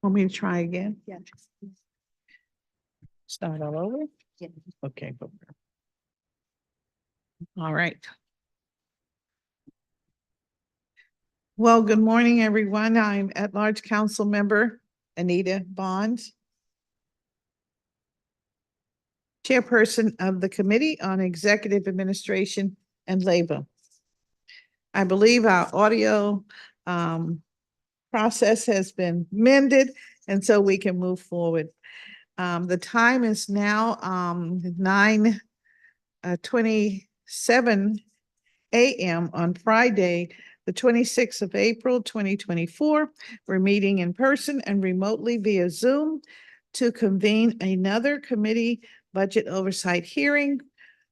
Want me to try again? Yeah. Start all over? Yeah. Okay. All right. Well, good morning, everyone. I'm at-large council member Anita Bonds, chairperson of the Committee on Executive Administration and Labor. I believe our audio process has been mended, and so we can move forward. The time is now 9:27 a.m. on Friday, the 26th of April, 2024. We're meeting in person and remotely via Zoom to convene another committee budget oversight hearing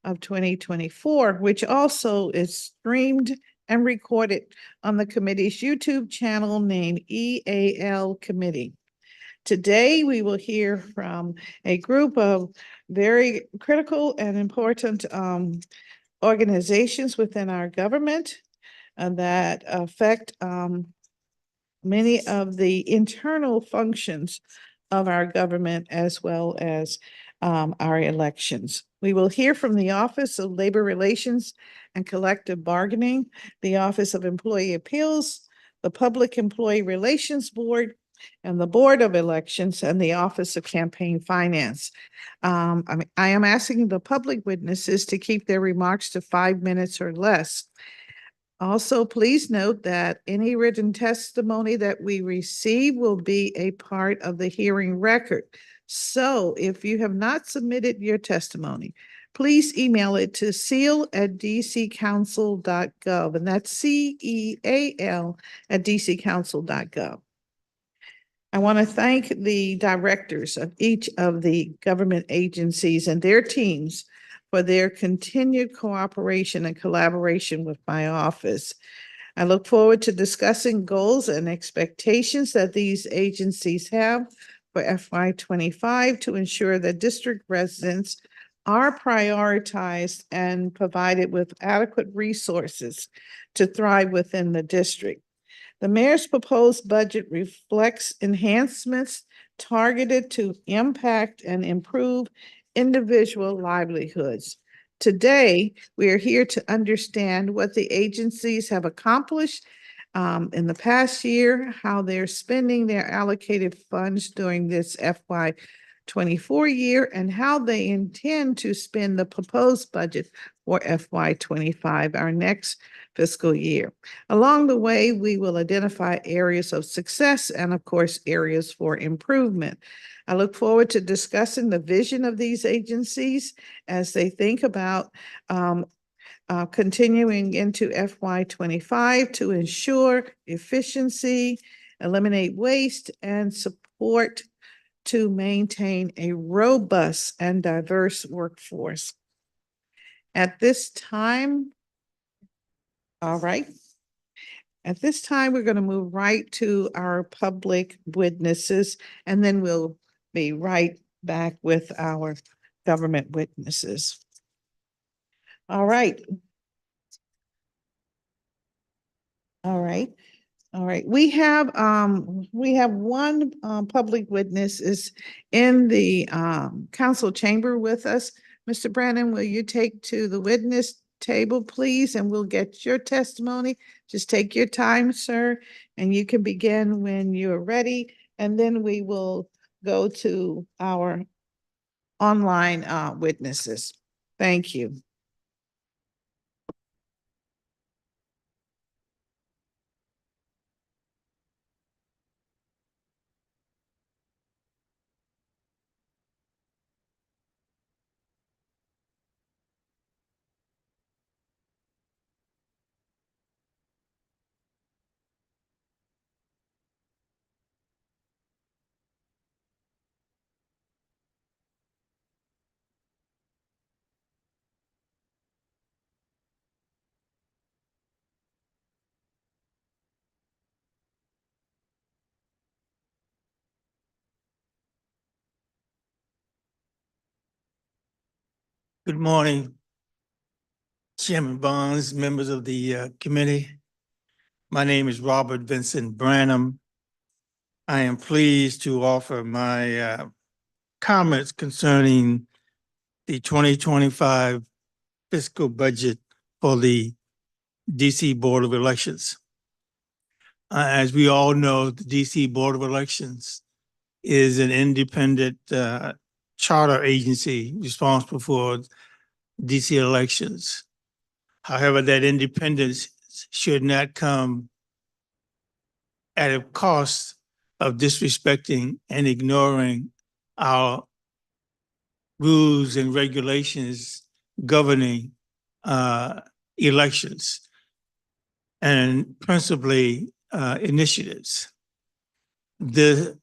of 2024, which also is streamed and recorded on the committee's YouTube channel named EAL Committee. Today, we will hear from a group of very critical and important organizations within our government that affect many of the internal functions of our government as well as our elections. We will hear from the Office of Labor Relations and Collective Bargaining, the Office of Employee Appeals, the Public Employee Relations Board, and the Board of Elections, and the Office of Campaign Finance. I am asking the public witnesses to keep their remarks to 5 minutes or less. Also, please note that any written testimony that we receive will be a part of the hearing record. So if you have not submitted your testimony, please email it to seal@dccouncil.gov, and that's CEAL@dccouncil.gov. I want to thank the directors of each of the government agencies and their teams for their continued cooperation and collaboration with my office. I look forward to discussing goals and expectations that these agencies have for FY25 to ensure that district residents are prioritized and provided with adequate resources to thrive within the district. The mayor's proposed budget reflects enhancements targeted to impact and improve individual livelihoods. Today, we are here to understand what the agencies have accomplished in the past year, how they're spending their allocated funds during this FY24 year, and how they intend to spend the proposed budget for FY25, our next fiscal year. Along the way, we will identify areas of success and, of course, areas for improvement. I look forward to discussing the vision of these agencies as they think about continuing into FY25 to ensure efficiency, eliminate waste, and support to maintain a robust and diverse workforce. At this time, all right. At this time, we're going to move right to our public witnesses, and then we'll be right back with our government witnesses. All right. All right. All right. We have one public witness is in the council chamber with us. Mr. Brandon, will you take to the witness table, please, and we'll get your testimony. Just take your time, sir, and you can begin when you're ready, and then we will go to our online witnesses. Thank you. Good morning, Chairman Bonds, members of the committee. My name is Robert Vincent Branham. I am pleased to offer my comments concerning the 2025 fiscal budget for the DC Board of Elections. As we all know, the DC Board of Elections is an independent charter agency responsible for DC elections. However, that independence should not come at a cost of disrespecting and ignoring our rules and regulations governing elections and principally initiatives. The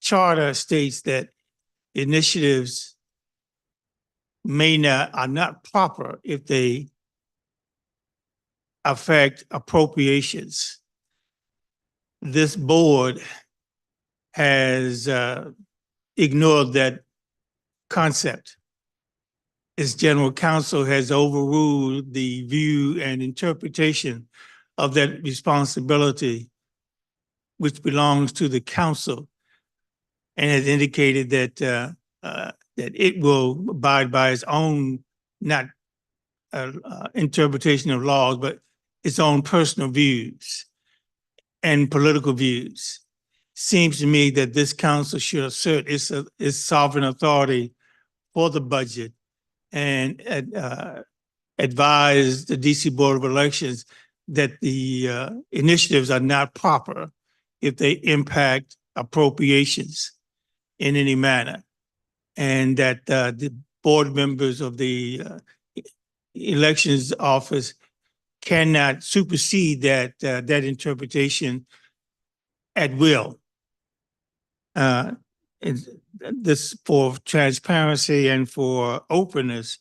charter states that initiatives are not proper if they affect appropriations. This board has ignored that concept. Its general counsel has overruled the view and interpretation of that responsibility, which belongs to the council, and has indicated that that it will abide by its own, not interpretation of laws, but its own personal views and political views. Seems to me that this council should assert its sovereign authority for the budget and advise the DC Board of Elections that the initiatives are not proper if they impact appropriations in any manner, and that the board members of the elections office cannot supersede that interpretation at will. This, for transparency and for openness,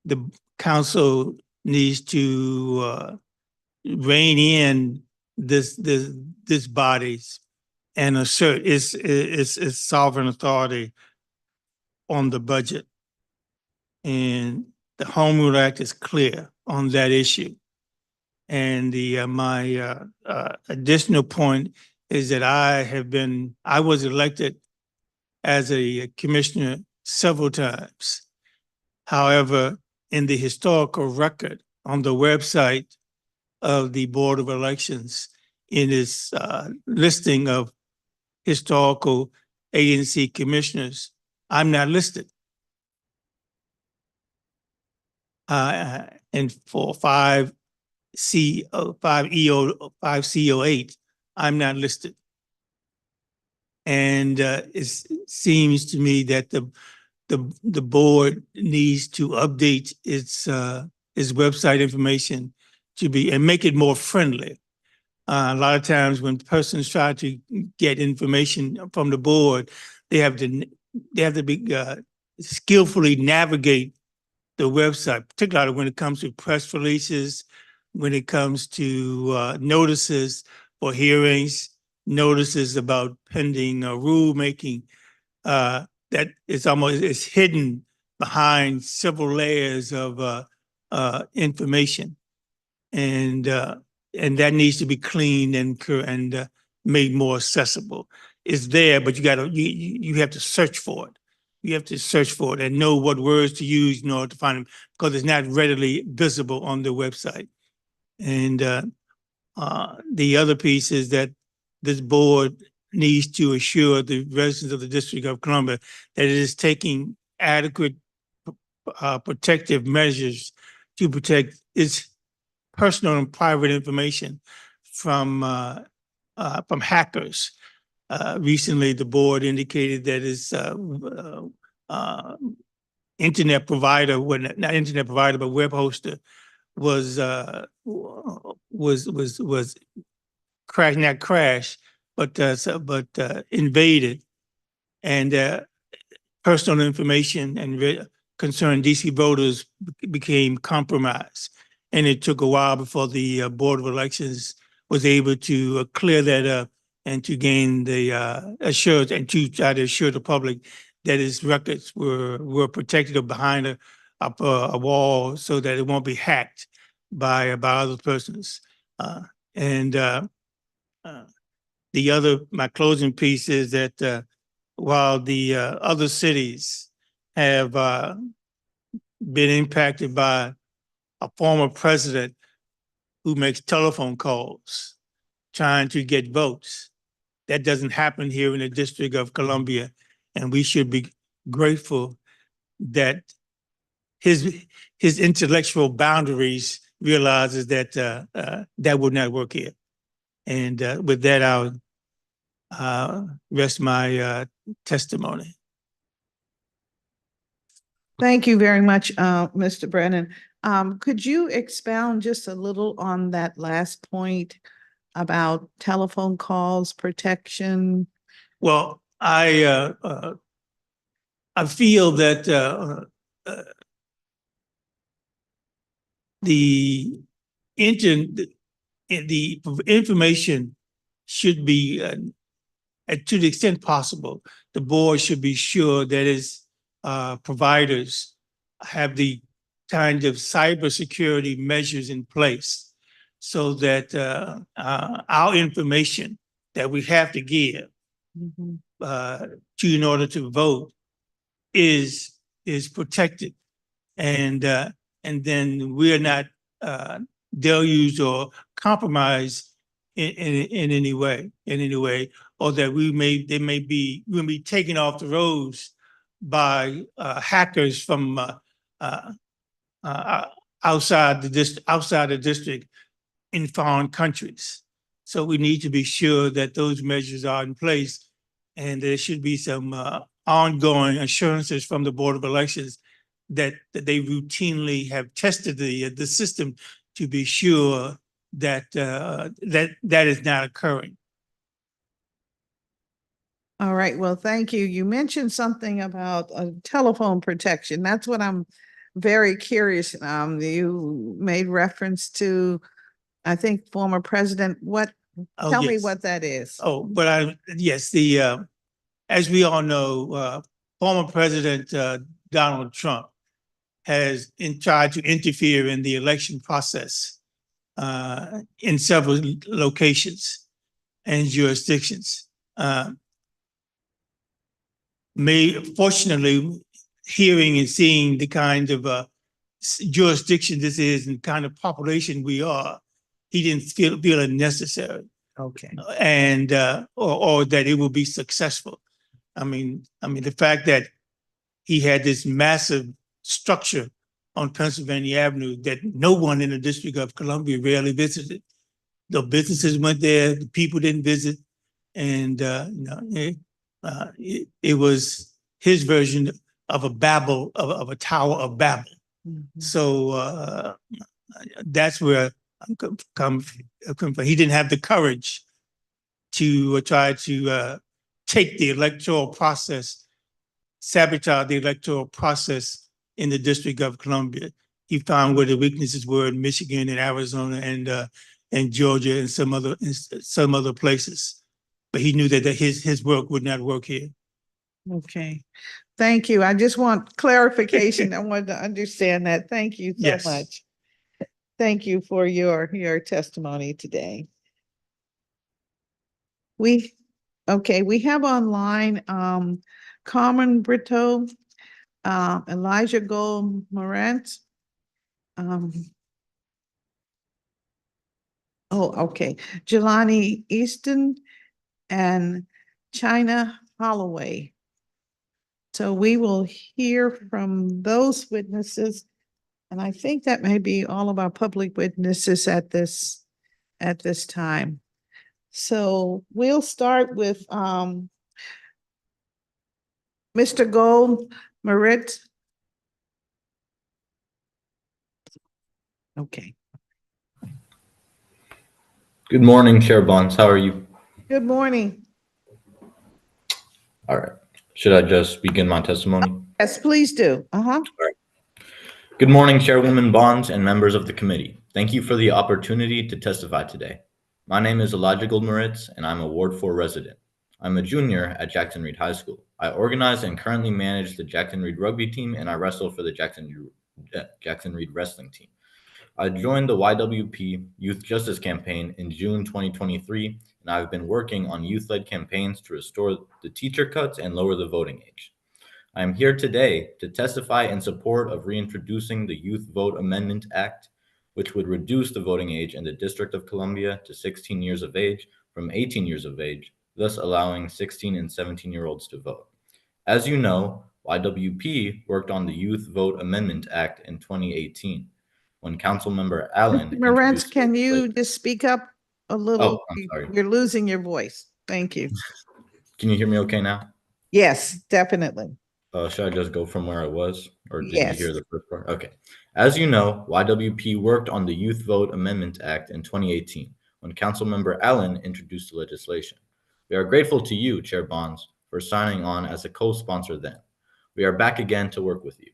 the council needs to rein in this body's and assert its sovereign authority on the budget. And the Home Rule Act is clear on that issue. And my additional point is that I was elected as a commissioner several times. However, in the historical record on the website of the Board of Elections, in its listing of historical agency commissioners, I'm not listed. And for 5CO8, I'm not listed. And it seems to me that the board needs to update its website information to be and make it more friendly. A lot of times when persons try to get information from the board, they have to be skillfully navigate the website, particularly when it comes to press releases, when it comes to notices for hearings, notices about pending rulemaking. That is hidden behind several layers of information, and that needs to be cleaned and made more accessible. It's there, but you have to search for it. You have to search for it and know what words to use in order to find them, because it's not readily visible on the website. And the other piece is that this board needs to assure the residents of the District of Columbia that it is taking adequate protective measures to protect its personal and private information from hackers. Recently, the board indicated that its internet provider, not internet provider, but web hoster, was not crashed, but invaded, and personal information and concerned DC voters became compromised. And it took a while before the Board of Elections was able to clear that up and to gain the assurance and to try to assure the public that its records were protected behind a wall so that it won't be hacked by other persons. And my closing piece is that while the other cities have been impacted by a former president who makes telephone calls trying to get votes, that doesn't happen here in the District of Columbia, and we should be grateful that his intellectual boundaries realizes that that would not work here. And with that, I'll rest my testimony. Thank you very much, Mr. Brennan. Could you expound just a little on that last point about telephone calls protection? Well, I feel that the information should be, to the extent possible, the board should be sure that its providers have the kind of cybersecurity measures in place so that our information that we have to give in order to vote is protected, and then we're not deluged or compromised in any way, or that we'll be taken off the roads by hackers from outside the district in foreign countries. So we need to be sure that those measures are in place, and there should be some ongoing assurances from the Board of Elections that they routinely have tested the system to be sure that that is not occurring. All right, well, thank you. You mentioned something about telephone protection. That's what I'm very curious. You made reference to, I think, former president. Tell me what that is. Oh, but yes, as we all know, former President Donald Trump has tried to interfere in the election process in several locations and jurisdictions. Fortunately, hearing and seeing the kind of jurisdiction this is and kind of population we are, he didn't feel it necessary. Okay. And or that it will be successful. I mean, the fact that he had this massive structure on Pennsylvania Avenue that no one in the District of Columbia rarely visited. The businesses went there, the people didn't visit, and it was his version of a Babel, of a Tower of Babel. Mm-hmm. So that's where I'm come from. He didn't have the courage to try to take the electoral process, sabotage the electoral process in the District of Columbia. He found where the weaknesses were in Michigan and Arizona and Georgia and some other places. But he knew that his work would not work here. Okay. Thank you. I just want clarification. I wanted to understand that. Thank you so much. Thank you for your testimony today. We have online Carmen Brito, Elijah Gold Morant. Jelani Easton and China Holloway. So we will hear from those witnesses, and I think that may be all of our public witnesses at this time. So we'll start with Mr. Gold Moritz. Okay. Good morning, Chair Bonds. How are you? Good morning. All right. Should I just begin my testimony? Yes, please do. All right. Good morning, Chairwoman Bonds and members of the committee. Thank you for the opportunity to testify today. My name is Elijah Goldmoritz, and I'm a Ward 4 resident. I'm a junior at Jackson Reed High School. I organize and currently manage the Jackson Reed rugby team, and I wrestle for the Jackson Reed wrestling team. I joined the YWP Youth Justice Campaign in June 2023, and I've been working on youth-led campaigns to restore the teacher cuts and lower the voting age. I am here today to testify in support of reintroducing the Youth Vote Amendment Act, which would reduce the voting age in the District of Columbia to 16 years of age from 18 years of age, thus allowing 16 and 17-year-olds to vote. As you know, YWP worked on the Youth Vote Amendment Act in 2018, when Councilmember Allen Mr. Moretz, introduced can you legislation. just speak up a little? Oh, I'm sorry. You're losing your voice. Thank you. Can you hear me okay now? Yes, definitely. Should I just go from where I was, or did you Yes. hear the first part? Okay. As you know, YWP worked on the Youth Vote Amendment Act in 2018, when Councilmember Allen introduced the legislation. We are grateful to you, Chair Bonds, for signing on as a co-sponsor then. We are back again to work with you.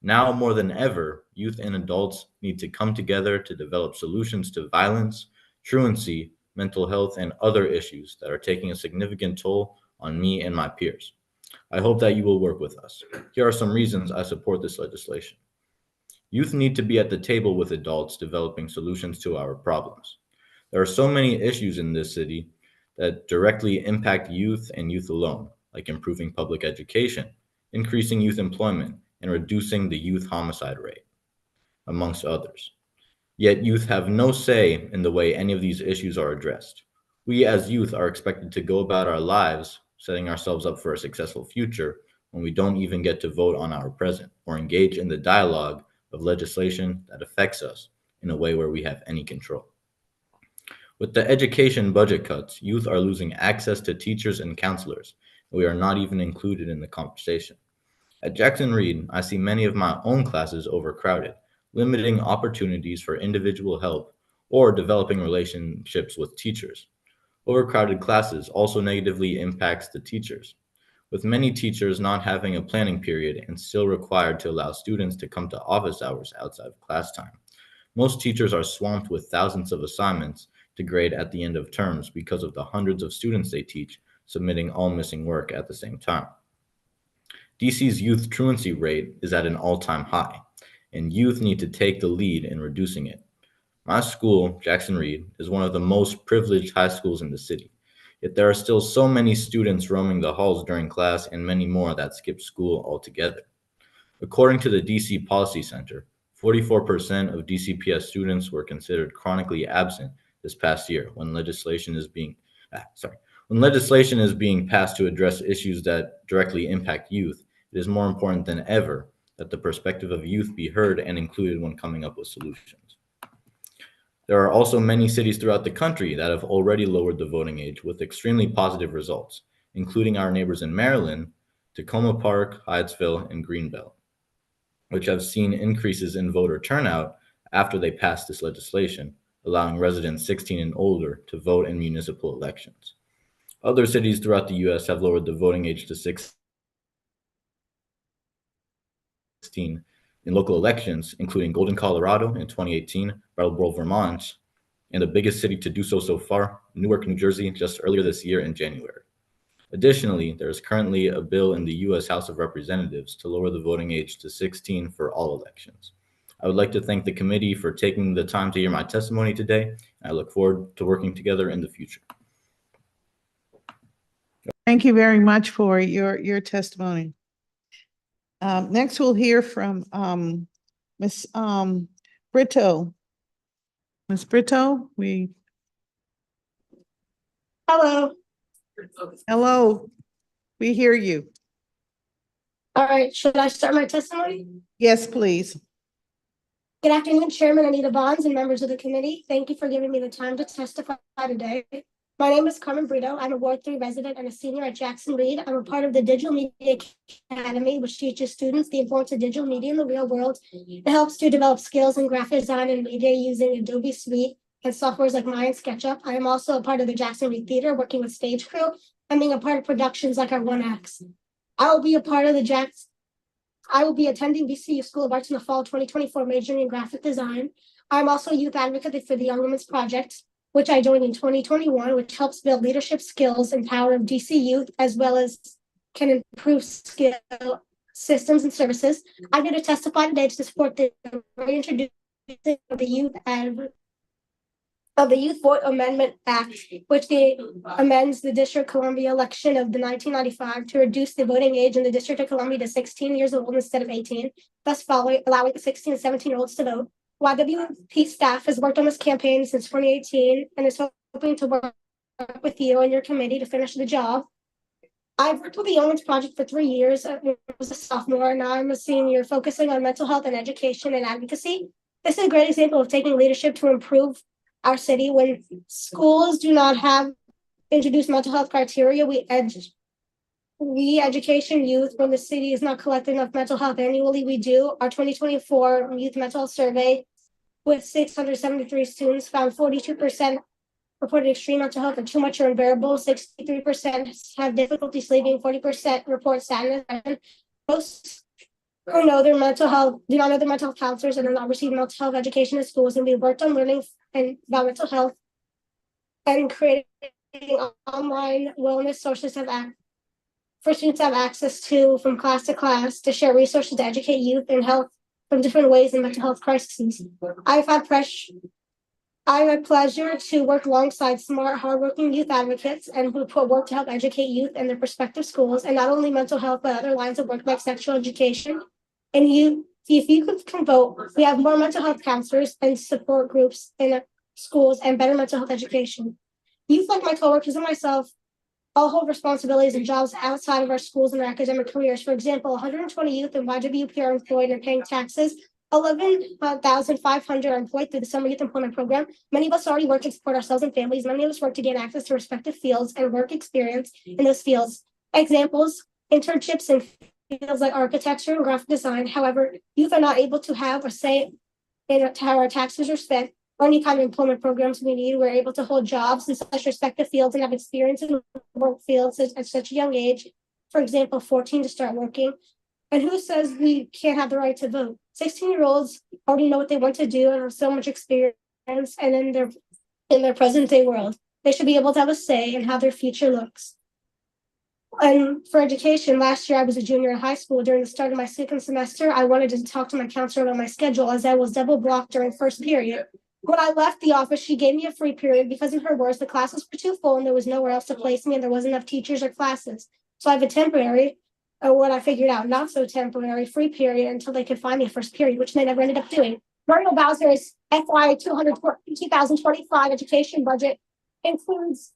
Now more than ever, youth and adults need to come together to develop solutions to violence, truancy, mental health, and other issues that are taking a significant toll on me and my peers. I hope that you will work with us. Here are some reasons I support this legislation. Youth need to be at the table with adults developing solutions to our problems. There are so many issues in this city that directly impact youth and youth alone, like improving public education, increasing youth employment, and reducing the youth homicide rate, amongst others. Yet youth have no say in the way any of these issues are addressed. We as youth are expected to go about our lives, setting ourselves up for a successful future, when we don't even get to vote on our present or engage in the dialogue of legislation that affects us in a way where we have any control. With the education budget cuts, youth are losing access to teachers and counselors, and we are not even included in the conversation. At Jackson Reed, I see many of my own classes overcrowded, limiting opportunities for individual help or developing relationships with teachers. Overcrowded classes also negatively impacts the teachers, with many teachers not having a planning period and still required to allow students to come to office hours outside of class time. Most teachers are swamped with thousands of assignments to grade at the end of terms because of the hundreds of students they teach submitting all missing work at the same time. DC's youth truancy rate is at an all-time high, and youth need to take the lead in reducing it. My school, Jackson Reed, is one of the most privileged high schools in the city, yet there are still so many students roaming the halls during class and many more that skip school altogether. According to the DC Policy Center, 44% of DCPS students were considered chronically absent this past year when legislation is being passed to address issues that directly impact youth. It is more important than ever that the perspective of youth be heard and included when coming up with solutions. There are also many cities throughout the country that have already lowered the voting age with extremely positive results, including our neighbors in Maryland, Tacoma Park, Hyattsville, and Greenbelt, which have seen increases in voter turnout after they passed this legislation, allowing residents 16 and older to vote in municipal elections. Other cities throughout the U.S. have lowered the voting age to 16 in local elections, including Golden, Colorado in 2018, Brattleboro, Vermont, and the biggest city to do so far, Newark, New Jersey, just earlier this year in January. Additionally, there is currently a bill in the U.S. House of Representatives to lower the voting age to 16 for all elections. I would like to thank the committee for taking the time to hear my testimony today. I look forward to working together in the future. Thank you very much for your testimony. Next, we'll hear from Ms. Brito. Ms. Brito, Hello. hello, we hear you. All right, should I start my testimony? Yes, please. Good afternoon, Chairman Anita Bonds and members of the committee. Thank you for giving me the time to testify today. My name is Carmen Brito. I'm a Ward 3 resident and a senior at Jackson Reed. I'm a part of the Digital Media Academy, which teaches students the importance of digital media in the real world. It helps to develop skills in graphic design and media using Adobe Suite and softwares like Maya and SketchUp. I am also a part of the Jackson Reed Theater, working with stage crew and being a part of productions like our 1X. I will be attending BCU School of Arts in the fall 2024, majoring in graphic design. I'm also a youth advocate for the Young Women's Project, which I joined in 2021, which helps build leadership skills and power of DC youth, as well as can improve skill systems and services. I'm here to testify today to support the reintroducing the Youth Vote Amendment Act, which amends the District of Columbia election of the 1995 to reduce the voting age in the District of Columbia to 16 years old instead of 18, thus allowing 16 and 17-year-olds to vote. YWP staff has worked on this campaign since 2018 and is hoping to work with you and your committee to finish the job. I've worked with the Yeoman's Project for 3 years. I was a sophomore, and now I'm a senior, focusing on mental health and education and advocacy. This is a great example of taking leadership to improve our city. When schools do not have introduced mental health criteria, we education youth. When the city is not collecting enough mental health annually, we do. Our 2024 youth mental health survey with 673 students found 42% reported extreme mental health and too much or unbearable. 63% have difficulty sleeping. 40% report sadness. And most who know their mental health do not know their mental health counselors and are not receiving mental health education in schools. And we worked on learning about mental health and creating online wellness sources for students to have access to from class to class, to share resources to educate youth in health from different ways in mental health crises. I have a pleasure to work alongside smart, hardworking youth advocates and who put work to help educate youth in their prospective schools, and not only mental health, but other lines of work like sexual education. And if you can vote, we have more mental health counselors and support groups in schools and better mental health education. Youth like my coworkers and myself all hold responsibilities and jobs outside of our schools and our academic careers. For example, 120 youth in YWP are employed and paying taxes. 11,500 are employed through the Summer Youth Employment Program. Many of us already work to support ourselves and families. Many of us work to gain access to respective fields and work experience in those fields. Examples, internships in fields like architecture and graphic design. However, youth are not able to have a say in how our taxes are spent or any kind of employment programs we need. We're able to hold jobs in such respective fields and have experience in work fields at such a young age. For example, 14 to start working. And who says we can't have the right to vote? 16-year-olds already know what they want to do and have so much experience and in their present day world. They should be able to have a say in how their future looks. And for education, last year I was a junior in high school. During the start of my second semester, I wanted to talk to my counselor about my schedule as I was double blocked during first period. When I left the office, she gave me a free period because, in her words, the classes were too full and there was nowhere else to place me and there wasn't enough teachers or classes. So I have a temporary, or what I figured out, not so temporary, free period until they could find me a first period, which they never ended up doing. Mario Bowser's FY2025 education budget includes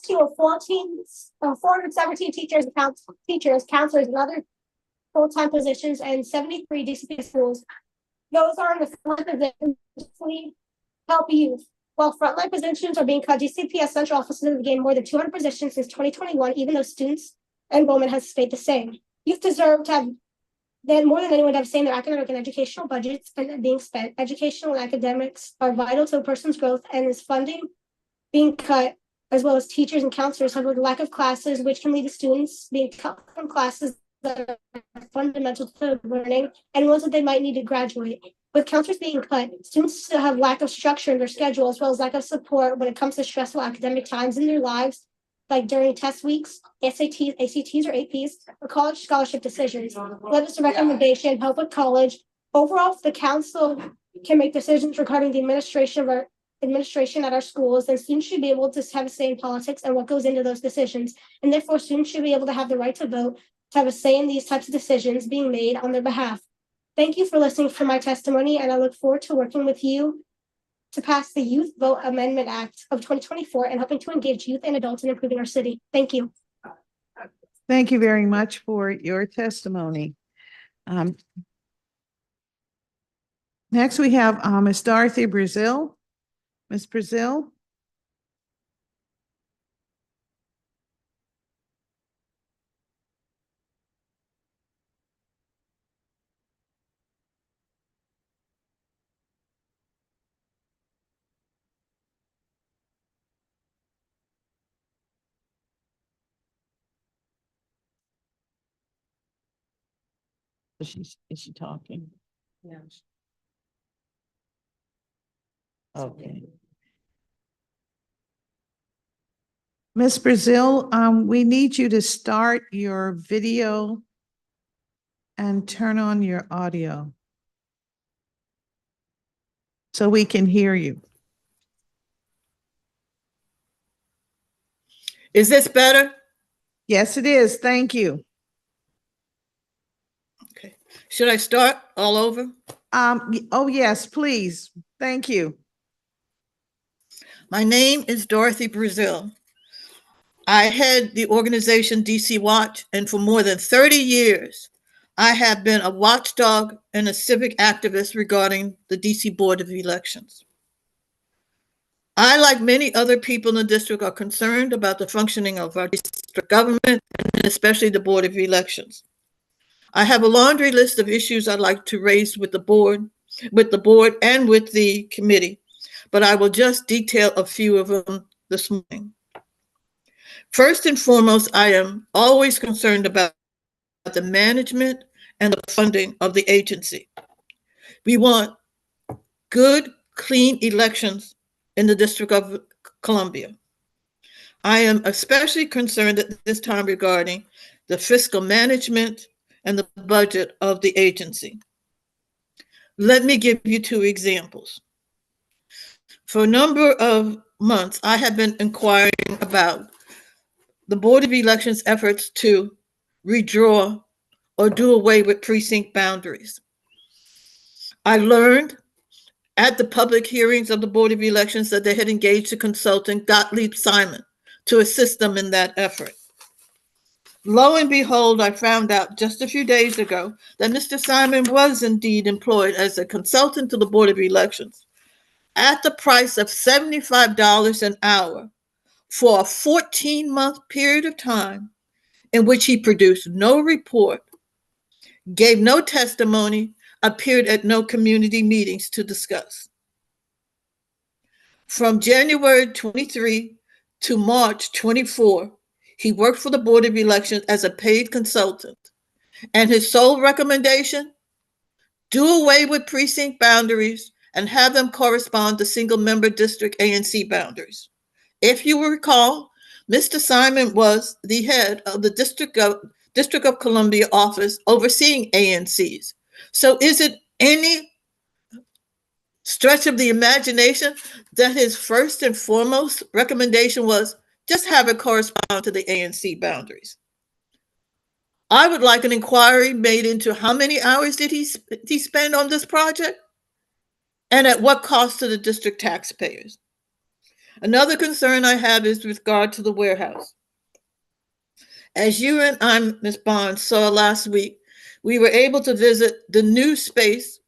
417 teachers, counselors, and other full-time positions, and 73 DCP schools. Those are in the front positions to help youth. While frontline positions are being cut, DCPS central offices have gained more than 200 positions since 2021, even though students enrollment has stayed the same. Youth deserve to have, then more than anyone, to have say in their academic and educational budgets and being spent. Educational and academics are vital to a person's growth, and is funding being cut, as well as teachers and counselors have a lack of classes, which can lead to students being cut from classes that are fundamental to learning and ones that they might need to graduate. With counselors being cut, students still have lack of structure in their schedule, as well as lack of support when it comes to stressful academic times in their lives, like during test weeks, SATs, ACTs, or APs, or college scholarship decisions. Let us a recommendation, help with college. Overall, if the council can make decisions regarding the administration at our schools, then students should be able to have a say in politics and what goes into those decisions. And therefore, students should be able to have the right to vote, to have a say in these types of decisions being made on their behalf. Thank you for listening to my testimony, and I look forward to working with you to pass the Youth Vote Amendment Act of 2024 and helping to engage youth and adults in improving our city. Thank you. Thank you very much for your testimony. Next, we have Ms. Dorothy Brazil. Ms. Brazil. Is she talking? Yeah. Okay. Ms. Brazil, we need you to start your video and turn on your audio. so we can hear you. Is this better? Yes, it is. Thank you. Okay. Should I start all over? Oh, yes, please. Thank you. My name is Dorothy Brazil. I head the organization DC Watch, and for more than 30 years, I have been a watchdog and a civic activist regarding the DC Board of Elections. I, like many other people in the district, are concerned about the functioning of our district government, and especially the Board of Elections. I have a laundry list of issues I'd like to raise with the board and with the committee, but I will just detail a few of them this morning. First and foremost, I am always concerned about the management and the funding of the agency. We want good, clean elections in the District of Columbia. I am especially concerned at this time regarding the fiscal management and the budget of the agency. Let me give you two examples. For a number of months, I have been inquiring about the Board of Elections' efforts to redraw or do away with precinct boundaries. I learned at the public hearings of the Board of Elections that they had engaged a consultant, Gottlieb Simon, to assist them in that effort. Lo and behold, I found out just a few days ago that Mr. Simon was indeed employed as a consultant to the Board of Elections at the price of $75 an hour for a 14-month period of time in which he produced no report, gave no testimony, appeared at no community meetings to discuss. From January 23 to March 24, he worked for the Board of Elections as a paid consultant, and his sole recommendation: do away with precinct boundaries and have them correspond to single-member district ANC boundaries. If you will recall, Mr. Simon was the head of the District of Columbia office overseeing ANCs. So is it any stretch of the imagination that his first and foremost recommendation was just have it correspond to the ANC boundaries? I would like an inquiry made into how many hours did he spend on this project and at what cost to the district taxpayers. Another concern I have is with regard to the warehouse. As you and I, Ms. Bonds, saw last week, we were able to visit the new space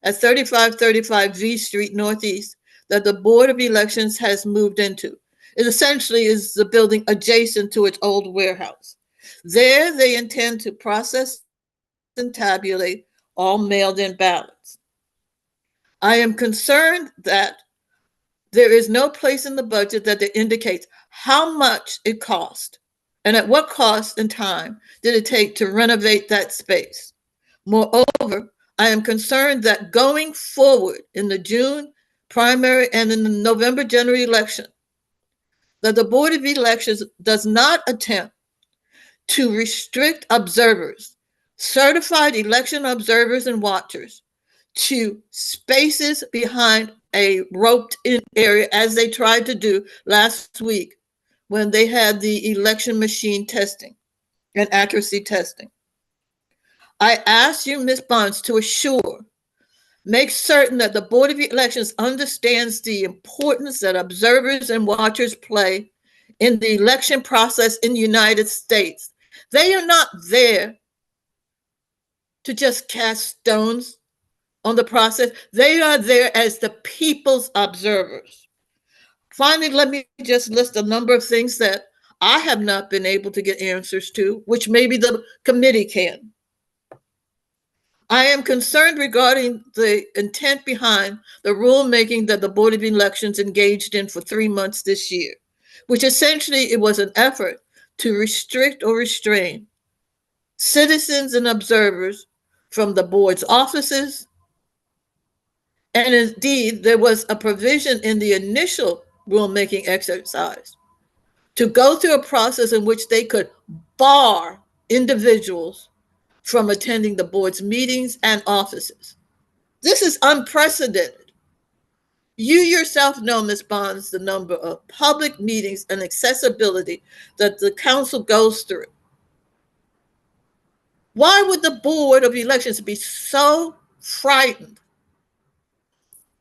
at 3535 V Street Northeast that the Board of Elections has moved into. It essentially is the building adjacent to its old warehouse. There, they intend to process and tabulate all mailed-in ballots. I am concerned that there is no place in the budget that indicates how much it cost and at what cost and time did it take to renovate that space. Moreover, I am concerned that going forward in the June primary and in the November general election, that the Board of Elections does not attempt to restrict observers, certified election observers and watchers, to spaces behind a roped-in area, as they tried to do last week when they had the election machine testing and accuracy testing. I ask you, Ms. Bonds, to make certain that the Board of Elections understands the importance that observers and watchers play in the election process in the United States. They are not there to just cast stones on the process. They are there as the people's observers. Finally, let me just list a number of things that I have not been able to get answers to, which maybe the committee can. I am concerned regarding the intent behind the rulemaking that the Board of Elections engaged in for 3 months this year, which essentially it was an effort to restrict or restrain citizens and observers from the board's offices. And indeed, there was a provision in the initial rulemaking exercise to go through a process in which they could bar individuals from attending the board's meetings and offices. This is unprecedented. You yourself know, Ms. Bonds, the number of public meetings and accessibility that the council goes through. Why would the Board of Elections be so frightened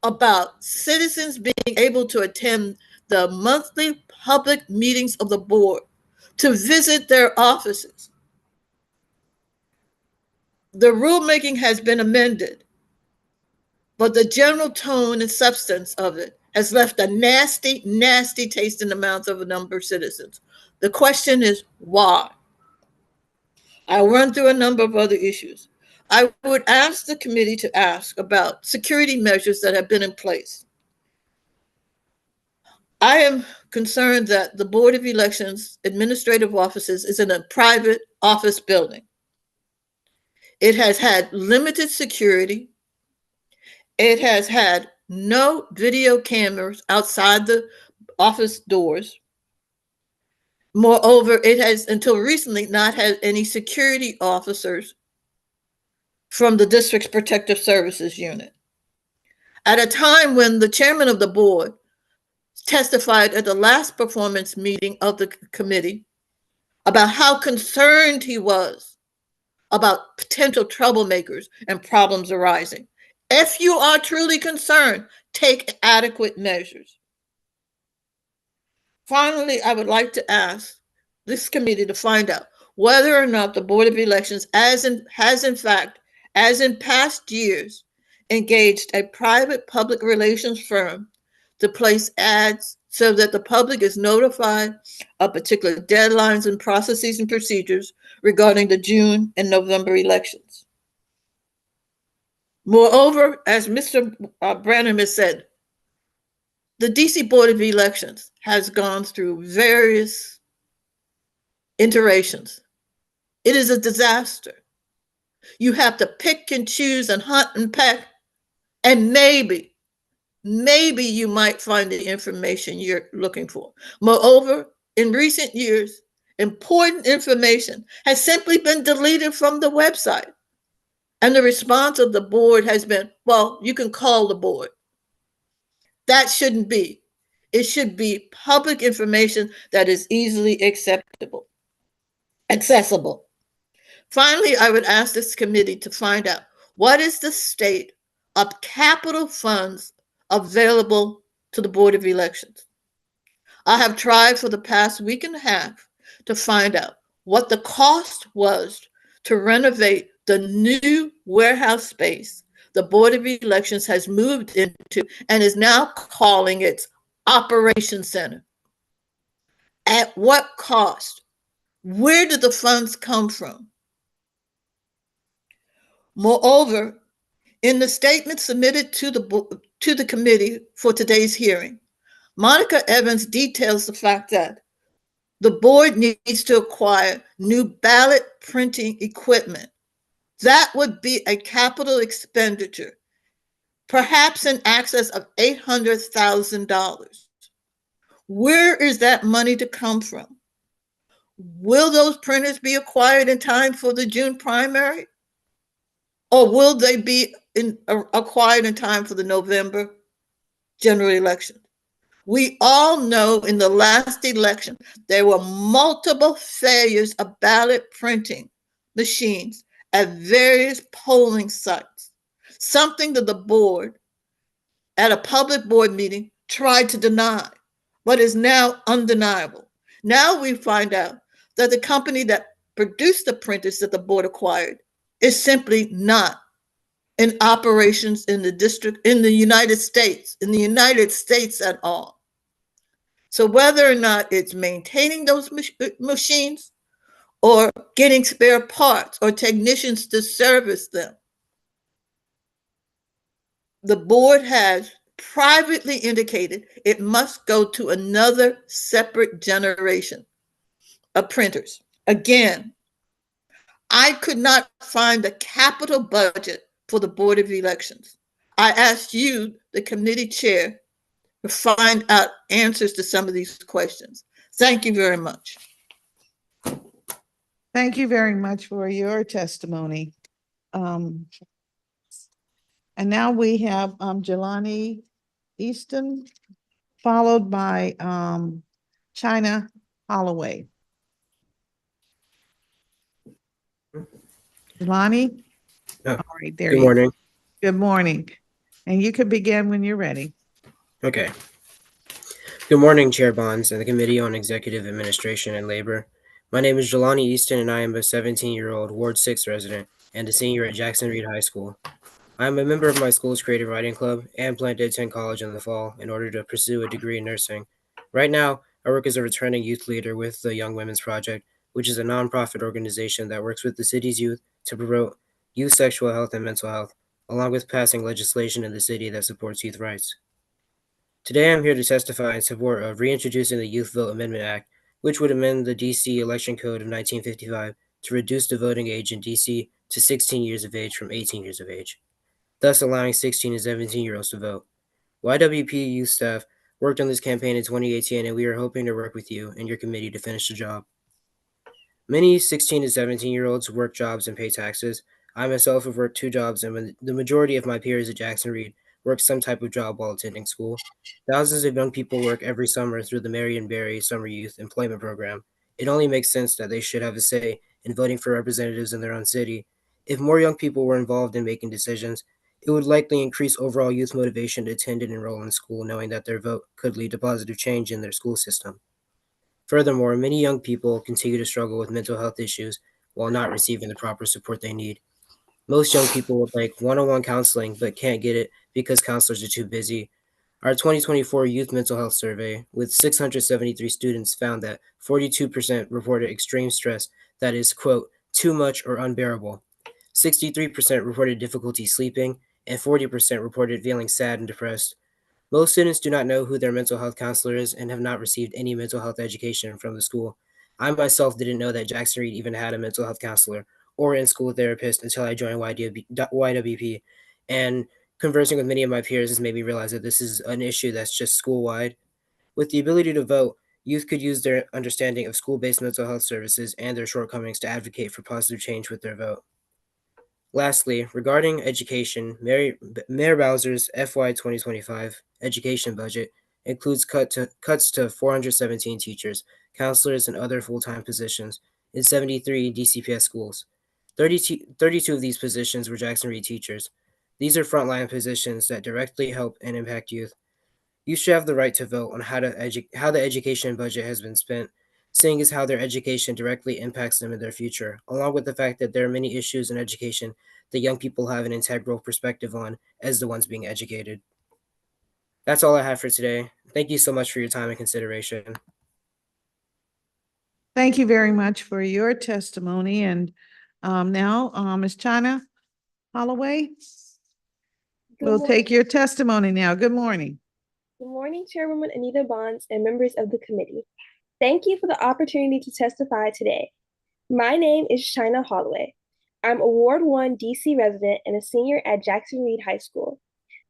about citizens being able to attend the monthly public meetings of the board, to visit their offices? The rulemaking has been amended, but the general tone and substance of it has left a nasty, nasty taste in the mouth of a number of citizens. The question is why? I'll run through a number of other issues. I would ask the committee to ask about security measures that have been in place. I am concerned that the Board of Elections administrative offices is in a private office building. It has had limited security. It has had no video cameras outside the office doors. Moreover, it has until recently not had any security officers from the district's protective services unit. At a time when the chairman of the board testified at the last performance meeting of the committee about how concerned he was about potential troublemakers and problems arising. If you are truly concerned, take adequate measures. Finally, I would like to ask this committee to find out whether or not the Board of Elections has in fact, as in past years, engaged a private public relations firm to place ads so that the public is notified of particular deadlines and processes and procedures regarding the June and November elections. Moreover, as Mr. Branham has said, the DC Board of Elections has gone through various iterations. It is a disaster. You have to pick and choose and hunt and peck, and maybe you might find the information you're looking for. Moreover, in recent years, important information has simply been deleted from the website. And the response of the board has been, well, you can call the board. That shouldn't be. It should be public information that is easily accessible. Finally, I would ask this committee to find out what is the state of capital funds available to the Board of Elections. I have tried for the past week and a half to find out what the cost was to renovate the new warehouse space the Board of Elections has moved into and is now calling its Operations Center. At what cost? Where did the funds come from? Moreover, in the statement submitted to the committee for today's hearing, Monica Evans details the fact that the board needs to acquire new ballot printing equipment. That would be a capital expenditure, perhaps in excess of $800,000. Where is that money to come from? Will those printers be acquired in time for the June primary? Or will they be acquired in time for the November general election? We all know in the last election, there were multiple failures of ballot printing machines at various polling sites, something that the board at a public board meeting tried to deny, but is now undeniable. Now we find out that the company that produced the printers that the board acquired is simply not in operations in the district, in the United States at all. So whether or not it's maintaining those machines or getting spare parts or technicians to service them, the board has privately indicated it must go to another separate generation of printers. Again, I could not find the capital budget for the Board of Elections. I asked you, the committee chair, to find out answers to some of these questions. Thank you very much. Thank you very much for your testimony. And now we have Jelani Easton, followed by China Holloway. Jelani? Oh, All right, there Good you go. morning. Good morning. And you can begin when you're ready. Okay. Good morning, Chair Bonds and the Committee on Executive Administration and Labor. My name is Jelani Easton, and I am a 17-year-old Ward 6 resident and a senior at Jackson Reed High School. I am a member of my school's creative writing club and plan to attend college in the fall in order to pursue a degree in nursing. Right now, I work as a returning youth leader with the Young Women's Project, which is a nonprofit organization that works with the city's youth to promote youth sexual health and mental health, along with passing legislation in the city that supports youth rights. Today, I'm here to testify in support of reintroducing the Youth Vote Amendment Act, which would amend the D.C. Election Code of 1955 to reduce the voting age in D.C. to 16 years of age from 18 years of age, thus allowing 16 and 17-year-olds to vote. YWP youth staff worked on this campaign in 2018, and we are hoping to work with you and your committee to finish the job. Many 16 to 17-year-olds work jobs and pay taxes. I myself have worked 2 jobs, and the majority of my peers at Jackson Reed work some type of job while attending school. Thousands of young people work every summer through the Marion Barry Summer Youth Employment Program. It only makes sense that they should have a say in voting for representatives in their own city. If more young people were involved in making decisions, it would likely increase overall youth motivation to attend and enroll in school, knowing that their vote could lead to positive change in their school system. Furthermore, many young people continue to struggle with mental health issues while not receiving the proper support they need. Most young people would like one-on-one counseling but can't get it because counselors are too busy. Our 2024 Youth Mental Health Survey, with 673 students, found that 42% reported extreme stress that is, quote, too much or unbearable. 63% reported difficulty sleeping, and 40% reported feeling sad and depressed. Most students do not know who their mental health counselor is and have not received any mental health education from the school. I myself didn't know that Jackson Reed even had a mental health counselor or in-school therapist until I joined YWP, and conversing with many of my peers has made me realize that this is an issue that's just school-wide. With the ability to vote, youth could use their understanding of school-based mental health services and their shortcomings to advocate for positive change with their vote. Lastly, regarding education, Mayor Bowser's FY 2025 education budget includes cuts to 417 teachers, counselors, and other full-time positions in 73 DCPS schools. 32 of these positions were Jackson Reed teachers. These are frontline positions that directly help and impact youth. You should have the right to vote on how the education budget has been spent, seeing as how their education directly impacts them in their future, along with the fact that there are many issues in education that young people have an integral perspective on as the ones being educated. That's all I have for today. Thank you so much for your time and consideration. Thank you very much for your testimony. And now, Ms. China Holloway, we'll take your testimony now. Good morning. Good morning, Chairwoman Anita Bonds and members of the committee. Thank you for the opportunity to testify today. My name is China Holloway. I'm a Ward 1 DC resident and a senior at Jackson Reed High School.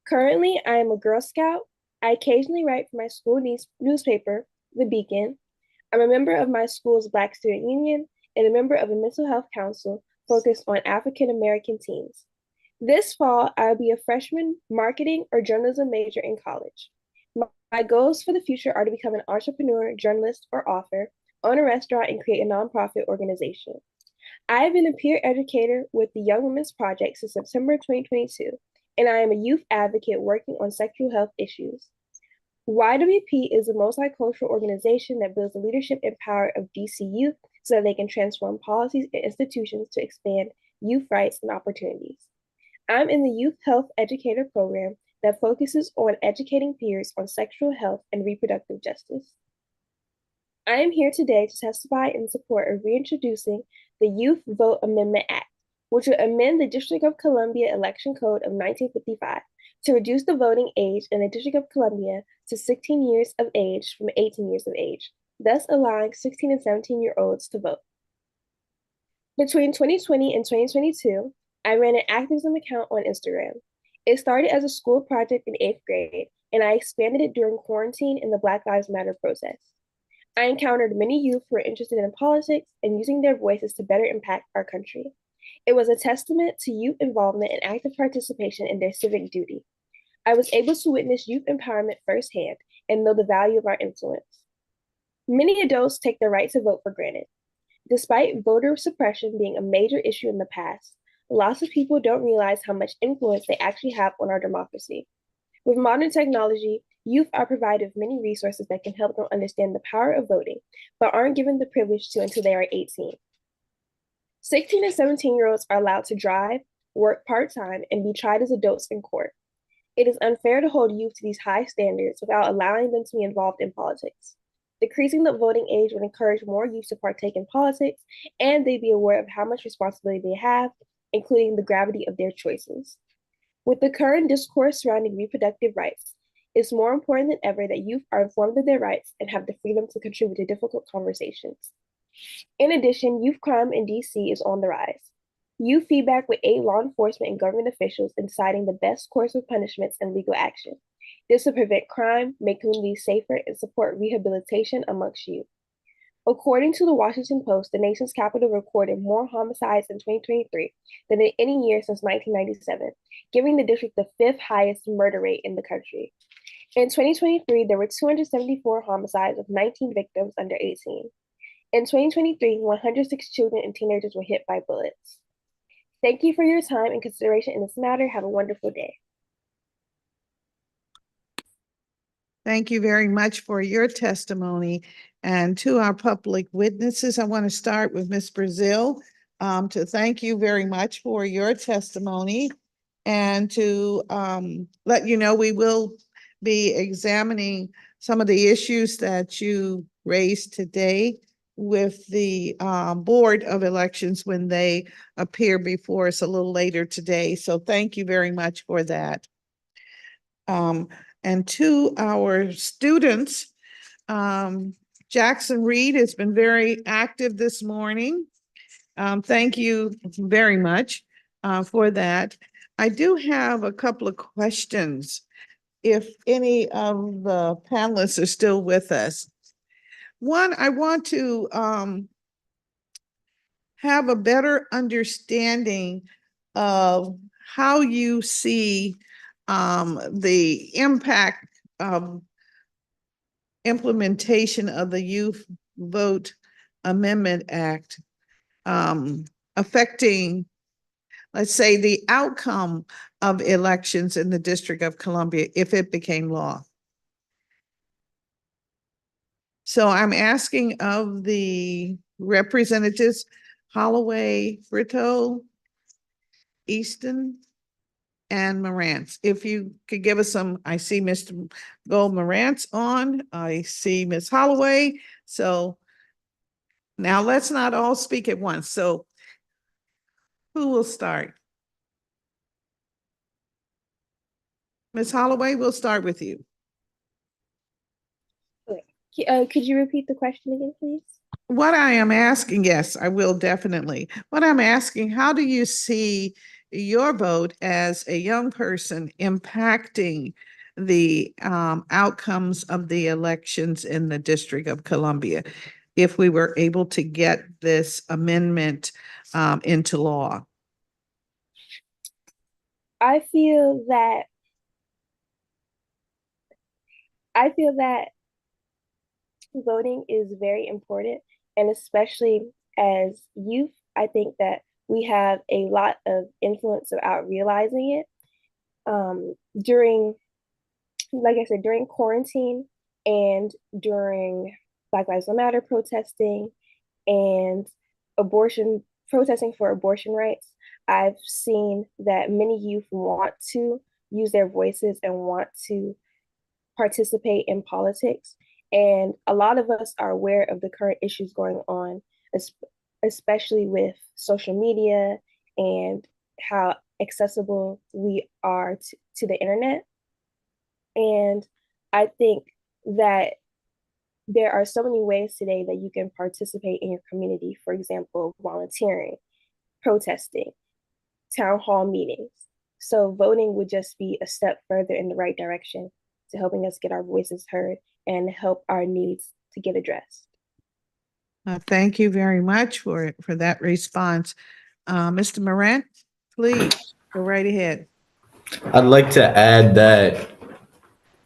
Currently, I am a Girl Scout. I occasionally write for my school newspaper, The Beacon. I'm a member of my school's Black Student Union and a member of a mental health council focused on African American teens. This fall, I'll be a freshman marketing or journalism major in college. My goals for the future are to become an entrepreneur, journalist, or author, own a restaurant, and create a nonprofit organization. I have been a peer educator with the Young Women's Project since September 2022, and I am a youth advocate working on sexual health issues. YWP is a multicultural organization that builds the leadership and power of DC youth so that they can transform policies and institutions to expand youth rights and opportunities. I'm in the Youth Health Educator program that focuses on educating peers on sexual health and reproductive justice. I am here today to testify in support of reintroducing the Youth Vote Amendment Act, which would amend the District of Columbia Election Code of 1955 to reduce the voting age in the District of Columbia to 16 years of age from 18 years of age, thus allowing 16 and 17-year-olds to vote. Between 2020 and 2022, I ran an activism account on Instagram. It started as a school project in 8th grade, and I expanded it during quarantine in the Black Lives Matter protest. I encountered many youth who were interested in politics and using their voices to better impact our country. It was a testament to youth involvement and active participation in their civic duty. I was able to witness youth empowerment firsthand and know the value of our influence. Many adults take their right to vote for granted. Despite voter suppression being a major issue in the past, lots of people don't realize how much influence they actually have on our democracy. With modern technology, youth are provided with many resources that can help them understand the power of voting, but aren't given the privilege to until they are 18. 16 and 17-year-olds are allowed to drive, work part-time, and be tried as adults in court. It is unfair to hold youth to these high standards without allowing them to be involved in politics. Decreasing the voting age would encourage more youth to partake in politics, and they'd be aware of how much responsibility they have, including the gravity of their choices. With the current discourse surrounding reproductive rights, it's more important than ever that youth are informed of their rights and have the freedom to contribute to difficult conversations. In addition, youth crime in DC is on the rise. Youth feedback would aid law enforcement and government officials in deciding the best course of punishments and legal action. This would prevent crime, make communities safer, and support rehabilitation amongst youth. According to the Washington Post, the nation's capital recorded more homicides in 2023 than in any year since 1997, giving the district the 5th highest murder rate in the country. In 2023, there were 274 homicides with 19 victims under 18. In 2023, 106 children and teenagers were hit by bullets. Thank you for your time and consideration in this matter. Have a wonderful day. Thank you very much for your testimony. And to our public witnesses, I want to start with Ms. Brazil to thank you very much for your testimony and to let you know we will be examining some of the issues that you raised today with the Board of Elections when they appear before us a little later today. So thank you very much for that. And to our students, Jackson Reed has been very active this morning. Thank you very much for that. I do have a couple of questions if any of the panelists are still with us. One, I want to have a better understanding of how you see the impact of implementation of the Youth Vote Amendment Act affecting, let's say, the outcome of elections in the District of Columbia if it became law. So I'm asking of the representatives, Holloway, Brito, Easton, and Marantz. If you could give us some, I see Mr. Gold Marantz on, I see Ms. Holloway. So now let's not all speak at once. So who will start? Ms. Holloway, we'll start with you. Could you repeat the question again, please? What I am asking, yes, I will definitely. What I'm asking, how do you see your vote as a young person impacting the outcomes of the elections in the District of Columbia if we were able to get this amendment into law? I feel that voting is very important, and especially as youth, I think that we have a lot of influence without realizing it. During, like I said, during quarantine and during Black Lives Matter protesting and protesting for abortion rights, I've seen that many youth want to use their voices and want to participate in politics. And a lot of us are aware of the current issues going on, especially with social media and how accessible we are to the internet. And I think that there are so many ways today that you can participate in your community. For example, volunteering, protesting, town hall meetings. So voting would just be a step further in the right direction to helping us get our voices heard and help our needs to get addressed. Thank you very much for that response. Mr. Morant, please go right ahead. I'd like to add that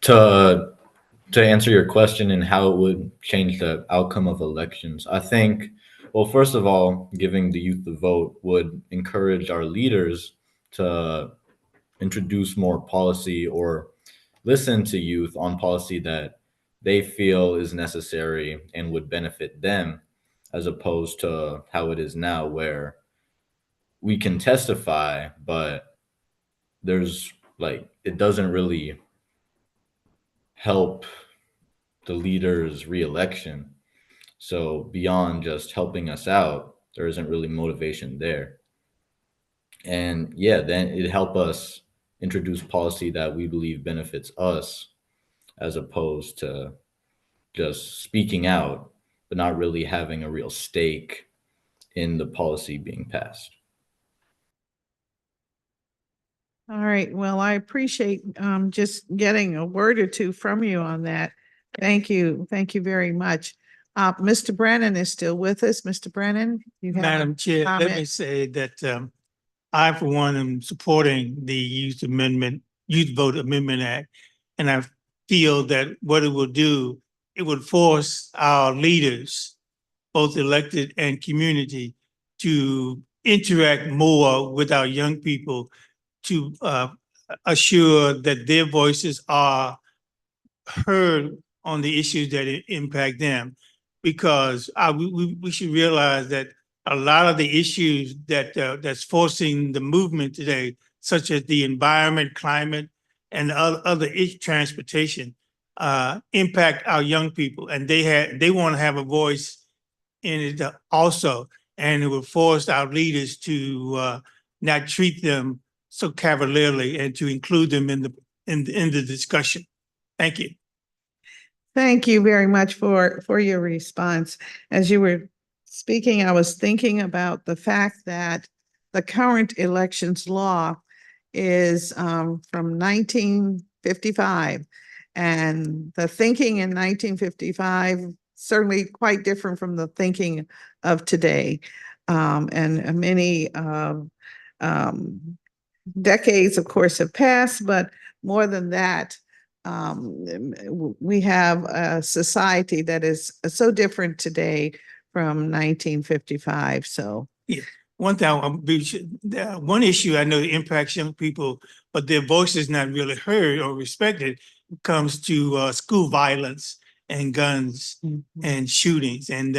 to answer your question and how it would change the outcome of elections, I think, well, first of all, giving the youth the vote would encourage our leaders to introduce more policy or listen to youth on policy that they feel is necessary and would benefit them, as opposed to how it is now, where we can testify, but there's like, it doesn't really help the leader's reelection. So beyond just helping us out, there isn't really motivation there. And yeah, then it'd help us introduce policy that we believe benefits us, as opposed to just speaking out, but not really having a real stake in the policy being passed. All right. Well, I appreciate just getting a word or two from you on that. Thank you. Thank you very much. Mr. Brennan is still with us. Mr. Brennan, you have Madam Chair, let me comment? say that I, for one, am supporting the Youth Vote Amendment Act. And I feel that what it will do, it would force our leaders, both elected and community, to interact more with our young people to assure that their voices are heard on the issues that impact them. Because we should realize that a lot of the issues that that's forcing the movement today, such as the environment, climate, and other transportation, impact our young people, and they want to have a voice in it also, and it will force our leaders to not treat them so cavalierly and to include them in the discussion. Thank you. Thank you very much for your response. As you were speaking, I was thinking about the fact that the current elections law is from 1955, and the thinking in 1955 certainly quite different from the thinking of today, and many decades, of course, have passed, but more than that, we have a society that is so different today from 1955. So yeah, one issue I know that impacts young people, but their voice is not really heard or respected, comes to school violence and guns and shootings, and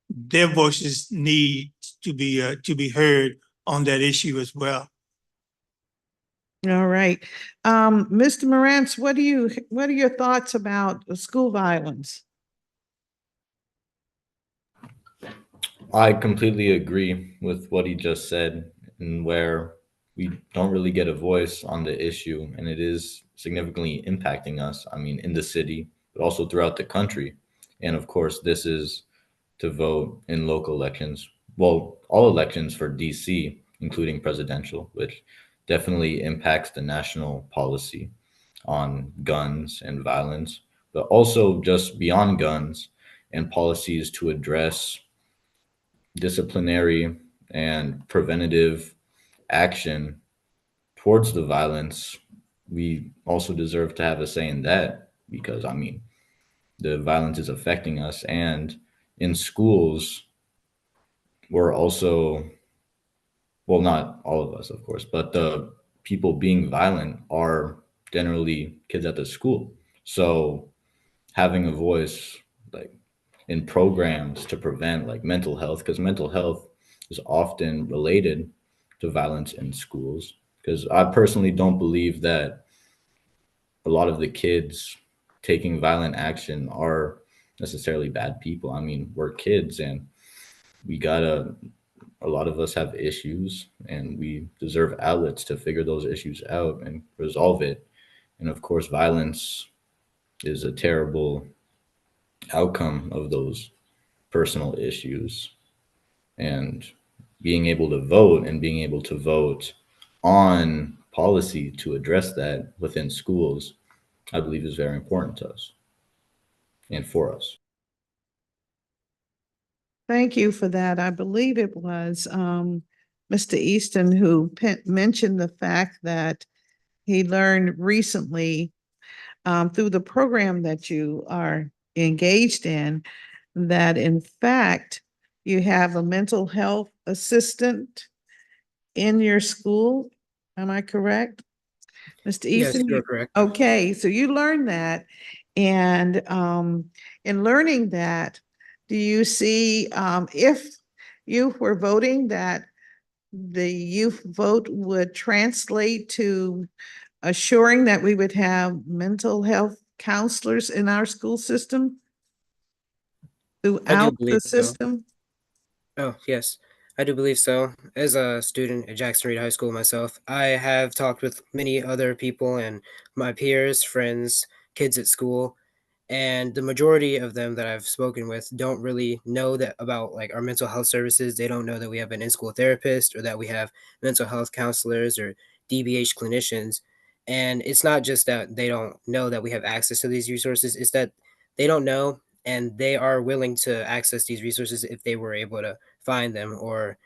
their voices need to be heard on that issue as well. all right. Mr. Morantz, what are your thoughts about school violence? I completely agree with what he just said, and where we don't really get a voice on the issue, and it is significantly impacting us. I mean, in the city, but also throughout the country. And of course, this is to vote in local elections. Well, all elections for DC, including presidential, which definitely impacts the national policy on guns and violence, but also just beyond guns and policies to address disciplinary and preventative action towards the violence. We also deserve to have a say in that, because I mean, the violence is affecting us, and in schools, we're also, well, not all of us, of course, but the people being violent are generally kids at the school. So having a voice, like in programs to prevent like mental health, because mental health is often related to violence in schools. Because I personally don't believe that a lot of the kids taking violent action are necessarily bad people. I mean, we're kids, and a lot of us have issues, and we deserve outlets to figure those issues out and resolve it. And of course, violence is a terrible outcome of those personal issues. And being able to vote, and being able to vote on policy to address that within schools, I believe is very important to us and for us. Thank you for that. I believe it was Mr. Easton who mentioned the fact that he learned recently through the program that you are engaged in, that in fact, you have a mental health assistant in your school. Am I correct? Mr. Yes, Easton? you're correct. Okay, so you learned that. And in learning that, do you see if you were voting that the youth vote would translate to assuring that we would have mental health counselors in our school system? I do Throughout the believe so. system? Oh, yes, I do believe so. As a student at Jackson Reed High School myself, I have talked with many other people and my peers, friends, kids at school, and the majority of them that I've spoken with don't really know that about like our mental health services. They don't know that we have an in-school therapist or that we have mental health counselors or DBH clinicians. And it's not just that they don't know that we have access to these resources, it's that they don't know and they are willing to access these resources if they were able to find them or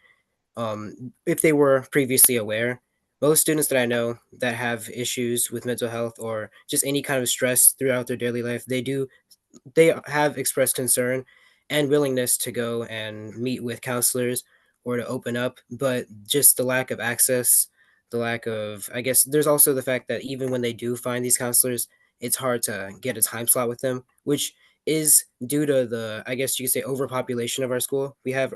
if they were previously aware. Most students that I know that have issues with mental health or just any kind of stress throughout their daily life, they have expressed concern and willingness to go and meet with counselors or to open up, but just the lack of access, the lack of, I guess, there's also the fact that even when they do find these counselors, it's hard to get a time slot with them, which is due to the, I guess you could say, overpopulation of our school. We have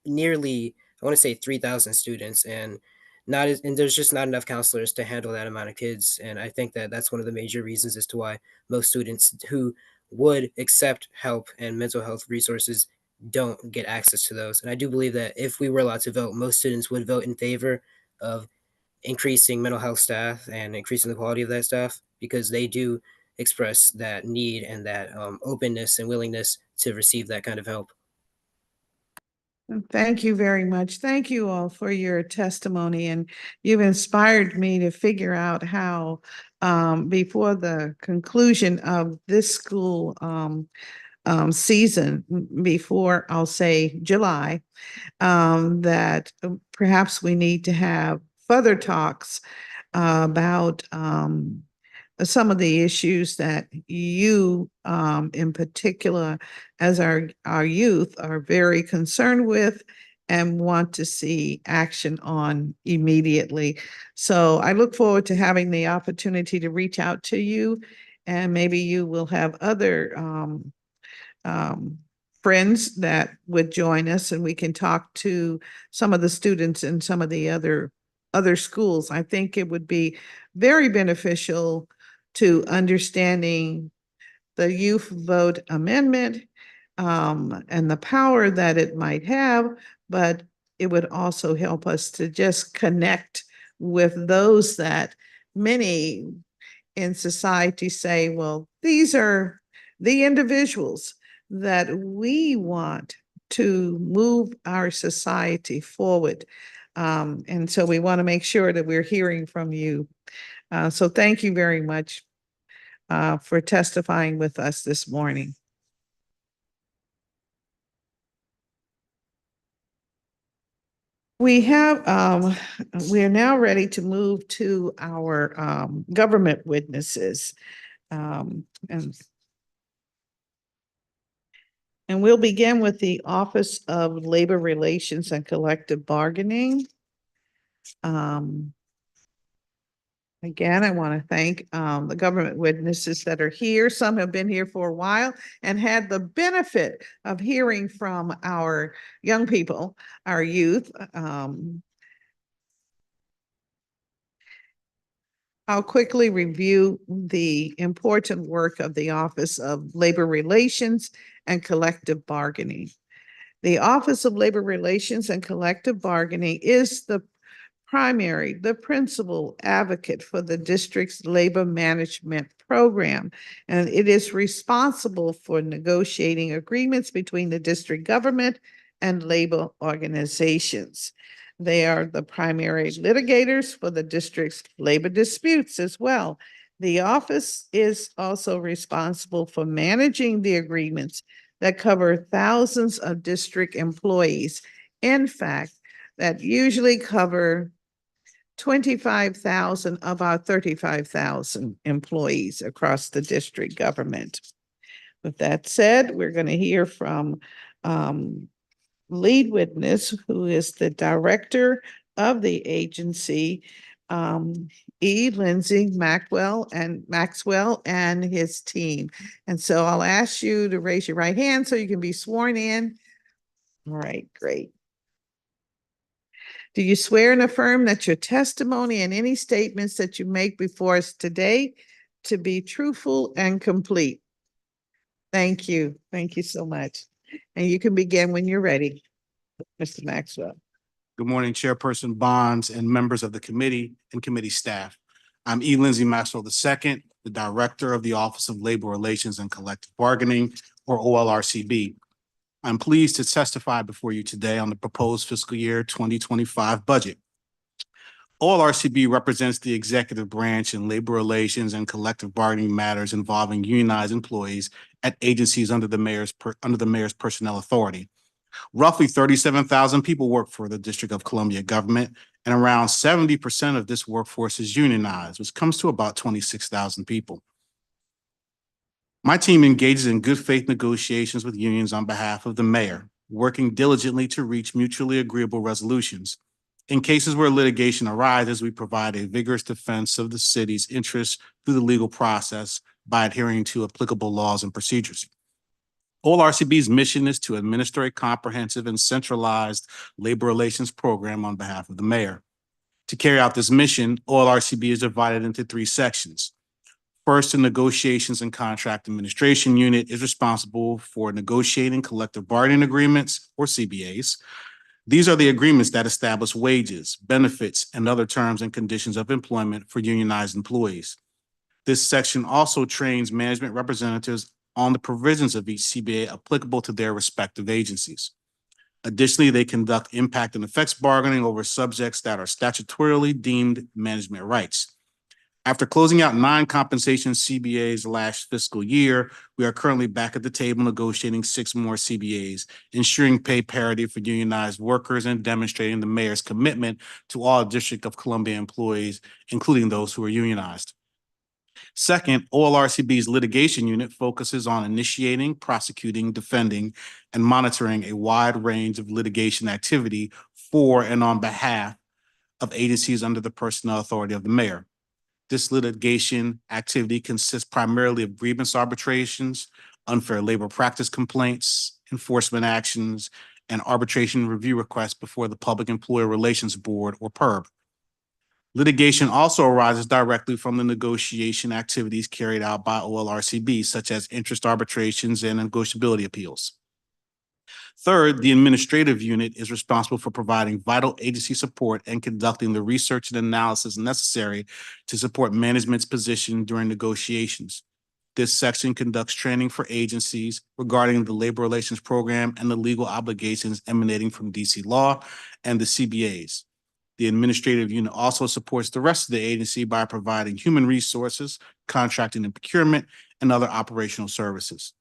nearly, I want to say 3,000 students, and and there's just not enough counselors to handle that amount of kids. And I think that that's one of the major reasons as to why most students who would accept help and mental health resources don't get access to those. And I do believe that if we were allowed to vote, most students would vote in favor of increasing mental health staff and increasing the quality of that staff because they do express that need and that openness and willingness to receive that kind of help. Thank you very much. Thank you all for your testimony, and you've inspired me to figure out how, before the conclusion of this school season, before I'll say July, that perhaps we need to have further talks about some of the issues that you in particular as our youth are very concerned with and want to see action on immediately. So I look forward to having the opportunity to reach out to you, and maybe you will have other um, friends that would join us, and we can talk to some of the students in some of the other schools. I think it would be very beneficial to understanding the youth vote amendment and the power that it might have, but it would also help us to just connect with those that many in society say, well, these are the individuals that we want to move our society forward. And so we want to make sure that we're hearing from you. So thank you very much for testifying with us this morning. We are now ready to move to our government witnesses. Um, and And we'll begin with the Office of Labor Relations and Collective Bargaining. Again, I want to thank the government witnesses that are here. Some have been here for a while and had the benefit of hearing from our young people, our youth. I'll quickly review the important work of the Office of Labor Relations and Collective Bargaining. The Office of Labor Relations and Collective Bargaining is the principal advocate for the district's labor management program, and it is responsible for negotiating agreements between the district government and labor organizations. They are the primary litigators for the district's labor disputes as well. The office is also responsible for managing the agreements that cover thousands of district employees. In fact, that usually cover 25,000 of our 35,000 employees across the district government. With that said, we're going to hear from lead witness, who is the director of the agency, Lindsay Maxwell and his team. And so I'll ask you to raise your right hand so you can be sworn in. All right, great. Do you swear and affirm that your testimony and any statements that you make before us today to be truthful and complete? Thank you. Thank you so much. And you can begin when you're ready, Mr. Maxwell. Good morning, Chairperson Bonds and members of the committee and committee staff. I'm Lindsay Maxwell II, the Director of the Office of Labor Relations and Collective Bargaining, or Olrcb. I'm pleased to testify before you today on the proposed fiscal year 2025 budget. Olrcb represents the executive branch in labor relations and collective bargaining matters involving unionized employees at agencies under the mayor's personnel authority. Roughly 37,000 people work for the District of Columbia government, and around 70% of this workforce is unionized, which comes to about 26,000 people. My team engages in good faith negotiations with unions on behalf of the mayor, working diligently to reach mutually agreeable resolutions. In cases where litigation arises, we provide a vigorous defense of the city's interests through the legal process by adhering to applicable laws and procedures. Olrcb's mission is to administer a comprehensive and centralized labor relations program on behalf of the mayor. To carry out this mission, Olrcb is divided into three sections. First, the Negotiations and Contract Administration Unit is responsible for negotiating collective bargaining agreements, or CBAs. These are the agreements that establish wages, benefits, and other terms and conditions of employment for unionized employees. This section also trains management representatives on the provisions of each CBA applicable to their respective agencies. Additionally, they conduct impact and effects bargaining over subjects that are statutorily deemed management rights. After closing out 9 compensation CBAs last fiscal year, we are currently back at the table negotiating 6 more CBAs, ensuring pay parity for unionized workers and demonstrating the mayor's commitment to all District of Columbia employees, including those who are unionized. Second, Olrcb's litigation unit focuses on initiating, prosecuting, defending, and monitoring a wide range of litigation activity for and on behalf of agencies under the personnel authority of the mayor. This litigation activity consists primarily of grievance arbitrations, unfair labor practice complaints, enforcement actions, and arbitration review requests before the Public Employee Relations Board, or Perb. Litigation also arises directly from the negotiation activities carried out by Olrcb, such as interest arbitrations and negotiability appeals. Third, the administrative unit is responsible for providing vital agency support and conducting the research and analysis necessary to support management's position during negotiations. This section conducts training for agencies regarding the labor relations program and the legal obligations emanating from DC law and the CBAs. The administrative unit also supports the rest of the agency by providing human resources, contracting and procurement, and other operational services.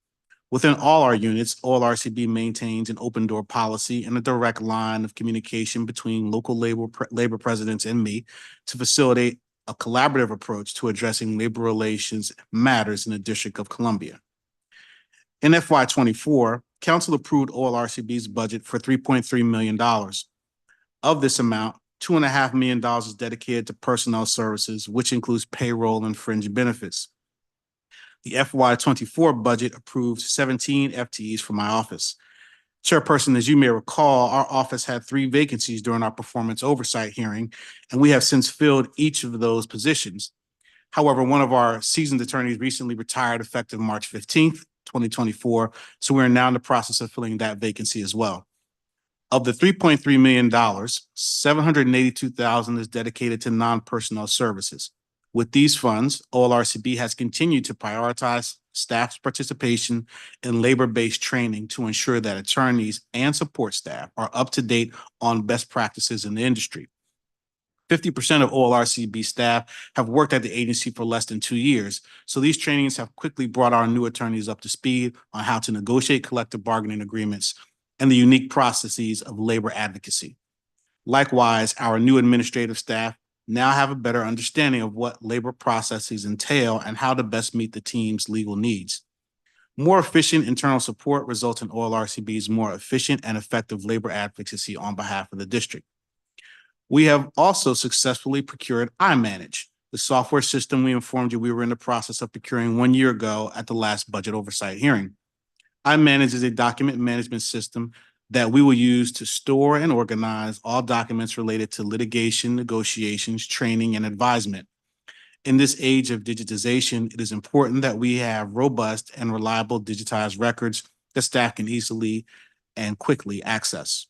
Within all our units, Olrcb maintains an open door policy and a direct line of communication between local labor presidents and me to facilitate a collaborative approach to addressing labor relations matters in the District of Columbia. In FY24, Council approved Olrcb's budget for $3.3 million. Of this amount, $2.5 million is dedicated to personnel services, which includes payroll and fringe benefits. The FY24 budget approved 17 FTEs for my office. Chairperson, as you may recall, our office had 3 vacancies during our performance oversight hearing, and we have since filled each of those positions. However, one of our seasoned attorneys recently retired effective March 15th, 2024, so we are now in the process of filling that vacancy as well. Of the $3.3 million, $782,000 is dedicated to non-personnel services. With these funds, Olrcb has continued to prioritize staff's participation in labor-based training to ensure that attorneys and support staff are up to date on best practices in the industry. 50% of Olrcb staff have worked at the agency for less than 2 years, so these trainings have quickly brought our new attorneys up to speed on how to negotiate collective bargaining agreements and the unique processes of labor advocacy. Likewise, our new administrative staff now have a better understanding of what labor processes entail and how to best meet the team's legal needs. More efficient internal support results in Olrcb's more efficient and effective labor advocacy on behalf of the district. We have also successfully procured iManage, the software system we informed you we were in the process of procuring 1 year ago at the last budget oversight hearing. iManage is a document management system that we will use to store and organize all documents related to litigation, negotiations, training, and advisement. In this age of digitization, it is important that we have robust and reliable digitized records that staff can easily and quickly access.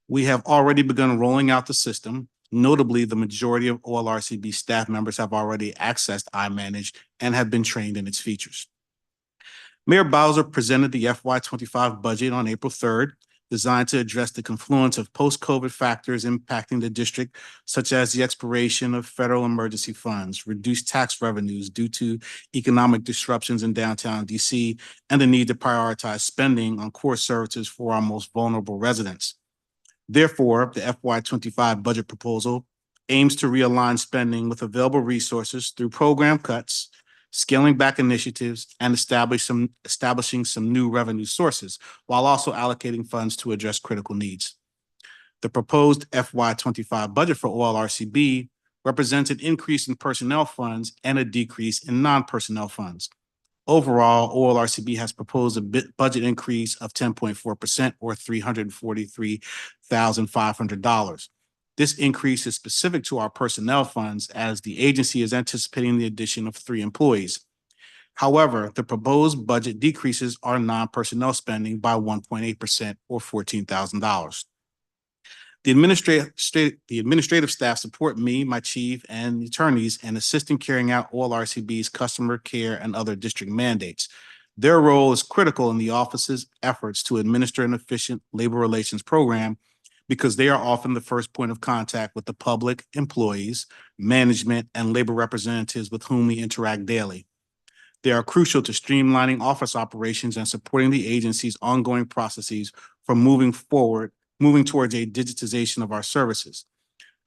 We have already begun rolling out the system. Notably, the majority of Olrcb staff members have already accessed iManage and have been trained in its features. Mayor Bowser presented the FY25 budget on April 3rd, designed to address the confluence of post-COVID factors impacting the district, such as the expiration of federal emergency funds, reduced tax revenues due to economic disruptions in downtown DC, and the need to prioritize spending on core services for our most vulnerable residents. Therefore, the FY25 budget proposal aims to realign spending with available resources through program cuts, scaling back initiatives, and establishing some new revenue sources, while also allocating funds to address critical needs. The proposed FY25 budget for Olrcb represents an increase in personnel funds and a decrease in non-personnel funds. Overall, Olrcb has proposed a budget increase of 10.4% or $343,500. This increase is specific to our personnel funds as the agency is anticipating the addition of 3 employees. However, the proposed budget decreases our non-personnel spending by 1.8% or $14,000. The administrative staff support me, my chief, and the attorneys in assisting carrying out Olrcb's customer care and other district mandates. Their role is critical in the office's efforts to administer an efficient labor relations program because they are often the first point of contact with the public, employees, management, and labor representatives with whom we interact daily. They are crucial to streamlining office operations and supporting the agency's ongoing processes for moving towards a digitization of our services.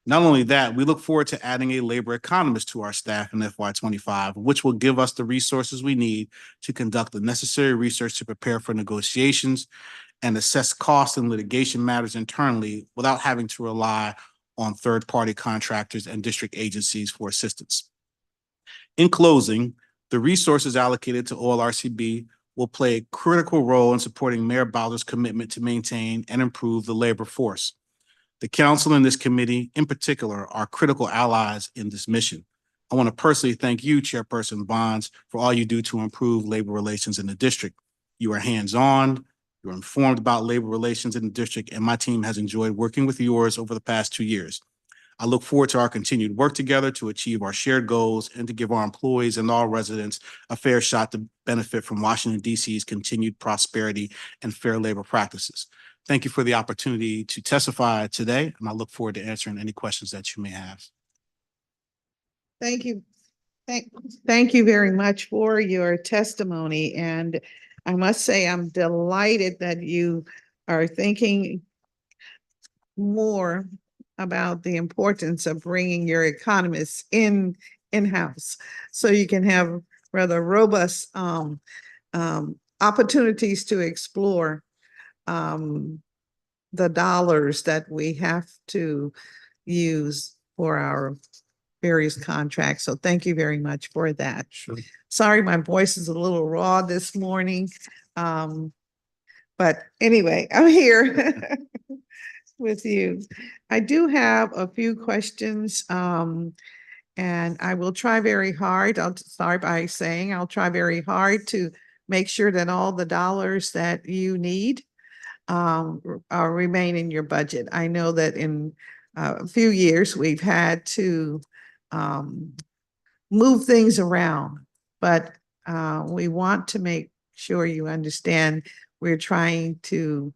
Not only that, we look forward to adding a labor economist to our staff in FY25, which will give us the resources we need to conduct the necessary research to prepare for negotiations and assess costs and litigation matters internally without having to rely on third-party contractors and district agencies for assistance. In closing, the resources allocated to Olrcb will play a critical role in supporting Mayor Bowser's commitment to maintain and improve the labor force. The council and this committee, in particular, are critical allies in this mission. I want to personally thank you, Chairperson Bonds, for all you do to improve labor relations in the district. You are hands-on, you're informed about labor relations in the district, and my team has enjoyed working with yours over the past 2 years. I look forward to our continued work together to achieve our shared goals and to give our employees and all residents a fair shot to benefit from Washington, D.C.'s continued prosperity and fair labor practices. Thank you for the opportunity to testify today, and I look forward to answering any questions that you may have. Thank you. Thank you very much for your testimony. And I must say, I'm delighted that you are thinking more about the importance of bringing your economists in-house so you can have rather robust opportunities to explore the dollars that we have to use for our various contracts. So thank you very much for that. Sure. Sorry, my voice is a little raw this morning. But anyway, I'm here with you. I do have a few questions, and I will try very hard. I'll start by saying I'll try very hard to make sure that all the dollars that you need remain in your budget. I know that in a few years we've had to move things around, but we want to make sure you understand we're trying to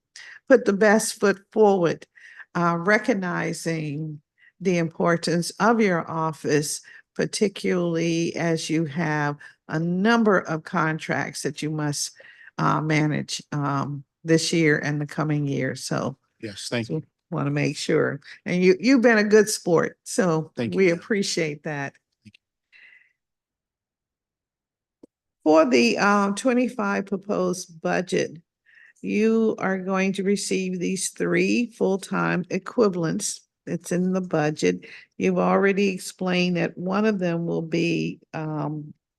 put the best foot forward, recognizing the importance of your office, particularly as you have a number of contracts that you must manage this year and the coming year. So Yes, thank you. Want to make sure. And you've been a good sport, so Thank you, we Deb. appreciate that. For the 25 proposed budget, you are going to receive these 3 full-time equivalents. It's in the budget. You've already explained that one of them will be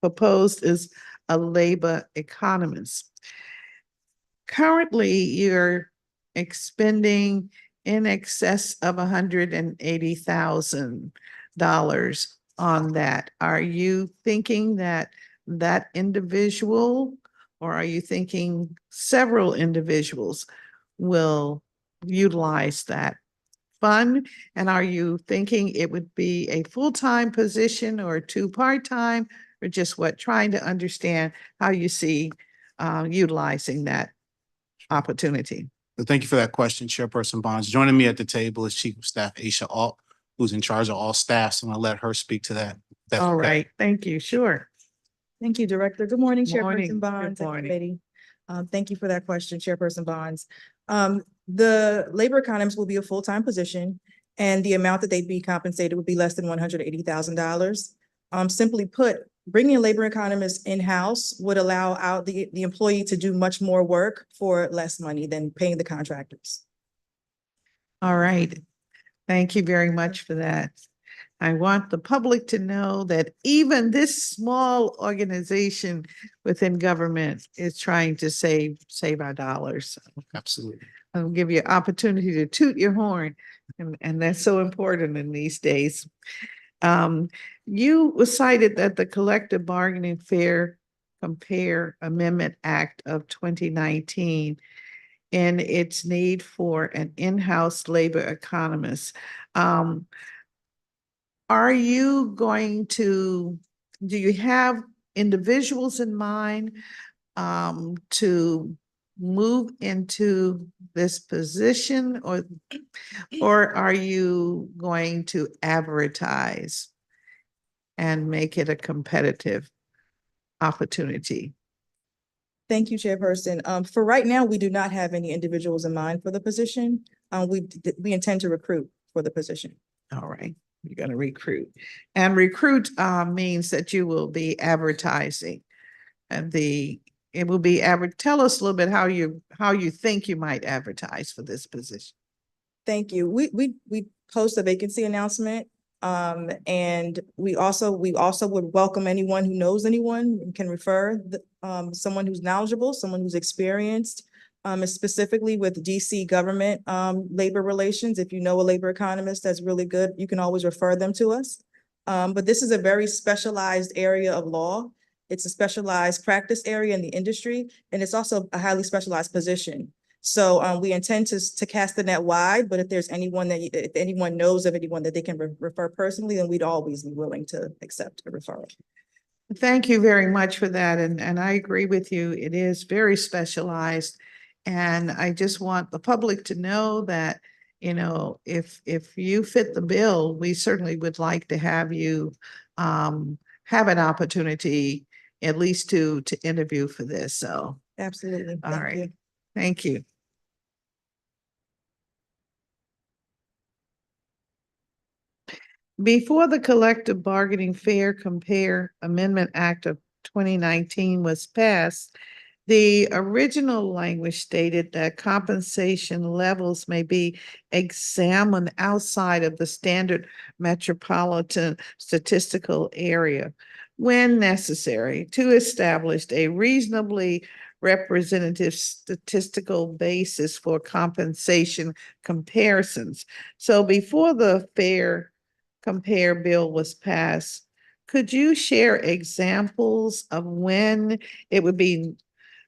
proposed as a labor economist. Currently, you're expending in excess of $180,000 on that. Are you thinking that individual, or are you thinking several individuals will utilize that fund? And are you thinking it would be a full-time position or 2 part-time, or just what? Trying to understand how you see utilizing that opportunity. So thank you for that question, Chairperson Bonds. Joining me at the table is Chief of Staff Aisha Alt, who's in charge of all staff. So I'm gonna let her speak to that. That's All okay. right, thank you, sure. Thank you, Director. Good morning, Morning. Chairperson Good Bonds and morning. committee. Thank you for that question, Chairperson Bonds. The labor economist will be a full-time position, and the amount that they'd be compensated would be less than $180,000. Simply put, bringing a labor economist in-house would allow out the employee to do much more work for less money than paying the contractors. All right, thank you very much for that. I want the public to know that even this small organization within government is trying to save our dollars. Absolutely. I'll give you an opportunity to toot your horn, and that's so important in these days. You cited that the Collective Bargaining Fair Compare Amendment Act of 2019 and its need for an in-house labor economist. Are you going to, do you have individuals in mind to move into this position, or are you going to advertise and make it a competitive opportunity? Thank you, Chairperson. For right now, we do not have any individuals in mind for the position. We intend to recruit for the position. All right, you're going to recruit. And recruit means that you will be advertising. And it will be tell us a little bit how you think you might advertise for this position. Thank you. We post a vacancy announcement. And we also would welcome anyone who knows anyone and can refer someone who's knowledgeable, someone who's experienced, specifically with DC government labor relations. If you know a labor economist that's really good, you can always refer them to us. But this is a very specialized area of law. It's a specialized practice area in the industry, and it's also a highly specialized position. So we intend to cast the net wide, but if there's anyone if anyone knows of anyone that they can refer personally, then we'd always be willing to accept a referral. Thank you very much for that. And I agree with you. It is very specialized. And I just want the public to know that, you know, if you fit the bill, we certainly would like to have you have an opportunity at least to interview for this. So Absolutely. all Thank right. you. Thank you. Before the Collective Bargaining Fair Compare Amendment Act of 2019 was passed, the original language stated that compensation levels may be examined outside of the standard metropolitan statistical area when necessary to establish a reasonably representative statistical basis for compensation comparisons. So before the Fair Compare bill was passed, could you share examples of when it would be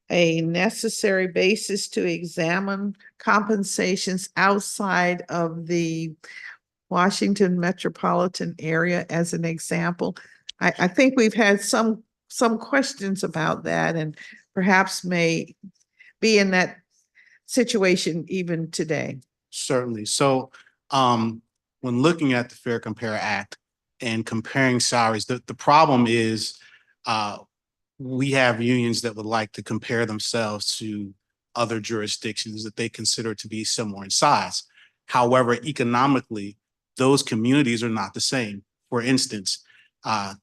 a necessary basis to examine compensations outside of the Washington metropolitan area as an example? I think we've had some questions about that, and perhaps may be in that situation even today. Certainly. So when looking at the Fair Compare Act and comparing salaries, the problem is we have unions that would like to compare themselves to other jurisdictions that they consider to be similar in size. However, economically, those communities are not the same. For instance,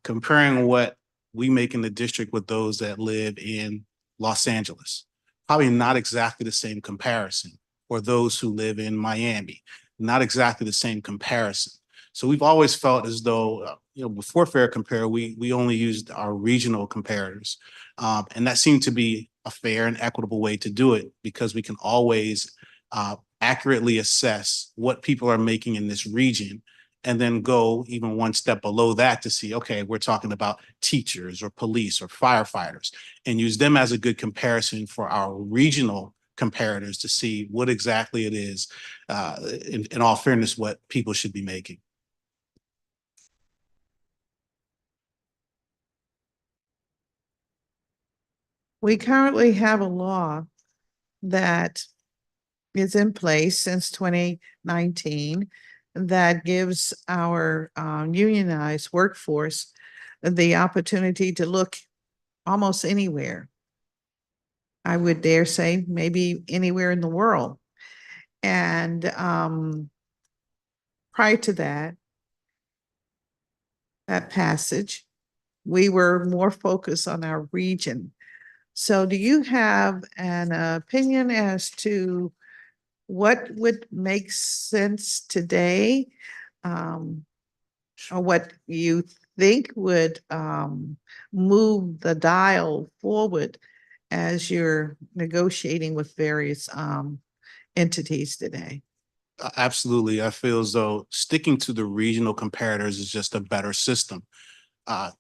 comparing what we make in the district with those that live in Los Angeles, probably not exactly the same comparison, or those who live in Miami, not exactly the same comparison. So we've always felt as though, before Fair Compare, we only used our regional comparators. And that seemed to be a fair and equitable way to do it, because we can always accurately assess what people are making in this region, and then go even one step below that to see, okay, we're talking about teachers or police or firefighters, and use them as a good comparison for our regional comparators to see what exactly it is, in all fairness, what people should be making. We currently have a law that is in place since 2019 that gives our unionized workforce the opportunity to look almost anywhere. I would dare say maybe anywhere in the world. And prior to that passage, we were more focused on our region. So do you have an opinion as to what would make sense today? Or what you think would move the dial forward as you're negotiating with various entities today? Absolutely. I feel as though sticking to the regional comparators is just a better system.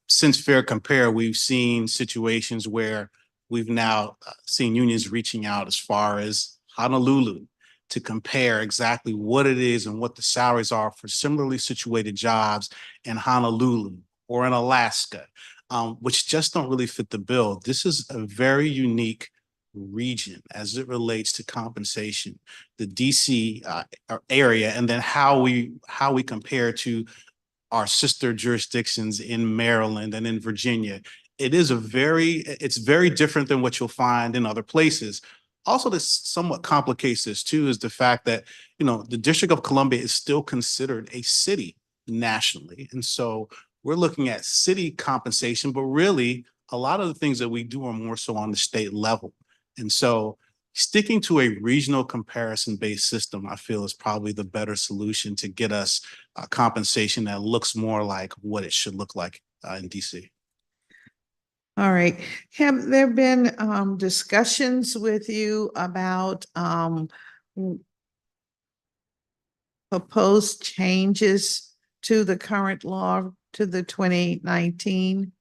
Since Fair Compare, we've seen situations where we've now seen unions reaching out as far as Honolulu to compare exactly what it is and what the salaries are for similarly situated jobs in Honolulu or in Alaska, which just don't really fit the bill. This is a very unique region as it relates to compensation, the DC area, and then how we compare to our sister jurisdictions in Maryland and in Virginia. It's very different than what you'll find in other places. Also, this somewhat complicates this too, is the fact that, the District of Columbia is still considered a city nationally. And so we're looking at city compensation, but really a lot of the things that we do are more so on the state level. And so sticking to a regional comparison-based system, I feel, is probably the better solution to get us compensation that looks more like what it should look like in DC. All right. Have there been discussions with you about proposed changes to the current law, to the 2019?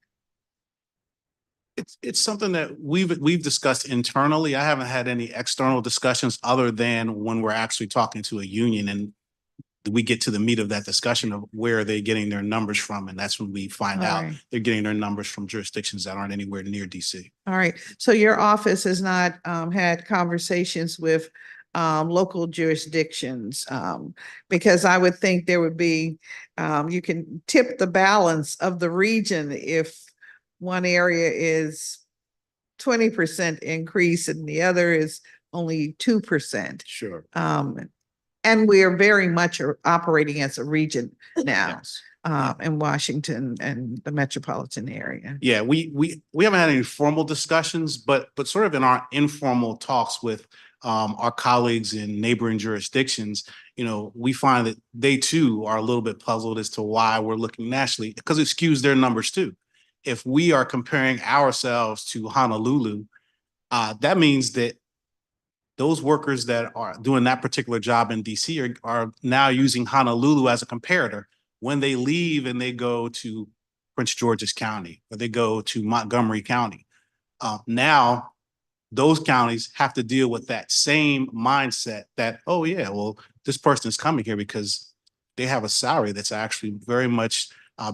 It's something that we've discussed internally. I haven't had any external discussions other than when we're actually talking to a union, and we get to the meat of that discussion of where are they getting their numbers from, and that's when we find out they're getting their numbers from jurisdictions that aren't anywhere near DC. All right. So your office has not had conversations with local jurisdictions, because I would think there would be, you can tip the balance of the region if one area is 20% increase and the other is only 2%. Sure. And we are very much operating as a region now. Yes. In Washington and the metropolitan area. Yeah, we haven't had any formal discussions, but sort of in our informal talks with our colleagues in neighboring jurisdictions, we find that they too are a little bit puzzled as to why we're looking nationally, because it skews their numbers too. If we are comparing ourselves to Honolulu, that means that those workers that are doing that particular job in DC are now using Honolulu as a comparator when they leave and they go to Prince George's County or they go to Montgomery County. Now, those counties have to deal with that same mindset that, oh yeah, well, this person is coming here because they have a salary that's actually very much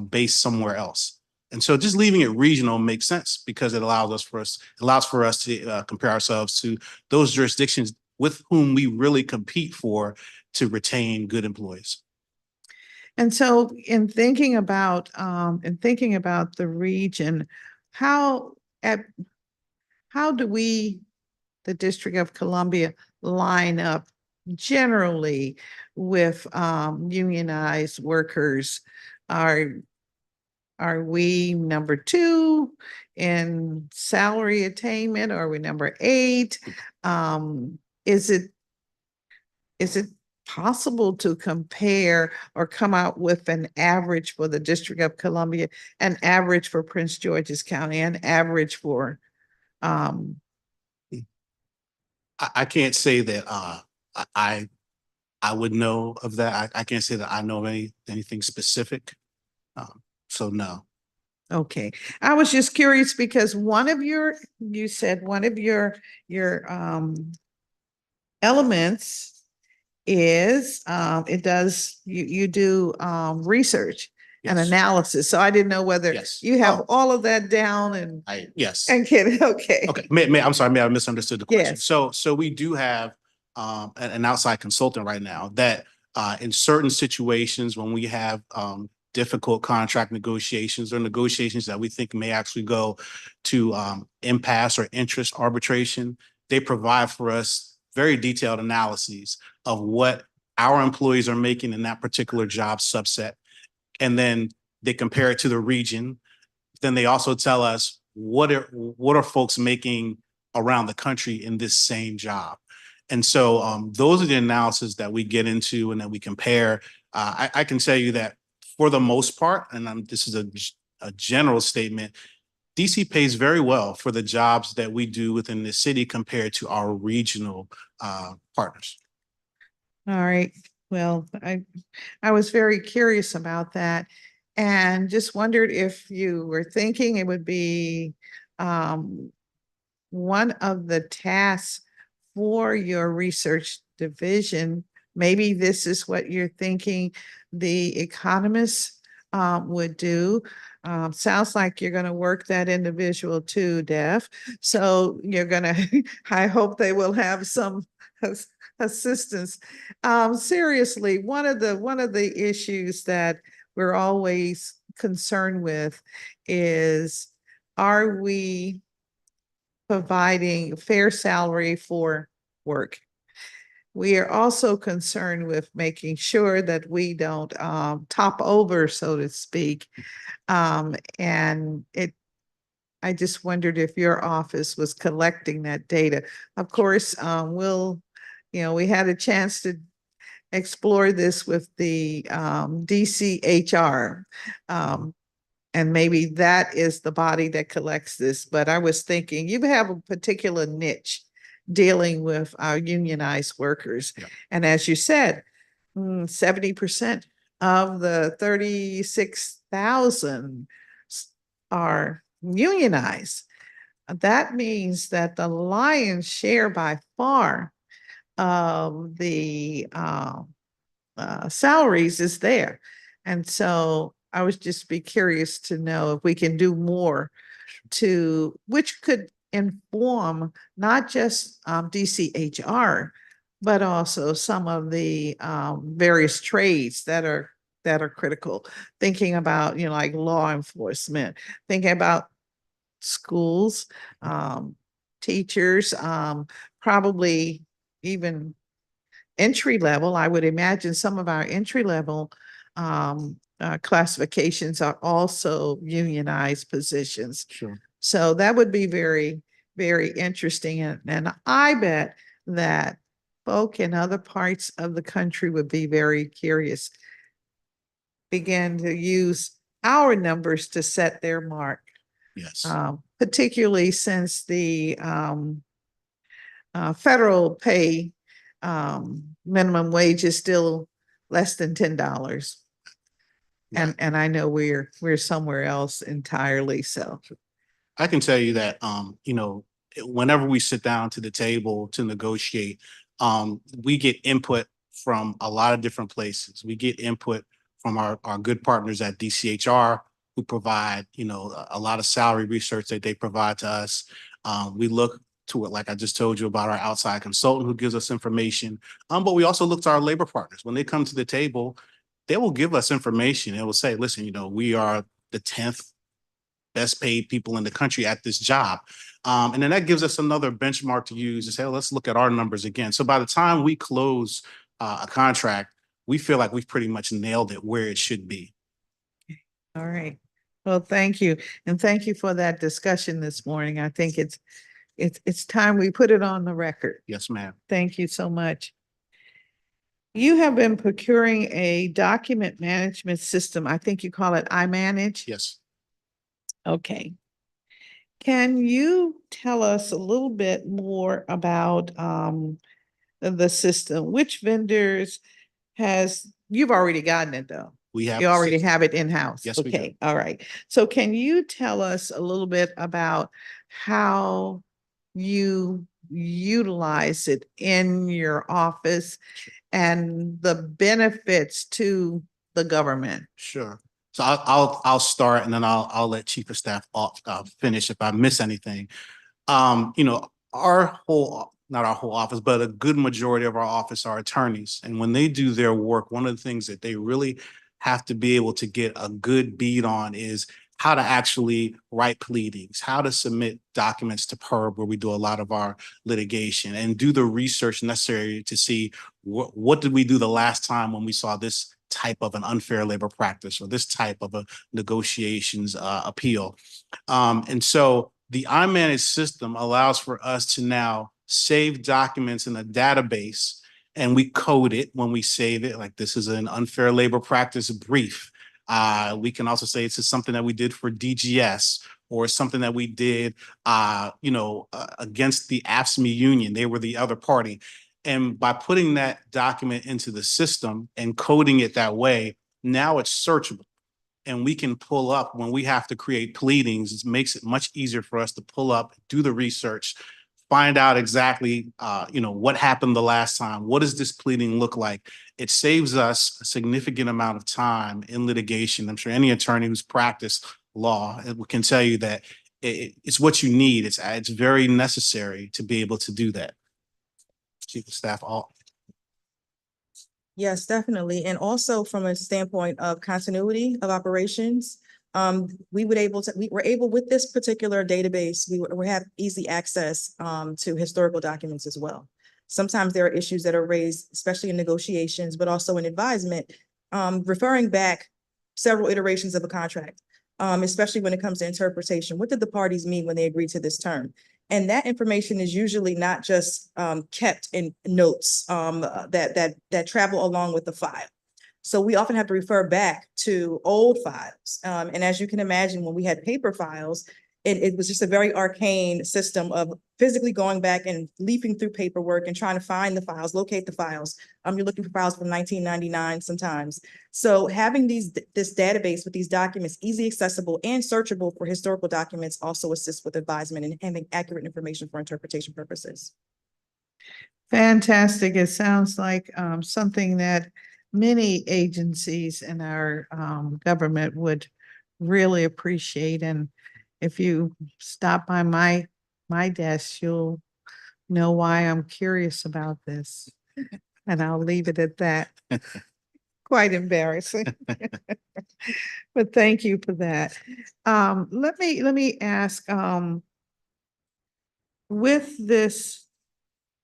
based somewhere else. And so just leaving it regional makes sense because it allows for us to compare ourselves to those jurisdictions with whom we really compete for to retain good employees. And so in thinking about the region, how do we, the District of Columbia, line up generally with unionized workers, are we number 2 in salary attainment? Or are we number 8? Is it possible to compare or come out with an average for the District of Columbia, an average for Prince George's County, an average for I can't say that I would know of that. I can't say that I know anything specific. So no. Okay, I was just curious because you said one of your elements is you do research and Yes. analysis. So I didn't know whether Yes. you have Oh. all of that down and Yes. can, okay. Okay, I'm sorry, may I misunderstood the question. Yes. So we do have an outside consultant right now that in certain situations when we have difficult contract negotiations or negotiations that we think may actually go to impasse or interest arbitration, they provide for us very detailed analyses of what our employees are making in that particular job subset. And then they compare it to the region. Then they also tell us what are folks making around the country in this same job. And so those are the analysis that we get into and that we compare. I can tell you that for the most part, and this is a general statement, DC pays very well for the jobs that we do within the city compared to our regional partners. All right. Well, I was very curious about that and just wondered if you were thinking it would be one of the tasks for your research division. Maybe this is what you're thinking the economists would do. Sounds like you're going to work that individual too, Def. So you're going to, I hope they will have some assistance. Seriously, one of the issues that we're always concerned with is, are we providing fair salary for work? We are also concerned with making sure that we don't top over, so to speak. And I just wondered if your office was collecting that data. Of course, we had a chance to explore this with the DCHR. And maybe that is the body that collects this. But I was thinking you have a particular niche dealing with our unionized workers. Yeah. And as you said, 70% of the 36,000 are unionized. That means that the lion's share by far of the salaries is there. And so I would just be curious to know if we can do more which could inform not just DCHR, but also some of the various trades that are critical. Thinking about, like law enforcement, thinking about schools, teachers, probably even entry level. I would imagine some of our entry level classifications are also unionized positions. Sure. So that would be very, very interesting. And I bet that folk in other parts of the country would be very curious, begin to use our numbers to set their mark. Yes. Particularly since the federal pay minimum wage is still less than $10. Yeah. And I know we're somewhere else entirely. So I can tell you that, whenever we sit down to the table to negotiate, we get input from a lot of different places. We get input from our good partners at DCHR, who provide, a lot of salary research that they provide to us. We look to it, like I just told you, about our outside consultant who gives us information. But we also look to our labor partners. When they come to the table, they will give us information. They will say, listen, we are the 10th best paid people in the country at this job. And then that gives us another benchmark to use to say, let's look at our numbers again. So by the time we close a contract, we feel like we've pretty much nailed it where it should be. All right. Well, thank you. And thank you for that discussion this morning. I think it's time we put it on the record. Yes, ma'am. Thank you so much. You have been procuring a document management system. I think you call it iManage. Yes. Okay. Can you tell us a little bit more about the system? Which vendors you've already gotten it though? We have. You already have it in-house? Yes, we do. Okay, all right. So can you tell us a little bit about how you utilize it in your office and the benefits to the government? Sure. So I'll start, and then I'll let Chief of Staff finish if I miss anything. Not our whole office, but a good majority of our office are attorneys. And when they do their work, one of the things that they really have to be able to get a good beat on is how to actually write pleadings, how to submit documents to Perb, where we do a lot of our litigation, and do the research necessary to see what did we do the last time when we saw this type of an unfair labor practice or this type of a negotiations appeal. And so the iManage system allows for us to now save documents in a database, and we code it when we save it. Like, this is an unfair labor practice brief. We can also say this is something that we did for DGS, or something that we did, against the AFSCME union. They were the other party. And by putting that document into the system and coding it that way, now it's searchable. And we can pull up when we have to create pleadings. It makes it much easier for us to pull up, do the research, find out exactly, what happened the last time. What does this pleading look like? It saves us a significant amount of time in litigation. I'm sure any attorney who's practiced law can tell you that it's what you need. It's very necessary to be able to do that. Chief of Staff, Yes, definitely. And also from a standpoint of continuity of operations, we were able with this particular database, we have easy access to historical documents as well. Sometimes there are issues that are raised, especially in negotiations, but also in advisement, referring back several iterations of a contract, especially when it comes to interpretation. What did the parties mean when they agreed to this term? And that information is usually not just kept in notes that travel along with the file. So we often have to refer back to old files. And as you can imagine, when we had paper files, it was just a very arcane system of physically going back and leafing through paperwork and trying to find the files, locate the files. You're looking for files from 1999 sometimes. So having this database with these documents easy accessible and searchable for historical documents also assists with advisement and having accurate information for interpretation purposes. Fantastic. It sounds like something that many agencies in our government would really appreciate. And if you stop by my desk, you'll know why I'm curious about this. And I'll leave it at that. Quite embarrassing. But thank you for that. Let me ask, with this,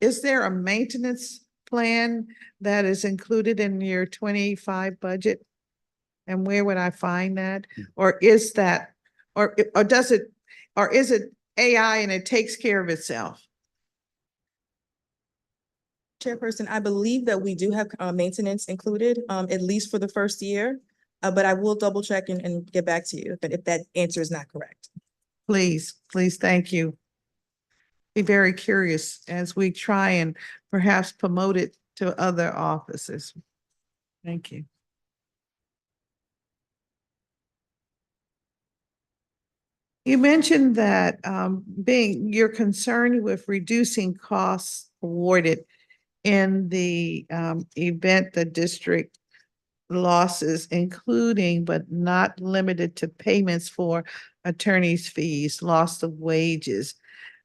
is there a maintenance plan that is included in your 25 budget? And where would I find that? Or is that, or does it, or is it AI and it takes care of itself? Chairperson, I believe that we do have maintenance included, at least for the first year, but I will double check and get back to you if that answer is not correct. Please, thank you. Be very curious as we try and perhaps promote it to other offices. Thank you. You mentioned that you're concerned with reducing costs awarded in the event the district losses, including but not limited to payments for attorney's fees, loss of wages,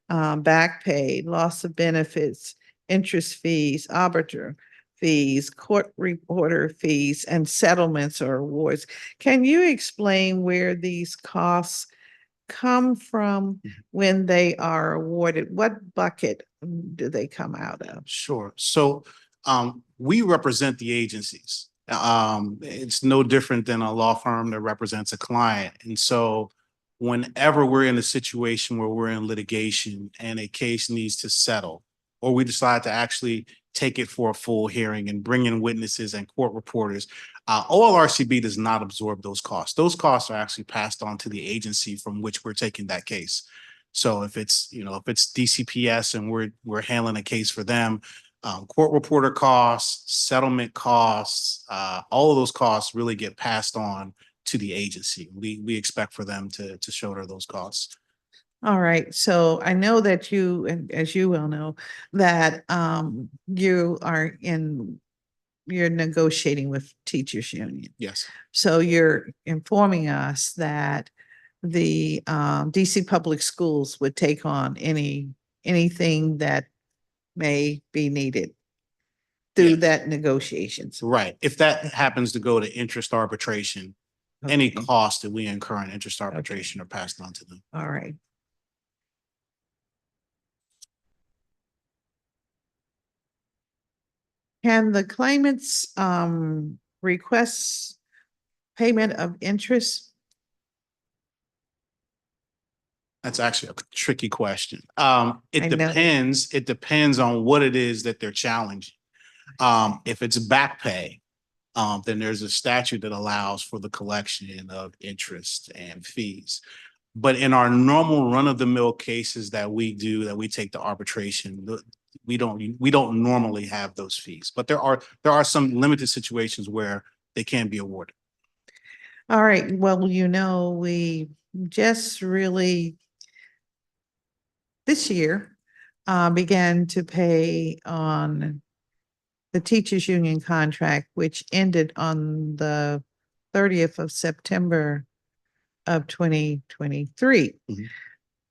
back pay, loss of benefits, interest fees, arbiter fees, court reporter fees, and settlements or awards. Can you explain where these costs come from when they are awarded? What bucket do they come out of? Sure. So we represent the agencies. It's no different than a law firm that represents a client. And so whenever we're in a situation where we're in litigation and a case needs to settle, or we decide to actually take it for a full hearing and bring in witnesses and court reporters, Olrcb does not absorb those costs. Those costs are actually passed on to the agency from which we're taking that case. So if it's, if it's DCPS and we're handling a case for them, court reporter costs, settlement costs, all of those costs really get passed on to the agency. We expect for them to shoulder those costs. All right, so I know that you, and as you well know, that you're negotiating with teachers union. Yes. So you're informing us that the DC Public Schools would take on anything that may be needed through that negotiations. Right. If that happens to go to interest arbitration, any Okay. cost that we incur in interest arbitration are passed on to them. All right. Can the claimants request payment of interest? That's actually a tricky question. It I know. depends. It depends on what it is that they're challenging. If it's back pay, then there's a statute that allows for the collection of interest and fees. But in our normal run-of-the-mill cases that we take to arbitration, we don't normally have those fees. But there are some limited situations where they can be awarded. All right, well, we just really this year began to pay on the teachers union contract, which ended on the 30th of September of 2023. Mhm.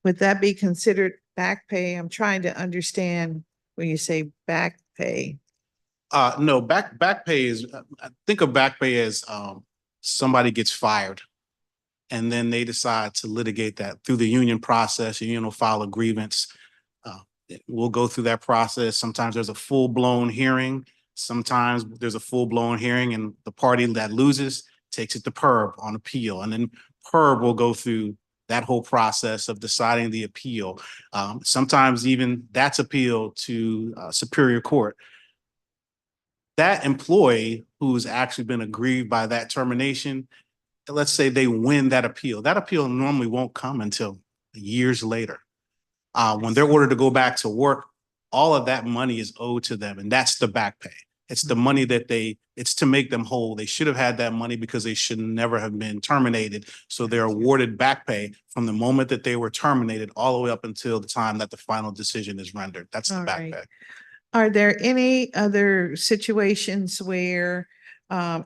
Would that be considered back pay? I'm trying to understand when you say back pay. No, back pay is, think of back pay as somebody gets fired and then they decide to litigate that through the union process. The union will file a grievance. We'll go through that process. Sometimes there's a full-blown hearing. Sometimes there's a full-blown hearing and the party that loses takes it to Perb on appeal. And then Perb will go through that whole process of deciding the appeal. Sometimes even that's appealed to Superior Court. That employee who's actually been aggrieved by that termination, let's say they win that appeal normally won't come until years later. When they're ordered to go back to work, all of that money is owed to them, and that's the back pay. It's the money that it's to make them whole. They should have had that money because they should never have been terminated. So they're awarded back pay from the moment that they were terminated all the way up until the time that the final decision is rendered. That's the All back right. pay. Are there any other situations where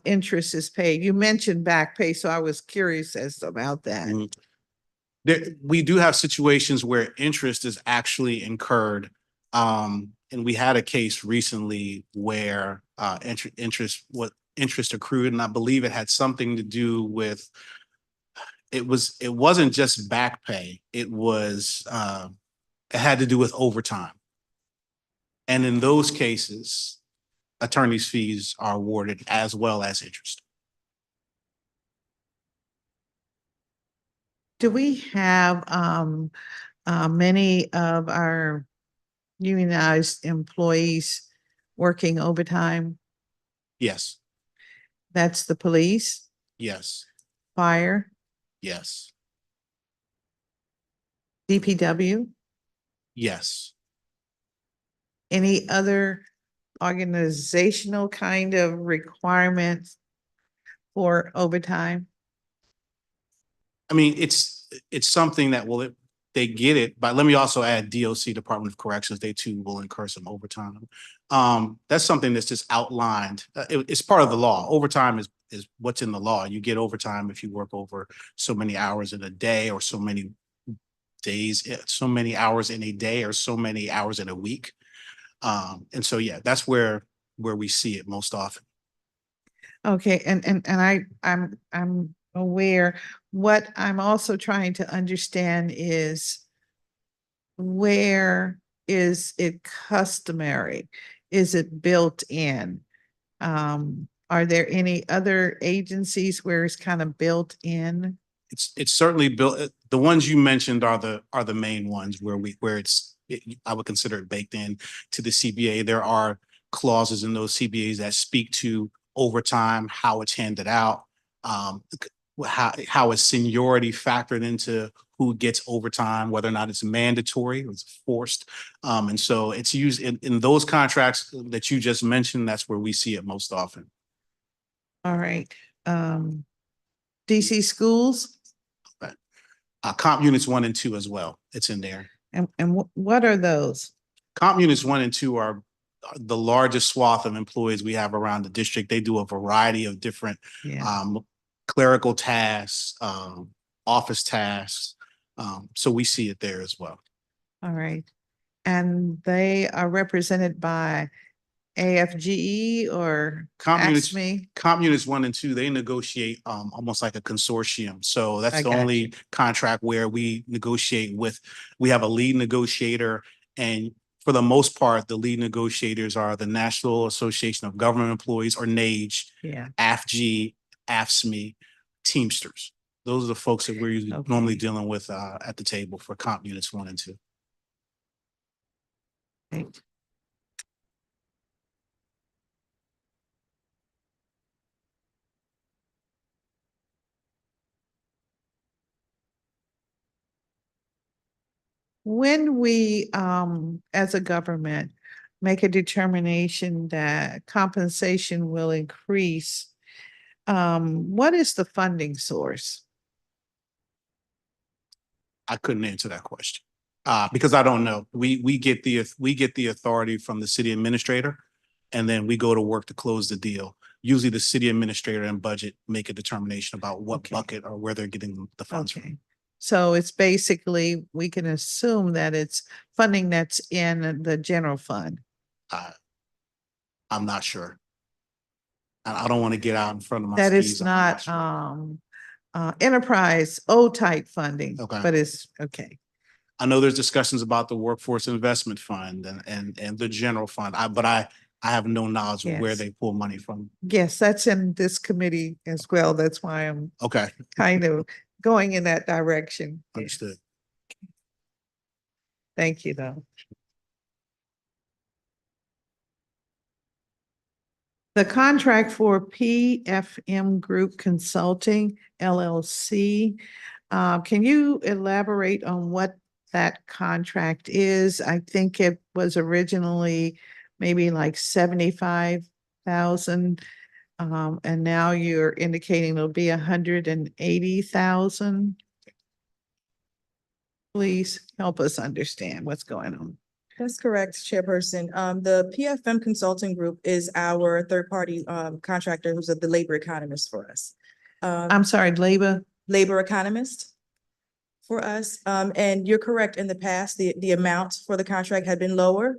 interest is paid? You mentioned back pay, so I was curious about that. We do have situations where interest is actually incurred. And we had a case recently where interest accrued, and I believe it had something to do with, it wasn't just back pay. It had to do with overtime. And in those cases, attorney's fees are awarded as well as interest. Do we have many of our unionized employees working overtime? Yes, That's the police, yes, fire, yes, DPW, yes. any other organizational kind of requirements for overtime? I mean, it's something that they get it, but let me also add DOC, Department of Corrections, they too will incur some overtime. That's something that's just outlined. It's part of the law. Overtime is what's in the law. You get overtime if you work over so many hours in a day or so many days, so many hours in a day or so many hours in a week. And so, yeah, that's where we see it most often. Okay, and I'm aware what I'm also trying to understand is where is it customary? Is it built in? Are there any other agencies where it's kind of built in? It's certainly built, the ones you mentioned are the main ones where I would consider it baked in to the CBA. There are clauses in those CBAs that speak to overtime, how it's handed out, how is seniority factored into who gets overtime, whether or not it's mandatory or it's forced. And so it's used in those contracts that you just mentioned. That's where we see it most often. All right. DC schools? Comp units 1 and 2 as well. It's in there. And what are those? Comp units 1 and 2 are the largest swath of employees we have around the district. They do a variety of different Yeah. clerical tasks, office tasks. So we see it there as well. All right. And they are represented by AFGE or Comp units, AFSCME? Comp units 1 and 2, they negotiate almost like a consortium. So that's I the got only you. contract where we negotiate with, we have a lead negotiator, and for the most part, the lead negotiators are the National Association of Government Employees, or NAGE, Yeah. AFG, AFSCME, Teamsters. Those are the folks that we're usually normally Okay. dealing with at the table for comp units 1 and 2. Right. When we, as a government, make a determination that compensation will increase, what is the funding source? I couldn't answer that question because I don't know. We get the authority from the city administrator, and then we go to work to close the deal. Usually, the city administrator and budget make a determination about what Okay. bucket or where they're getting the funds from. Okay. So it's basically, we can assume that it's funding that's in the general fund. I'm not sure. I don't want to get out in front of my That skis. is I'm not, sure. enterprise O-type funding, Okay. but it's, okay. I know there's discussions about the workforce investment fund and the general fund, but I have no knowledge of where Yes. they pull money from. Yes, that's in this committee as well. That's why I'm Okay, kind of going in that direction. understood. Thank you, though. The contract for PFM Group Consulting LLC. Can you elaborate on what that contract is? I think it was originally maybe like 75,000. And now you're indicating it'll be 180,000. Please help us understand what's going on. That's correct, Chairperson. The PFM Consulting Group is our third-party contractor who's the labor economist for us. I'm sorry, labor. Labor economist for us. And you're correct, in the past, the amount for the contract had been lower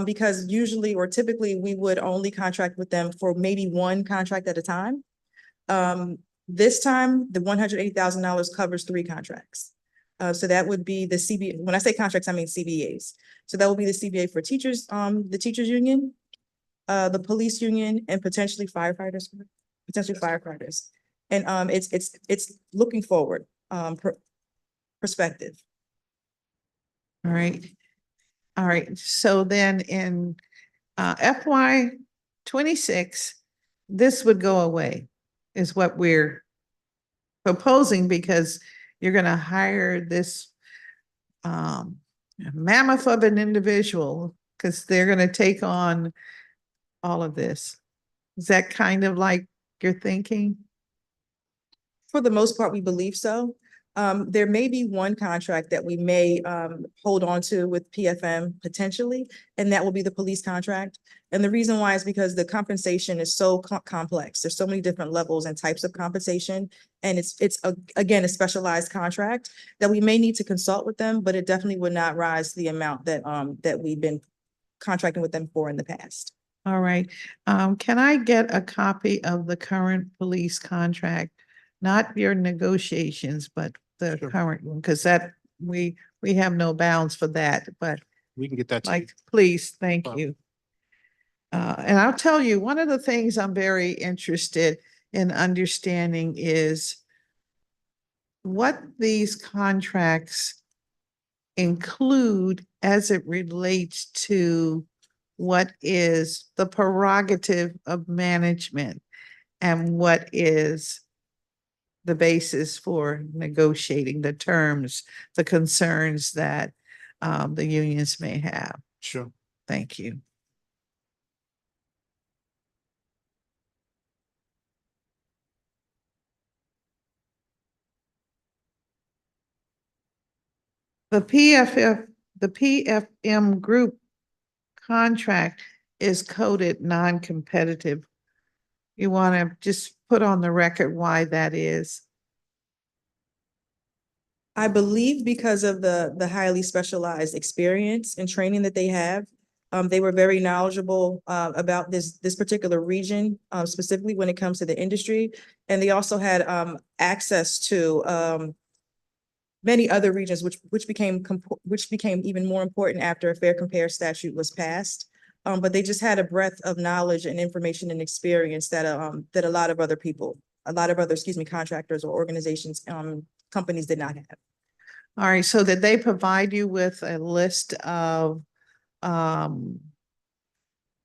because usually or typically we would only contract with them for maybe one contract at a time. This time, the $180,000 covers 3 contracts. So that would be the CBA. When I say contracts, I mean CBAs. So that will be the CBA for teachers, the teachers union, the police union, and potentially firefighters. And it's looking forward, perspective. All right. All right. So then in FY26, this would go away, is what we're proposing, because you're going to hire this mammoth of an individual because they're going to take on all of this. Is that kind of like your thinking? For the most part, we believe so. There may be one contract that we may hold on to with PFM potentially, and that will be the police contract. And the reason why is because the compensation is so complex. There's so many different levels and types of compensation. And it's again, a specialized contract that we may need to consult with them, but it definitely would not rise the amount that that we've been contracting with them for in the past. All right. Can I get a copy of the current police contract not your negotiations, but the Sure. current one, because that, we have no bounds for that, but We can get that to you. like, please, thank Sure. you. And I'll tell you, one of the things I'm very interested in understanding is what these contracts include as it relates to what is the prerogative of management and what is the basis for negotiating the terms, the concerns that the unions may have. Sure. Thank you. The PFM group contract is coded non-competitive. You want to just put on the record why that is? I believe because of the highly specialized experience and training that they have. They were very knowledgeable about this particular region, specifically when it comes to the industry. And they also had access to many other regions, which became even more important after a fair compare statute was passed. But they just had a breadth of knowledge and information and experience that a lot of other people, contractors or organizations, companies did not have. All right, so did they provide you with a list of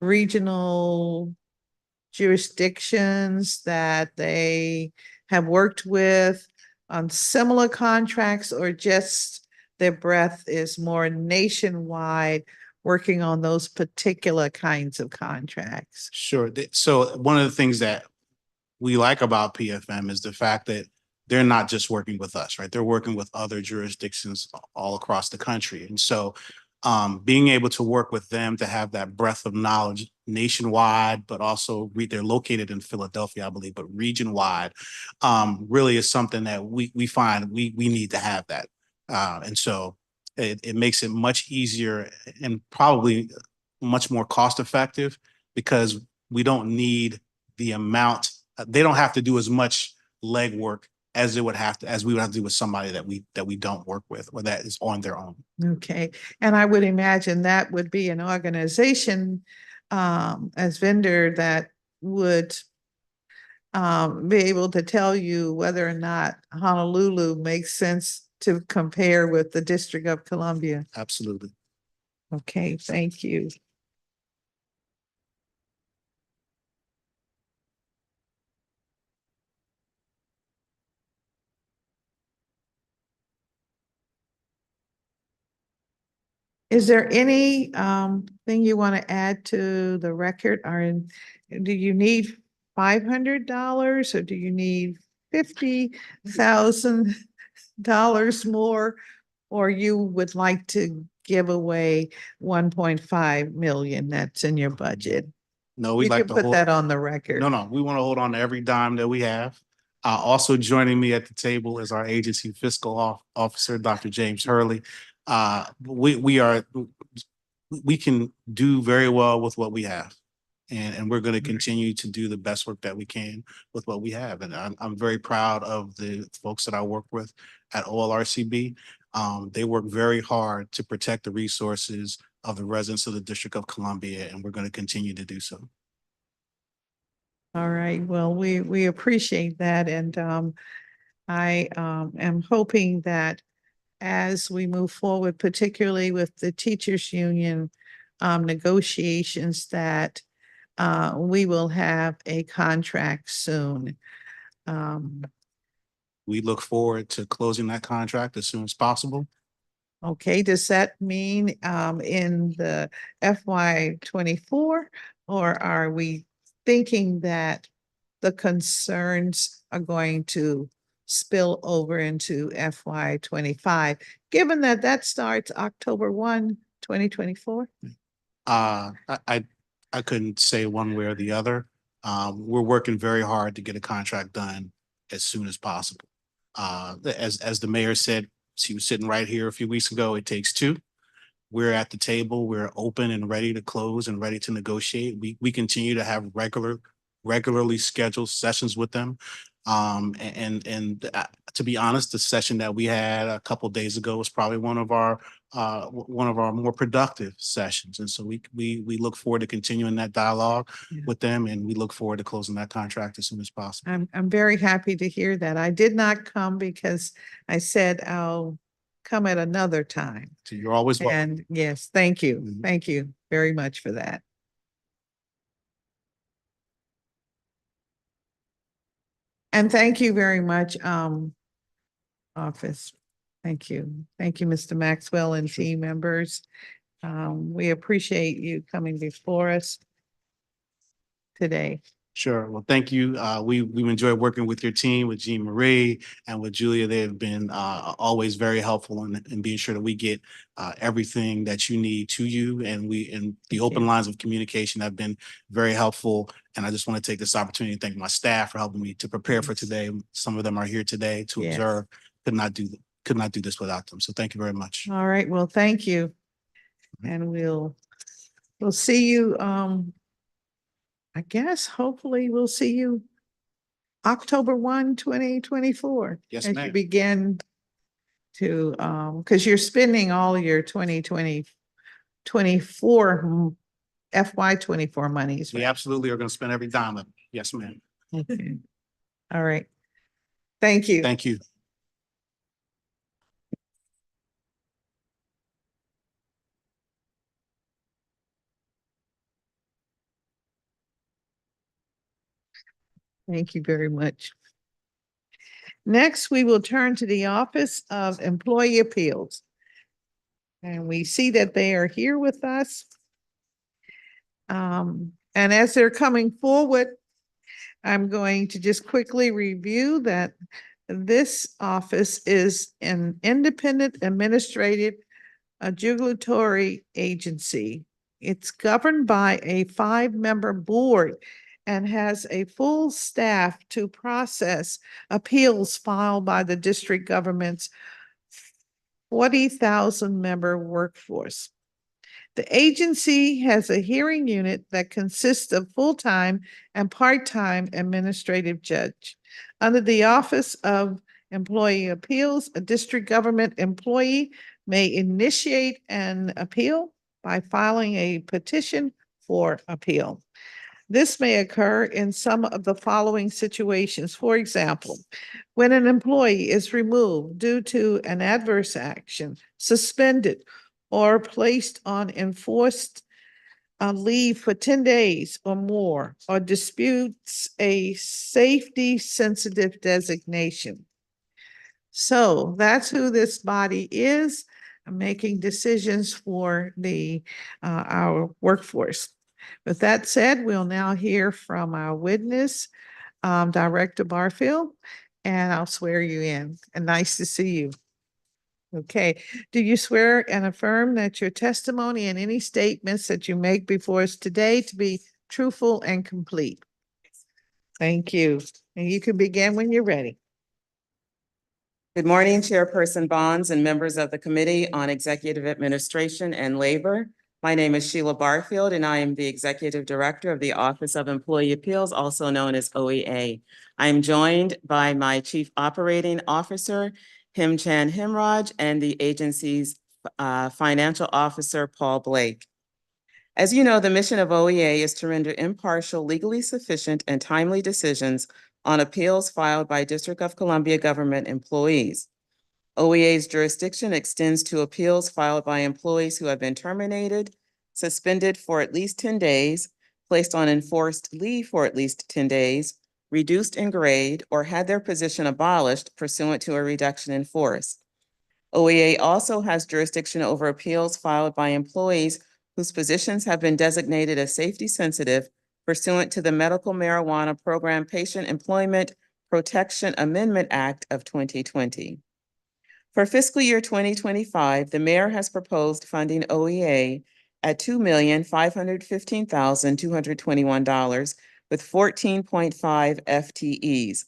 regional jurisdictions that they have worked with on similar contracts, or just their breadth is more nationwide, working on those particular kinds of contracts? Sure. So one of the things that we like about PFM is the fact that they're not just working with us, right? They're working with other jurisdictions all across the country. And so being able to work with them to have that breadth of knowledge nationwide, but also they're located in Philadelphia, I believe, but region-wide, really is something that we find we need to have that. And so it makes it much easier and probably much more cost-effective, because we don't need the amount, they don't have to do as much legwork as we would have to do with somebody that we don't work with, or that is on their own. Okay, and I would imagine that would be an organization as vendor that would be able to tell you whether or not Honolulu makes sense to compare with the District of Columbia. Absolutely. Okay, thank you. Is there any thing you want to add to the record? Or do you need $500 or do you need $50,000 more? Or you would like to give away 1.5 million that's in your budget? No, we You like can to put hold. that on the record. No, we want to hold on to every dime that we have. Also joining me at the table is our agency fiscal officer, Dr. James Hurley. We can do very well with what we have, and we're going to continue to do the best work that we can with what we have. And I'm very proud of the folks that I work with at Olrcb. They work very hard to protect the resources of the residents of the District of Columbia, and we're going to continue to do so. All right, well, we appreciate that, and I am hoping that as we move forward, particularly with the teachers union negotiations, that we will have a contract soon. We look forward to closing that contract as soon as possible. Okay, does that mean in the FY24, or are we thinking that the concerns are going to spill over into FY25, given that that starts October 1, 2024? I couldn't say one way or the other. We're working very hard to get a contract done as soon as possible. As the mayor said, she was sitting right here a few weeks ago, it takes two. We're at the table, we're open and ready to close and ready to negotiate. We continue to have regular regularly schedule sessions with them. To be honest, the session that we had a couple days ago was probably one of our more productive sessions. And so we look forward to continuing that dialogue with them, and we look forward to closing that contract as soon as possible. I'm very happy to hear that. I did not come because I said I'll come at another time. So you're always welcome. And yes, thank you. Mhm. Thank you very much for that. And thank you very much, office. Thank you. Thank you, Mr. Maxwell and team members. We appreciate you coming before us today. Sure. Well, thank you. We've enjoyed working with your team, with Jean Marie and with Julia. They have been always very helpful in being sure that we get everything that you need to you. And the open lines of communication have been very helpful. And I just want to take this opportunity to thank my staff for helping me to prepare for today. Some of them are here today to observe. Could not do this without them. So thank you very much. All right. Well, thank you. And we'll see you, I guess, hopefully we'll see you October 1, 2024. Yes, As you ma'am. begin to, because you're spending all your 2024 FY24 monies, We right? absolutely are going to spend every dime of it. Yes, ma'am. Okay. All right. Thank you. Thank you. Thank you very much. Next, we will turn to the Office of Employee Appeals. And we see that they are here with us. And as they're coming forward, I'm going to just quickly review that this office is an independent administrative adjudicatory agency. It's governed by a 5-member board and has a full staff to process appeals filed by the district government's 40,000 member workforce. The agency has a hearing unit that consists of full-time and part-time administrative judge. Under the Office of Employee Appeals, a district government employee may initiate an appeal by filing a petition for appeal. This may occur in some of the following situations. For example, when an employee is removed due to an adverse action, suspended, or placed on enforced leave for 10 days or more, or disputes a safety-sensitive designation. So that's who this body is, making decisions for our workforce. With that said, we'll now hear from our witness, Director Barfield, and I'll swear you in. And nice to see you. Okay. Do you swear and affirm that your testimony and any statements that you make before us today to be truthful and complete? Thank you. And you can begin when you're ready. Good morning, Chairperson Bonds and members of the Committee on Executive Administration and Labor. My name is Sheila Barfield, and I am the Executive Director of the Office of Employee Appeals, also known as OEA. I am joined by my Chief Operating Officer, Himchan Himraj, and the agency's Financial Officer, Paul Blake. As you know, the mission of OEA is to render impartial, legally sufficient, and timely decisions on appeals filed by District of Columbia government employees. OEA's jurisdiction extends to appeals filed by employees who have been terminated, suspended for at least 10 days, placed on enforced leave for at least 10 days, reduced in grade, or had their position abolished pursuant to a reduction in force. OEA also has jurisdiction over appeals filed by employees whose positions have been designated as safety sensitive pursuant to the Medical Marijuana Program Patient Employment Protection Amendment Act of 2020. For fiscal year 2025, the mayor has proposed funding OEA at $2,515,221 with 14.5 FTEs.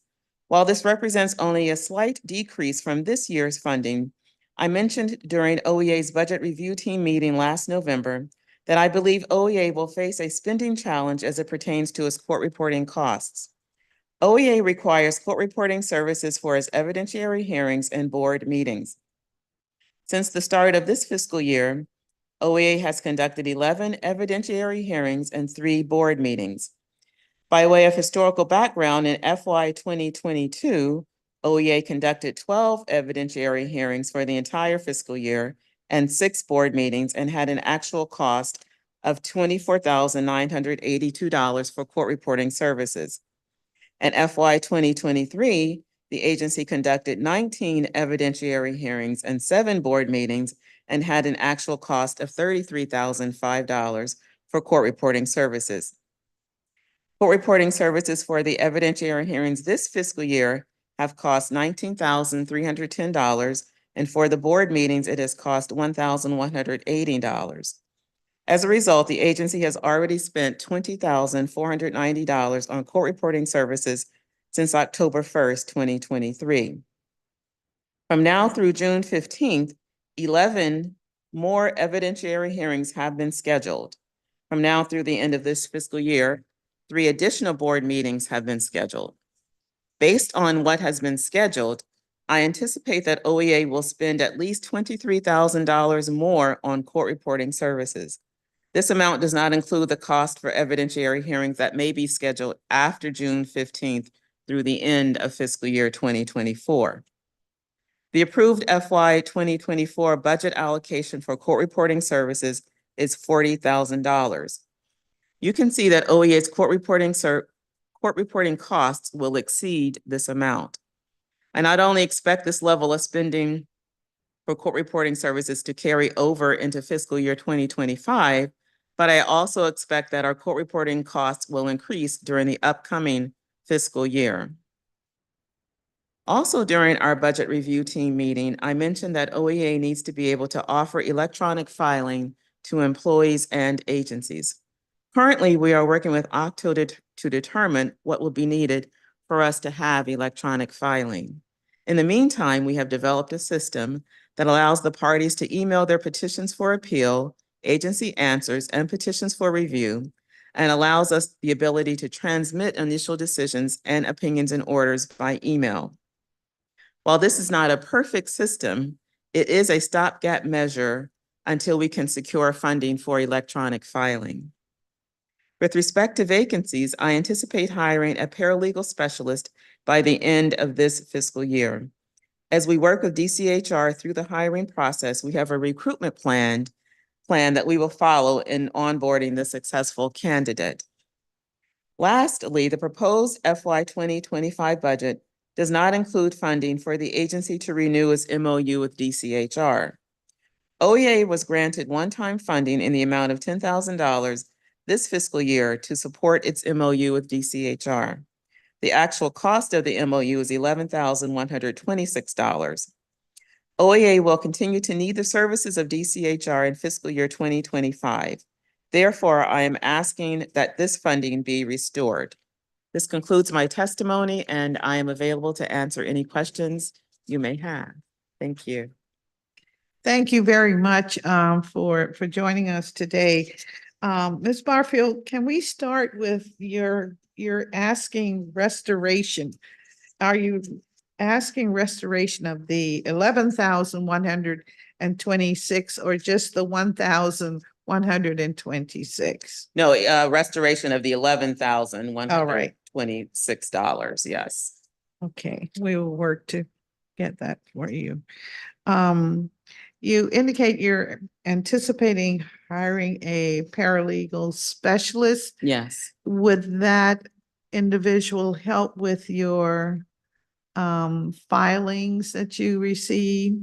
While this represents only a slight decrease from this year's funding, I mentioned during OEA's budget review team meeting last November that I believe OEA will face a spending challenge as it pertains to its court reporting costs. OEA requires court reporting services for its evidentiary hearings and board meetings. Since the start of this fiscal year, OEA has conducted 11 evidentiary hearings and 3 board meetings. By way of historical background, in FY 2022, OEA conducted 12 evidentiary hearings for the entire fiscal year and 6 board meetings and had an actual cost of $24,982 for court reporting services. In FY 2023, the agency conducted 19 evidentiary hearings and 7 board meetings and had an actual cost of $33,005 for court reporting services. Court reporting services for the evidentiary hearings this fiscal year have cost $19,310, and for the board meetings, it has cost $1,180. As a result, the agency has already spent $20,490 on court reporting services since October 1st, 2023. From now through June 15th, 11 more evidentiary hearings have been scheduled. From now through the end of this fiscal year, 3 additional board meetings have been scheduled. Based on what has been scheduled, I anticipate that OEA will spend at least $23,000 more on court reporting services. This amount does not include the cost for evidentiary hearings that may be scheduled after June 15th through the end of fiscal year 2024. The approved FY 2024 budget allocation for court reporting services is $40,000. You can see that OEA's court reporting costs will exceed this amount. I not only expect this level of spending for court reporting services to carry over into fiscal year 2025, but I also expect that our court reporting costs will increase during the upcoming fiscal year. Also, during our budget review team meeting, I mentioned that OEA needs to be able to offer electronic filing to employees and agencies. Currently, we are working with OCTO to determine what will be needed for us to have electronic filing. In the meantime, we have developed a system that allows the parties to email their petitions for appeal, agency answers, and petitions for review, and allows us the ability to transmit initial decisions and opinions and orders by email. While this is not a perfect system, it is a stopgap measure until we can secure funding for electronic filing. With respect to vacancies, I anticipate hiring a paralegal specialist by the end of this fiscal year. As we work with DCHR through the hiring process, we have a recruitment plan that we will follow in onboarding the successful candidate. Lastly, the proposed FY 2025 budget does not include funding for the agency to renew its MOU with DCHR. OEA was granted one-time funding in the amount of $10,000 this fiscal year to support its MOU with DCHR. The actual cost of the MOU is $11,126. OEA will continue to need the services of DCHR in fiscal year 2025. Therefore, I am asking that this funding be restored. This concludes my testimony, and I am available to answer any questions you may have. Thank you. Thank you very much for joining us today. Ms. Barfield, can we start with you're asking restoration? Are you asking restoration of the 11,126 or just the 1,126? No, restoration of the $11,126. Yes. Okay, we will work to get that for you. You indicate you're anticipating hiring a paralegal specialist. Yes. Would that individual help with your filings that you receive?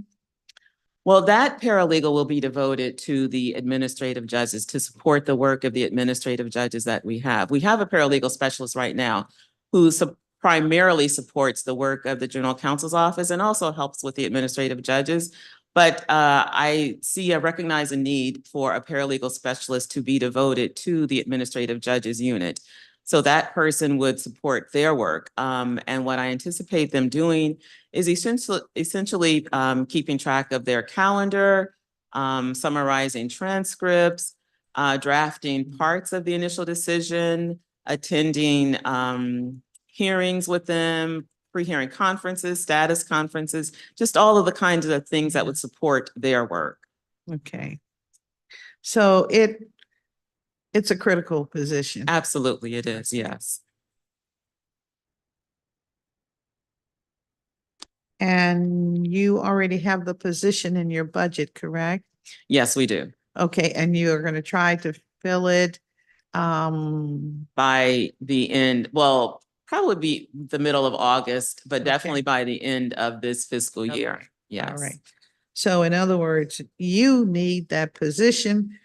Well, that paralegal will be devoted to the administrative judges to support the work of the administrative judges that we have. We have a paralegal specialist right now who primarily supports the work of the general counsel's office and also helps with the administrative judges. But I recognize a need for a paralegal specialist to be devoted to the administrative judges unit. So that person would support their work. And what I anticipate them doing is essentially keeping track of their calendar, summarizing transcripts, drafting parts of the initial decision, attending hearings with them, pre-hearing conferences, status conferences, just all of the kinds of things that would support their work. Okay. So it's a critical position. Absolutely, it is, yes. And you already have the position in your budget, correct? Yes, we do. Okay, and you are going to try to fill it By the end, well, probably be the middle of August, but Okay. definitely by the end of this fiscal Okay. year. All Yes. right. So in other words, you need that position.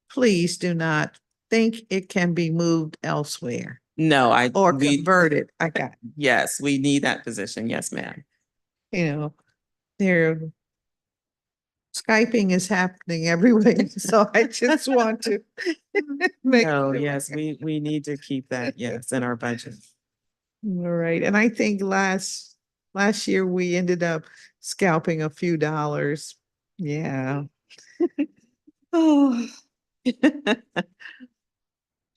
Please do not think it can be moved elsewhere No, or we, converted. I got, yes, we need that position. Yes, ma'am. you know, there Skyping is happening everywhere. So I just want to make. No, sure. yes, we need to keep that, yes, in our budget. All right. And I think last year we ended up scalping a few dollars. Yeah. Oh.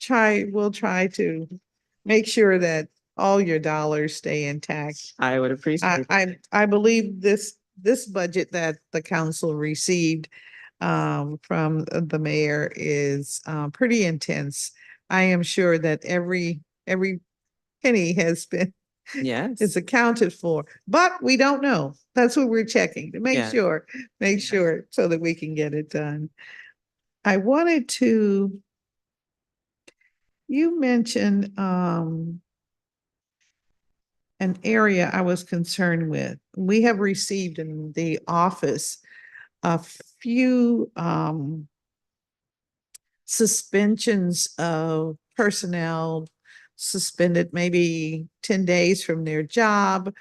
We'll try to make sure that all your dollars stay intact. I would appreciate it. I believe this budget that the council received from the mayor is pretty intense. I am sure that every penny has been Yes. is accounted for, but we don't know. That's what we're checking to make Yeah. sure so that we can get it done. I wanted to, you mentioned an area I was concerned with. We have received in the office a few suspensions of personnel suspended maybe 10 days from their job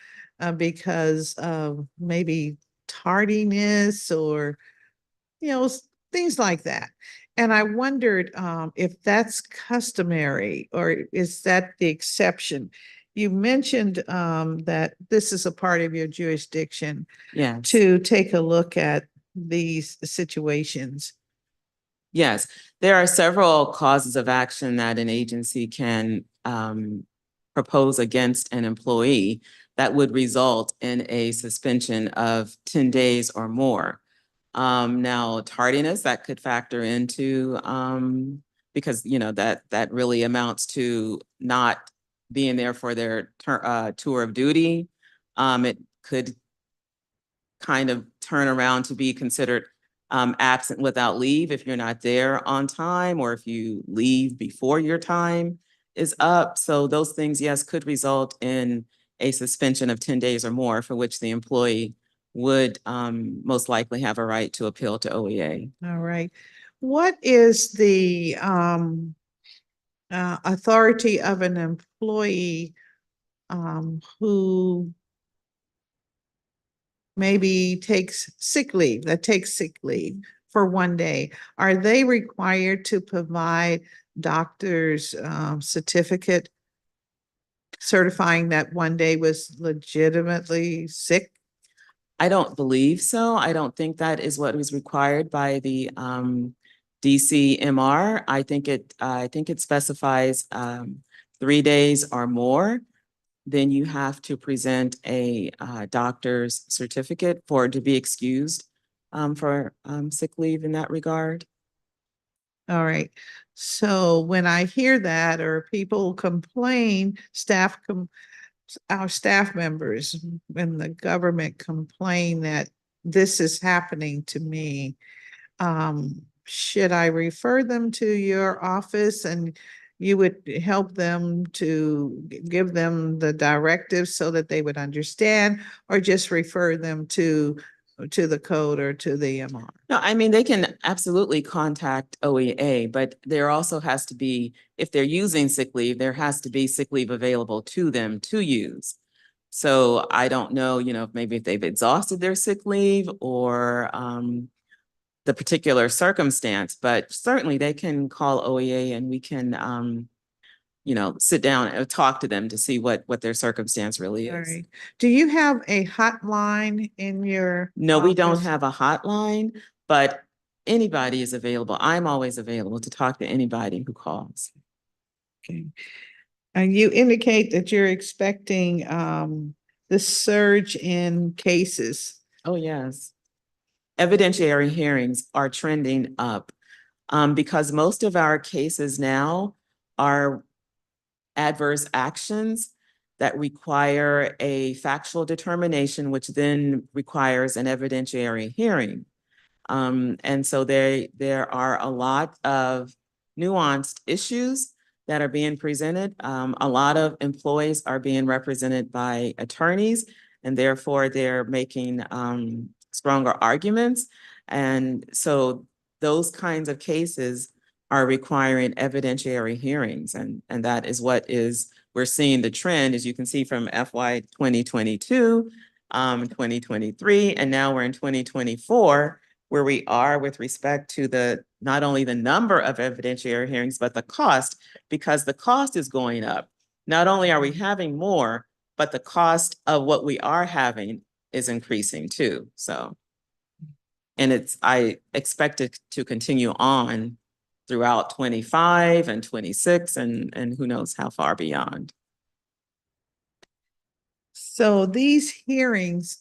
because of maybe tardiness or, things like that. And I wondered if that's customary or is that the exception? You mentioned that this is a part of your jurisdiction Yes. to take a look at these situations. Yes, there are several causes of action that an agency can propose against an employee that would result in a suspension of 10 days or more. Now, tardiness, that could factor into because that really amounts to not being there for their tour of duty. It could kind of turn around to be considered absent without leave if you're not there on time or if you leave before your time is up. So those things, yes, could result in a suspension of 10 days or more, for which the employee would most likely have a right to appeal to OEA. All right. What is the authority of an employee who maybe takes sick leave for one day? Are they required to provide doctor's certificate certifying that one day was legitimately sick? I don't believe so. I don't think that is what was required by the DCMR. I think it specifies 3 days or more. Then you have to present a doctor's certificate for to be excused for sick leave in that regard. All right. So when I hear that or people complain, our staff members and the government complain that this is happening to me, should I refer them to your office and you would help them to give them the directives so that they would understand, or just refer them to the code or to the MR? No, I mean, they can absolutely contact OEA, but there also has to be, if they're using sick leave, there has to be sick leave available to them to use. So I don't know, maybe if they've exhausted their sick leave or the particular circumstance, but certainly they can call OEA and we can, sit down and talk to them to see what their circumstance really All is. right. Do you have a hotline in your No, we don't office? have a hotline, but anybody is available. I'm always available to talk to anybody who calls. Okay. And you indicate that you're expecting the surge in cases. Oh, yes. Evidentiary hearings are trending up because most of our cases now are adverse actions that require a factual determination, which then requires an evidentiary hearing. And so there are a lot of nuanced issues that are being presented. A lot of employees are being represented by attorneys, and therefore they're making stronger arguments. And so those kinds of cases are requiring evidentiary hearings. And that is what we're seeing the trend, as you can see from FY 2022, 2023, and now we're in 2024, where we are with respect to not only the number of evidentiary hearings, but the cost, because the cost is going up. Not only are we having more, but the cost of what we are having is increasing too. So, and I expect it to continue on throughout 25 and 26 and who knows how far beyond. So these hearings,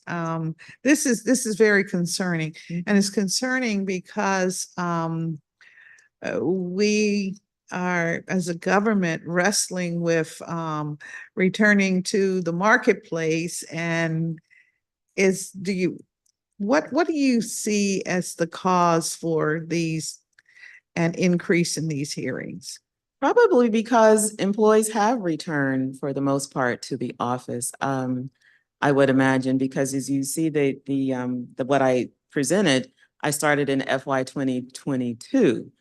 this is very concerning, and it's concerning because we are, as a government, wrestling with returning to the marketplace. And what do you see as the cause for an increase in these hearings? Probably because employees have returned for the most part to the office. I would imagine, because as you see what I presented, I started in FY 2022.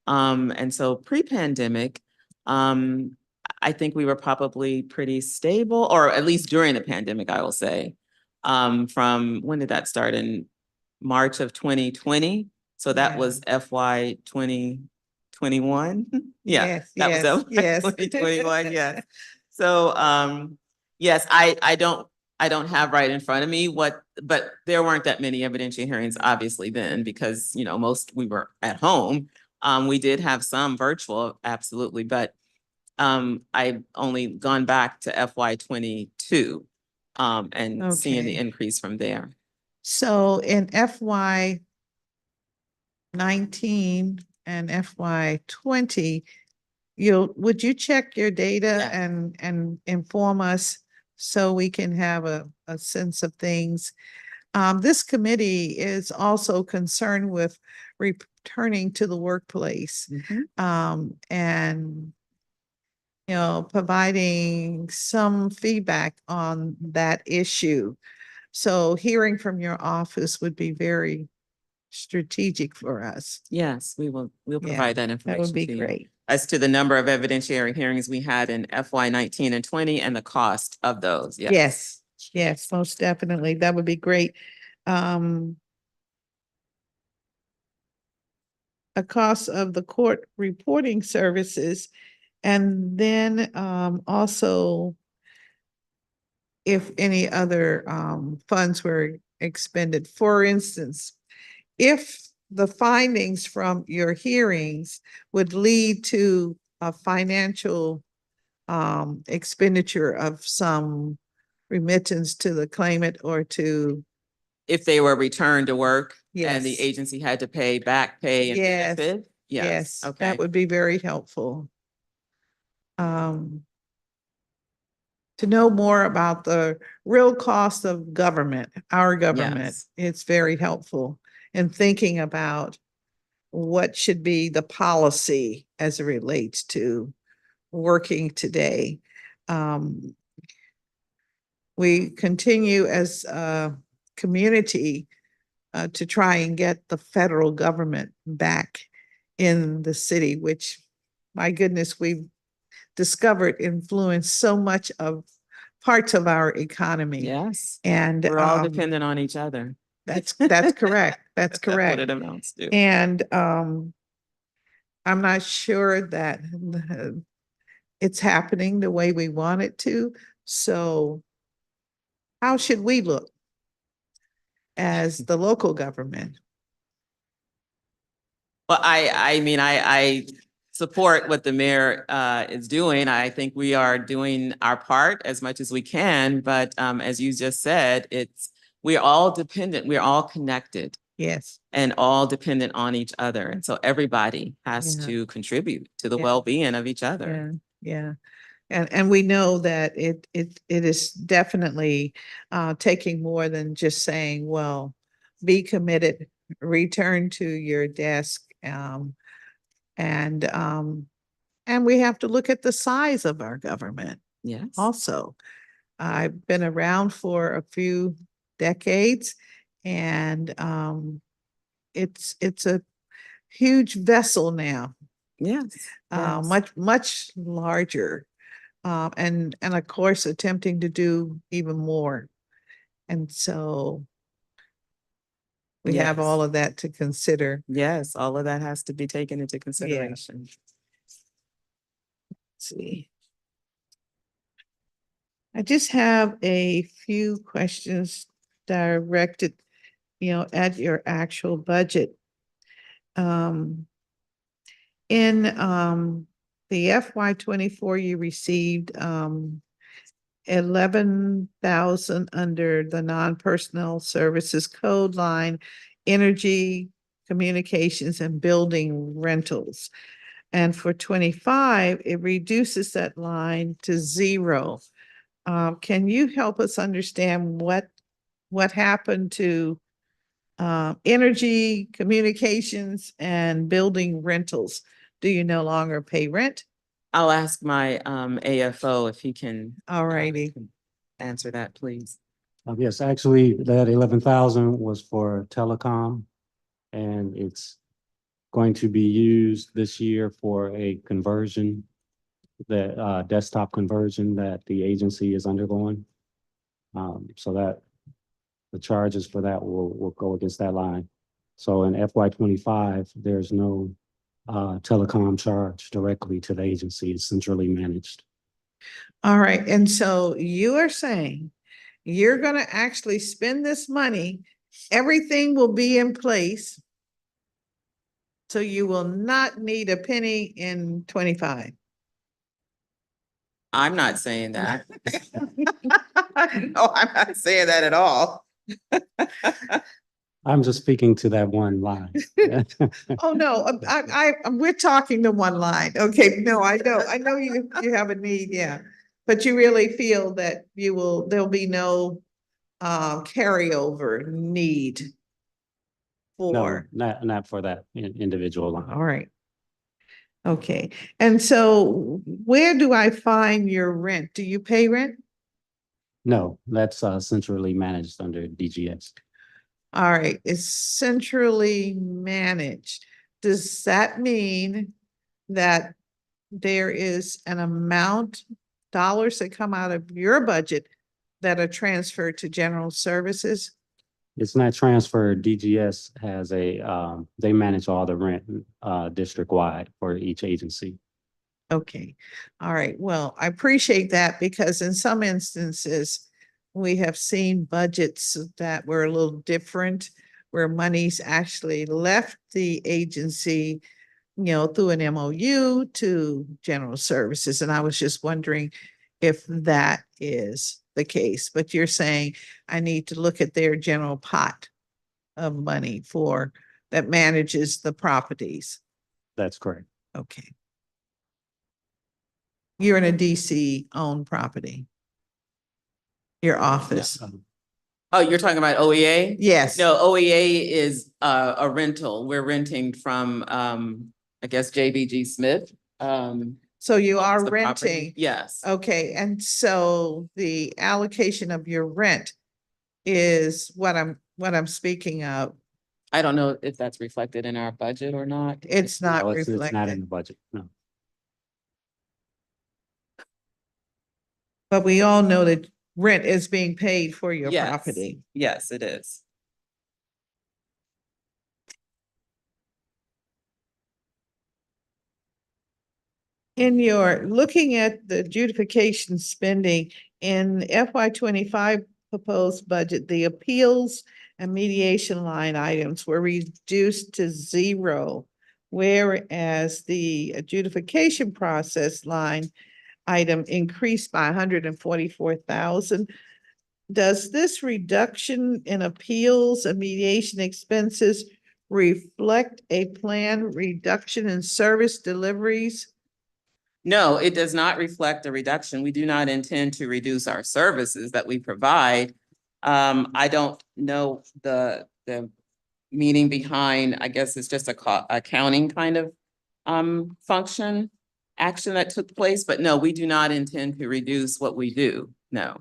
And so pre-pandemic, I think we were probably pretty stable, or at least during the pandemic, I will say. From when did that start? In March of 2020. So that was FY 2021. Yeah, Yes, that yes, was yes. 2021. Yes. So yes, I don't have right in front of me but there weren't that many evidentiary hearings obviously then, because we were at home. We did have some virtual, absolutely, but I've only gone back to FY 22 and seeing the Okay. increase from there. So in FY 19 and FY 20, would you check your data Yeah. and inform us so we can have a sense of things? This committee is also concerned with returning to the workplace, and providing some feedback on that issue. So hearing from your office would be very strategic for us. Yes, we'll provide that information. That would be to you. great. As to the number of evidentiary hearings we had in FY 19 and 20 and the cost of those. Yes, yes, most definitely. That would be great. A cost of the court reporting services, and then also if any other funds were expended. For instance, if the findings from your hearings would lead to a financial expenditure of some remittance to the claimant or to. If they were returned to work and the Yes. agency had to pay back pay and Yes. benefit. Yes, Okay. that would be very helpful. To know more about the real cost of government, our government, Yes. it's very helpful in thinking about what should be the policy as it relates to working today. We continue as a community to try and get the federal government back in the city, which, my goodness, we've discovered influence so much of parts of our economy. Yes. And We're all dependent on each other. that's correct. That's That's what correct. it amounts to. And I'm not sure that it's happening the way we want it to. So how should we look as the local government? Well, I mean, I support what the mayor is doing. I think we are doing our part as much as we can, but as you just said, we're all dependent, we're all connected Yes, and all dependent on each other. And so everybody has Yeah. to contribute to the Yeah. well-being of each other. yeah. And we know that it is definitely taking more than just saying, well, be committed, return to your desk. And we have to look at the size of our government Yes. also. I've been around for a few decades, and it's a huge vessel now, Yes. Yes. much larger. And of course, attempting to do even more. And so we have Yes. all of that to consider. Yes, all of that has to be taken into consideration. Let's see. I just have a few questions directed, at your actual budget. In the FY24, you received 11,000 under the non-personnel services code line, energy, communications, and building rentals. And for 25, it reduces that line to 0. Can you help us understand what happened to energy, communications, and building rentals? Do you no longer pay rent? I'll ask my AFO if he can All righty. answer that, please. Yes, actually, that 11,000 was for telecom, and it's going to be used this year for a conversion, the desktop conversion that the agency is undergoing. So that the charges for that will go against that line. So in FY25, there's no telecom charge directly to the agency. It's centrally managed. All right. And so you are saying you're going to actually spend this money, everything will be in place. So you will not need a penny in 25. I'm not saying that. No, I'm not saying that at all. I'm just speaking to that one line. Oh, no, we're talking to one line. Okay, no, I know you have a need, yeah. But you really feel that there'll be no carryover need No, for, not for that individual line. all right. Okay, and so where do I find your rent? Do you pay rent? No, that's centrally managed under DGS. All right, it's centrally managed. Does that mean that there is an amount, dollars that come out of your budget that are transferred to general services? It's not transferred. DGS has they manage all the rent district-wide for each agency. Okay, all right. Well, I appreciate that because in some instances, we have seen budgets that were a little different, where monies actually left the agency, through an MOU to general services. And I was just wondering if that is the case, but you're saying I need to look at their general pot of money that manages the properties. That's correct. Okay. You're in a DC owned property. Your office. Oh, you're talking about OEA? Yes. No, OEA is a rental. We're renting from I guess JBG Smith. So you are the property. renting. Yes. Okay, and so the allocation of your rent is what I'm speaking of. I don't know if that's reflected in our budget or not. It's not No, it's not in reflected, the budget. No. but we all know that rent is being paid for your Yes. property. Yes, it is. In your looking at the adjudication spending in FY25 proposed budget, the appeals and mediation line items were reduced to 0. whereas the adjudication process line item increased by 144,000. Does this reduction in appeals and mediation expenses reflect a planned reduction in service deliveries? No, it does not reflect a reduction. We do not intend to reduce our services that we provide. I don't know the meaning behind, I guess it's just accounting kind of action that took place, but no, we do not intend to reduce what we do, no.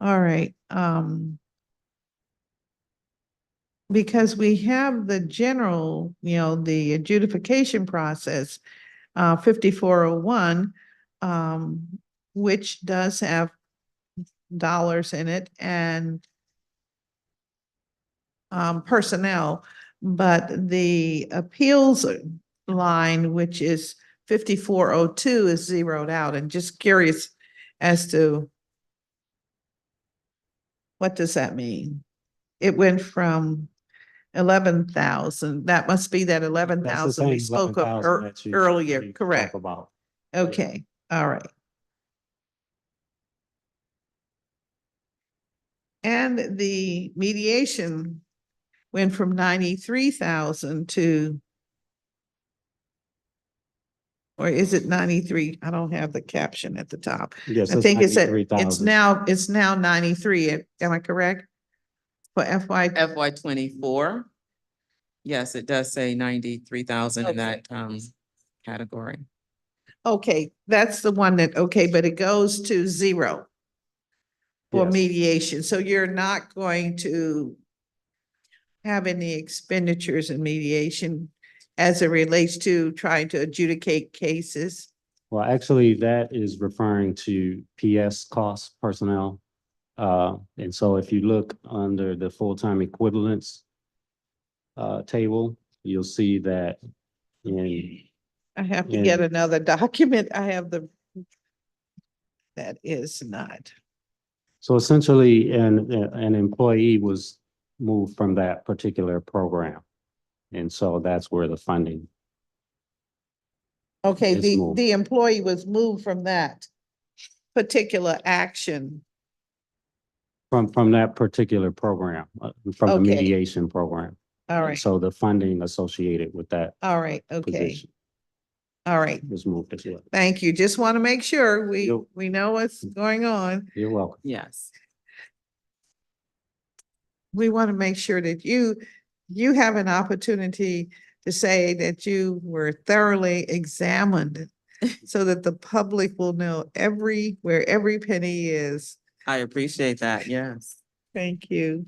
All right, because we have the general, the adjudication process, 5401, which does have dollars in it and personnel, but the appeals line, which is 5402, is zeroed out. And just curious as to what does that mean? It went from 11,000. That must be that 11,000 we spoke of earlier, correct? About. Okay, all right. And the mediation went from 93,000 to, or is it 93? I don't have the caption at the top. Yes, I think it's at, 93,000. it's now 93. Am I correct? For FY? FY24. Yes, it does say 93,000 in that category. Okay, that's the one that, okay, but it goes to zero for Yes. mediation. So you're not going to have any expenditures in mediation as it relates to trying to adjudicate cases? Well, actually, that is referring to PS costs personnel. And so if you look under the full-time equivalents table, you'll see that in, I have to get another document. I have that is not. so essentially an employee was moved from that particular program. And so that's where the funding. Okay, It's moved. the employee was moved from that particular action. From that particular program, from the Okay. mediation program. All And right, so the funding associated with that all right, okay, position all right. was moved as well. Thank you. Just want to make sure You're- we know what's going on. You're welcome. Yes. We want to make sure that you have an opportunity to say that you were thoroughly examined so that the public will know where every penny is. I appreciate that, yes. Thank you.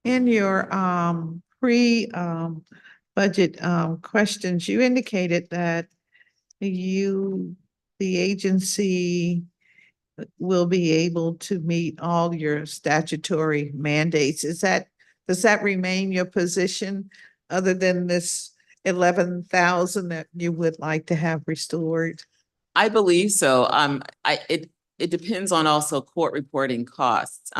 In your budget questions, you indicated that the agency will be able to meet all your statutory mandates. Does that remain your position other than this 11,000 that you would like to have restored? I believe so. It depends on also court reporting costs.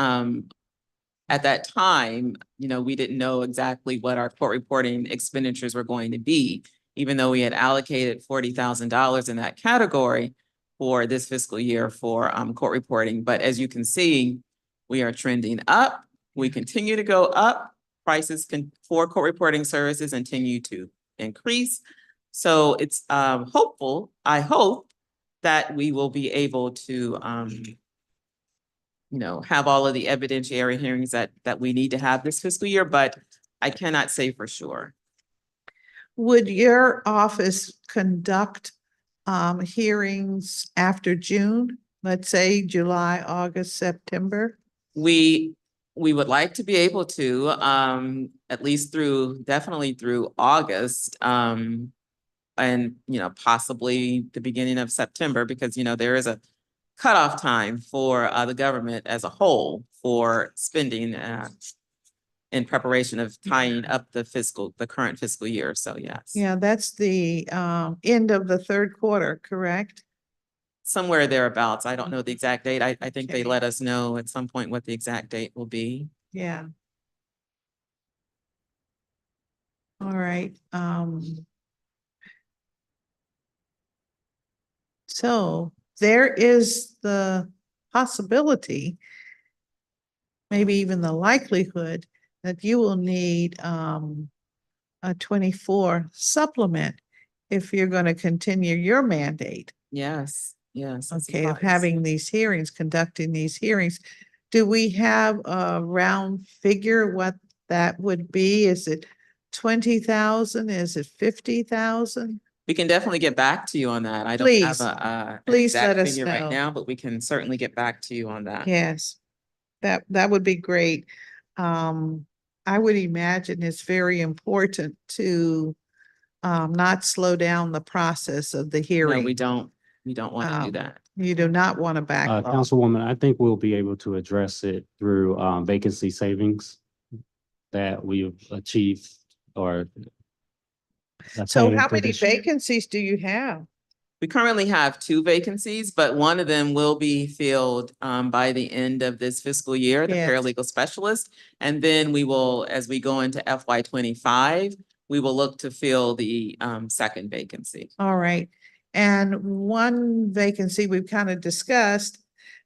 At that time, we didn't know exactly what our court reporting expenditures were going to be, even though we had allocated $40,000 in that category for this fiscal year for court reporting. But as you can see, we are trending up. We continue to go up. Prices for court reporting services continue to increase. So it's hopeful, I hope, that we will be able to have all of the evidentiary hearings that we need to have this fiscal year, but I cannot say for sure. Would your office conduct hearings after June? Let's say July, August, September? We would like to be able to, at least definitely through August, and possibly the beginning of September, because there is a cutoff time for the government as a whole for spending in preparation of tying up the current fiscal year. So yes. Yeah, that's the end of the third quarter, correct? Somewhere thereabouts. I don't know the exact date. I think they Okay. let us know at some point what the exact date will be. Yeah. All right. So there is the possibility, maybe even the likelihood, that you will need a 24 supplement if you're going to continue your mandate. Yes, yes. it's Okay, of advised. having these hearings, conducting these hearings. Do we have a round figure what that would be? Is it 20,000? Is it 50,000? We can definitely get back to you on that. I don't Please, have an please exact let us figure right know. now, but we can certainly get back to you on that. Yes, that would be great. I would imagine it's very important to not slow down the process of the No, hearing. we don't want to do Um, that. You do not want to back. Councilwoman, I think we'll be able to address it through vacancy savings that we've achieved or. So attained how through many this year. vacancies do you have? We currently have 2 vacancies, but one of them will be filled by the end of this fiscal year, the Yes. paralegal specialist. And then we will, as we go into FY25, we will look to fill the second vacancy. All right. And one vacancy we've kind of discussed,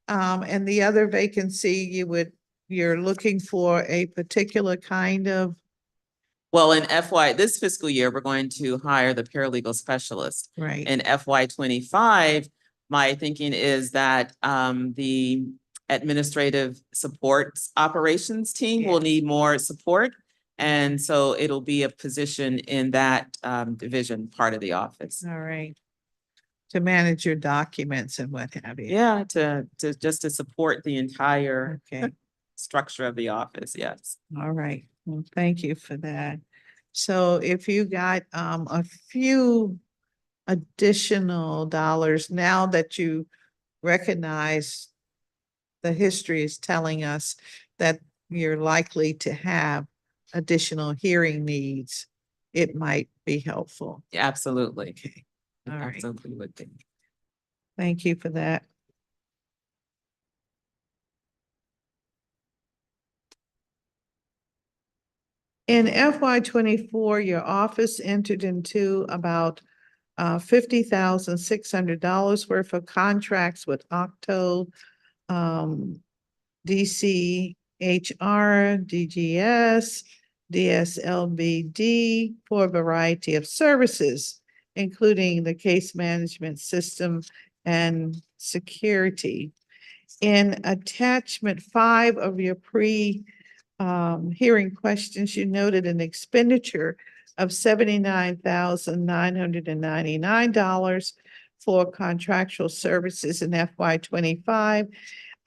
and the other vacancy you're looking for a particular kind of, Well, in this fiscal year, we're going to hire the paralegal specialist. right? In FY25, my thinking is that the administrative support operations team will Yes. need more support. And so it'll be a position in that division part of the office. All right. To manage your documents and what have you. Yeah, to just to support the entire Okay. structure of the office, yes. All right. Well, thank you for that. So if you got a few additional dollars now that you recognize the history is telling us that you're likely to have additional hearing needs, it might be helpful. Absolutely. Okay. All right. Absolutely would be. Thank you for that. In FY24, your office entered into about $50,600 worth of contracts with Octo, DCHR, DGS, DSLBD for a variety of services, including the case management system and security. In attachment 5 of your hearing questions, you noted an expenditure of $79,999 for contractual services in FY25.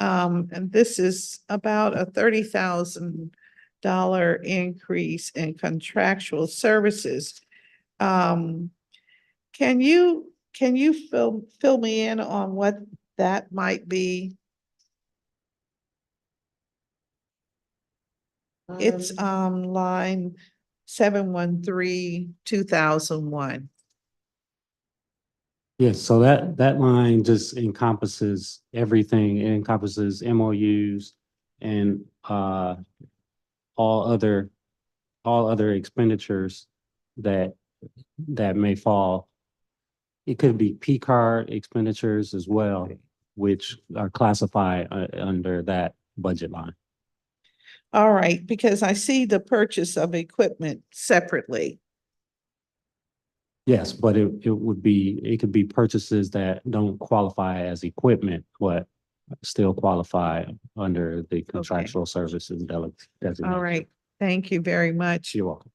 And this is about a $30,000 increase in contractual services. Can you fill me in on what that might be? It's line 713-2001. Yes, so that line just encompasses everything. It encompasses MOUs and all other expenditures that may fall. It could be P card expenditures as well, which are classified under that budget line. All right, because I see the purchase of equipment separately. Yes, but it could be purchases that don't qualify as equipment, but still qualify under the contractual services designation. All right, thank you very much. You're welcome.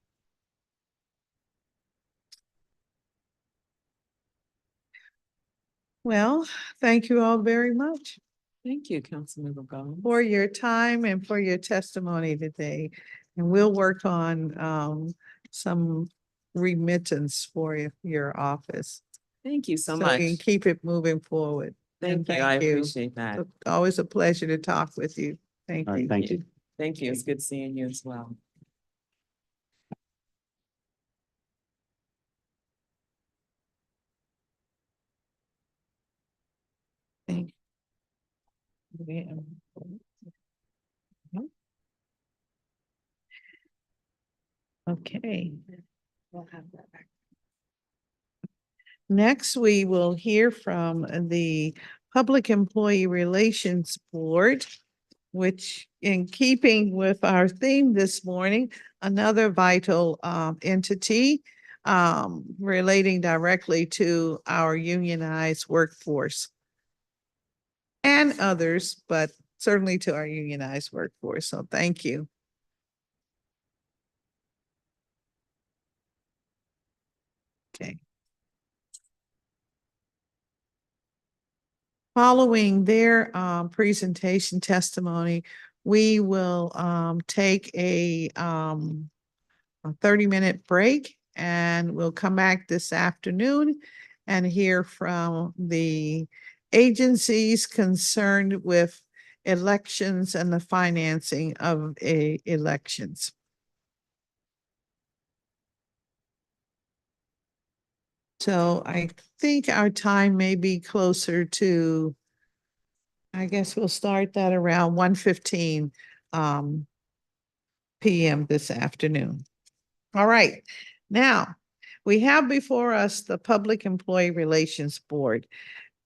Well, thank you all very much Thank you, Councilmember Gomes. for your time and for your testimony today. And we'll work on some remittance for your office. Thank you so So much. we can keep it moving forward. Thank And you. I appreciate that. It's always a pleasure to talk with you. Thank All right, you. thank you. Thank you. It's good seeing you as well. Okay. Next, we will hear from the Public Employee Relations Board, which in keeping with our theme this morning, another vital entity relating directly to our unionized workforce and others, but certainly to our unionized workforce. So thank you. Okay. Following their presentation testimony, we will take a 30-minute break, and we'll come back this afternoon and hear from the agencies concerned with elections and the financing of elections. So I think our time may be closer to, I guess we'll start that around 1:15 p.m. this afternoon. All right. Now, we have before us the Public Employee Relations Board.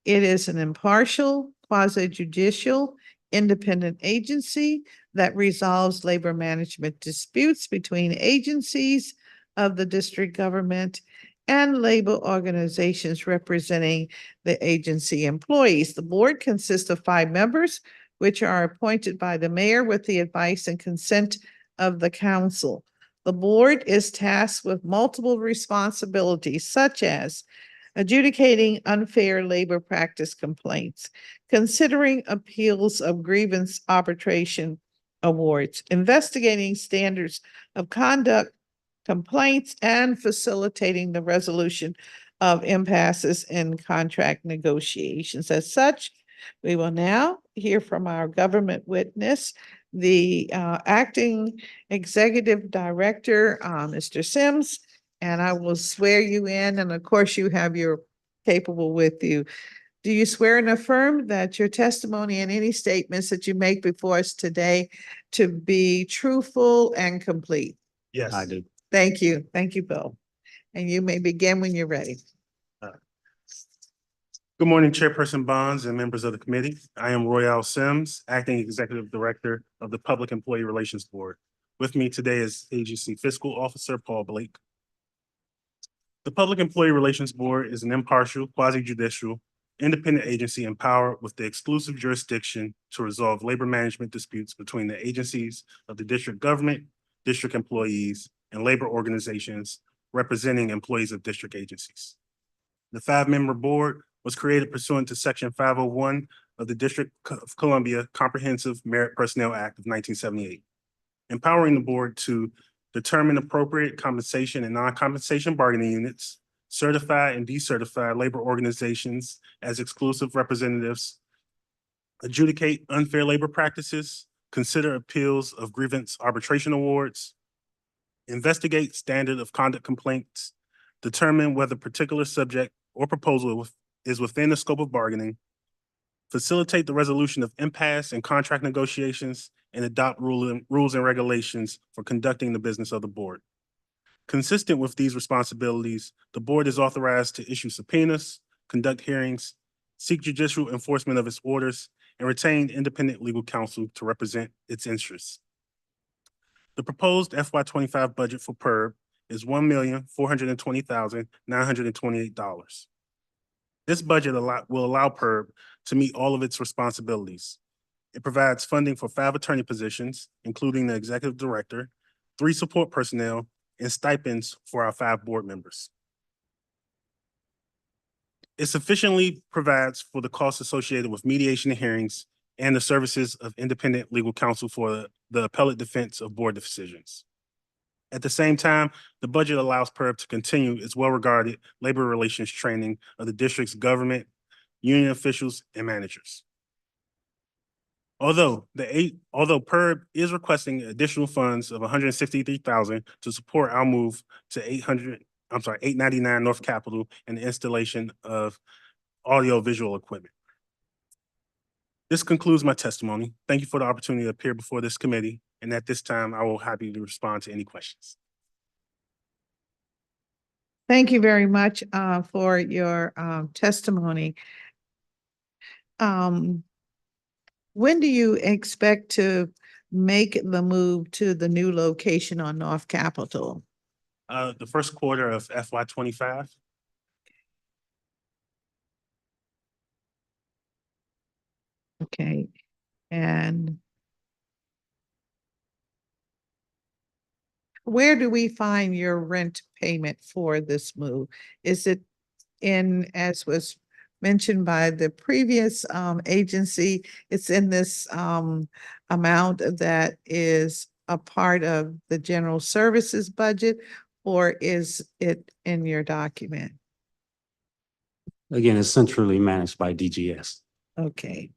It is an impartial, quasi-judicial, independent agency that resolves labor management disputes between agencies of the district government and labor organizations representing the agency employees. The board consists of 5 members, which are appointed by the mayor with the advice and consent of the council. The board is tasked with multiple responsibilities, such as adjudicating unfair labor practice complaints, considering appeals of grievance arbitration awards, investigating standards of conduct complaints, and facilitating the resolution of impasses in contract negotiations. As such, we will now hear from our government witness, the acting executive director, Mr. Sims, and I will swear you in, and of course you have your capable with you. Do you swear and affirm that your testimony and any statements that you make before us today to be truthful and complete? Yes. I do. Thank you. Thank you, Bill. And you may begin when you're ready. Good morning, Chairperson Bonds and members of the committee. I am Royale Sims, Acting Executive Director of the Public Employee Relations Board. With me today is Agency Fiscal Officer Paul Blake. The Public Employee Relations Board is an impartial, quasi-judicial, independent agency empowered with the exclusive jurisdiction to resolve labor management disputes between the agencies of the district government, district employees, and labor organizations representing employees of district agencies. The 5-member board was created pursuant to Section 501 of the District of Columbia Comprehensive Merit Personnel Act of 1978, empowering the board to determine appropriate compensation and non-compensation bargaining units, certify and decertify labor organizations as exclusive representatives, adjudicate unfair labor practices, consider appeals of grievance arbitration awards, investigate standard of conduct complaints, determine whether particular subject or proposal is within the scope of bargaining, facilitate the resolution of impasse and contract negotiations, and adopt rules and regulations for conducting the business of the board. Consistent with these responsibilities, the board is authorized to issue subpoenas, conduct hearings, seek judicial enforcement of its orders, and retain independent legal counsel to represent its interests. The proposed FY25 budget for Perb is $1,420,928. This budget will allow Perb to meet all of its responsibilities. It provides funding for 5 attorney positions, including the executive director, 3 support personnel, and stipends for our 5 board members. It sufficiently provides for the costs associated with mediation and hearings and the services of independent legal counsel for the appellate defense of board decisions. At the same time, the budget allows Perb to continue its well-regarded labor relations training of the district's government, union officials, and managers. Although Perb is requesting additional funds of $163,000 to support our move to 899 North Capitol and the installation of audio-visual equipment. This concludes my testimony. Thank you for the opportunity to appear before this committee, and at this time, I will happy to respond to any questions. Thank you very much for your testimony. When do you expect to make the move to the new location on North Capitol? The first quarter of FY25. Okay, and where do we find your rent payment for this move? Is it in, as was mentioned by the previous agency, it's in this amount that is a part of the general services budget, or is it in your document? Again, it's centrally managed by DGS. Okay.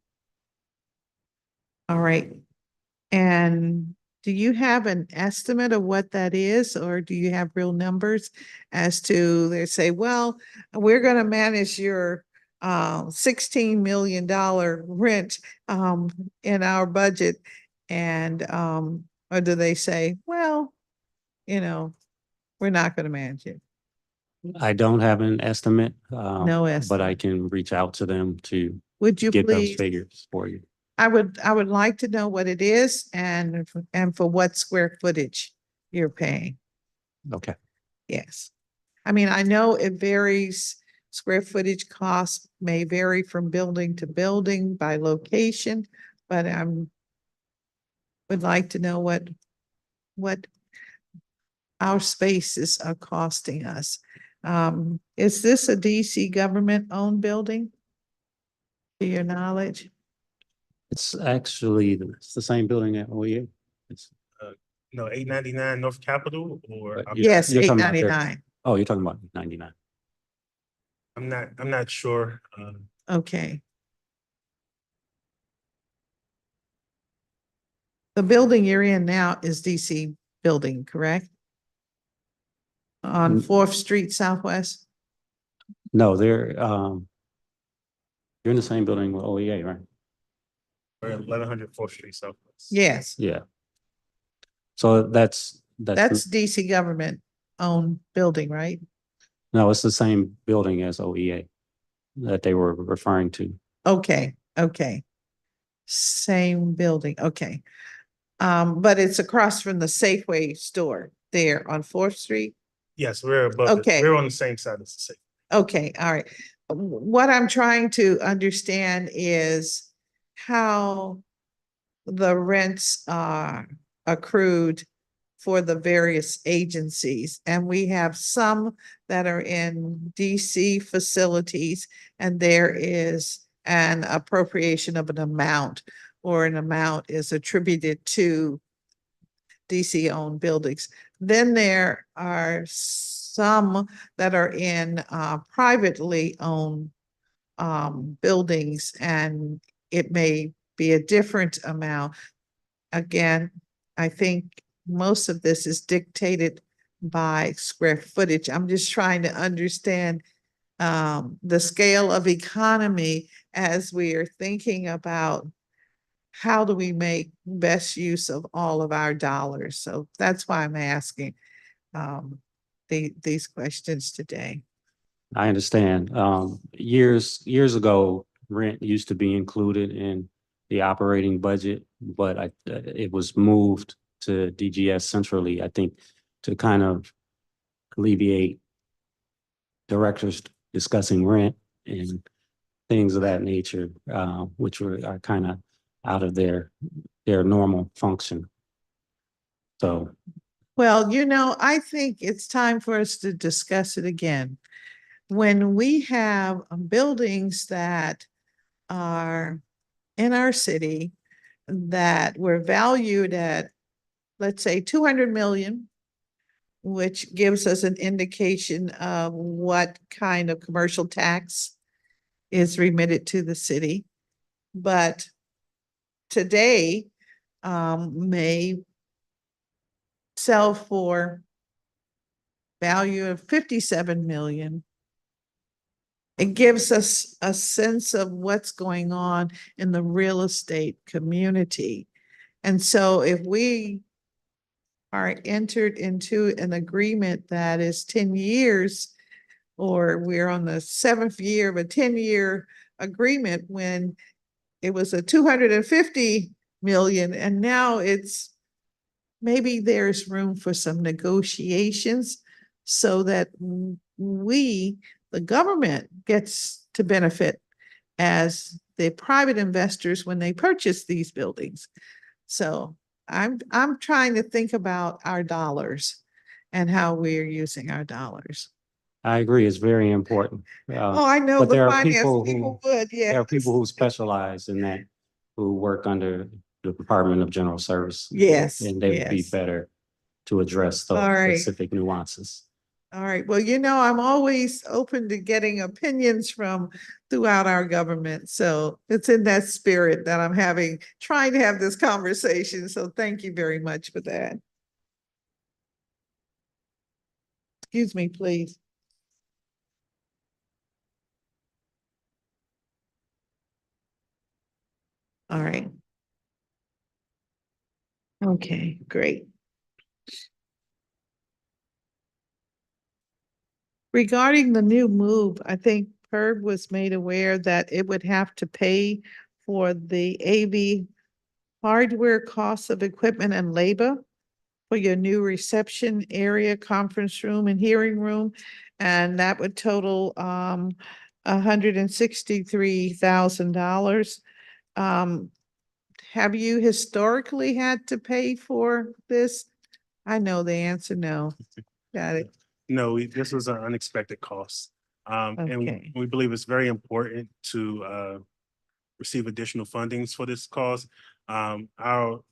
All right. And do you have an estimate of what that is, or do you have real numbers as to, they say, well, we're going to manage your $16 million rent in our budget, and or do they say, well, you know, we're not going to manage it? I don't have an estimate, No but I estimate. can reach out to them to Would you get those please? figures for you. I would like to know what it is and for what square footage you're paying. Okay. Yes. I mean, I know it varies. Square footage costs may vary from building to building by location, but would like to know what our spaces are costing us. Is this a DC government-owned building? To your knowledge? It's actually, it's the same building at OEA. It's, No, 899 North Capitol, or Yes, you're talking about there. 899. Oh, you're talking about 99. I'm not sure. Okay. The building you're in now is DC building, correct? On 4th Street Southwest? No, you're in the same building with OEA, right? We're at 1100 4th Street Southwest. Yes, Yeah. So that's that's DC government owned building, right? no, it's the same building as OEA that they were referring to. Okay, okay. Same building, okay. But it's across from the Safeway store there on 4th Street? Yes, we're above. Okay. We're on the same side as the safe. Okay, all right. What I'm trying to understand is how the rents are accrued for the various agencies. And we have some that are in DC facilities, and there is an appropriation of an amount, or an amount is attributed to DC-owned buildings. Then there are some that are in privately owned buildings, and it may be a different amount. Again, I think most of this is dictated by square footage. I'm just trying to understand the scale of economy as we are thinking about how do we make best use of all of our dollars. So that's why I'm asking these questions today. I understand. Years ago, rent used to be included in the operating budget, but it was moved to DGS centrally, I think, to kind of alleviate directors discussing rent and things of that nature, which are kind of out of their normal function. So. Well, I think it's time for us to discuss it again. When we have buildings that are in our city that were valued at, let's say, 200 million, which gives us an indication of what kind of commercial tax is remitted to the city. But today may sell for value of 57 million. it gives us a sense of what's going on in the real estate community. And so if we are entered into an agreement that is 10 years, or we're on the 7th year of a 10-year agreement when it was a 250 million, and now it's maybe there's room for some negotiations so that we, the government, gets to benefit as the private investors when they purchase these buildings. So I'm trying to think about our dollars and how we're using our dollars. I agree, it's very important. Oh, I know But the there are finance people people who, would, yeah. there are people who specialize in that, who work under the Department of General Service. Yes, And they would be yes. better to address All those right. specific nuances. All right. Well, I'm always open to getting opinions from throughout our government. So it's in that spirit that I'm trying to have this conversation. So thank you very much for that. Excuse me, please. All right. Okay, great. Regarding the new move, I think Perb was made aware that it would have to pay for the AV hardware costs of equipment and labor for your new reception area, conference room and hearing room. And that would total $163,000. Have you historically had to pay for this? I know the answer, no. Got it. No, this was an unexpected cost. And Okay. we believe it's very important to receive additional fundings for this cause. Our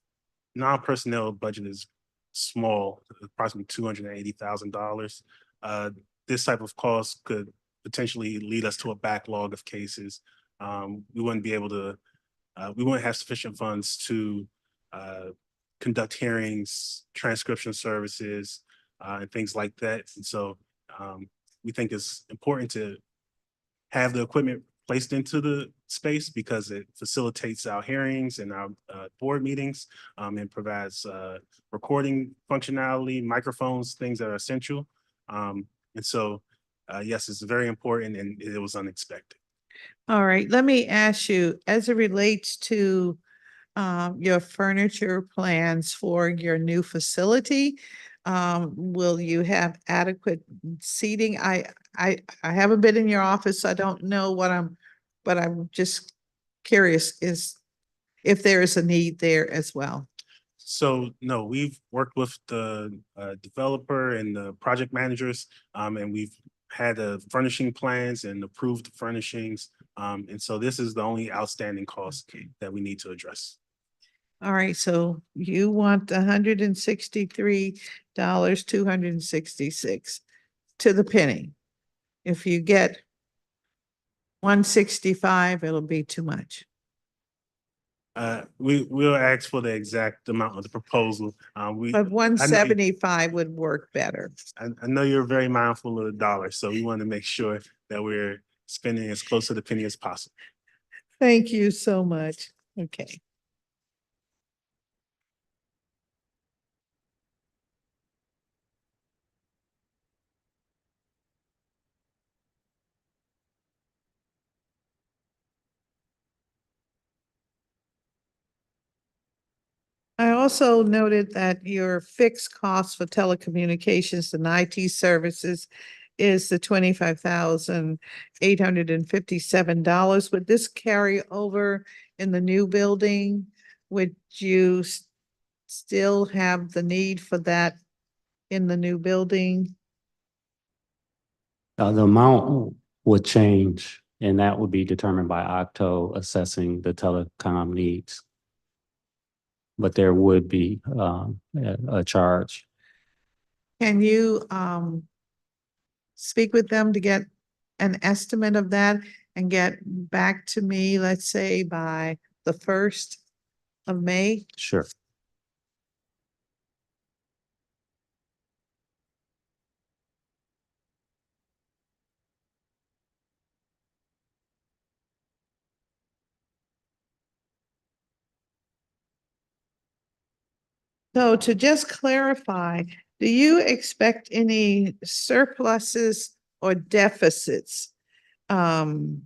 non-personnel budget is small, approximately $280,000. This type of cost could potentially lead us to a backlog of cases. We wouldn't be able to, we wouldn't have sufficient funds to conduct hearings, transcription services, and things like that. And so we think it's important to have the equipment placed into the space because it facilitates our hearings and our board meetings and provides recording functionality, microphones, things that are essential. And so, yes, it's very important and it was unexpected. All right, let me ask you, as it relates to your furniture plans for your new facility, will you have adequate seating? I haven't been in your office, so I don't know but I'm just curious if there is a need there as well. So no, we've worked with the developer and the project managers, and we've had furnishing plans and approved furnishings. And so this is the only outstanding cost that we need to address. All right, so you want $163, 266 to the penny. If you get 165, it'll be too much. We'll ask for the exact amount of the proposal. But 175 would work better. I know you're very mindful of the dollar, so we want to make sure that we're spending as close to the penny as possible. Thank you so much. Okay. I also noted that your fixed cost for telecommunications and IT services is the $25,857. Would this carry over in the new building? Would you still have the need for that in the new building? The amount would change, and that would be determined by OCTO assessing the telecom needs. But there would be a charge. Can you speak with them to get an estimate of that and get back to me, let's say by the 1st of May? Sure. So to just clarify, do you expect any surpluses or deficits in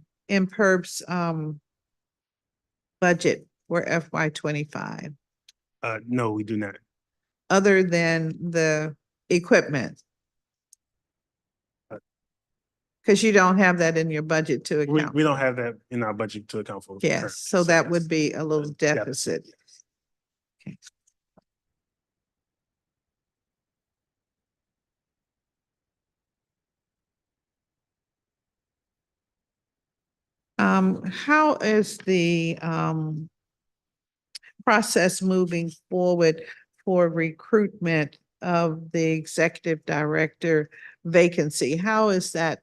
Perb's budget for FY25, No, we do not. other than the equipment? Because you don't have that in your budget to We account. don't have that in our budget to account for. Yes, currently, so that yes. would be a little deficit. yes. How is the process moving forward for recruitment of the executive director vacancy? How is that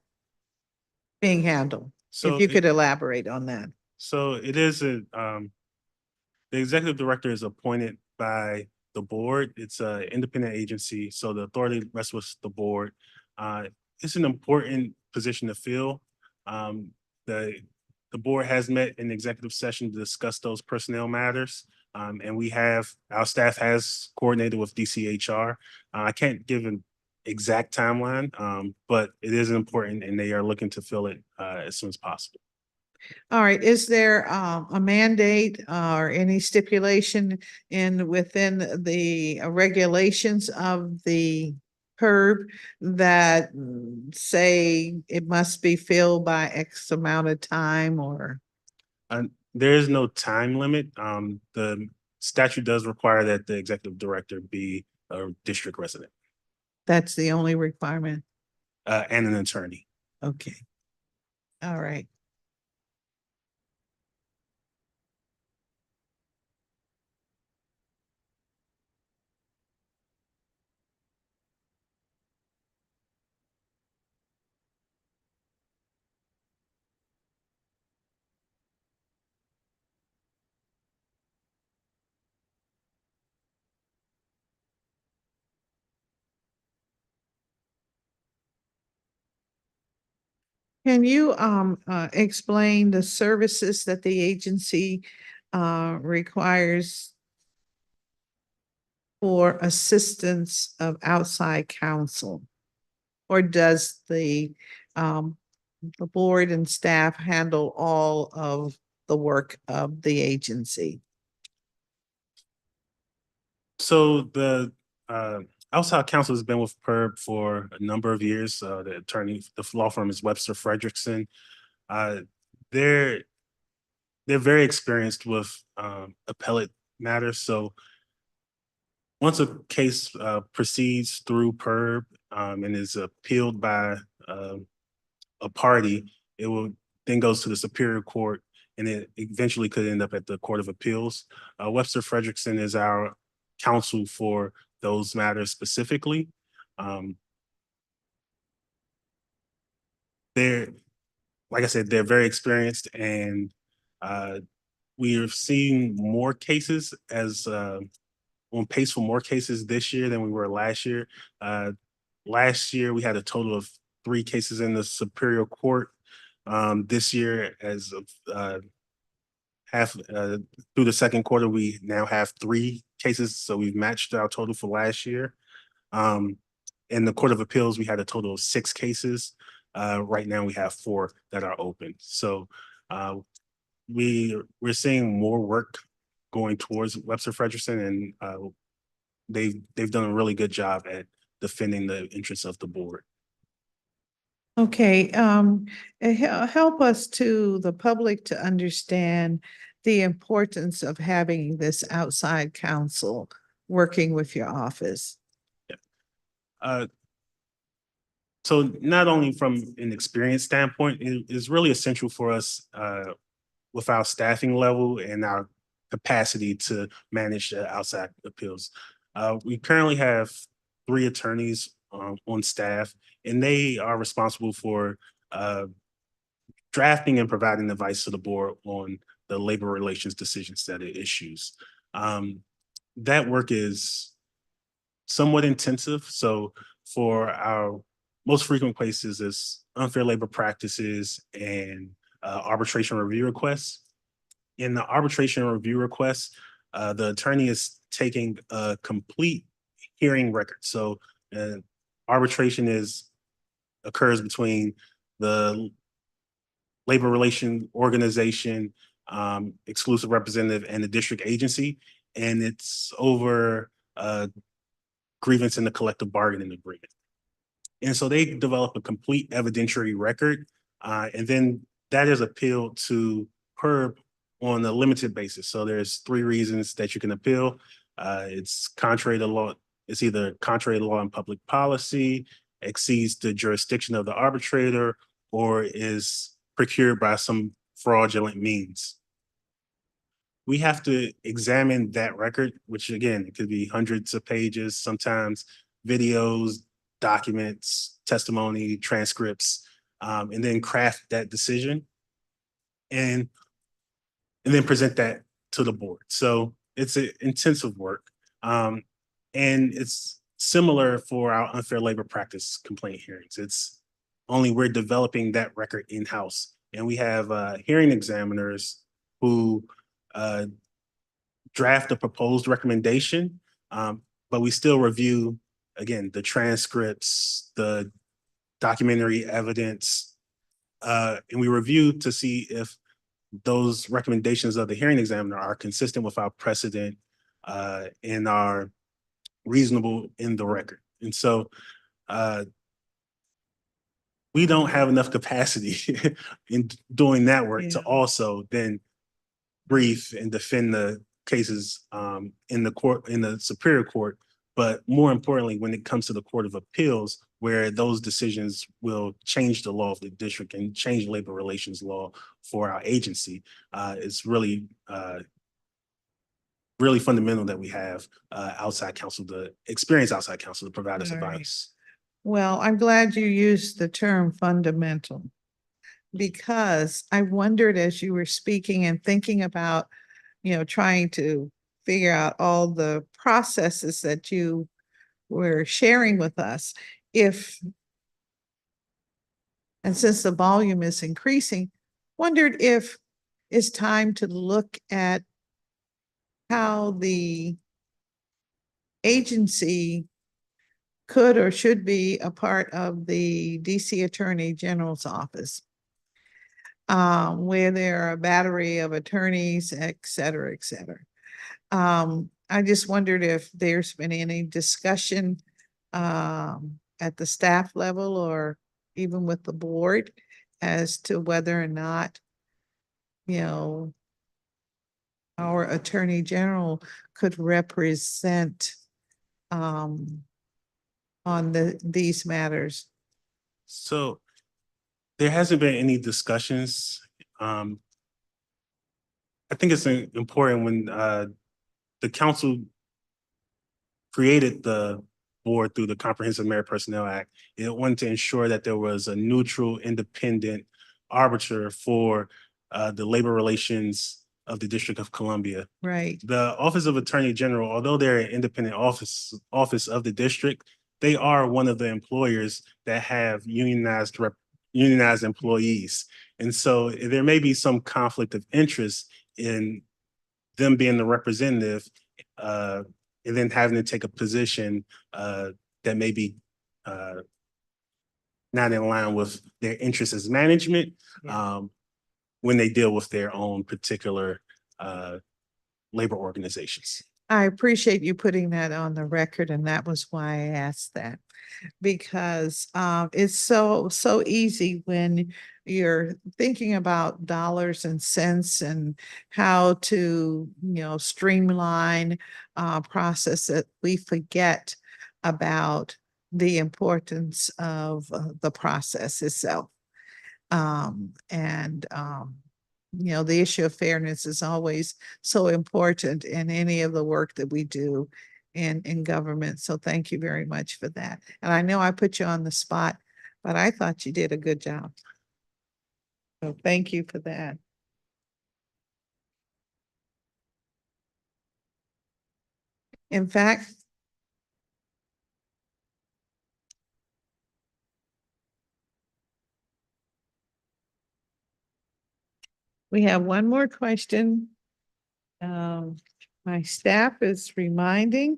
being handled? So If you it- could elaborate on that. So it is the executive director is appointed by the board. It's an independent agency, so the authority rests with the board. It's an important position to fill. The board has met in executive session to discuss those personnel matters. And our staff has coordinated with DCHR. I can't give an exact timeline, but it is important and they are looking to fill it as soon as possible. All right, is there a mandate or any stipulation within the regulations of the Perb that say it must be filled by X amount of time or? There is no time limit. The statute does require that the executive director be a district resident That's the only requirement? and an attorney. Okay. All right. Can you explain the services that the agency requires for assistance of outside counsel? Or does the board and staff handle all of the work of the agency? So the outside counsel has been with Perb for a number of years. The law firm is Webster Frederickson. They're very experienced with appellate matters. So once a case proceeds through Perb and is appealed by a party, it will then goes to the Superior Court and it eventually could end up at the Court of Appeals. Webster Frederickson is our counsel for those matters specifically. They're, like I said, they're very experienced and we are seeing more cases as on pace for more cases this year than we were last year. Last year, we had a total of 3 cases in the Superior Court. This year, as of through the second quarter, we now have 3 cases. So we've matched our total for last year. In the Court of Appeals, we had a total of 6 cases. Right now, we have 4 that are open. So we're seeing more work going towards Webster Frederickson, and they've done a really good job at defending the interests of the board. Okay, help us to the public to understand the importance of having this outside counsel working with your office. So not only from an experience standpoint, it is really essential for us with our staffing level and our capacity to manage the outside appeals. We currently have 3 attorneys on staff, and they are responsible for drafting and providing advice to the board on the labor relations decisions that it issues. That work is somewhat intensive. So for our most frequent cases is unfair labor practices and arbitration review requests. In the arbitration review requests, the attorney is taking a complete hearing record. So arbitration occurs between the labor relation organization, exclusive representative, and the district agency, and it's over grievance in the collective bargaining agreement. And so they develop a complete evidentiary record, and then that is appealed to Perb on a limited basis. So there's 3 reasons that you can appeal. It's contrary to law. It's either contrary to law and public policy, exceeds the jurisdiction of the arbitrator, or is procured by some fraudulent means. We have to examine that record, which again, it could be hundreds of pages, sometimes videos, documents, testimony, transcripts, and then craft that decision and then present that to the board. So it's an intensive work. And it's similar for our unfair labor practice complaint hearings. It's only we're developing that record in-house. And we have hearing examiners who draft a proposed recommendation, but we still review, again, the transcripts, the documentary evidence, and we review to see if those recommendations of the hearing examiner are consistent with our precedent and are reasonable in the record. And so we don't have enough capacity in doing that work to also then brief and defend the cases in the court, in the Superior Court. But more importantly, when it comes to the Court of Appeals, where those decisions will change the law of the district and change labor relations law for our agency, it's really, really fundamental that we have outside counsel, the experienced outside counsel to provide us advice. Well, I'm glad you used the term fundamental, because I wondered as you were speaking and thinking about, trying to figure out all the processes that you were sharing with us, and since the volume is increasing, wondered if it's time to look at how the agency could or should be a part of the DC Attorney General's office, where there are a battery of attorneys, et cetera, et cetera. I just wondered if there's been any discussion at the staff level or even with the board as to whether or not, our Attorney General could represent on these matters. So there hasn't been any discussions. I think it's important when the council created the board through the Comprehensive Merit Personnel Act, it wanted to ensure that there was a neutral, independent arbiter for the labor relations of the District of Columbia. Right. The Office of Attorney General, although they're an independent office of the district, they are one of the employers that have unionized employees. And so there may be some conflict of interest in them being the representative and then having to take a position that may be not in line with their interests as management when they deal with their own particular labor organizations. I appreciate you putting that on the record, and that was why I asked that, because it's so easy when you're thinking about dollars and cents and how to streamline process that we forget about the importance of the process itself. The issue of fairness is always so important in any of the work that we do in government. So thank you very much for that. And I know I put you on the spot, but I thought you did a good job. So thank you for that. In fact, we have one more question. My staff is reminding.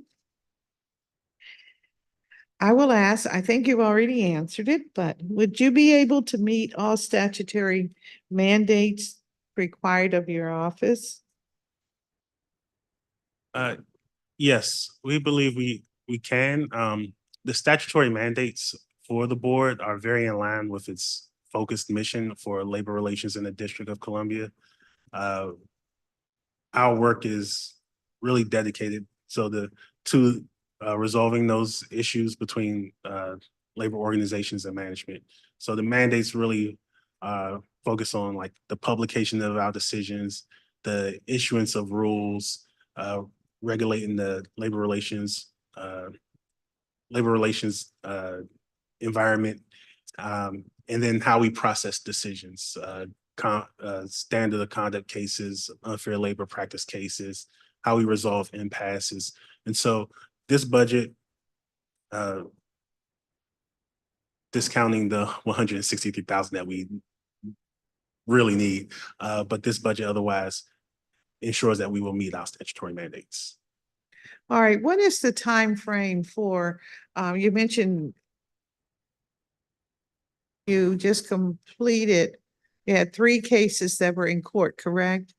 I will ask, I think you've already answered it, but would you be able to meet all statutory mandates required of your office? Yes, we believe we can. The statutory mandates for the board are very in line with its focused mission for labor relations in the District of Columbia. Our work is really dedicated to resolving those issues between labor organizations and management. So the mandates really focus on like the publication of our decisions, the issuance of rules, regulating the labor relations environment, and then how we process decisions, standard of conduct cases, unfair labor practice cases, how we resolve impasses. And so this budget, discounting the 163,000 that we really need, but this budget otherwise ensures that we will meet our statutory mandates. All right, what is the time frame for, you mentioned you just completed, you had 3 cases that were in court, correct?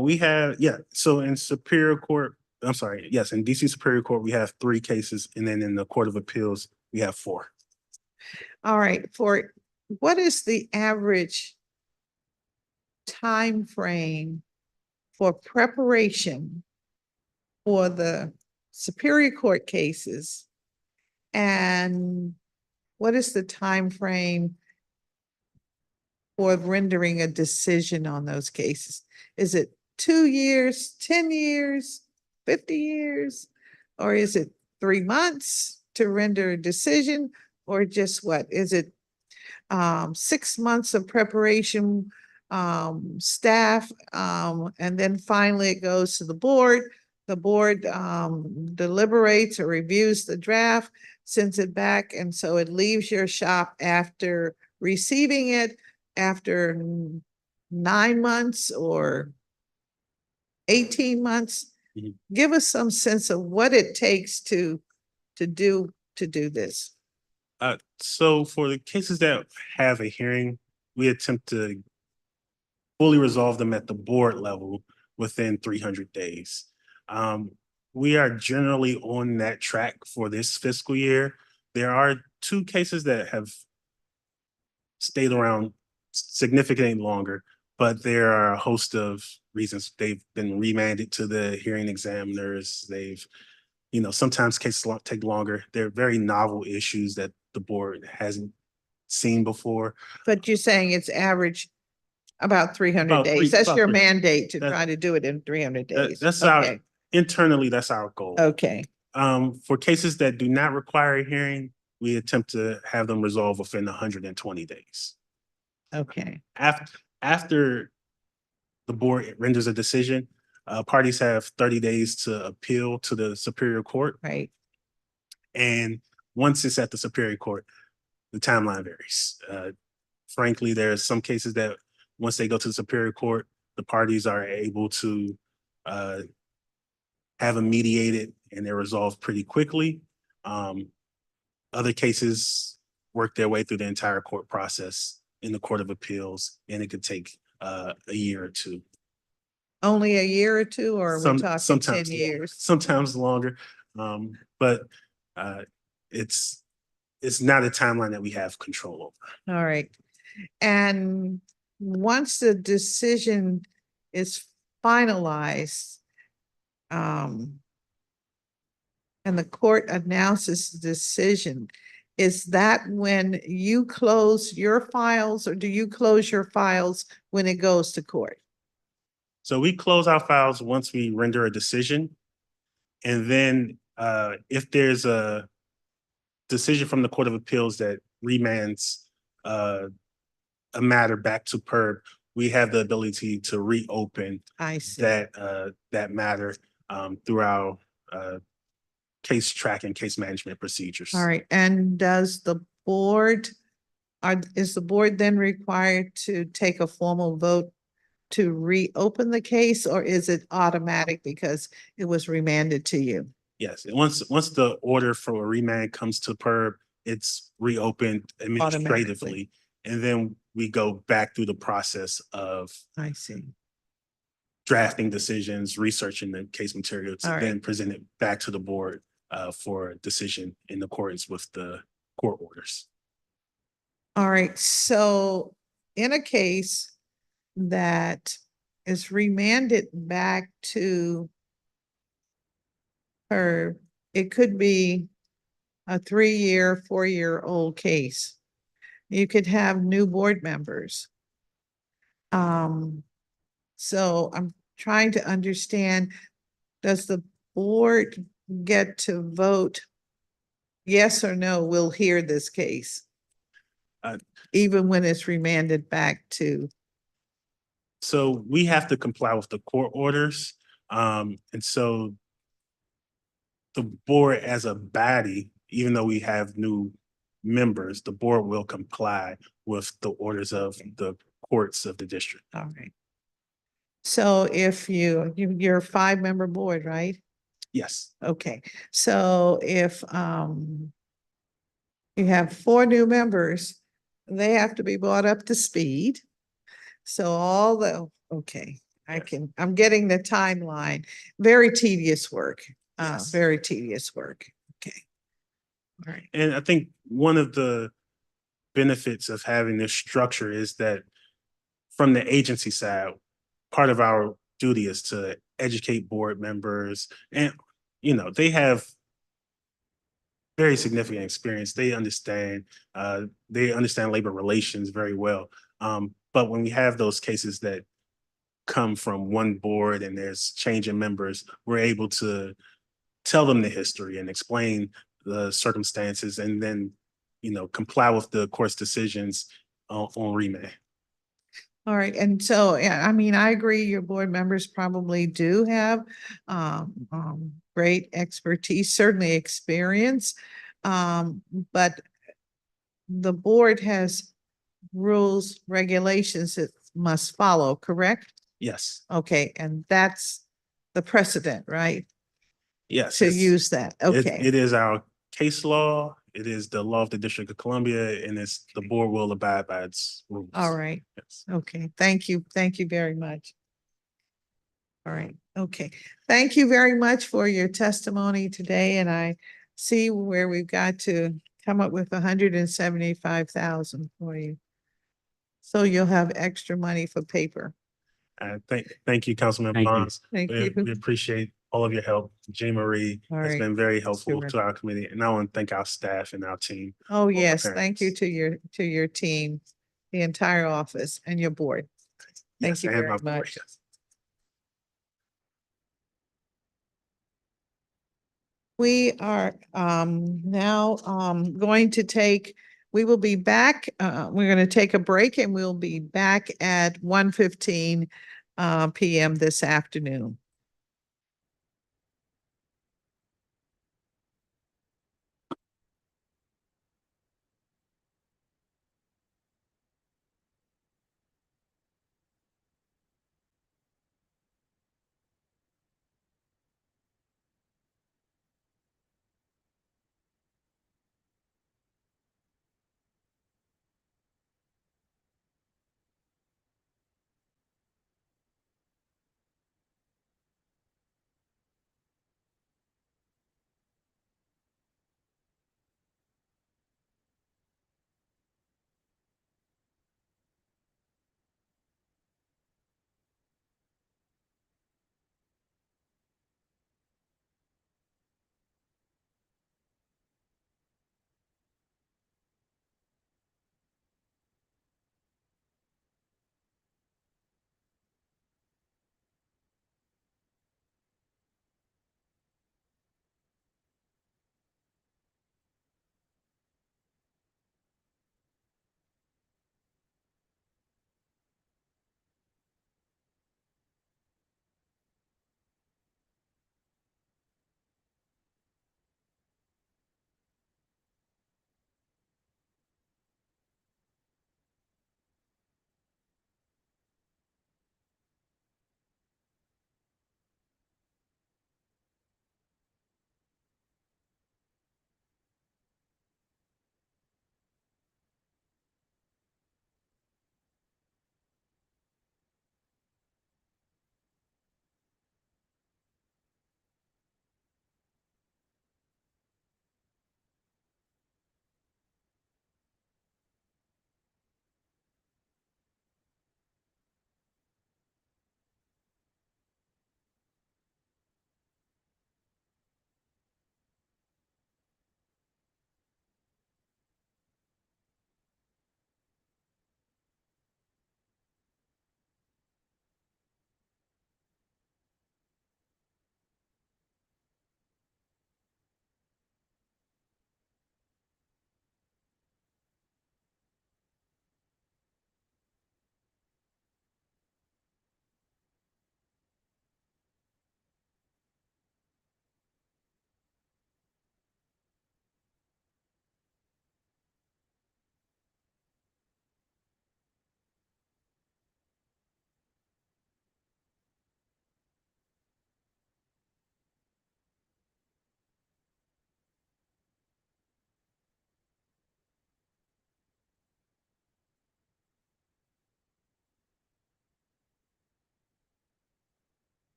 We have, so in Superior Court, I'm sorry, yes, in DC Superior Court, we have 3 cases, and then in the Court of Appeals, we have 4. All right, for what is the average time frame for preparation for the Superior Court cases? And what is the time frame for rendering a decision on those cases? Is it 2 years, 10 years, 50 years? Or is it 3 months to render a decision? Or just what? Is it 6 months of preparation, staff, and then finally it goes to the board. The board deliberates or reviews the draft, sends it back, and so it leaves your shop after receiving it after 9 months or 18 months. Mhm. Give us some sense of what it takes to do this. So for the cases that have a hearing, we attempt to fully resolve them at the board level within 300 days. We are generally on that track for this fiscal year. There are 2 cases that have stayed around significantly longer, but there are a host of reasons. They've been remanded to the hearing examiners. Sometimes cases take longer. They're very novel issues that the board hasn't seen before. But you're saying it's average about 300 About days. That's about your three- mandate to that- try to do it in 300 days. That's Okay. internally, that's our goal. Okay. For cases that do not require a hearing, we attempt to have them resolved within 120 days. Okay. After the board renders a decision, parties have 30 days to appeal to the Superior Court. Right. And once it's at the Superior Court, the timeline varies. Frankly, there's some cases that once they go to the Superior Court, the parties are able to have them mediated and they're resolved pretty quickly. Other cases work their way through the entire court process in the Court of Appeals, and it could take a year or 2. Only a year or 2, or are we talking 10 sometimes years? Sometimes longer. But it's not a timeline that we have control over. All right. And once the decision is finalized, and the court announces the decision, is that when you close your files, or do you close your files when it goes to court? So we close our files once we render a decision. And then if there's a decision from the Court of Appeals that remands a matter back to Perb, we have the ability to reopen I see. that matter through our case track and case management procedures. All right. And does the board, is the board then required to take a formal vote to reopen the case, or is it automatic because it was remanded to you? Yes, and once the order for a remand comes to Perb, it's reopened administratively. And then we go back through the process of I see. drafting decisions, researching the case material to All right. then present it back to the board for a decision in accordance with the court orders. All right, so in a case that is remanded back to her, it could be a 3-year, 4-year-old case. You could have new board members. So I'm trying to understand, does the board get to vote yes or no, we'll hear this case? Even when it's remanded back to, So we have to comply with the court orders. And so the board as a body, even though we have new members, the board will comply with the orders of the courts of the district. all right. So if you're a 5-member board, right? Yes, Okay, so if you have 4 new members, they have to be brought up to speed. So okay, I'm getting the timeline. Very tedious work. Yes. Very tedious work. Okay. All right. and I think one of the benefits of having this structure is that from the agency side, part of our duty is to educate board members, and they have very significant experience. They understand labor relations very well. But when we have those cases that come from one board and there's change in members, we're able to tell them the history and explain the circumstances, and then comply with the court's decisions on remand. All right, and so, yeah, I mean, I agree, your board members probably do have great expertise, certainly experience. But the board has rules, regulations it must follow, correct? Yes, Okay, and that's the precedent, right? yes. To use that, okay. It is our case law. It is the law of the District of Columbia, and the board will abide by its rules. All right, Yes. okay, thank you very much. All right, okay. Thank you very much for your testimony today, and I see where we've got to come up with 175,000 for you. So you'll have extra money for paper. Thank you, Councilman Thank you. Bonds. Thank We you. appreciate all of your help. Jean Marie All has right. been very helpful Sure. to our committee, and I want to thank our staff and our team. Oh, for yes, preparing thank you us. to your team, the entire office and your board. Thank Yes, you and very my board, much. yes. We are now going to we will be back, we're going to take a break and we'll be back at 1:15 PM this afternoon.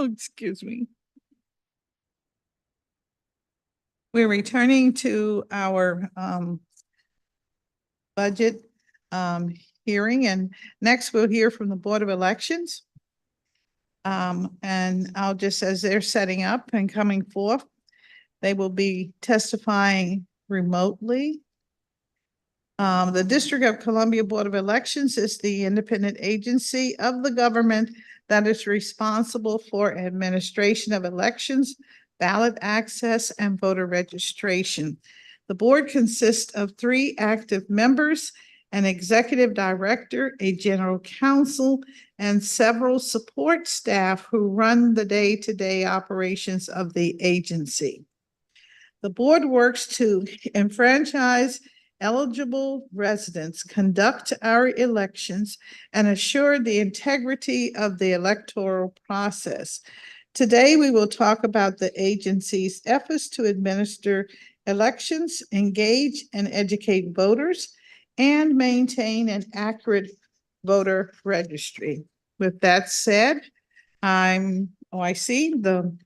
Excuse me. We're returning to our budget hearing, and next we'll hear from the Board of Elections. And I'll just, as they're setting up and coming forth, they will be testifying remotely. The District of Columbia Board of Elections is the independent agency of the government that is responsible for administration of elections, ballot access, and voter registration. The board consists of 3 active members, an executive director, a general counsel, and several support staff who run the day-to-day operations of the agency. The board works to enfranchise eligible residents, conduct our elections, and assure the integrity of the electoral process. Today, we will talk about the agency's efforts to administer elections, engage and educate voters, and maintain an accurate voter registry. With that said, I see the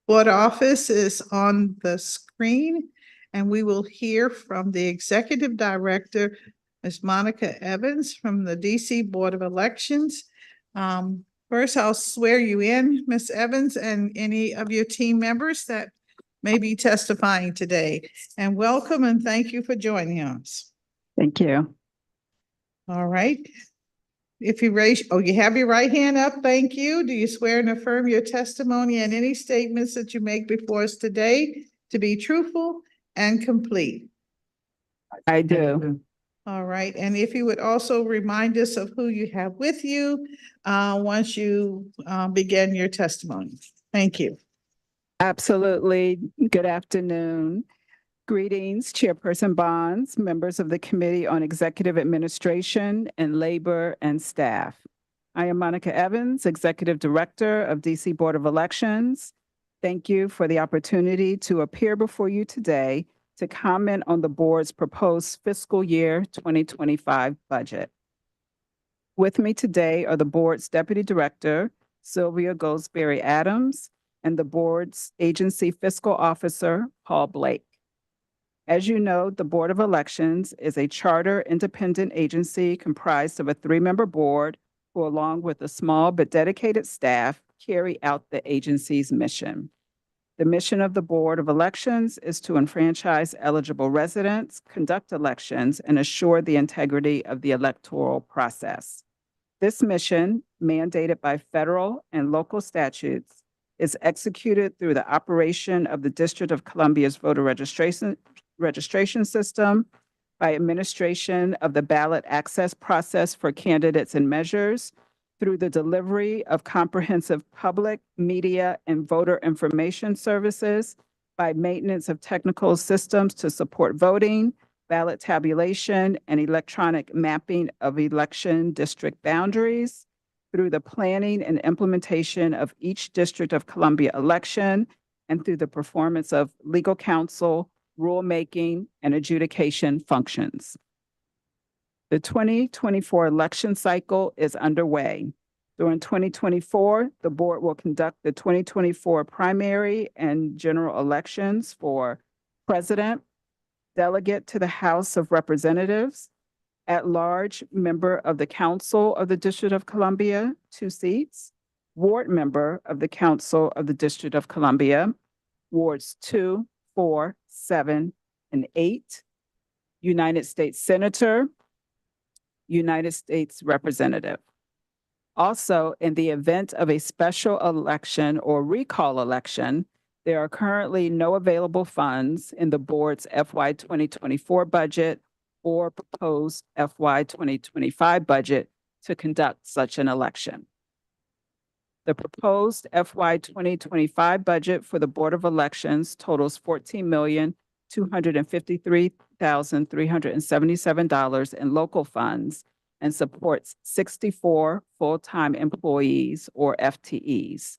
board office is on the screen, and we will hear from the executive director, Ms. Monica Evans from the DC Board of Elections. First, I'll swear you in, Ms. Evans, and any of your team members that may be testifying today. And welcome and thank you for joining us. Thank you. All right. If you you have your right hand up, thank you. Do you swear and affirm your testimony and any statements that you make before us today to be truthful and complete? I do. All right, and if you would also remind us of who you have with you once you begin your testimony. Thank you. Absolutely. Good afternoon. Greetings, Chairperson Bonds, members of the Committee on Executive Administration and Labor and staff. I am Monica Evans, Executive Director of DC Board of Elections. Thank you for the opportunity to appear before you today to comment on the board's proposed fiscal year 2025 budget. With me today are the board's Deputy Director, Sylvia Goldsberry Adams, and the board's agency fiscal officer, Paul Blake. As you know, the Board of Elections is a charter independent agency comprised of a 3-member board who, along with a small but dedicated staff, carry out the agency's mission. The mission of the Board of Elections is to enfranchise eligible residents, conduct elections, and assure the integrity of the electoral process. This mission, mandated by federal and local statutes, is executed through the operation of the District of Columbia's voter registration system, by administration of the ballot access process for candidates and measures, through the delivery of comprehensive public, media, and voter information services, by maintenance of technical systems to support voting, ballot tabulation, and electronic mapping of election district boundaries, through the planning and implementation of each District of Columbia election, and through the performance of legal counsel, rulemaking, and adjudication functions. The 2024 election cycle is underway. During 2024, the board will conduct the 2024 primary and general elections for president, delegate to the House of Representatives, at-large member of the Council of the District of Columbia, 2 seats, ward member of the Council of the District of Columbia, wards 2, 4, 7, and 8, United States Senator, United States Representative. Also, in the event of a special election or recall election, there are currently no available funds in the board's FY 2024 budget or proposed FY 2025 budget to conduct such an election. The proposed FY 2025 budget for the Board of Elections totals $14,253,377 in local funds and supports 64 full-time employees or FTEs.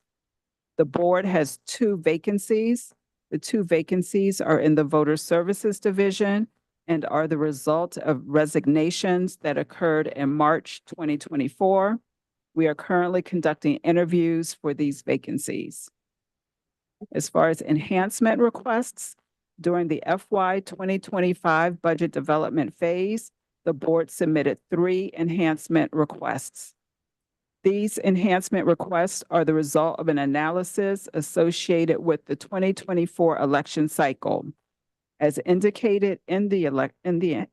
The board has 2 vacancies. The 2 vacancies are in the Voter Services Division and are the result of resignations that occurred in March 2024. We are currently conducting interviews for these vacancies. As far as enhancement requests, during the FY 2025 budget development phase, the board submitted 3 enhancement requests. These enhancement requests are the result of an analysis associated with the 2024 election cycle. As indicated in the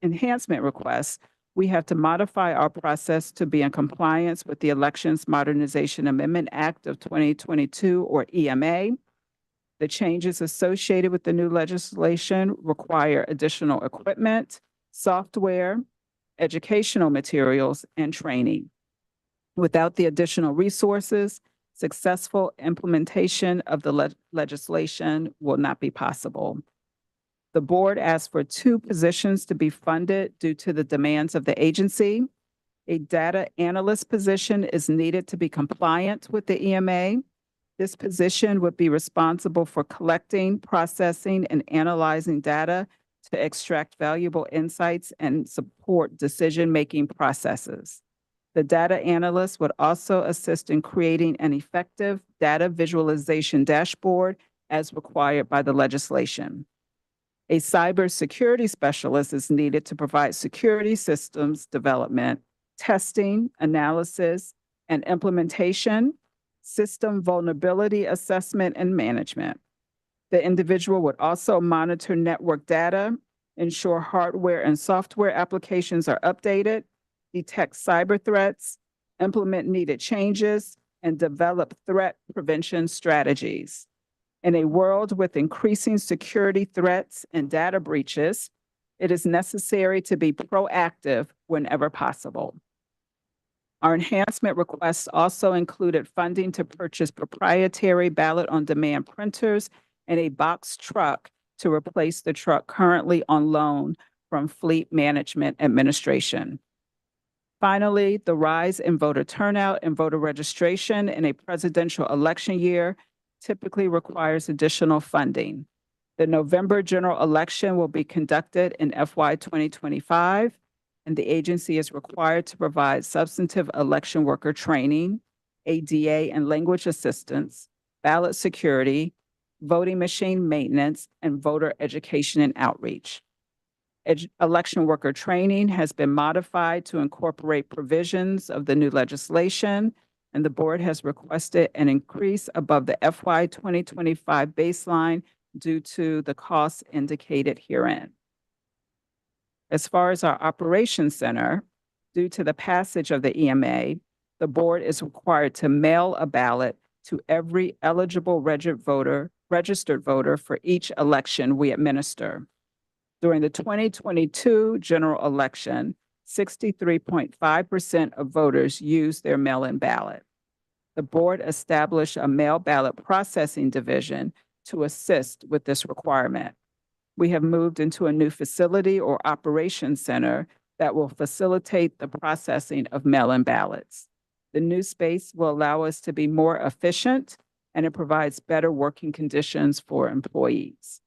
enhancement request, we have to modify our process to be in compliance with the Elections Modernization Amendment Act of 2022, or EMA. The changes associated with the new legislation require additional equipment, software, educational materials, and training. Without the additional resources, successful implementation of the legislation will not be possible. The board asked for 2 positions to be funded due to the demands of the agency. A data analyst position is needed to be compliant with the EMA. This position would be responsible for collecting, processing, and analyzing data to extract valuable insights and support decision-making processes. The data analyst would also assist in creating an effective data visualization dashboard as required by the legislation. A cybersecurity specialist is needed to provide security systems development, testing, analysis, and implementation, system vulnerability assessment, and management. The individual would also monitor network data, ensure hardware and software applications are updated, detect cyber threats, implement needed changes, and develop threat prevention strategies. In a world with increasing security threats and data breaches, it is necessary to be proactive whenever possible. Our enhancement requests also included funding to purchase proprietary ballot-on-demand printers and a box truck to replace the truck currently on loan from Fleet Management Administration. Finally, the rise in voter turnout and voter registration in a presidential election year typically requires additional funding. The November general election will be conducted in FY 2025, and the agency is required to provide substantive election worker training, ADA and language assistance, ballot security, voting machine maintenance, and voter education and outreach. Election worker training has been modified to incorporate provisions of the new legislation, and the board has requested an increase above the FY 2025 baseline due to the costs indicated herein. As far as our operations center, due to the passage of the EMA, the board is required to mail a ballot to every eligible registered voter for each election we administer. During the 2022 general election, 63.5% of voters used their mail-in ballot. The board established a mail ballot processing division to assist with this requirement. We have moved into a new facility or operations center that will facilitate the processing of mail-in ballots. The new space will allow us to be more efficient, and it provides better working conditions for employees.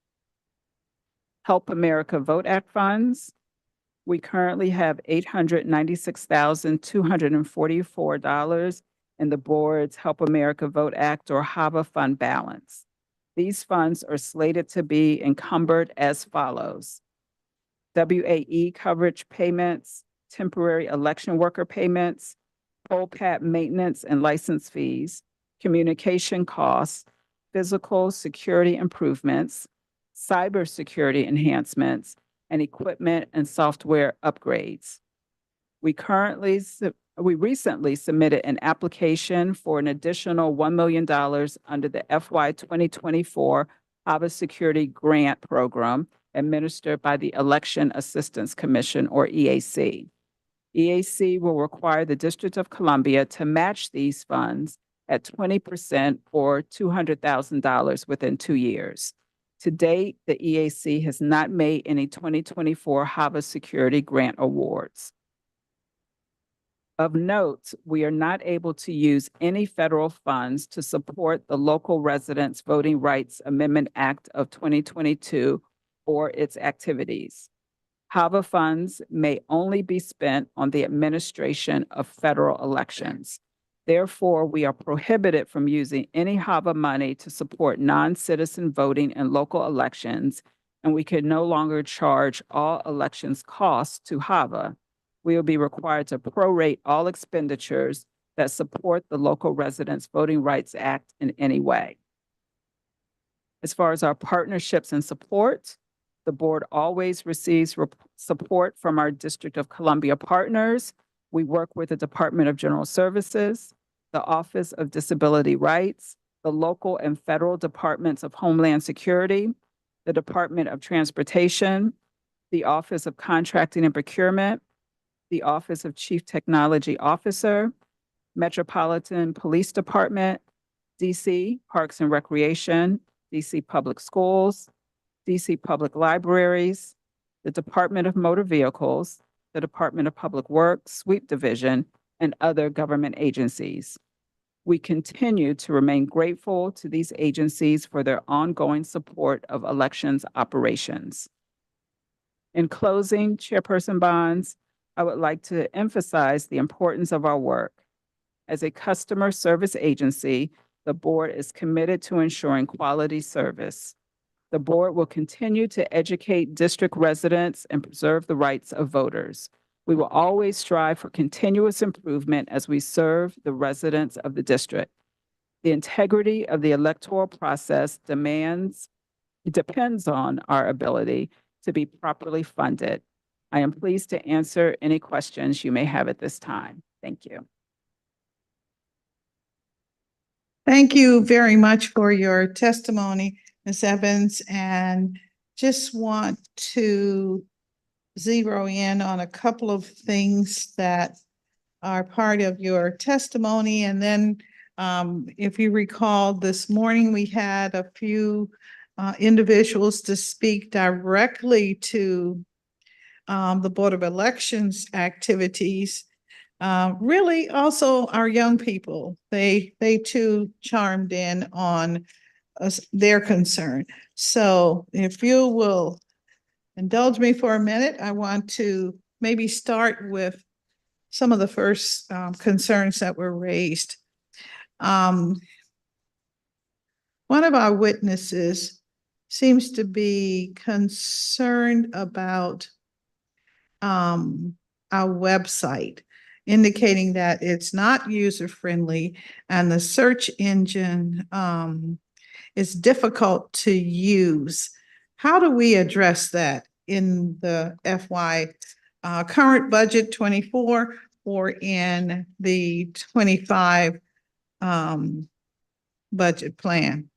Help America Vote Act funds. We currently have $896,244 in the board's Help America Vote Act, or HAVA fund balance. These funds are slated to be encumbered as follows: WAE coverage payments, temporary election worker payments, poll pad maintenance and license fees, communication costs, physical security improvements, cybersecurity enhancements, and equipment and software upgrades. We recently submitted an application for an additional $1 million under the FY 2024 HAVA Security Grant Program administered by the Election Assistance Commission, or EAC. EAC will require the District of Columbia to match these funds at 20% or $200,000 within 2 years. To date, the EAC has not made any 2024 HAVA Security Grant awards. Of note, we are not able to use any federal funds to support the Local Residents Voting Rights Amendment Act of 2022 or its activities. HAVA funds may only be spent on the administration of federal elections. Therefore, we are prohibited from using any HAVA money to support non-citizen voting in local elections, and we can no longer charge all elections costs to HAVA. We will be required to prorate all expenditures that support the Local Residents Voting Rights Act in any way. As far as our partnerships and support, the board always receives support from our District of Columbia partners. We work with the Department of General Services, the Office of Disability Rights, the local and federal departments of Homeland Security, the Department of Transportation, the Office of Contracting and Procurement, the Office of Chief Technology Officer, Metropolitan Police Department, DC Parks and Recreation, DC Public Schools, DC Public Libraries, the Department of Motor Vehicles, the Department of Public Works, Sweep Division, and other government agencies. We continue to remain grateful to these agencies for their ongoing support of elections operations. In closing, Chairperson Bonds, I would like to emphasize the importance of our work. As a customer service agency, the board is committed to ensuring quality service. The board will continue to educate district residents and preserve the rights of voters. We will always strive for continuous improvement as we serve the residents of the district. The integrity of the electoral process depends on our ability to be properly funded. I am pleased to answer any questions you may have at this time. Thank you. Thank you very much for your testimony, Ms. Evans, and just want to zero in on a couple of things that are part of your testimony. And then if you recall, this morning we had a few individuals to speak directly to the Board of Elections activities. Really also our young people, they too chimed in on their concern. So if you will indulge me for a minute, I want to maybe start with some of the first concerns that were raised. One of our witnesses seems to be concerned about our website, indicating that it's not user-friendly and the search engine is difficult to use. How do we address that in the FY current budget 24 or in the 25 budget plan?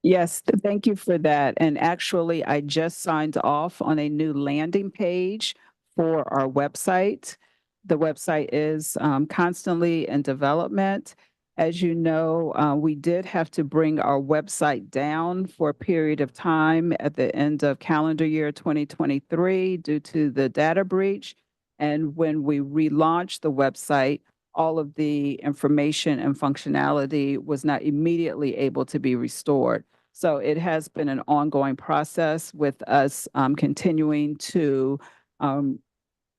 Yes, thank you for that. And actually, I just signed off on a new landing page for our website. The website is constantly in development. As you know, we did have to bring our website down for a period of time at the end of calendar year 2023 due to the data breach. And when we relaunched the website, all of the information and functionality was not immediately able to be restored. So it has been an ongoing process with us continuing to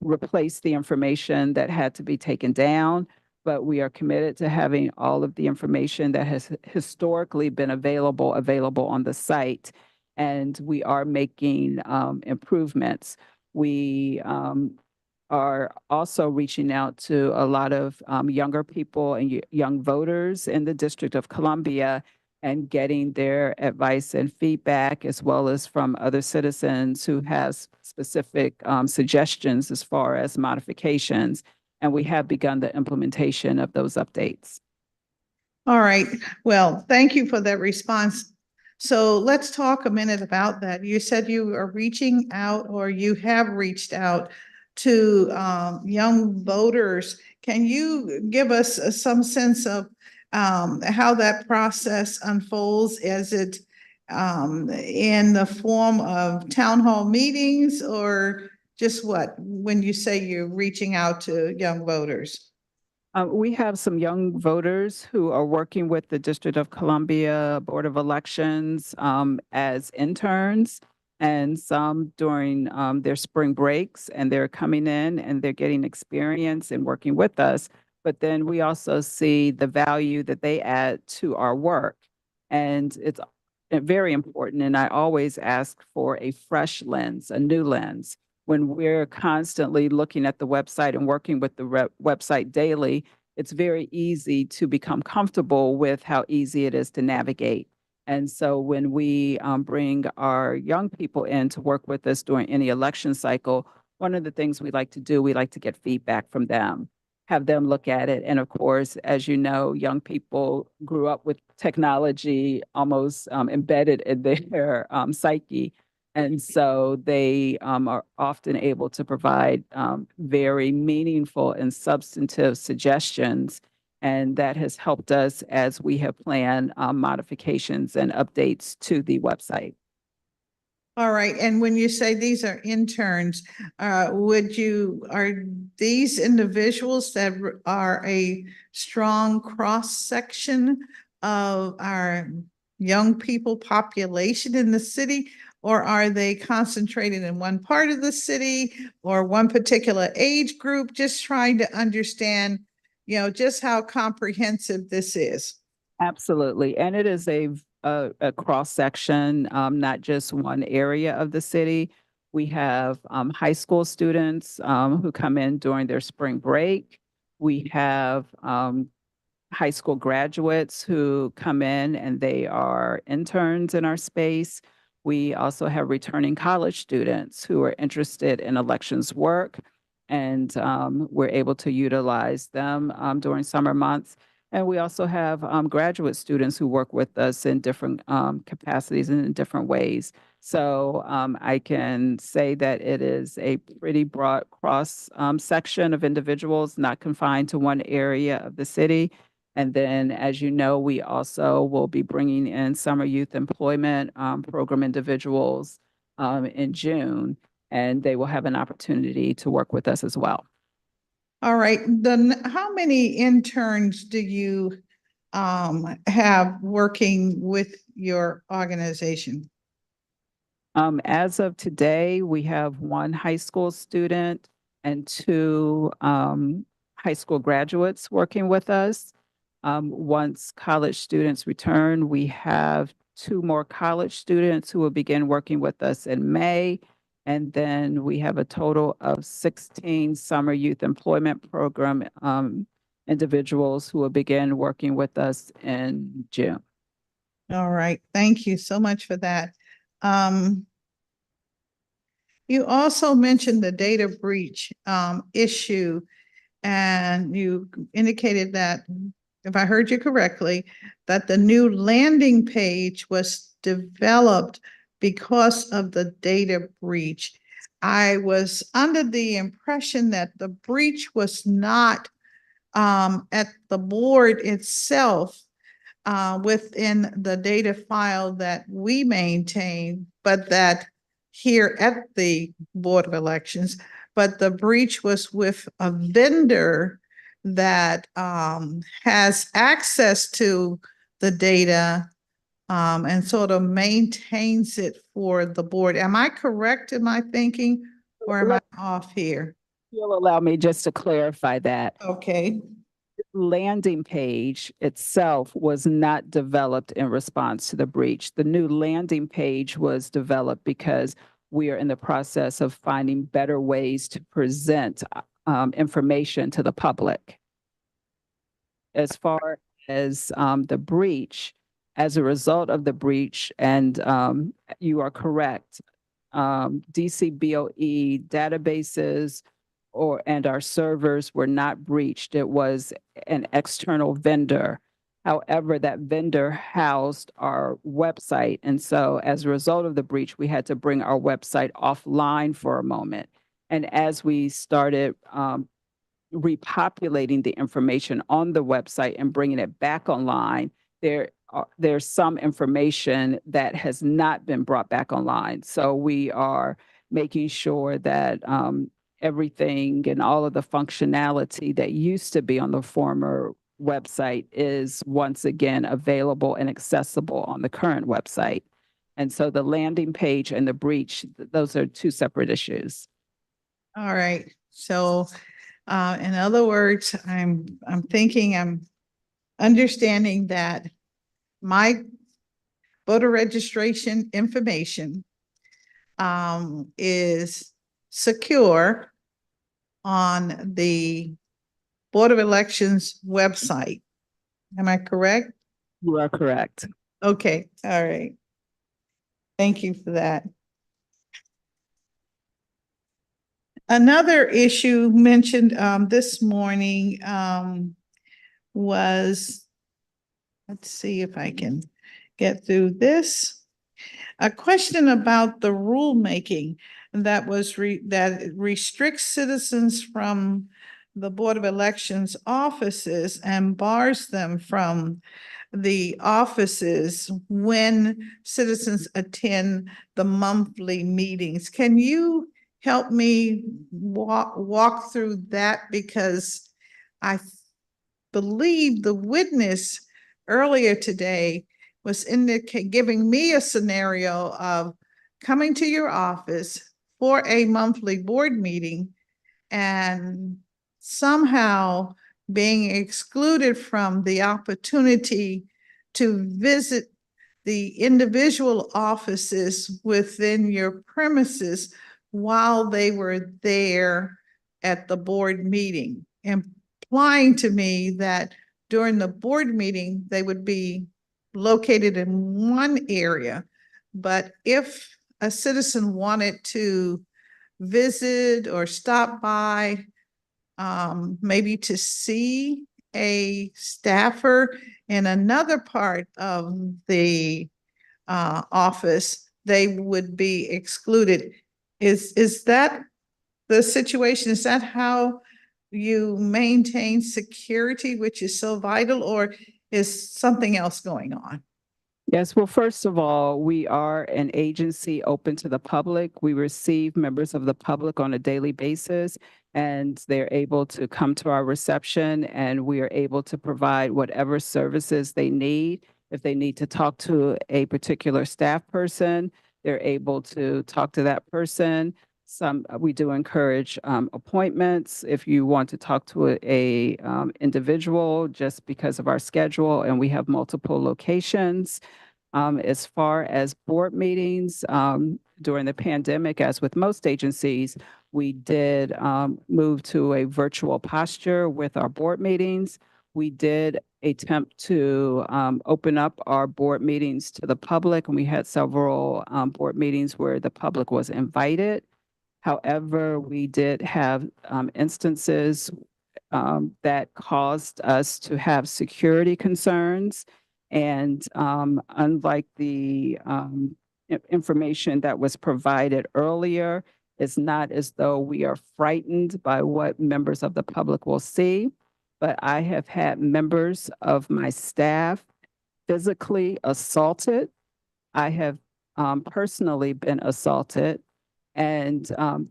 replace the information that had to be taken down, but we are committed to having all of the information that has historically been available on the site, and we are making improvements. We are also reaching out to a lot of younger people and young voters in the District of Columbia and getting their advice and feedback, as well as from other citizens who has specific suggestions as far as modifications. And we have begun the implementation of those updates. All right. Well, thank you for that response. So let's talk a minute about that. You said you are reaching out, or you have reached out to young voters. Can you give us some sense of how that process unfolds? Is it in the form of town hall meetings, or just what, when you say you're reaching out to young voters? We have some young voters who are working with the District of Columbia Board of Elections as interns, and some during their spring breaks, and they're coming in and they're getting experience and working with us. but then we also see the value that they add to our work. And it's very important. And I always ask for a fresh lens, a new lens. When we're constantly looking at the website and working with the website daily, it's very easy to become comfortable with how easy it is to navigate. And so when we bring our young people in to work with us during any election cycle, one of the things we like to do, we like to get feedback from them, have them look at it. And of course, as you know, young people grew up with technology almost embedded in their psyche. And so they are often able to provide very meaningful and substantive suggestions. And that has helped us as we have planned modifications and updates to the website. All right, and when you say these are interns, are these individuals that are a strong cross-section of our young people population in the city? Or are they concentrated in one part of the city or one particular age group? Just trying to understand, just how comprehensive this is. Absolutely. And it is a cross-section, not just one area of the city. We have high school students who come in during their spring break. We have high school graduates who come in and they are interns in our space. We also have returning college students who are interested in elections work, and we're able to utilize them during summer months. And we also have graduate students who work with us in different capacities and in different ways. So I can say that it is a pretty broad cross section of individuals, not confined to one area of the city. And then, as you know, we also will be bringing in summer youth employment program individuals in June, and they will have an opportunity to work with us as well. All right, then how many interns do you have working with your organization? As of today, we have one high school student and two high school graduates working with us. Once college students return, we have two more college students who will begin working with us in May. And then we have a total of 16 summer youth employment program individuals who will begin working with us in June. All right, thank you so much for that. You also mentioned the data breach issue, and you indicated that, if I heard you correctly, that the new landing page was developed because of the data breach. I was under the impression that the breach was not at the board itself within the data file that we maintain, but that here at the Board of Elections, but the breach was with a vendor that has access to the data and sort of maintains it for the board. Am I correct in my thinking, or am I off here? You'll allow me just to clarify that. Okay. Landing page itself was not developed in response to the breach. The new landing page was developed because we are in the process of finding better ways to present information to the public. As far as the breach, as a result of the breach, and you are correct, DCBOE databases and our servers were not breached. It was an external vendor. However, that vendor housed our website. And so as a result of the breach, we had to bring our website offline for a moment. And as we started repopulating the information on the website and bringing it back online, there's some information that has not been brought back online. So we are making sure that everything and all of the functionality that used to be on the former website is once again available and accessible on the current website. And so the landing page and the breach, those are two separate issues. All right, so In other words, I'm understanding that my voter registration information is secure on the Board of Elections website. Am I correct? You are correct. Okay, all right. Thank you for that. Another issue mentioned this morning was, let's see if I can get through this. A question about the rulemaking that that restricts citizens from the Board of Elections offices and bars them from the offices when citizens attend the monthly meetings. Can you help me walk through that? Because I believe the witness earlier today was giving me a scenario of coming to your office for a monthly board meeting and somehow being excluded from the opportunity to visit the individual offices within your premises while they were there at the board meeting, implying to me that during the board meeting, they would be located in one area. But if a citizen wanted to visit or stop by, maybe to see a staffer in another part of the office, they would be excluded. Is that the situation? Is that how you maintain security, which is so vital, or is something else going on? Yes, well, first of all, we are an agency open to the public. We receive members of the public on a daily basis, and they're able to come to our reception, and we are able to provide whatever services they need. If they need to talk to a particular staff person, they're able to talk to that person. We do encourage appointments if you want to talk to a individual, just because of our schedule, and we have multiple locations. As far as board meetings, during the pandemic, as with most agencies, we did move to a virtual posture with our board meetings. We did attempt to open up our board meetings to the public, and we had several board meetings where the public was invited. However, we did have instances that caused us to have security concerns. And unlike the information that was provided earlier, it's not as though we are frightened by what members of the public will see. But I have had members of my staff physically assaulted. I have personally been assaulted. And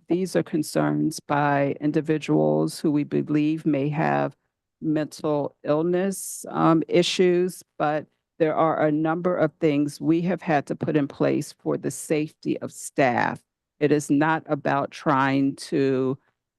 these are concerns by individuals who we believe may have mental illness issues, but there are a number of things we have had to put in place for the safety of staff. It is not about trying to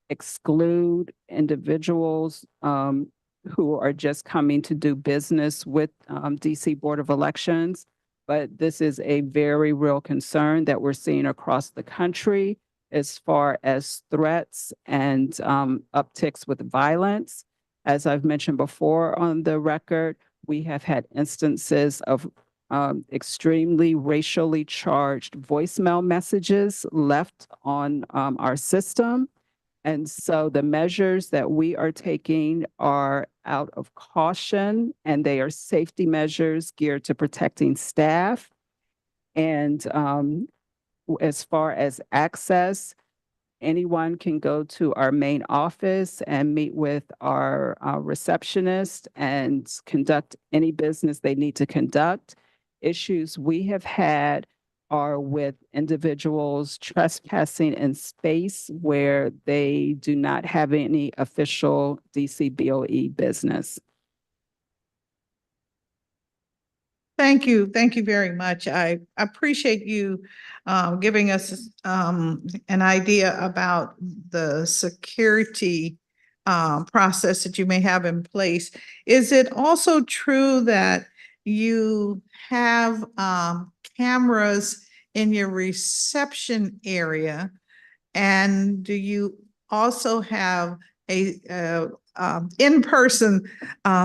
exclude individuals who are just coming to do business with DC Board of Elections. But this is a very real concern that we're seeing across the country as far as threats and upticks with violence. As I've mentioned before on the record, we have had instances of extremely racially charged voicemail messages left on our system. And so the measures that we are taking are out of caution, and they are safety measures geared to protecting staff. And as far as access, anyone can go to our main office and meet with our receptionist and conduct any business they need to conduct. Issues we have had are with individuals trespassing in space where they do not have any official DC BOE business. Thank you. Thank you very much. I appreciate you giving us an idea about the security process that you may have in place. Is it also true that you have cameras in your reception area? And do you also have a in-person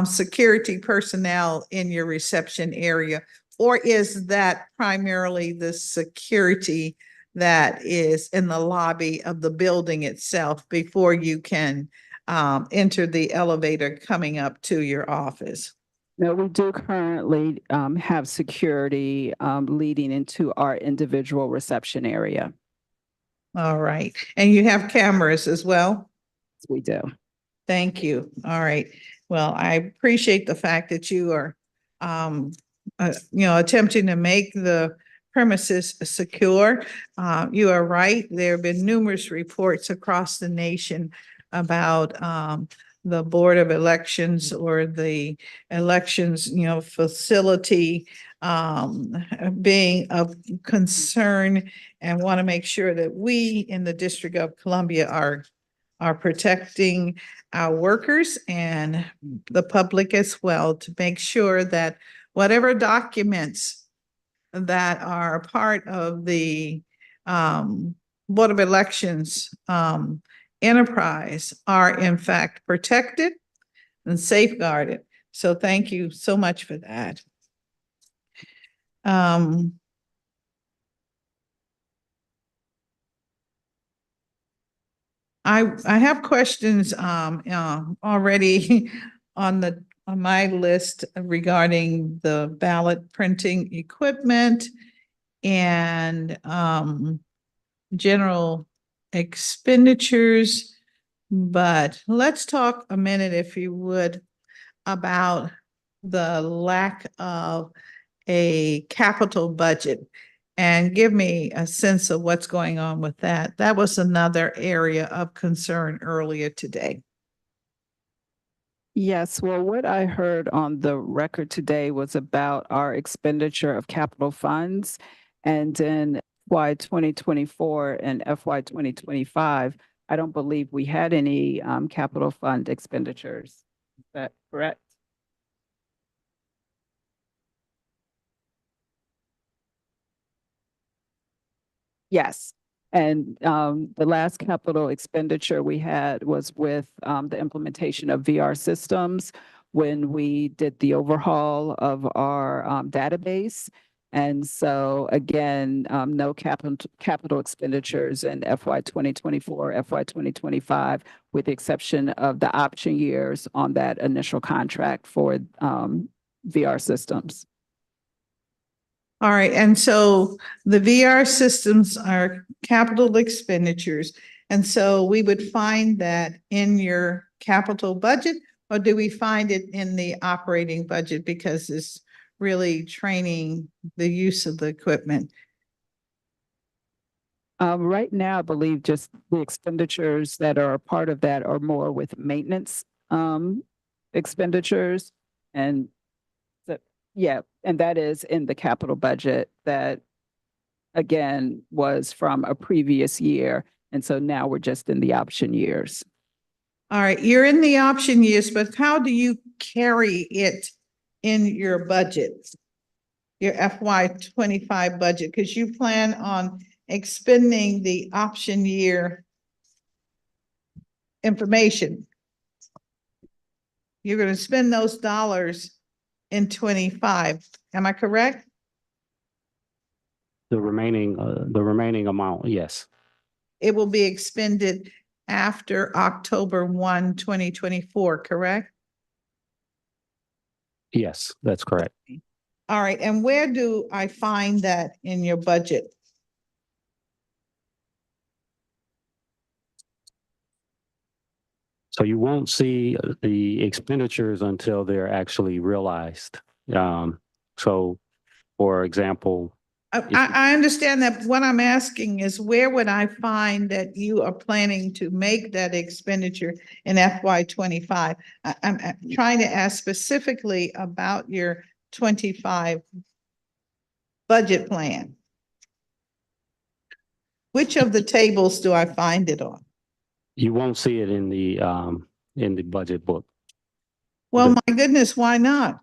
security personnel in your reception area? Or is that primarily the security that is in the lobby of the building itself before you can enter the elevator coming up to your office? No, we do currently have security leading into our individual reception area. All right. And you have cameras as well? We do. Thank you. All right. Well, I appreciate the fact that you are, attempting to make the premises secure. You are right. There have been numerous reports across the nation about, the Board of Elections or the elections, facility, being of concern, and want to make sure that we in the District of Columbia are protecting our workers and the public as well, to make sure that whatever documents that are a part of the Board of Elections enterprise are in fact protected and safeguarded. So thank you so much for that. I have questions already on my list regarding the ballot printing equipment and general expenditures. But let's talk a minute, if you would, about the lack of a capital budget, and give me a sense of what's going on with that. That was another area of concern earlier today. Yes, well, what I heard on the record today was about our expenditure of capital funds. And in FY 2024 and FY 2025, I don't believe we had any capital fund expenditures. Is that correct? Yes. And the last capital expenditure we had was with the implementation of VR systems when we did the overhaul of our database. And so again, no capital expenditures in FY 2024, FY 2025, with the exception of the option years on that initial contract for VR systems. All right, and so the VR systems are capital expenditures. And so we would find that in your capital budget, or do we find it in the operating budget because it's really training the use of the equipment? Right now, I believe just the expenditures that are a part of that are more with maintenance expenditures. And yeah, and that is in the capital budget that, again, was from a previous year. And so now we're just in the option years. All right, you're in the option years, but how do you carry it in your budget, your FY25 budget? Because you plan on expending the option year information. You're going to spend those dollars in 25. Am I correct? The remaining amount, yes. It will be expended after October 1, 2024, correct? Yes, that's correct. All right, and where do I find that in your budget? So you won't see the expenditures until they're actually realized. So, for example, I understand that. What I'm asking is, where would I find that you are planning to make that expenditure in FY25? I'm trying to ask specifically about your 25 budget plan. Which of the tables do I find it on? you won't see it in in the budget book. Well, The- my goodness, why not?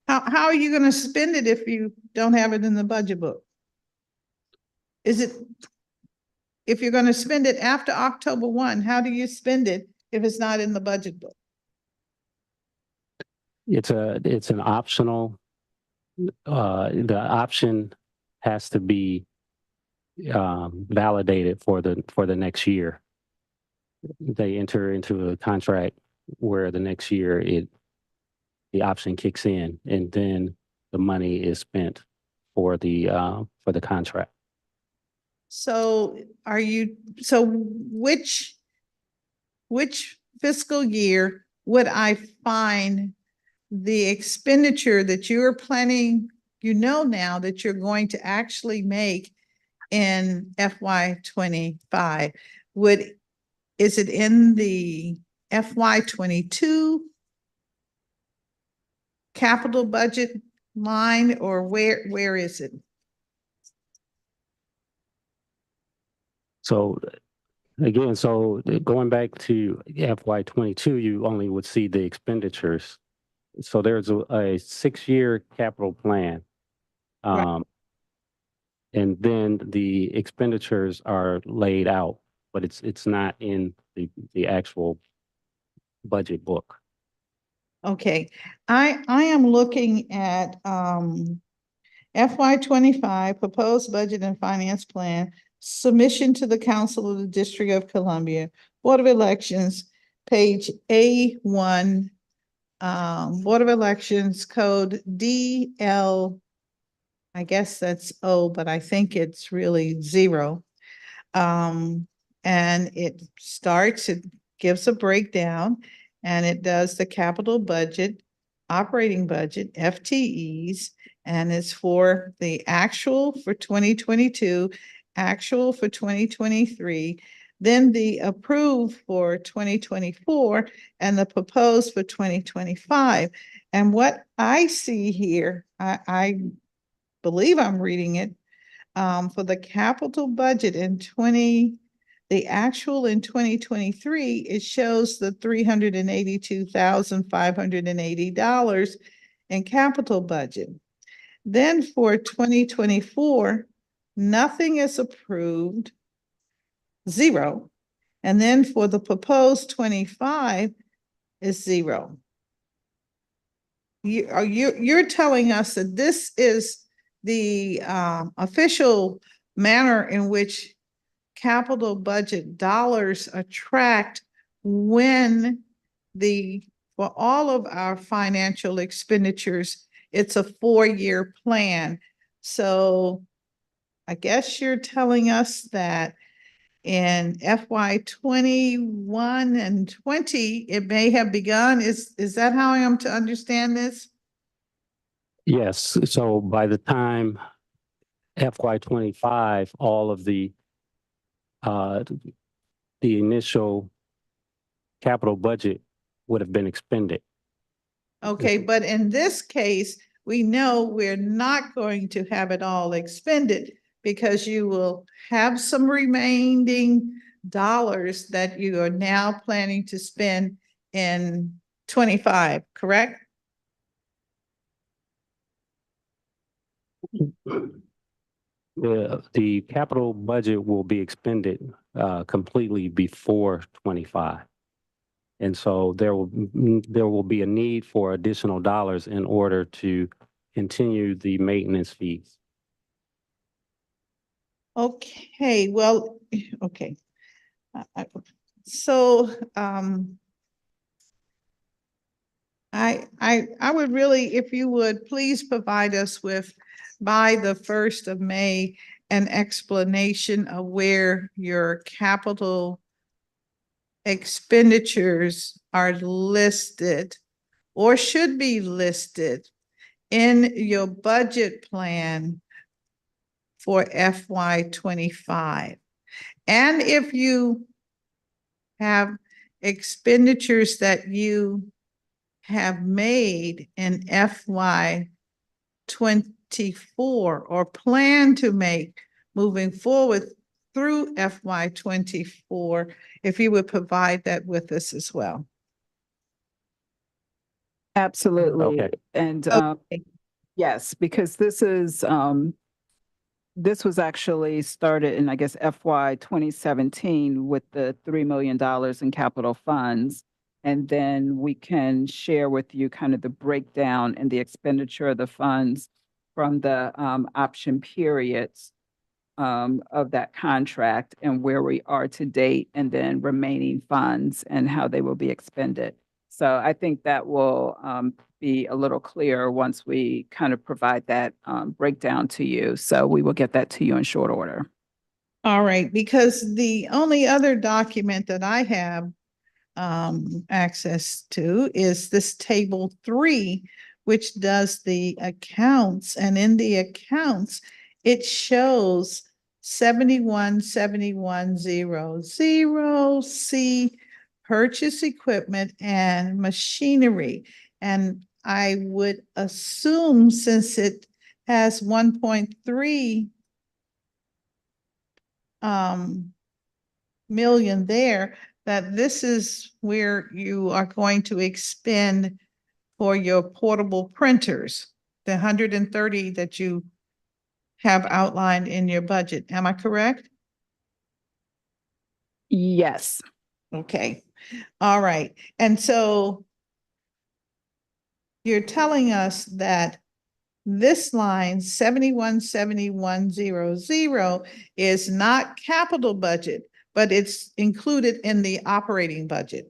How are you gonna spend it if you don't have it in the budget book? Is it, if you're gonna spend it after October 1, how do you spend it if it's not in the budget book? It's an optional, the option has to be validated for the next year. They enter into a contract where the next year the option kicks in, and then the money is spent for the contract. So which fiscal year would I find the expenditure that you're planning, now that you're going to actually make in FY25? Is it in the FY22 capital budget line, or where is it? So again, going back to FY22, you only would see the expenditures. So there's a 6-year capital plan. Right. And then the expenditures are laid out, but it's not in the actual budget book. Okay, I am looking at FY25 proposed budget and finance plan, submission to the Council of the District of Columbia, Board of Elections, page A1, Board of Elections code DL, I guess that's O, but I think it's really 0. And it gives a breakdown, and it does the capital budget, operating budget, FTEs, and it's for the actual for 2022, actual for 2023, then the approved for 2024, and the proposed for 2025. And what I see here, I believe I'm reading it, for the capital budget the actual in 2023, it shows the $382,580 in capital budget. Then for 2024, nothing is approved, 0. And then for the proposed 25 is 0. You're telling us that this is the official manner in which capital budget dollars attract when for all of our financial expenditures, it's a 4-year plan. So I guess you're telling us that in FY21 and 20, it may have begun. Is that how I am to understand this? Yes, so by the time FY25, all of the initial capital budget would have been expended. Okay, but in this case, we know we're not going to have it all expended because you will have some remaining dollars that you are now planning to spend in 25, correct? The capital budget will be expended completely before 25. And so there will be a need for additional dollars in order to continue the maintenance fees. Okay, well, okay. So I would really, if you would, please provide us with, by the 1st of May, an explanation of where your capital expenditures are listed or should be listed in your budget plan for FY25. And if you have expenditures that you have made in FY24 or plan to make moving forward through FY24, if you would provide that with us as well. Absolutely. Okay. And Okay. yes, because this was actually started in, I guess, FY 2017 with the $3 million in capital funds. And then we can share with you kind of the breakdown and the expenditure of the funds from the option periods of that contract and where we are to date, and then remaining funds and how they will be expended. So I think that will be a little clearer once we kind of provide that breakdown to you. So we will get that to you in short order. All right, because the only other document that I have access to is this table 3, which does the accounts, and in the accounts, it shows 71,71,000 C purchase equipment and machinery. And I would assume, since it has 1.3 million there, that this is where you are going to expend for your portable printers, the 130 that you have outlined in your budget. Am I correct? Yes. Okay. All right. And so you're telling us that this line 71,71,000 is not capital budget, but it's included in the operating budget.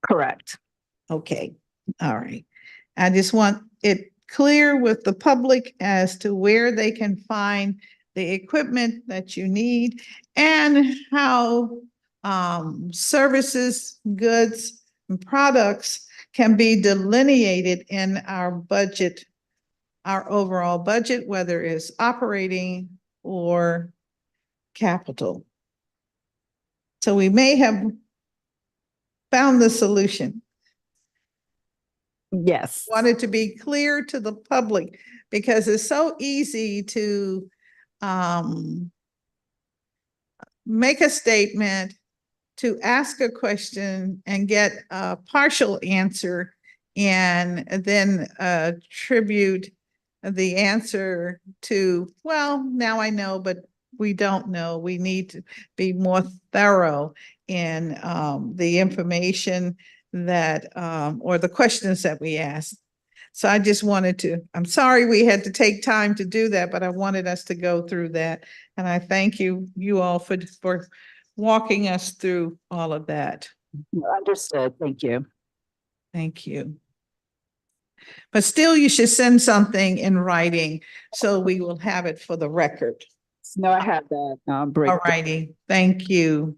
Correct. Okay, all right. I just want it clear with the public as to where they can find the equipment that you need and how services, goods, and products can be delineated in our budget, our overall budget, whether it's operating or capital. So we may have found the solution. Yes. Wanted to be clear to the public because it's so easy to make a statement, to ask a question and get a partial answer, and then attribute the answer to, well, now I know, but we don't know. We need to be more thorough in the information that, or the questions that we ask. So I just wanted to, I'm sorry we had to take time to do that, but I wanted us to go through that. And I thank you all for walking us through all of that. Understood. Thank you. Thank you. But still, you should send something in writing so we will have it for the record. No, I have that All breakdown. righty, thank you.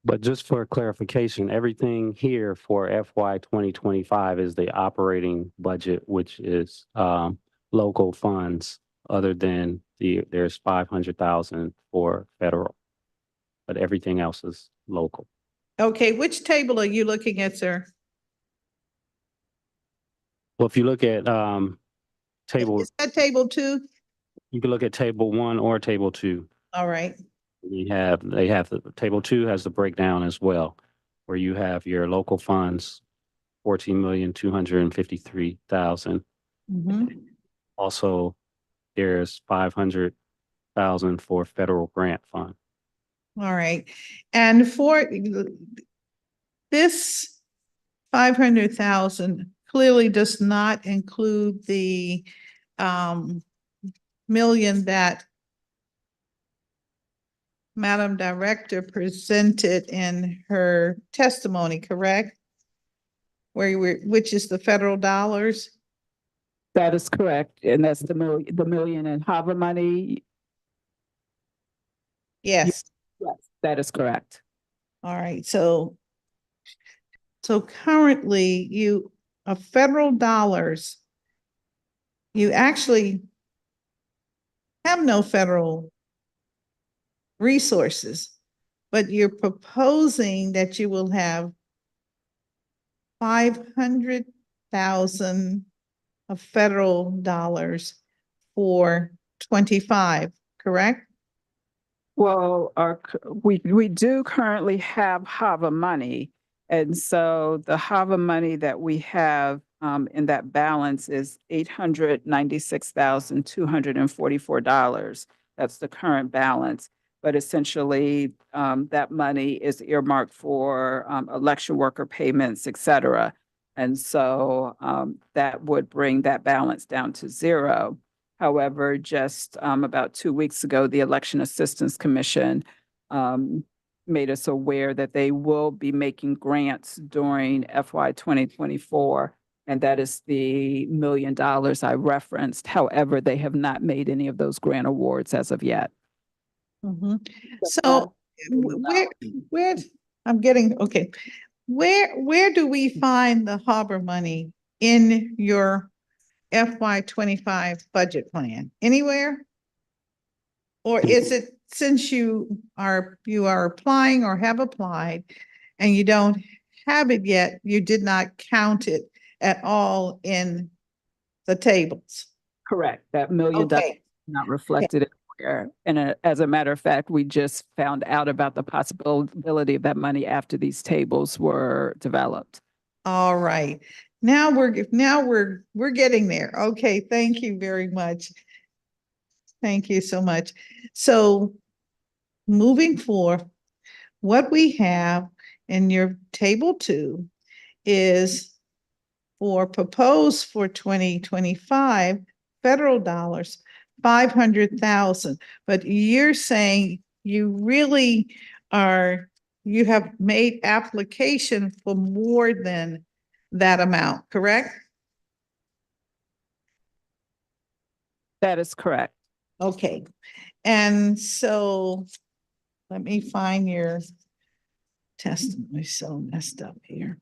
But just for clarification, everything here for FY 2025 is the operating budget, which is local funds, other than there's 500,000 for federal, but everything else is local. Okay, which table are you looking at, sir? Well, if you look at table, Is that table 2? you can look at table 1 or table 2. All right, They have the table 2 has the breakdown as well, where you have your local funds, 14,253,000. Also, there's 500,000 for federal grant fund. all right. And for this 500,000 clearly does not include the million that Madam Director presented in her testimony, correct? Which is the federal dollars? That is correct. And that's the million in HAVA money. Yes. Yes, that is correct. All right, so currently federal dollars, you actually have no federal resources, but you're proposing that you will have 500,000 of federal dollars for 25, correct? Well, we do currently have HAVA money. And so the HAVA money that we have in that balance is $896,244. That's the current balance. But essentially, that money is earmarked for election worker payments, et cetera. And so that would bring that balance down to zero. However, just about 2 weeks ago, the Election Assistance Commission made us aware that they will be making grants during FY 2024, and that is the $1 million I referenced. However, they have not made any of those grant awards as of yet. Mhm. So where, I'm getting, okay. Where do we find the harbor money in your FY25 budget plan? Anywhere? Or is it since you are applying or have applied and you don't have it yet, you did not count it at all in the tables? Correct. That $1 million Okay. not reflected anywhere. And as a matter of fact, we just found out about the possibility of that money after these tables were developed. All right. Now we're getting there. Okay, thank you very much. Thank you so much. So moving forward, what we have in your table 2 is proposed for 2025 federal dollars, 500,000. But you're saying you have made application for more than that amount, correct? That is correct. Okay. And so let me find your testimony. So messed up here.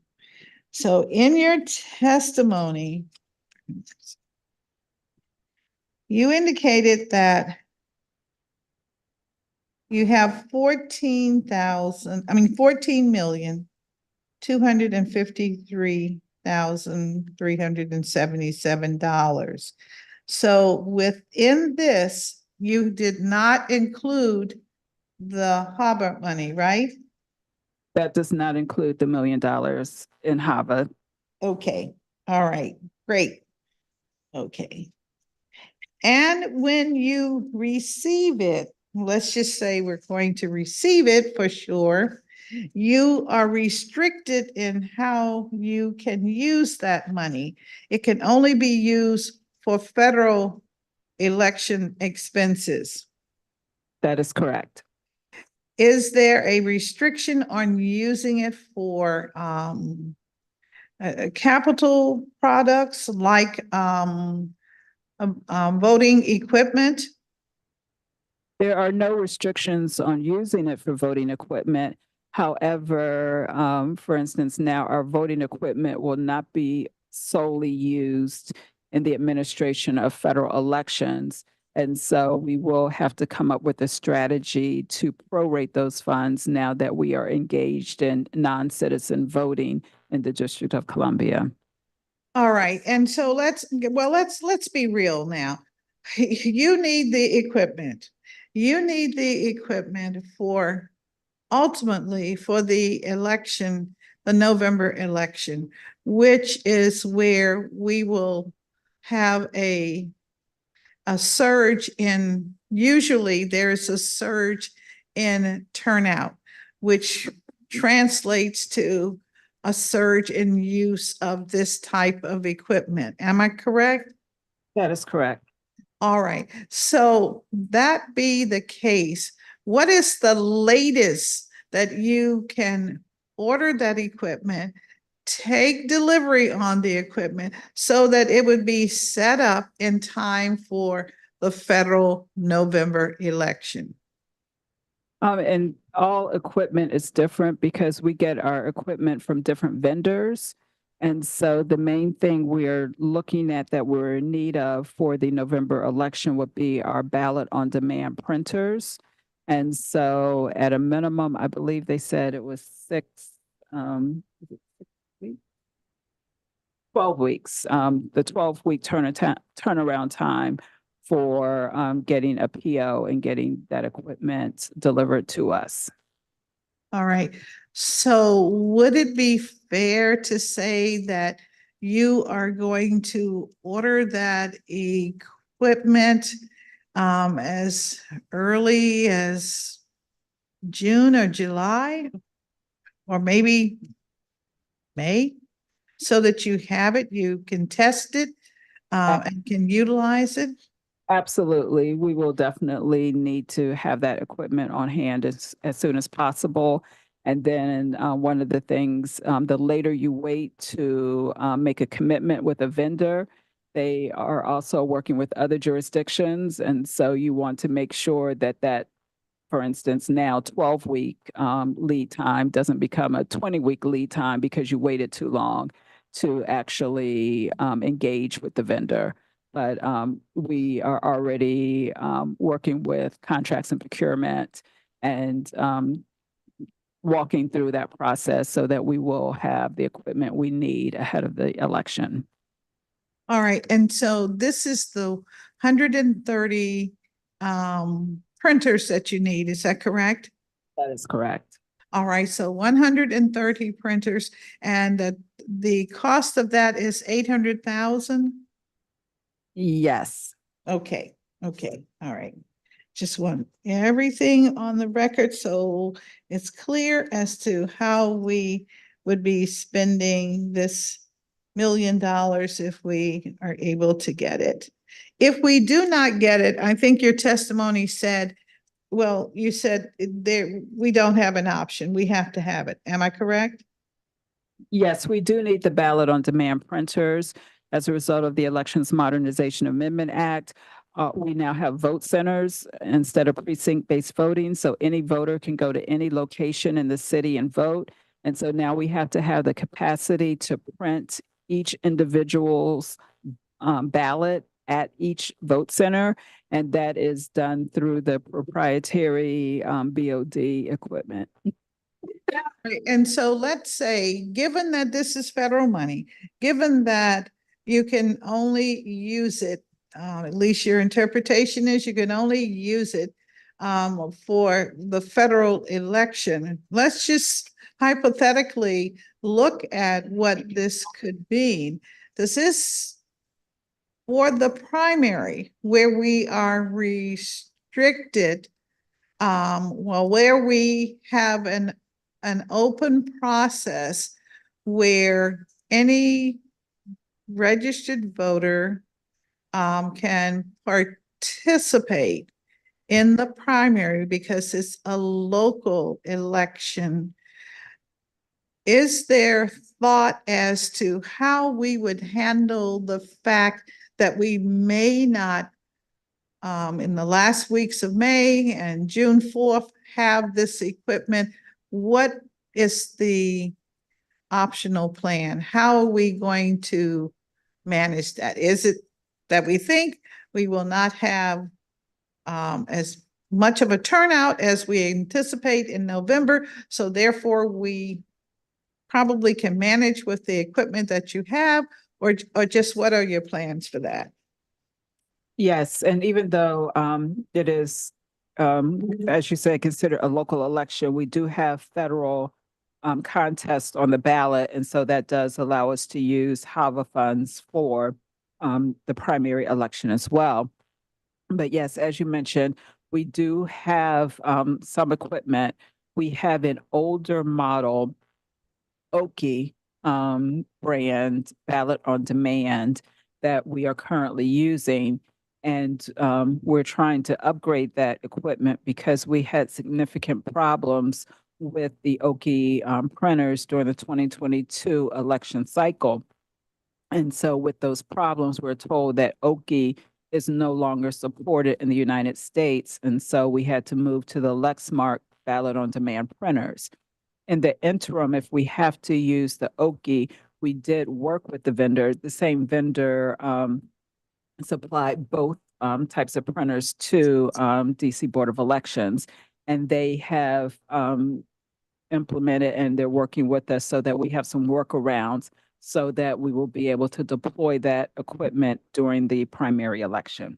So in your testimony, you indicated that you have 14,253,377. So within this, you did not include the harbor money, right? That does not include the $1 million in HAVA. Okay, all right, great. Okay. And when you receive it, let's just say we're going to receive it for sure, you are restricted in how you can use that money. It can only be used for federal election expenses. That is correct. Is there a restriction on using it for capital products like voting equipment? There are no restrictions on using it for voting equipment. However, for instance, now our voting equipment will not be solely used in the administration of federal elections. And so we will have to come up with a strategy to prorate those funds now that we are engaged in non-citizen voting in the District of Columbia. All right, and so let's be real now. You need the equipment. You need the equipment ultimately for the election, the November election, which is where we will have a surge in, usually there's a surge in turnout, which translates to a surge in use of this type of equipment. Am I correct? That is correct. All right. So that be the case, what is the latest that you can order that equipment, take delivery on the equipment so that it would be set up in time for the federal November election? And all equipment is different because we get our equipment from different vendors. And so the main thing we're looking at that we're in need of for the November election would be our ballot on demand printers. And so at a minimum, I believe they said it was 12 weeks, the 12-week turnaround time for getting a PO and getting that equipment delivered to us. All right. So would it be fair to say that you are going to order that equipment as early as June or July? Or maybe May? So that you have it, you can test it and can utilize it? Absolutely. We will definitely need to have that equipment on hand as soon as possible. And then one of the things, the later you wait to make a commitment with a vendor, they are also working with other jurisdictions. And so you want to make sure that, for instance, now 12-week lead time doesn't become a 20-week lead time because you waited too long to actually engage with the vendor. But we are already working with contracts and procurement and walking through that process so that we will have the equipment we need ahead of the election. All right, and so this is the 130 printers that you need, is that correct? That is correct. All right, so 130 printers, and the cost of that is 800,000? Yes. Okay, all right. Just want everything on the record so it's clear as to how we would be spending this $1 million if we are able to get it. If we do not get it, I think your testimony said, well, you said we don't have an option. We have to have it. Am I correct? Yes, we do need the ballot on demand printers as a result of the Elections Modernization Amendment Act. We now have vote centers instead of precinct-based voting, so any voter can go to any location in the city and vote. And so now we have to have the capacity to print each individual's ballot at each vote center, and that is done through the proprietary BOD equipment. Right, and so let's say, given that this is federal money, given that you can only use it, at least your interpretation is you can only use it for the federal election. Let's just hypothetically look at what this could be. This is for the primary where we are restricted, where we have an open process where any registered voter can participate in the primary because it's a local election. Is there thought as to how we would handle the fact that we may not in the last weeks of May and June 4th have this equipment? What is the optional plan? How are we going to manage that? Is it that we think we will not have as much of a turnout as we anticipate in November, so therefore we probably can manage with the equipment that you have, or just what are your plans for that? Yes, and even though it is, as you said, considered a local election, we do have federal contests on the ballot, and so that does allow us to use HAVA funds for the primary election as well. But yes, as you mentioned, we do have some equipment. We have an older model Oki brand ballot on demand that we are currently using. And we're trying to upgrade that equipment because we had significant problems with the Oki printers during the 2022 election cycle. And so with those problems, we're told that Oki is no longer supported in the United States. And so we had to move to the Lexmark ballot on demand printers. In the interim, if we have to use the Oki, we did work with the vendor. The same vendor supplied both types of printers to DC Board of Elections, and they have implemented and they're working with us so that we have some workarounds so that we will be able to deploy that equipment during the primary election.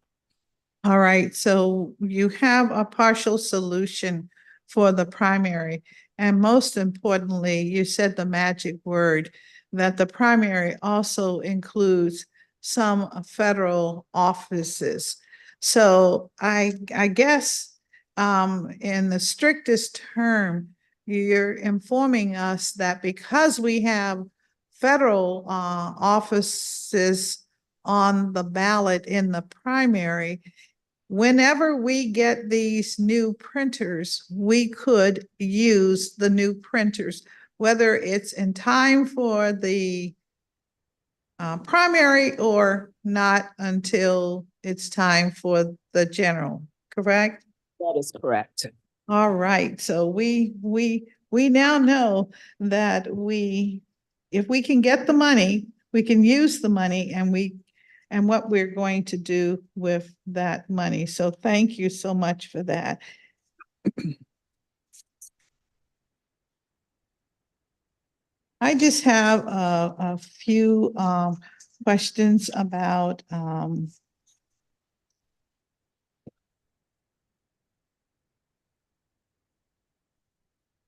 All right, so you have a partial solution for the primary. And most importantly, you said the magic word that the primary also includes some federal offices. So I guess in the strictest term, you're informing us that because we have federal offices on the ballot in the primary, whenever we get these new printers, we could use the new printers, whether it's in time for the primary or not until it's time for the general, correct? That is correct. All right, so we now know that if we can get the money, we can use the money and what we're going to do with that money. So thank you so much for that. I just have a few questions about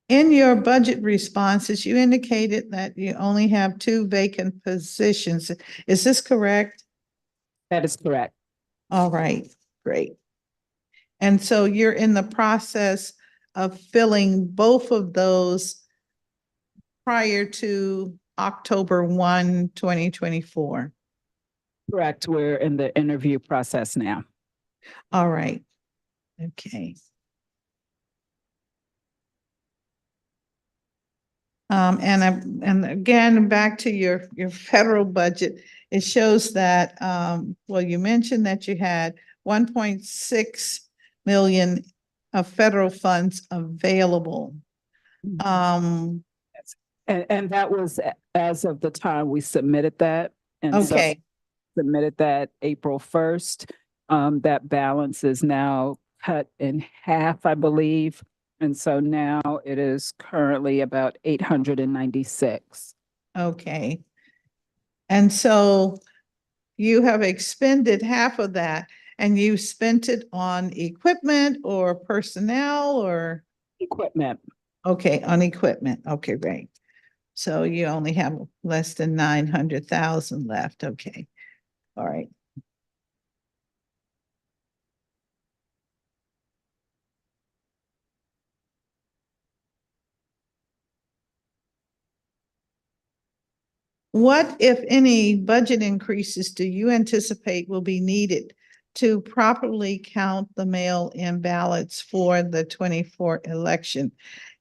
in your budget responses, you indicated that you only have 2 vacant positions. Is this correct? That is correct. All right, great. And so you're in the process of filling both of those prior to October 1, 2024. Correct. We're in the interview process now. All right. Okay. And again, back to your federal budget, it shows that, well, you mentioned that you had 1.6 million of federal funds available. And that was as of the time we submitted that. And so Okay, submitted that April 1st. That balance is now cut in half, I believe. And so now it is currently about 896. okay. And so you have expended half of that and you spent it on equipment or personnel or? Equipment. Okay, on equipment. Okay, great. So you only have less than 900,000 left. Okay. All right. What, if any, budget increases do you anticipate will be needed to properly count the mail-in ballots for the 24 election?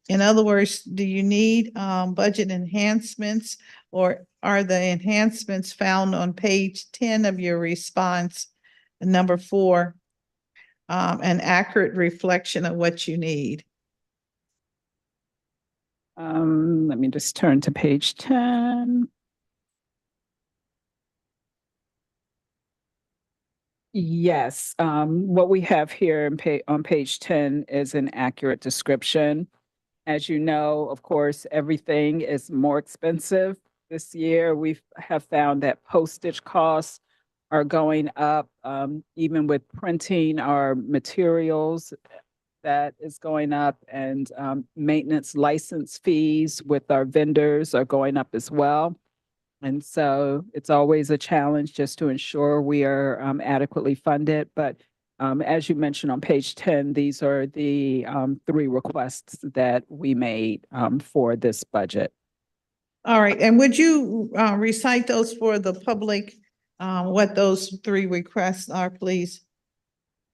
In other words, do you need budget enhancements, or are the enhancements found on page 10 of your response, number 4, an accurate reflection of what you need? Let me just turn to page 10. Yes, what we have here on page 10 is an accurate description. As you know, of course, everything is more expensive this year. We have found that postage costs are going up, even with printing our materials, that is going up, and maintenance license fees with our vendors are going up as well. And so it's always a challenge just to ensure we are adequately funded. But as you mentioned on page 10, these are the 3 requests that we made for this budget. All right, and would you recite those for the public, what those 3 requests are, please?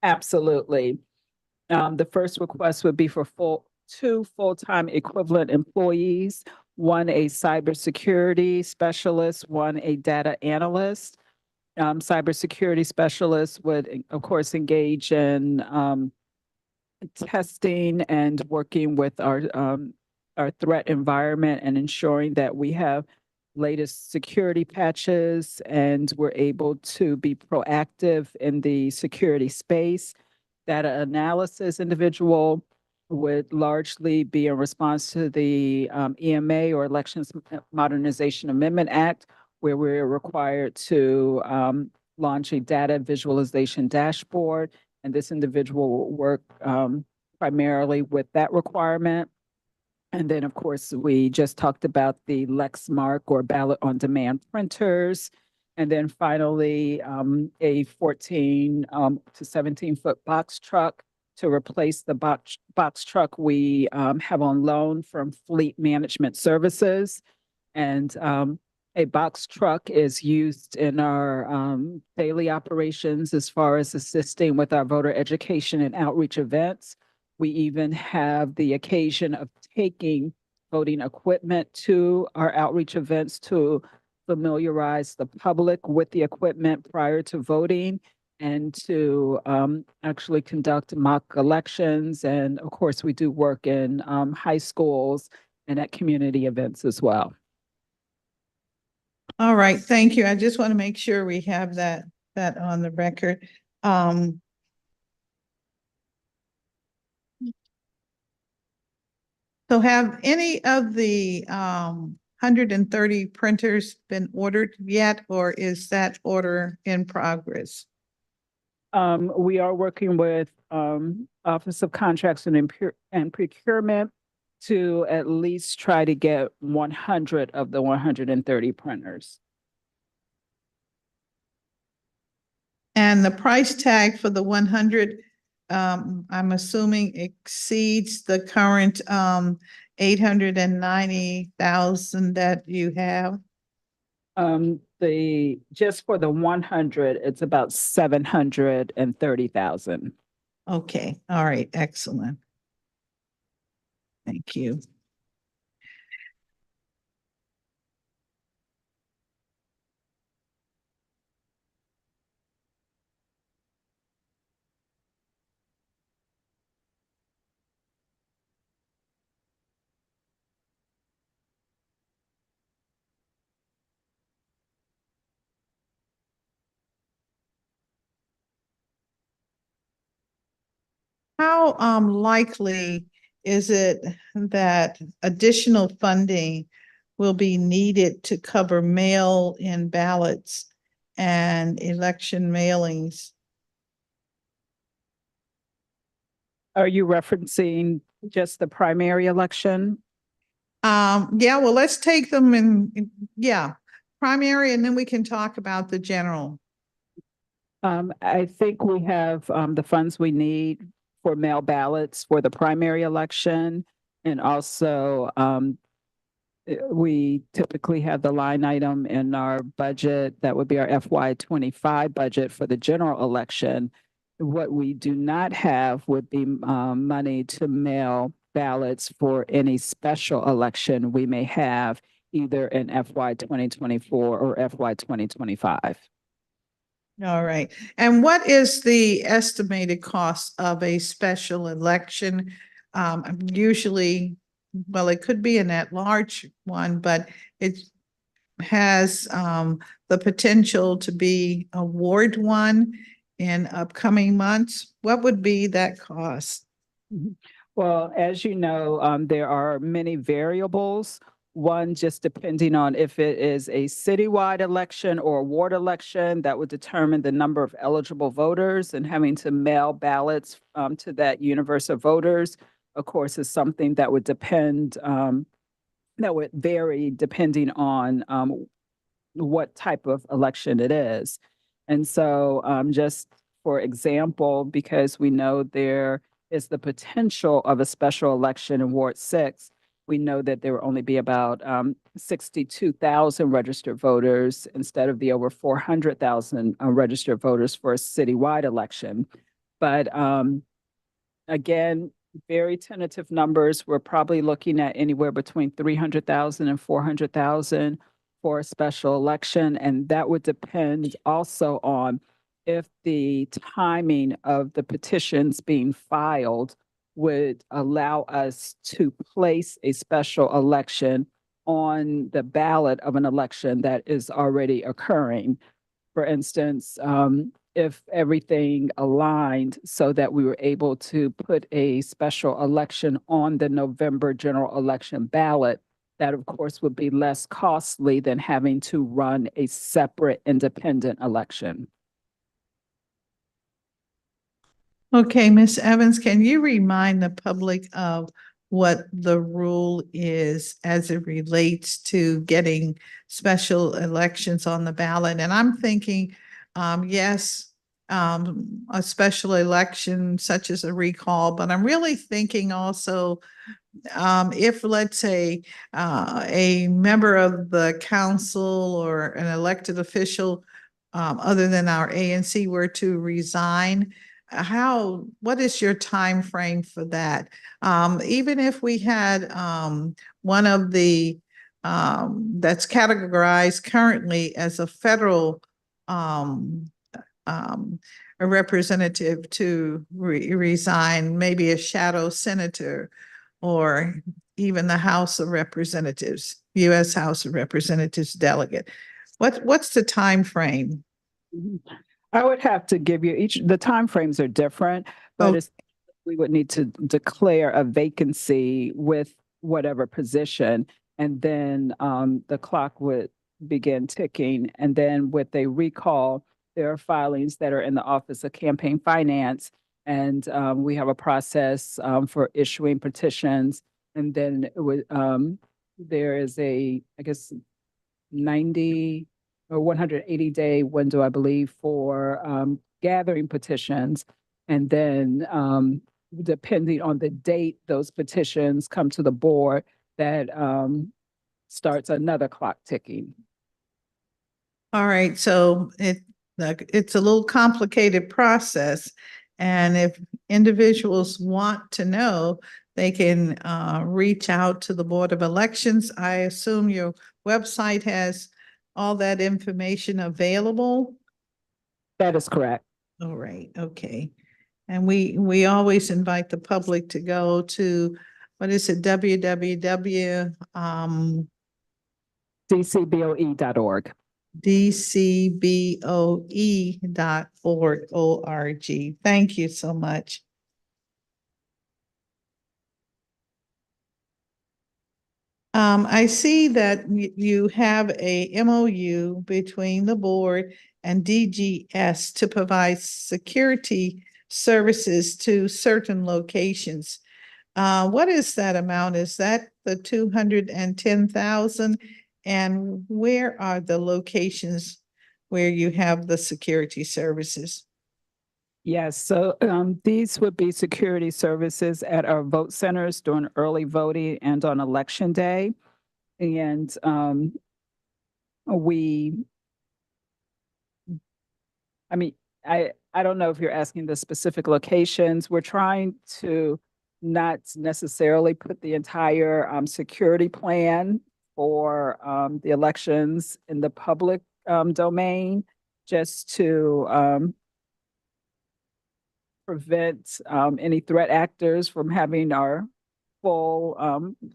Absolutely. The first request would be for 2 full-time equivalent employees, 1 a cybersecurity specialist, 1 a data analyst. Cybersecurity specialist would, of course, engage in testing and working with our threat environment and ensuring that we have latest security patches and we're able to be proactive in the security space. Data analysis individual would largely be in response to the EMA, or Elections Modernization Amendment Act, where we're required to launch a data visualization dashboard And this individual will work primarily with that requirement. And then, of course, we just talked about the Lexmark or ballot on demand printers. And then finally, a 14 to 17-foot box truck to replace the box truck we have on loan from Fleet Management Services. And a box truck is used in our daily operations as far as assisting with our voter education and outreach events. We even have the occasion of taking voting equipment to our outreach events to familiarize the public with the equipment prior to voting and to actually conduct mock elections. And of course, we do work in high schools and at community events as well. All right, thank you. I just want to make sure we have that on the record. So have any of the 130 printers been ordered yet, or is that order in progress? We are working with Office of Contracts and Procurement to at least try to get 100 of the 130 printers. And the price tag for the 100, I'm assuming exceeds the current 890,000 that you have? Just for the 100, it's about 730,000. Okay, all right, excellent. Thank you. How likely is it that additional funding will be needed to cover mail-in ballots and election mailings? Are you referencing just the primary election? Yeah, well, let's take them in primary, and then we can talk about the general. I think we have the funds we need for mail ballots for the primary election. And also, we typically have the line item in our budget, that would be our FY25 budget for the general election. What we do not have would be money to mail ballots for any special election we may have either in FY 2024 or FY 2025. All right. And what is the estimated cost of a special election? Usually, well, it could be an at-large one, but it has the potential to be a ward one in upcoming months. What would be that cost? Well, as you know, there are many variables. One, just depending on if it is a citywide election or a ward election, that would determine the number of eligible voters, and having to mail ballots to that universe of voters, of course, is something that would depend, that would vary depending on what type of election it is. And so just for example, because we know there is the potential of a special election in Ward 6, we know that there will only be about 62,000 registered voters instead of the over 400,000 registered voters for a citywide election. But again, very tentative numbers. We're probably looking at anywhere between 300,000 and 400,000 for a special election. And that would depend also on if the timing of the petitions being filed would allow us to place a special election on the ballot of an election that is already occurring. For instance, if everything aligned so that we were able to put a special election on the November general election ballot, that of course would be less costly than having to run a separate independent election. Okay, Ms. Evans, can you remind the public of what the rule is as it relates to getting special elections on the ballot? And I'm thinking, yes, a special election such as a recall, but I'm really thinking also if let's say a member of the council or an elected official other than our ANC were to resign, what is your time frame for that? Even if we had one of the that's categorized currently as a federal um, a representative to resign, maybe a shadow senator or even the House of Representatives, U.S. House of Representatives delegate. What's the time frame? I would have to give you the timeframes are different, but Oh. it's, we would need to declare a vacancy with whatever position, and then the clock would begin ticking. And then with a recall, there are filings that are in the Office of Campaign Finance, and we have a process for issuing petitions. And then it would, there is I guess, 90 or 180-day window, I believe, for gathering petitions. And then depending on the date those petitions come to the board, that starts another clock ticking. All right, so it's a little complicated process. And if individuals want to know, they can reach out to the Board of Elections. I assume your website has all that information available. That is correct. All right, okay. And we always invite the public to go to, what is it, www, dcboe.org. dcboe.org, O-R-G. Thank you so much. I see that you have a MOU between the board and DGS to provide security services to certain locations. What is that amount? Is that the 210,000? And where are the locations where you have the security services? Yes, so these would be security services at our vote centers during early voting and on election day. And I don't know if you're asking the specific locations. We're trying to not necessarily put the entire security plan for the elections in the public domain, just to prevent any threat actors from having our full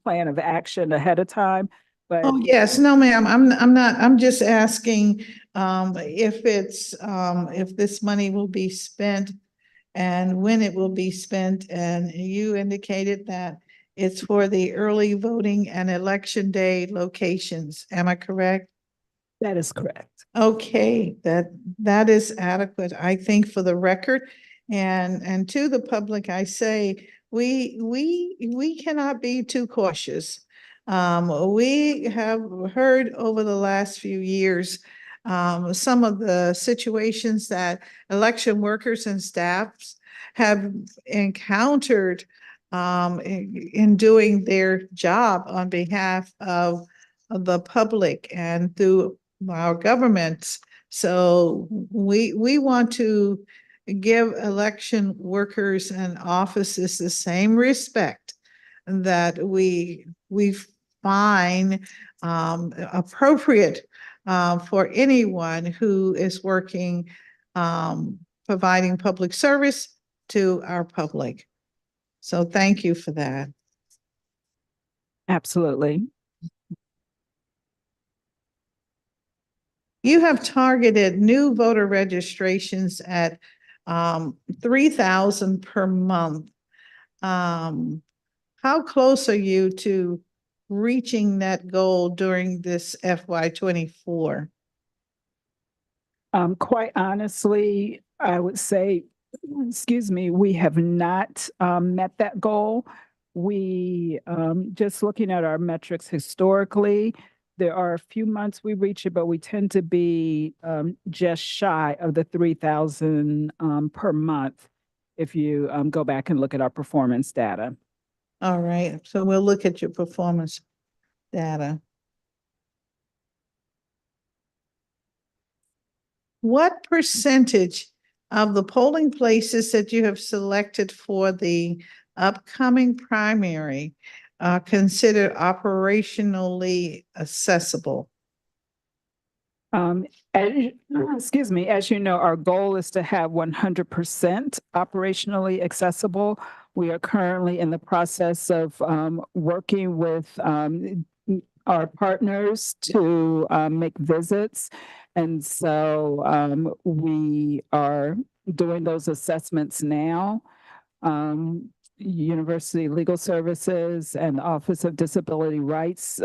plan of action ahead of time. But Oh, yes, no, ma'am, I'm not, I'm just asking if if this money will be spent and when it will be spent. And you indicated that it's for the early voting and election day locations. Am I correct? that is correct. Okay, that is adequate, I think, for the record. And to the public, I say, we cannot be too cautious. We have heard over the last few years some of the situations that election workers and staffs have encountered in doing their job on behalf of the public and through our governments. So we want to give election workers and offices the same respect that we find appropriate for anyone who is working providing public service to our public. So thank you for that. Absolutely. You have targeted new voter registrations at 3,000 per month. How close are you to reaching that goal during this FY24? Quite honestly, I would say excuse me, we have not met that goal. We, just looking at our metrics historically, there are a few months we reach it, but we tend to be just shy of the 3,000 per month if you go back and look at our performance data. All right, so we'll look at your performance data. What percentage of the polling places that you have selected for the upcoming primary are considered operationally accessible? Excuse me, as you know, our goal is to have 100% operationally accessible. We are currently in the process of working with our partners to make visits. And so we are doing those assessments now. University Legal Services and Office of Disability Rights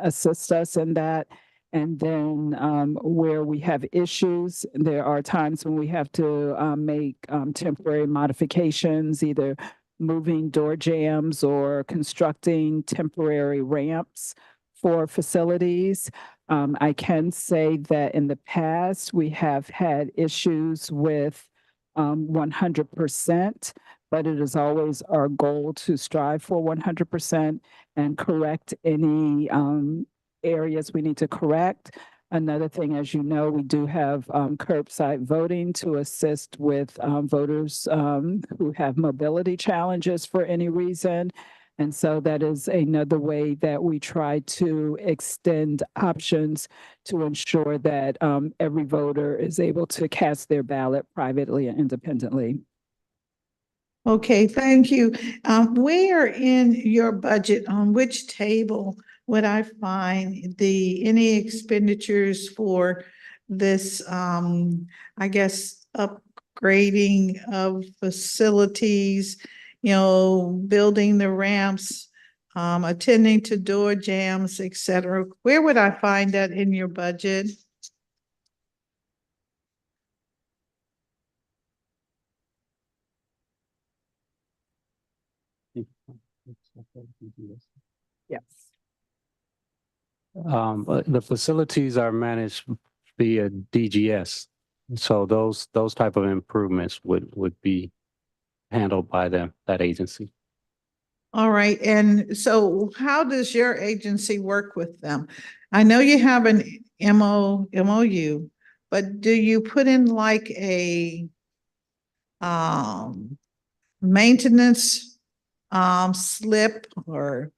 assist us in that. And then where we have issues, there are times when we have to make temporary modifications, either moving door jams or constructing temporary ramps for facilities. I can say that in the past, we have had issues with 100%, but it is always our goal to strive for 100% and correct any areas we need to correct. Another thing, as you know, we do have curbside voting to assist with voters who have mobility challenges for any reason. And so that is another way that we try to extend options to ensure that every voter is able to cast their ballot privately and independently. Okay, thank you. Where in your budget, on which table would I find any expenditures for this, I guess, upgrading of facilities, building the ramps, attending to door jams, et cetera? Where would I find that in your budget? Yes. The facilities are managed via DGS. So those type of improvements would be handled by that agency. All right, and so how does your agency work with them? I know you have an MOU, but do you put in like a maintenance slip or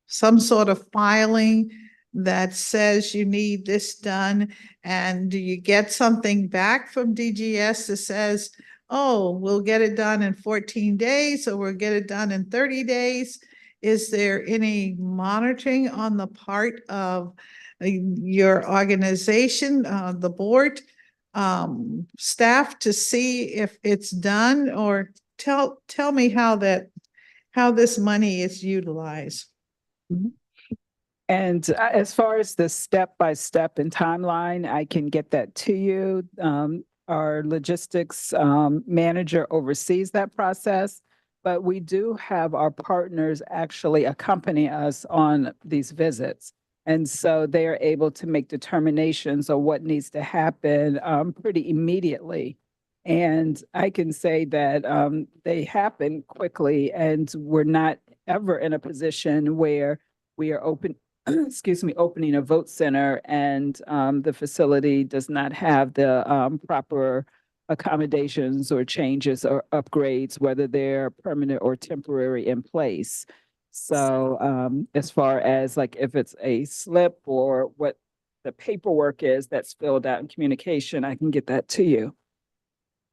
some sort of filing that says you need this done? And do you get something back from DGS that says, oh, we'll get it done in 14 days or we'll get it done in 30 days? Is there any monitoring on the part of your organization, the board, staff, to see if it's done? Or tell me how this money is utilized. And as far as the step-by-step and timeline, I can get that to you. Our logistics manager oversees that process, but we do have our partners actually accompany us on these visits. And so they are able to make determinations of what needs to happen pretty immediately. And I can say that they happen quickly, and we're not ever in a position where we are opening a vote center and the facility does not have the proper accommodations or changes or upgrades, whether they're permanent or temporary, in place. So as far as like if it's a slip or what the paperwork is that's filled out in communication, I can get that to you.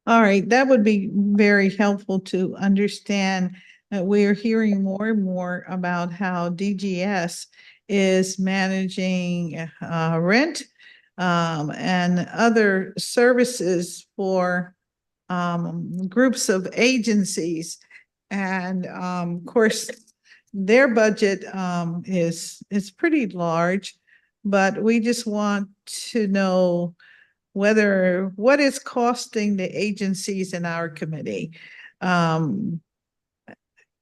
All right, that would be very helpful to understand. We're hearing more and more about how DGS is managing rent and other services for groups of agencies. And of course, their budget is pretty large, but we just want to know what is costing the agencies in our committee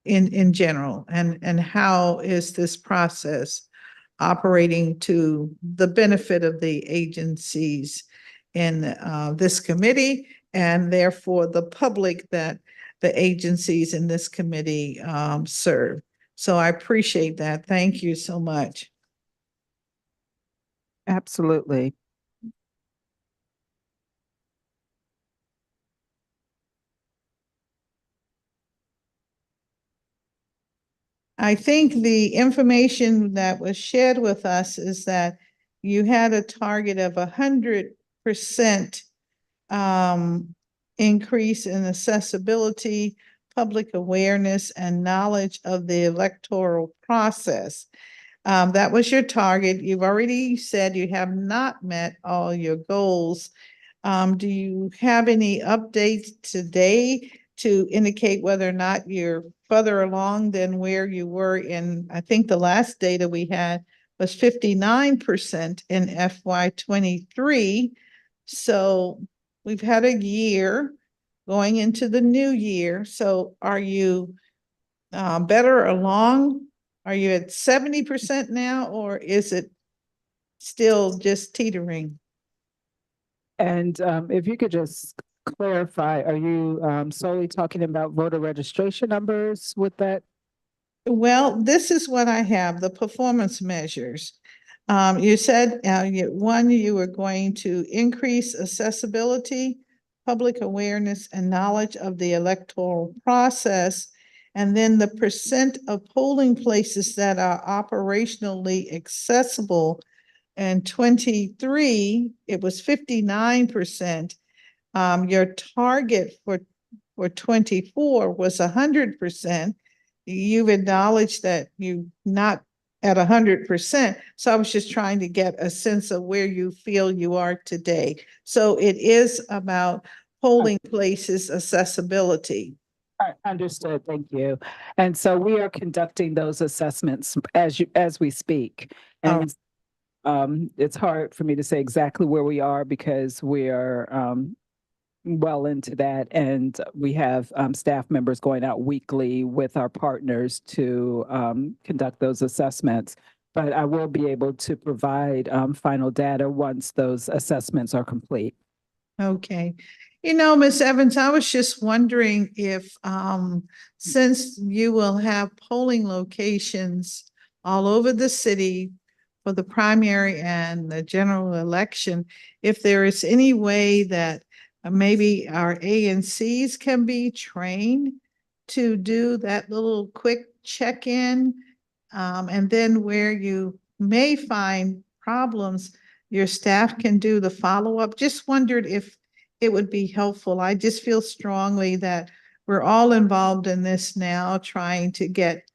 in general, and how is this process operating to the benefit of the agencies in this committee, and therefore the public that the agencies in this committee serve. So I appreciate that. Thank you so much. Absolutely. I think the information that was shared with us is that you had a target of 100% increase in accessibility, public awareness, and knowledge of the electoral process. That was your target. You've already said you have not met all your goals. Do you have any updates today to indicate whether or not you're further along than where you were in, I think the last data we had was 59% in FY23. So we've had a year going into the new year. So are you better along? Are you at 70% now, or is it still just teetering? And if you could just clarify, are you solely talking about voter registration numbers with that? Well, this is what I have, the performance measures. You said you were going to increase accessibility, public awareness, and knowledge of the electoral process. And then the percent of polling places that are operationally accessible. And 23, it was 59%. Your target for 24 was 100%. You've acknowledged that you're not at 100%. So I was just trying to get a sense of where you feel you are today. So it is about polling places accessibility. Understood. Thank you. And so we are conducting those assessments as we speak. And it's hard for me to say exactly where we are because we are well into that, and we have staff members going out weekly with our partners to conduct those assessments. But I will be able to provide final data once those assessments are complete. Okay. You know, Ms. Evans, I was just wondering if, since you will have polling locations all over the city for the primary and the general election, if there is any way that maybe our ANCs can be trained to do that little quick check-in, and then where you may find problems, your staff can do the follow-up. Just wondered if it would be helpful. I just feel strongly that we're all involved in this now, trying to get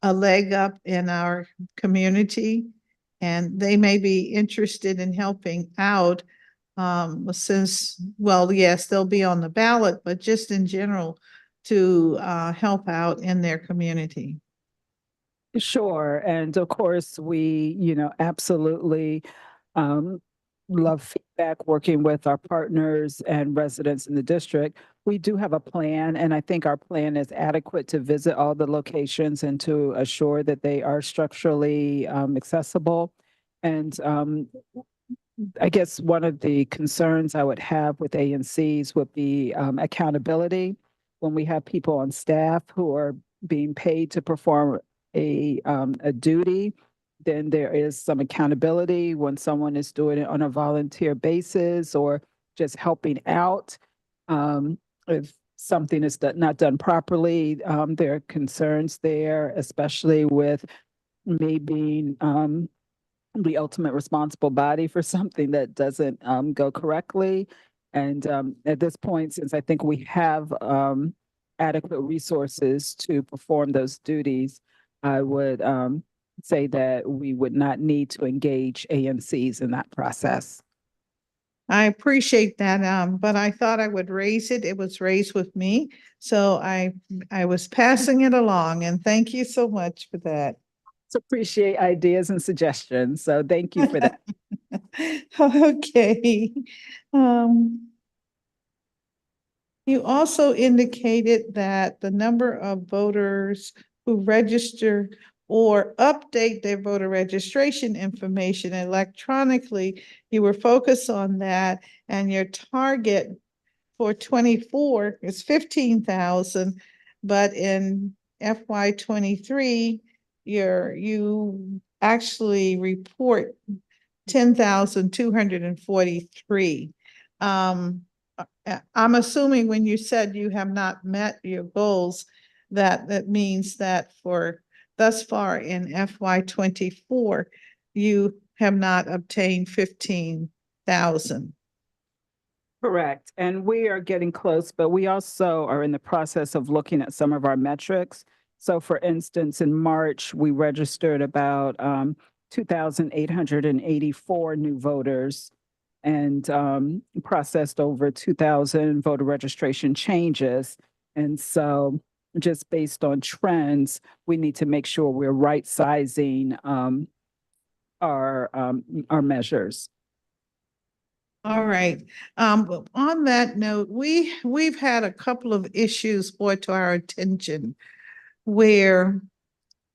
a leg up in our community, and they may be interested in helping out since, well, yes, they'll be on the ballot, but just in general to help out in their community. Sure. And of course, we, absolutely love feedback working with our partners and residents in the district. We do have a plan, and I think our plan is adequate to visit all the locations and to assure that they are structurally accessible. And I guess one of the concerns I would have with ANCs would be accountability. When we have people on staff who are being paid to perform a duty, then there is some accountability when someone is doing it on a volunteer basis or just helping out. If something is not done properly, there are concerns there, especially with me being the ultimate responsible body for something that doesn't go correctly. And at this point, since I think we have adequate resources to perform those duties, I would say that we would not need to engage ANCs in that process. I appreciate that, but I thought I would raise it. It was raised with me, so I was passing it along, and thank you so much for that. Appreciate ideas and suggestions, so thank you for that. Okay. Um, you also indicated that the number of voters who register or update their voter registration information electronically, you were focused on that, and your target for 24 is 15,000, but in FY23, you actually report 10,243. I'm assuming when you said you have not met your goals, that means that for thus far in FY24, you have not obtained 15,000. Correct. And we are getting close, but we also are in the process of looking at some of our metrics. So for instance, in March, we registered about 2,884 new voters and processed over 2,000 voter registration changes. And so just based on trends, we need to make sure we're right sizing our measures. All right. On that note, we've had a couple of issues brought to our attention where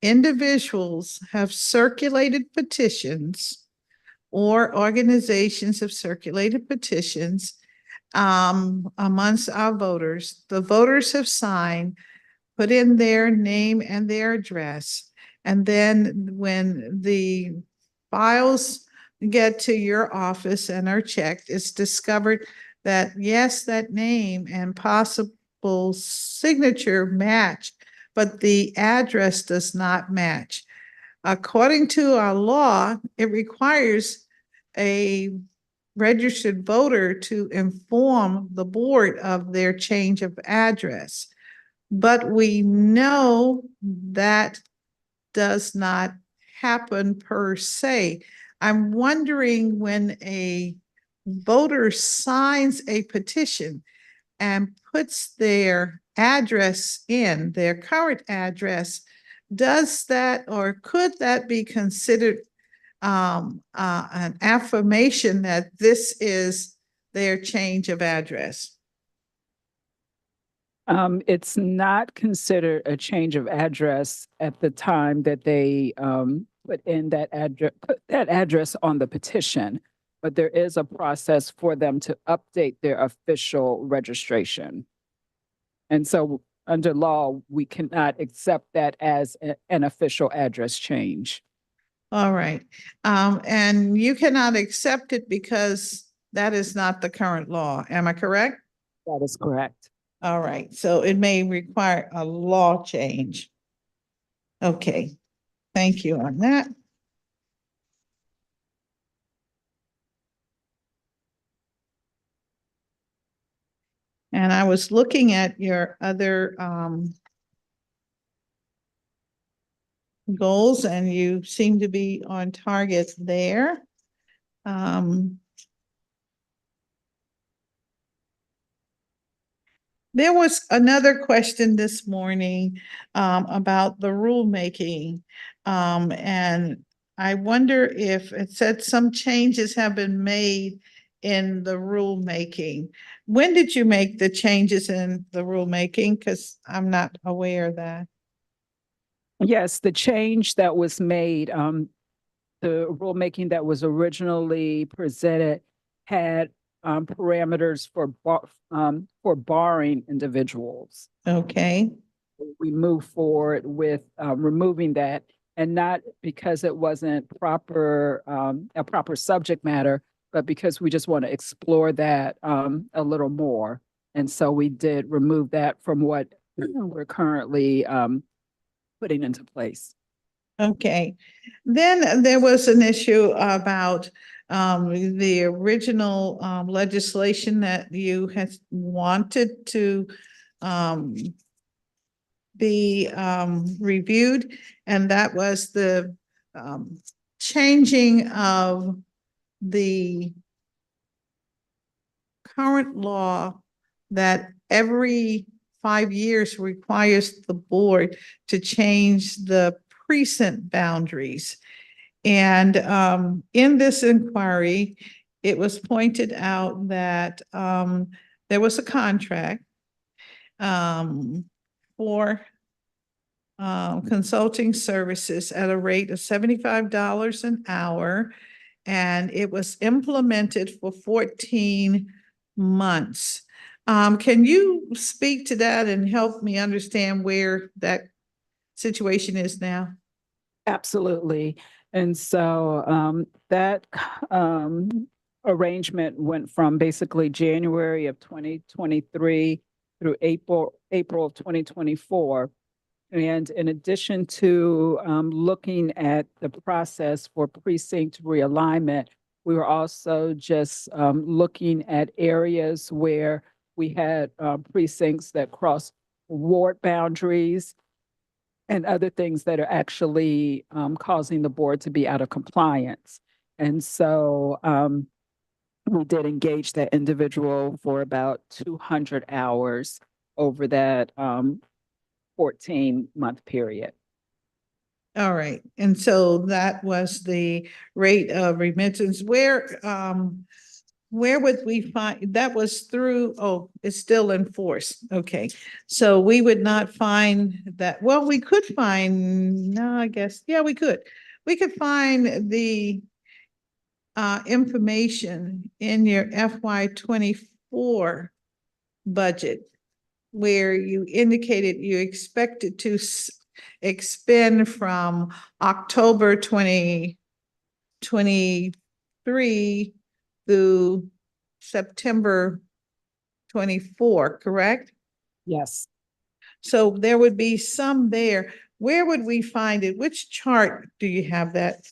individuals have circulated petitions or organizations have circulated petitions amongst our voters. The voters have signed, put in their name and their address. And then when the files get to your office and are checked, it's discovered that yes, that name and possible signature match, but the address does not match. According to our law, it requires a registered voter to inform the board of their change of address. But we know that does not happen per se. I'm wondering when a voter signs a petition and puts their address in, their current address, does that or could that be considered an affirmation that this is their change of address? It's not considered a change of address at the time that they put that address on the petition, but there is a process for them to update their official registration. And so under law, we cannot accept that as an official address change. All right. And you cannot accept it because that is not the current law. Am I correct? That is correct. All right. So it may require a law change. Okay. Thank you on that. And I was looking at your other goals, and you seem to be on target there. There was another question this morning about the rulemaking. And I wonder if it said some changes have been made in the rulemaking. When did you make the changes in the rulemaking? Because I'm not aware of that. Yes, the change that was made, the rulemaking that was originally presented had parameters for barring individuals. Okay. We move forward with removing that, and not because it wasn't a proper subject matter, but because we just want to explore that a little more. And so we did remove that from what we're currently putting into place. Okay. Then there was an issue about the original legislation that you had wanted to be reviewed, and that was the changing of the current law that every 5 years requires the board to change the precinct boundaries. And in this inquiry, it was pointed out that there was a contract for consulting services at a rate of $75 an hour, and it was implemented for 14 months. Can you speak to that and help me understand where that situation is now? Absolutely. And so that arrangement went from basically January of 2023 through April of 2024. And in addition to looking at the process for precinct realignment, we were also just looking at areas where we had precincts that cross ward boundaries and other things that are actually causing the board to be out of compliance. And so we did engage that individual for about 200 hours over that 14-month period. All right, and so that was the rate of remittance. Where would we find, that was through, oh, it's still in force, okay. So we would not find that, well, we could find, no, I guess, yeah, we could. We could find the information in your FY24 budget where you indicated you expected to expend from October 2023 through September 24, correct? Yes. So there would be some there. Where would we find it? Which chart do you have that?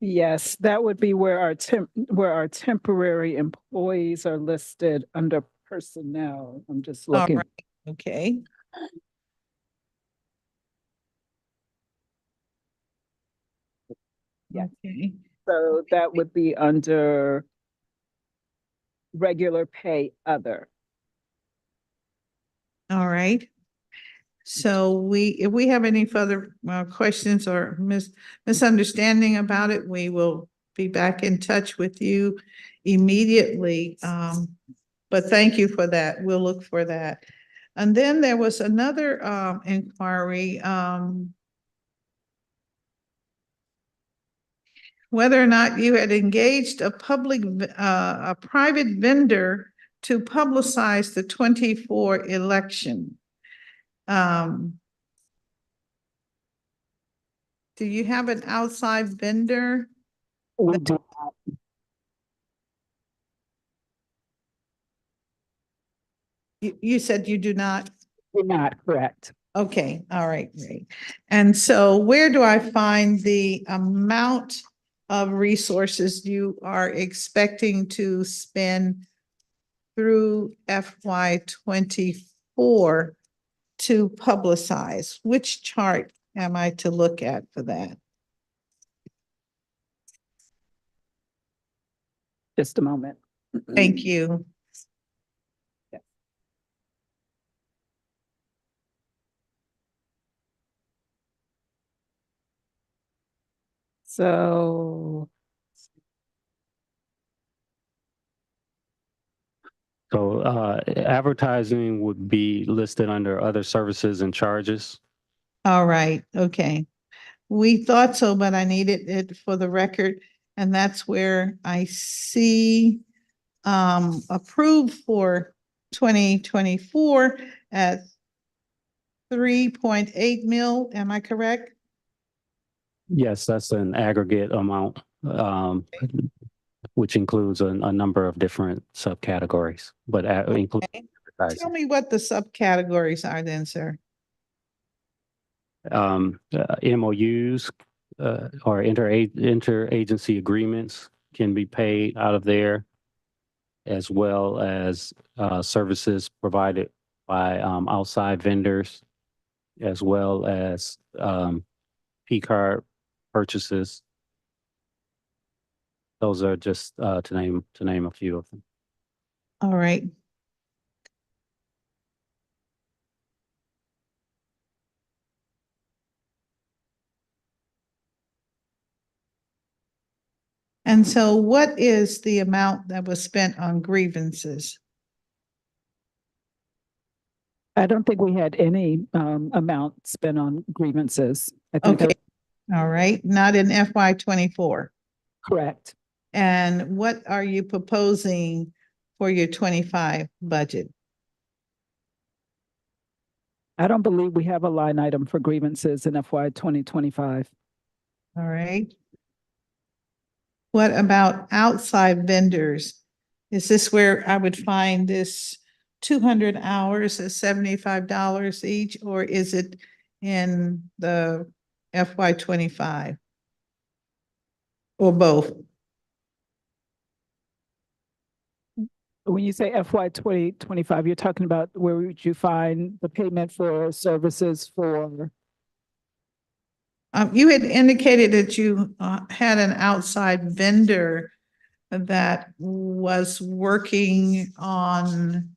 Yes, that would be where our temporary employees are listed under personnel. I'm just All looking. right, okay. Yeah. Okay. So that would be under regular pay other. All right. So if we have any further questions or misunderstanding about it, we will be back in touch with you immediately. But thank you for that. We'll look for that. And then there was another inquiry, whether or not you had engaged a private vendor to publicize the 24 election. Do you have an outside vendor? We do You said you do not? not, correct. Okay, all right, great. And so where do I find the amount of resources you are expecting to spend through FY24 to publicize? Which chart am I to look at for that? Just a moment. Thank you. So Advertising would be listed under other services and charges. All right, okay. We thought so, but I needed it for the record. And that's where I see approved for 2024 at 3.8 mil. Am I correct? Yes, that's an aggregate amount, which includes a number of different subcategories, but includes Tell advertising. me what the subcategories are then, sir. MOUs or interagency agreements can be paid out of there, as well as services provided by outside vendors, as well as P-card purchases. Those are just to name a few of them. All right. And so what is the amount that was spent on grievances? I don't think we had any amount spent on grievances. I think Okay, all right, not in FY24. correct. And what are you proposing for your 25 budget? I don't believe we have a line item for grievances in FY 2025. All right. What about outside vendors? Is this where I would find this 200 hours at $75 each, or is it in the FY25? Or both? When you say FY 2025, you're talking about where would you find the payment for services for? You had indicated that you had an outside vendor that was working on.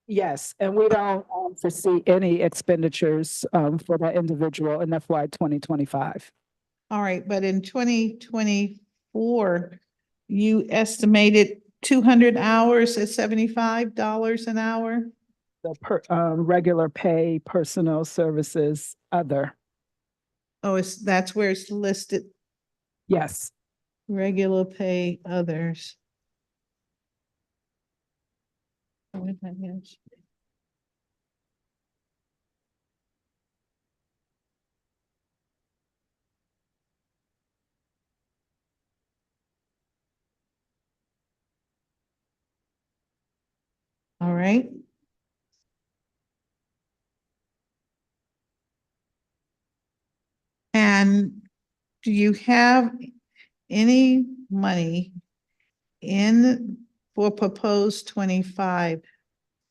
Yes, and we don't foresee any expenditures for that individual in FY 2025. All right, but in 2024, you estimated 200 hours at $75 an hour? The regular pay, personal services, other. Oh, that's where it's listed, Yes. regular pay, others. What that is. All right. And do you have any money for proposed 25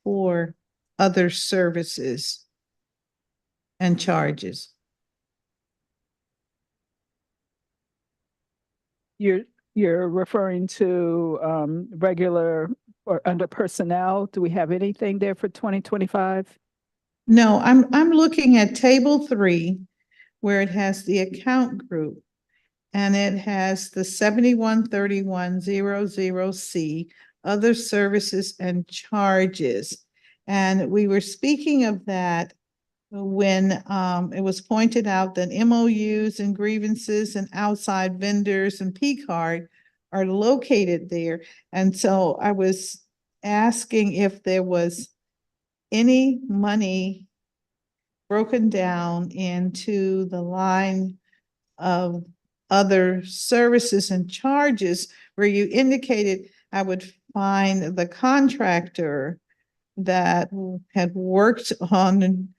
for other services and charges? You're referring to regular or under personnel? Do we have anything there for 2025? No, I'm looking at table 3, where it has the account group. And it has the 713100C, other services and charges. And we were speaking of that when it was pointed out that MOUs and grievances and outside vendors and P-card are located there. And so I was asking if there was any money broken down into the line of other services and charges where you indicated I would find the contractor that had worked on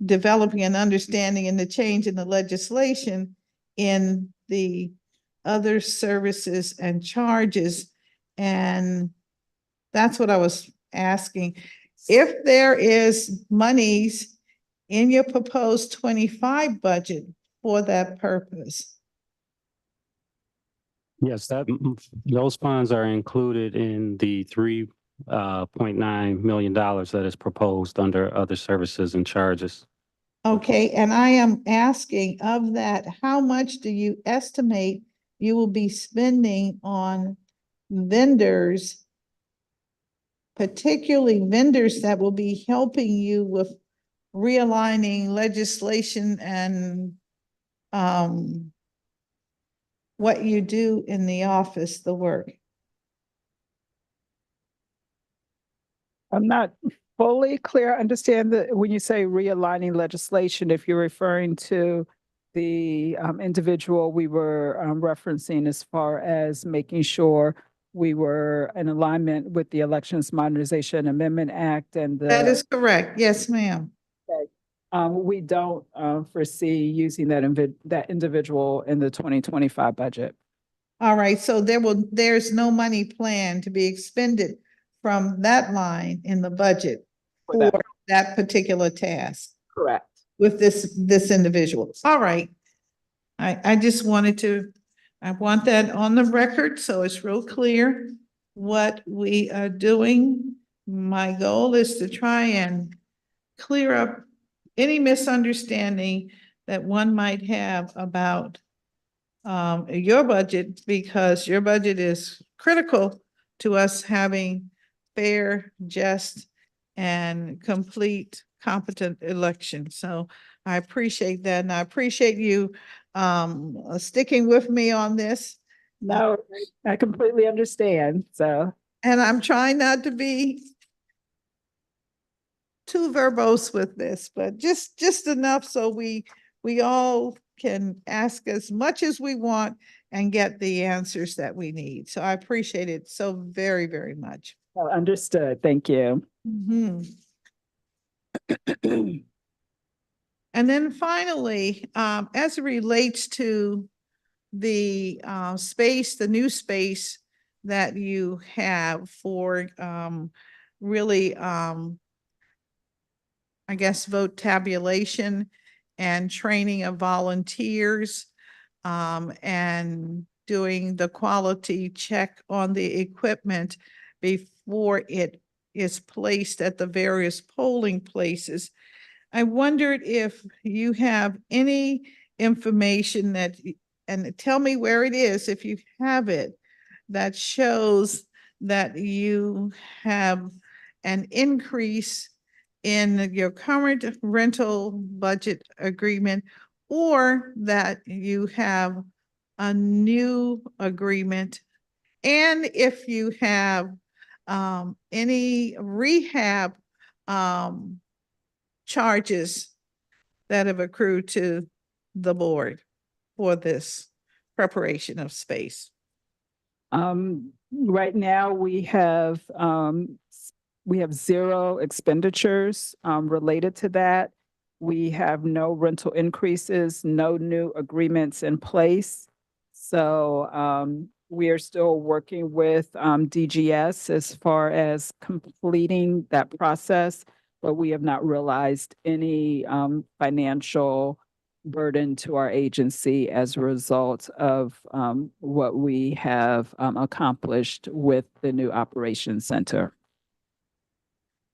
developing an understanding and the change in the legislation in the other services and charges. And that's what I was asking. If there is monies in your proposed 25 budget for that purpose. Yes, those funds are included in the $3.9 million that is proposed under other services and charges. Okay, and I am asking of that, how much do you estimate you will be spending on vendors, particularly vendors that will be helping you with realigning legislation and what you do in the office, the work? I'm not fully clear. I understand that when you say realigning legislation, if you're referring to the individual we were referencing as far as making sure we were in alignment with the Elections Modernization Amendment Act and That is correct. Yes, ma'am. we don't foresee using that individual in the 2025 budget. All right, so there's no money planned to be expended from that line in the budget for that particular task Correct. with this individual. All right. I just I want that on the record, so it's real clear what we are doing my goal is to try and clear up any misunderstanding that one might have about your budget, because your budget is critical to us having fair, just, and complete competent elections. So I appreciate that, and I appreciate you sticking with me on this. No, I completely understand. So, And I'm trying not to be too verbose with this, but just enough so we all can ask as much as we want and get the answers that we need. So I appreciate it so very, very much. understood. Thank you. Mhm. And then finally, as it relates to the space, the new space that you have for really, I guess, vote tabulation and training of volunteers, and doing the quality check on the equipment before it is placed at the various polling places. I wondered if you have any information that, and tell me where it is if you have it, that shows that you have an increase in your current rental budget agreement, or that you have a new agreement, and if you have any rehab charges that have accrued to the board for this preparation of space. Right now we have zero expenditures related to that. We have no rental increases, no new agreements in place. So we are still working with DGS as far as completing that process, but we have not realized any financial burden to our agency as a result of what we have accomplished with the new operations center.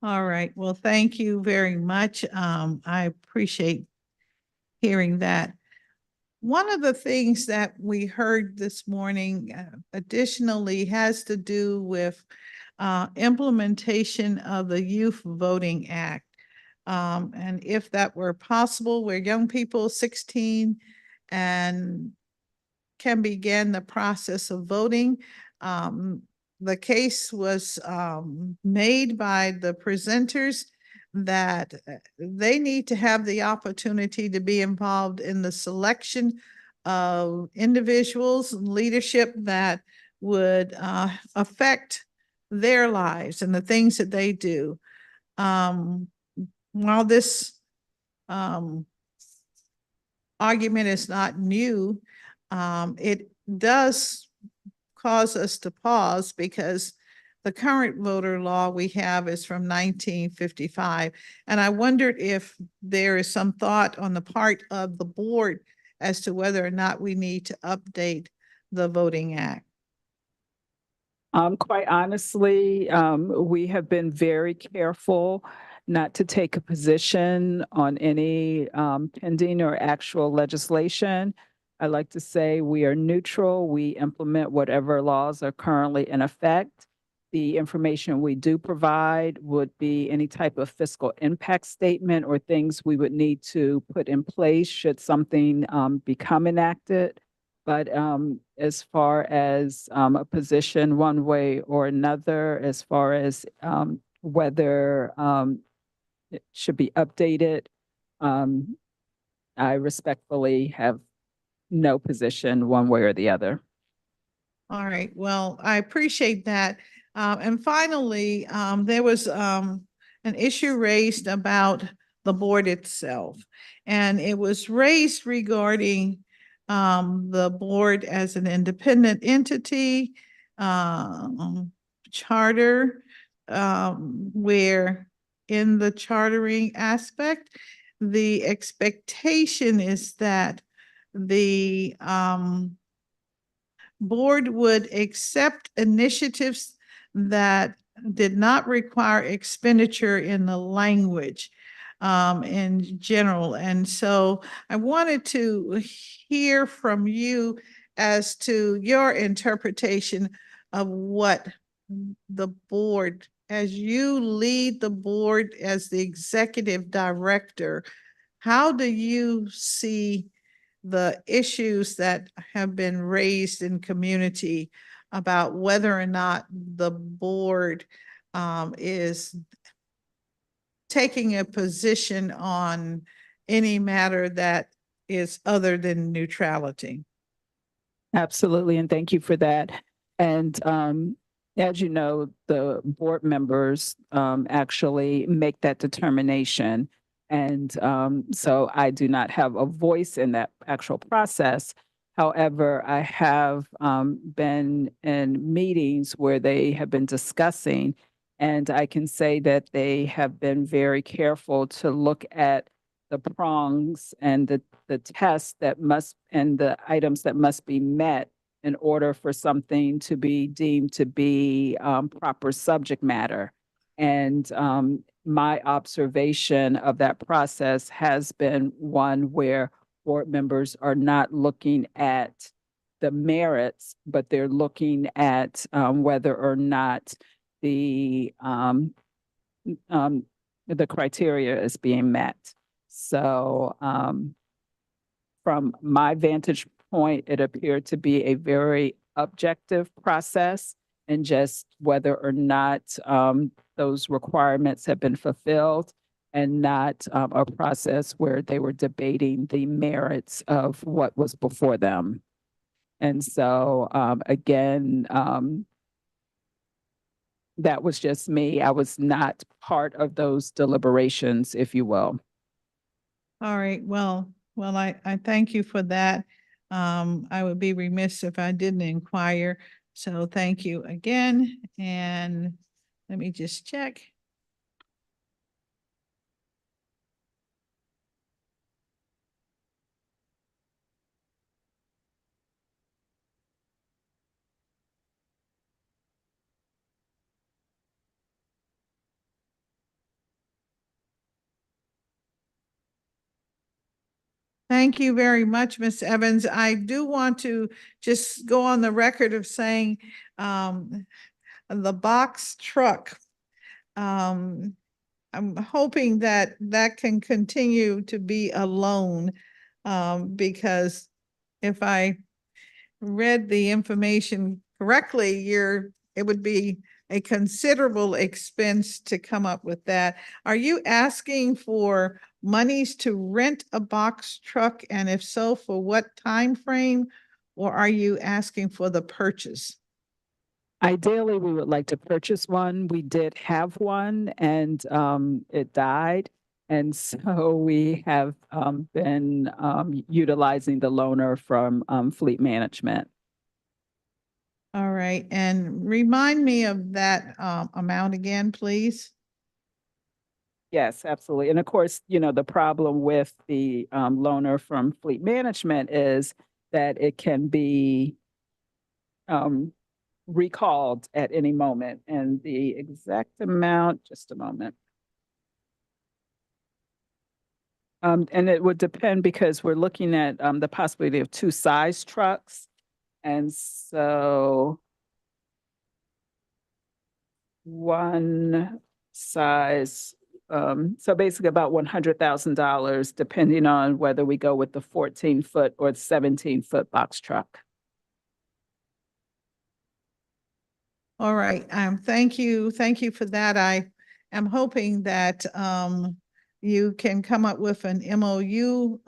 All right. Well, thank you very much. I appreciate hearing that. One of the things that we heard this morning additionally has to do with implementation of the Youth Voting Act. And if that were possible, where young people 16 and can begin the process of voting. The case was made by the presenters that they need to have the opportunity to be involved in the selection of individuals and leadership that would affect their lives and the things that they do. While this argument is not new, it does cause us to pause because the current voter law we have is from 1955. And I wondered if there is some thought on the part of the board as to whether or not we need to update the Voting Act. Quite honestly, we have been very careful not to take a position on any pending or actual legislation. I like to say we are neutral. We implement whatever laws are currently in effect. The information we do provide would be any type of fiscal impact statement or things we would need to put in place should something become enacted. But as far as a position one way or another, as far as whether it should be updated, I respectfully have no position one way or the other. All right, well, I appreciate that. And finally, there was an issue raised about the board itself. And it was raised regarding the board as an independent entity, charter, where in the chartering aspect, the expectation is that the board would accept initiatives that did not require expenditure in the language in general. And so I wanted to hear from you as to your interpretation of what the board, as you lead the board as the executive director, how do you see the issues that have been raised in community about whether or not the board is taking a position on any matter that is other than neutrality? Absolutely, and thank you for that. And as you know, the board members actually make that determination. And so I do not have a voice in that actual process. However, I have been in meetings where they have been discussing, and I can say that they have been very careful to look at the prongs and the tests that must, and the items that must be met in order for something to be deemed to be proper subject matter. And my observation of that process has been one where board members are not looking at the merits, but they're looking at whether or not the criteria is being met. So from my vantage point, it appeared to be a very objective process, and just whether or not those requirements have been fulfilled, and not a process where they were debating the merits of what was before them. And so again, that was just me. I was not part of those deliberations, if you will. All right, well, I thank you for that. I would be remiss if I didn't inquire. So thank you again. And let me just check. Thank you very much, Ms. Evans. I do want to just go on the record of saying the box truck. I'm hoping that that can continue to be a loan because if I read the information correctly, it would be a considerable expense to come up with that. Are you asking for monies to rent a box truck? And if so, for what time frame? Or are you asking for the purchase? Ideally, we would like to purchase one. We did have one, and it died. And so we have been utilizing the loaner from Fleet Management. All right, and remind me of that amount again, please. Yes, absolutely. And of course, you know, the problem with the loaner from Fleet Management is that it can be recalled at any moment. And the exact amount, just a moment. And it would depend because we're looking at the possibility of two size trucks. And so one size, so basically about $100,000, depending on whether we go with the 14-foot or 17-foot box truck. All right, thank you for that. I am hoping that you can come up with an MOU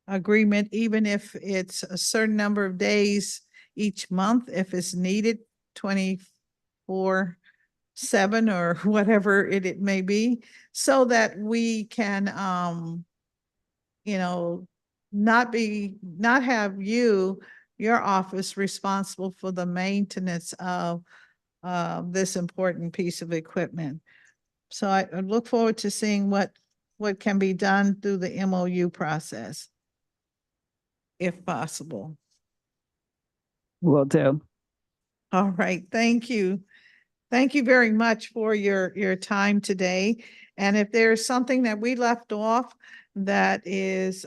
agreement, even if it's a certain number of days each month, if it's needed, 24/7 or whatever it may be, so that we can you know, not have your office responsible for the maintenance of this important piece of equipment. So I look forward to seeing what can be done through the MOU process, if possible. Will do. All right, thank you. Thank you very much for your time today. And if there's something that we left off that is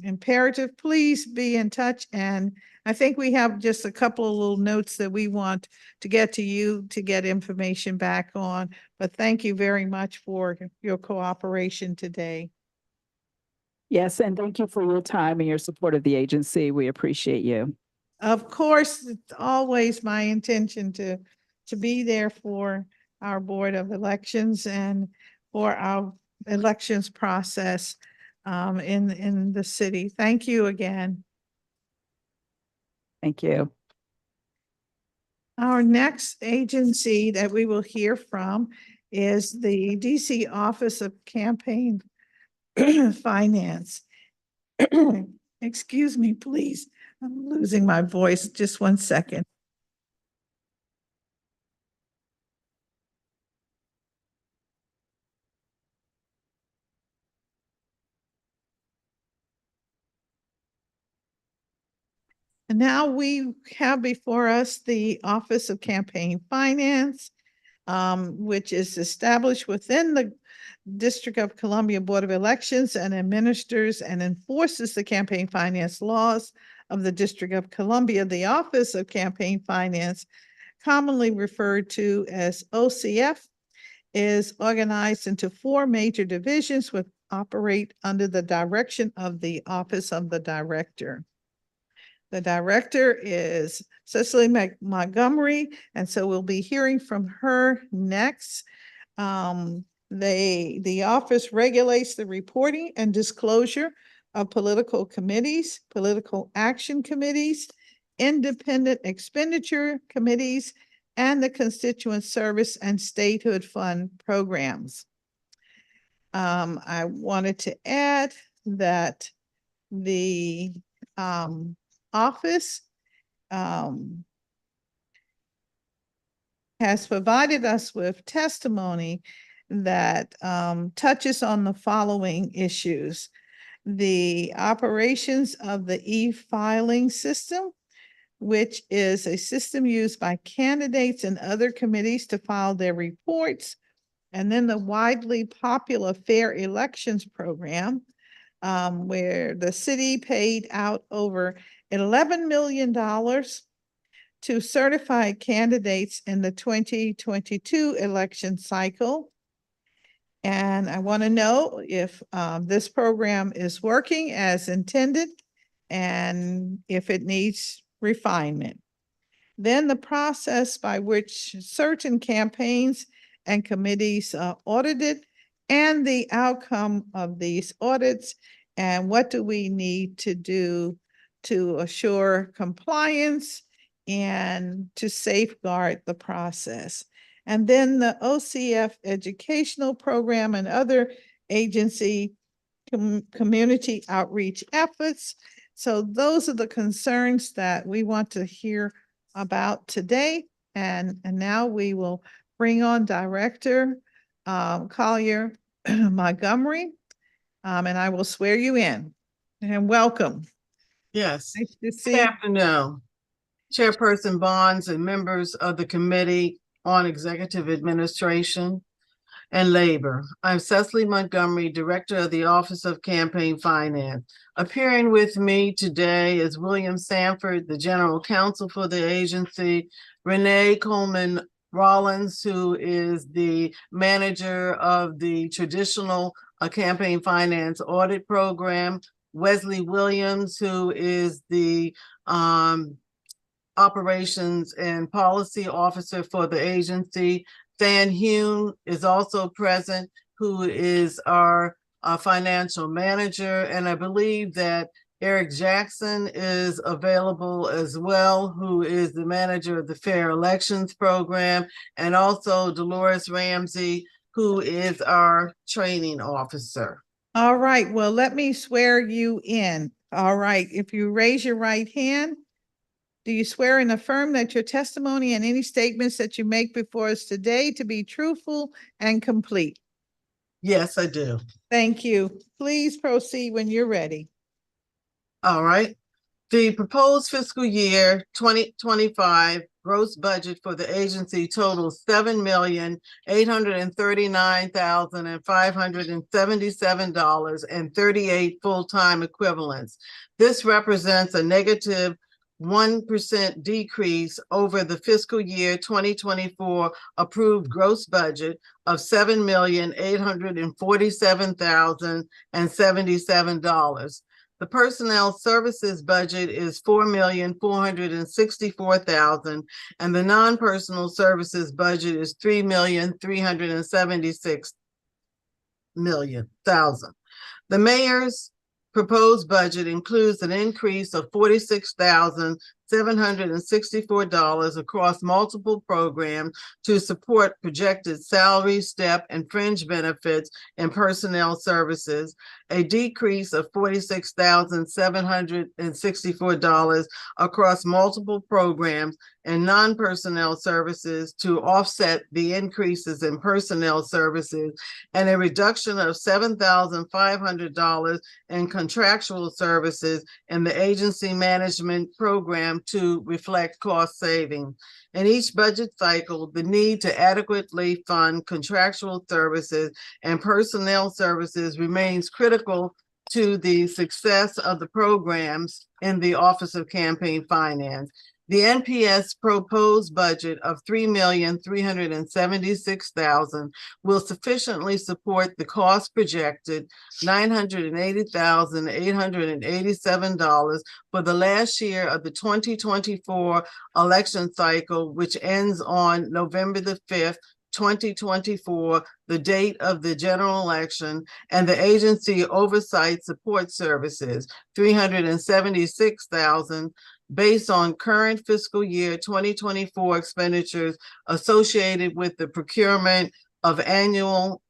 imperative, please be in touch. And I think we have just a couple of little notes that we want to get to you to get information back on. But thank you very much for your cooperation today. Yes, and thank you for your time and your support of the agency. We appreciate you. Of course, it's always my intention to be there for our Board of Elections and for our elections process in the city. Thank you again. Thank you. Our next agency that we will hear from is the DC Office of Campaign Finance. Excuse me, please. I'm losing my voice. Just one second. And now we have before us the Office of Campaign Finance, which is established within the District of Columbia Board of Elections and administers and enforces the campaign finance laws of the District of Columbia. The Office of Campaign Finance, commonly referred to as OCF, is organized into 4 major divisions which operate under the direction of the Office of the Director. The director is Cecily Montgomery, and so we'll be hearing from her next. The office regulates the reporting and disclosure of political committees, political action committees, independent expenditure committees, and the constituent service and statehood fund programs. I wanted to add that the office has provided us with testimony that touches on the following issues: the operations of the e-filing system, which is a system used by candidates and other committees to file their reports, and then the widely popular Fair Elections Program, where the city paid out over $11 million to certified candidates in the 2022 election cycle. And I want to know if this program is working as intended and if it needs refinement. Then the process by which certain campaigns and committees are audited and the outcome of these audits, and what do we need to do to assure compliance and to safeguard the process. And then the OCF educational program and other agency community outreach efforts. So those are the concerns that we want to hear about today. And now we will bring on Director Collier Montgomery, and I will swear you in. And welcome. Yes. Nice to see Good you. afternoon, Chairperson Bonds and members of the Committee on Executive Administration and Labor. I'm Cecily Montgomery, Director of the Office of Campaign Finance. Appearing with me today is William Sanford, the General Counsel for the agency, Renee Coleman Rollins, who is the manager of the traditional campaign finance audit program, Wesley Williams, who is the operations and policy officer for the agency. Van Hume is also present, who is our financial manager. And I believe that Eric Jackson is available as well, who is the manager of the Fair Elections Program, and also Dolores Ramsey, who is our training officer. All right, well, let me swear you in. All right, if you raise your right hand, do you swear and affirm that your testimony and any statements that you make before us today to be truthful and complete? Yes, I do. Thank you. Please proceed when you're ready. All right. The proposed fiscal year 2025 gross budget for the agency totals $7,839,577.38 full-time equivalents. This represents a negative 1% decrease over the fiscal year 2024 approved gross budget of $7,847,077. The personnel services budget is $4,464,000, and the non-personal services budget is $3,376,000. The mayor's proposed budget includes an increase of $46,764 across multiple programs to support projected salary, step, and fringe benefits and personnel services, a decrease of $46,764 across multiple programs and non-personnel services to offset the increases in personnel services, and a reduction of $7,500 in contractual services in the agency management program to reflect cost saving. In each budget cycle, the need to adequately fund contractual services and personnel services remains critical to the success of the programs in the Office of Campaign Finance. The NPS proposed budget of $3,376,000 will sufficiently support the cost projected $980,887 for the last year of the 2024 election cycle, which ends on November the 5th, 2024, the date of the general election, and the agency oversight support services, $376,000, based on current fiscal year 2024 expenditures associated with the procurement of annual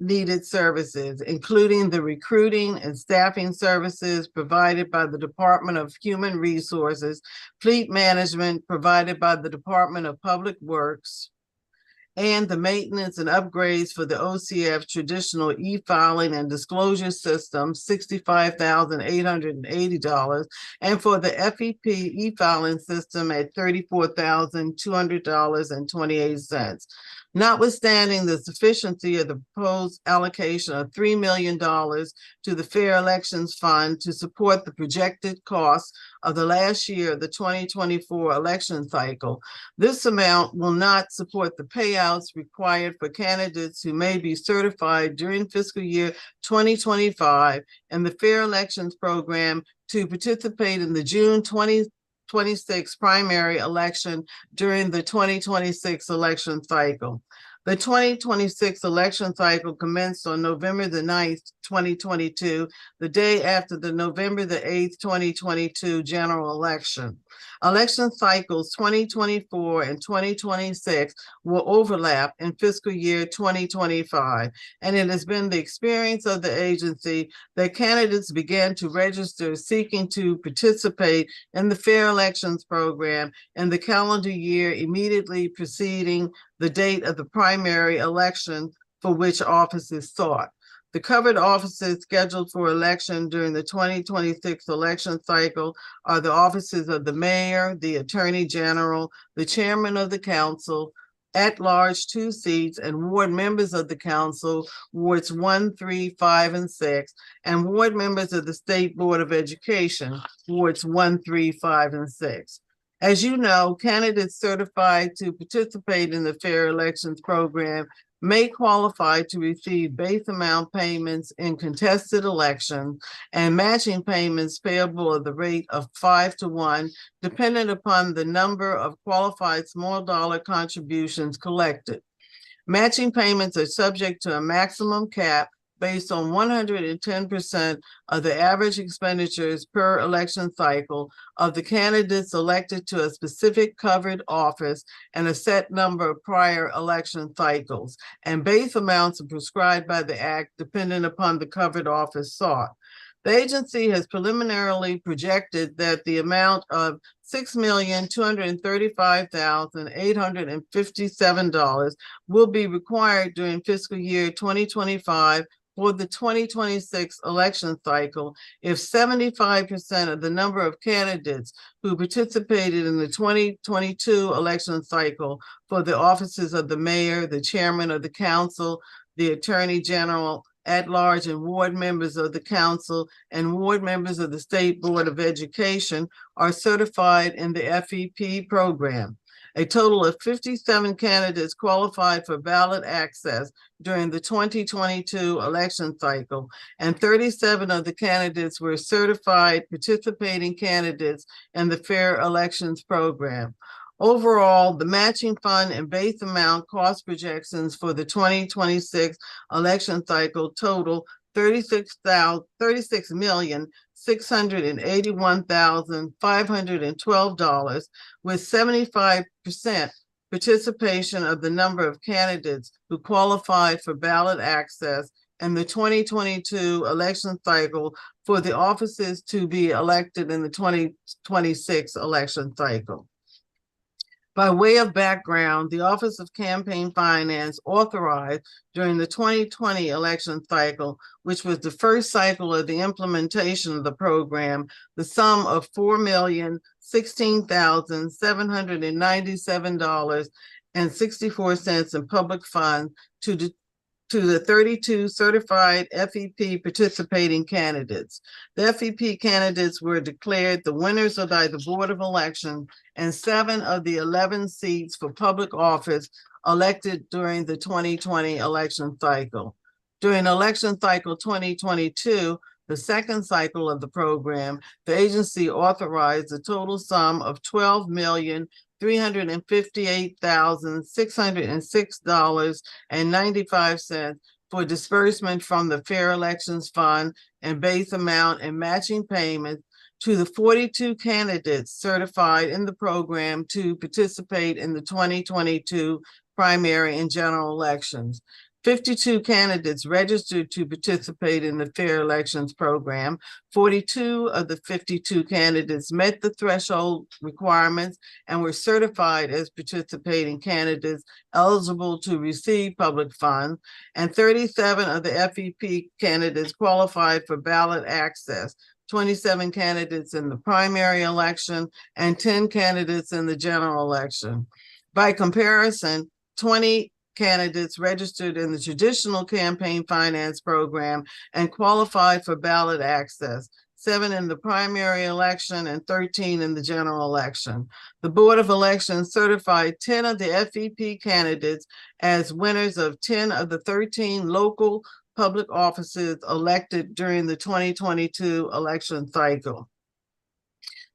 needed services, including the recruiting and staffing services provided by the Department of Human Resources, fleet management provided by the Department of Public Works, and the maintenance and upgrades for the OCF traditional e-filing and disclosure system, $65,880, and for the FEP e-filing system at $34,200.28. Notwithstanding the sufficiency of the proposed allocation of $3 million to the Fair Elections Fund to support the projected costs of the last year of the 2024 election cycle, this amount will not support the payouts required for candidates who may be certified during fiscal year 2025 and the Fair Elections Program to participate in the June 2026 primary election during the 2026 election cycle. The 2026 election cycle commenced on November the 9th, 2022, the day after the November the 8th, 2022 general election. Election cycles 2024 and 2026 will overlap in fiscal year 2025, and it has been the experience of the agency that candidates began to register seeking to participate in the Fair Elections Program in the calendar year immediately preceding the date of the primary election for which office is sought. The covered offices scheduled for election during the 2026 election cycle are the offices of the mayor, the attorney general, the chairman of the council, at-large 2 seats, and ward members of the council, wards 1, 3, 5, and 6, and ward members of the State Board of Education, wards 1, 3, 5, and 6. As you know, candidates certified to participate in the Fair Elections Program may qualify to receive base amount payments in contested elections and matching payments payable at the rate of 5-to-1, dependent upon the number of qualified small dollar contributions collected. Matching payments are subject to a maximum cap based on 110% of the average expenditures per election cycle of the candidates elected to a specific covered office and a set number of prior election cycles. And base amounts are prescribed by the Act depending upon the covered office sought. The agency has preliminarily projected that the amount of $6,235,857 will be required during fiscal year 2025 for the 2026 election cycle if 75% of the number of candidates who participated in the 2022 election cycle for the offices of the mayor, the chairman of the council, the attorney general at large, and ward members of the council and ward members of the State Board of Education are certified in the FEP program. A total of 57 candidates qualified for ballot access during the 2022 election cycle, and 37 of the candidates were certified participating candidates in the Fair Elections program. Overall, the matching fund and base amount cost projections for the 2026 election cycle total $36,681,512, with 75% participation of the number of candidates who qualified for ballot access in the 2022 election cycle for the offices to be elected in the 2026 election cycle. By way of background, the Office of Campaign Finance authorized during the 2020 election cycle, which was the first cycle of the implementation of the program, the sum of $4,016,797.64 in public funds to the 32 certified FEP participating candidates. The FEP candidates were declared the winners by the Board of Election, and 7 of the 11 seats for public office elected during the 2020 election cycle. During election cycle 2022, the second cycle of the program, the agency authorized a total sum of $12,358,606.95 for disbursement from the Fair Elections Fund and base amount and matching payments to the 42 candidates certified in the program to participate in the 2022 primary and general elections. 52 candidates registered to participate in the Fair Elections program. 42 of the 52 candidates met the threshold requirements and were certified as participating candidates eligible to receive public funds, and 37 of the FEP candidates qualified for ballot access. 27 candidates in the primary election and 10 candidates in the general election. By comparison, 20 candidates registered in the traditional campaign finance program and qualified for ballot access, 7 in the primary election and 13 in the general election. The Board of Elections certified 10 of the FEP candidates as winners of 10 of the 13 local public offices elected during the 2022 election cycle.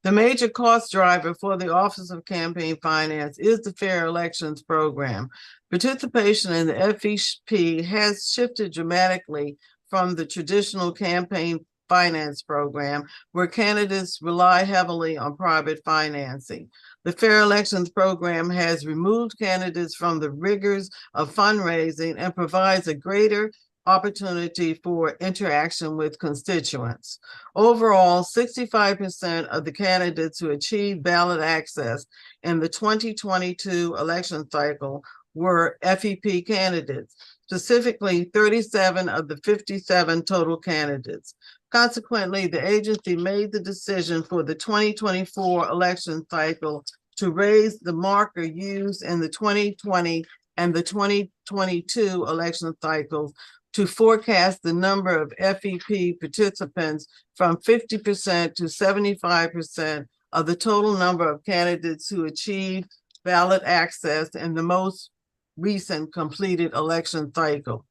The major cost driver for the Office of Campaign Finance is the Fair Elections program. Participation in the FEP has shifted dramatically from the traditional campaign finance program, where candidates rely heavily on private financing. The Fair Elections program has removed candidates from the rigors of fundraising and provides a greater opportunity for interaction with constituents. Overall, 65% of the candidates who achieved ballot access in the 2022 election cycle were FEP candidates, specifically 37 of the 57 total candidates. Consequently, the agency made the decision for the 2024 election cycle to raise the marker used in the 2020 and the 2022 election cycles to forecast the number of FEP participants from 50% to 75% of the total number of candidates who achieved ballot access in the most recent completed election cycle.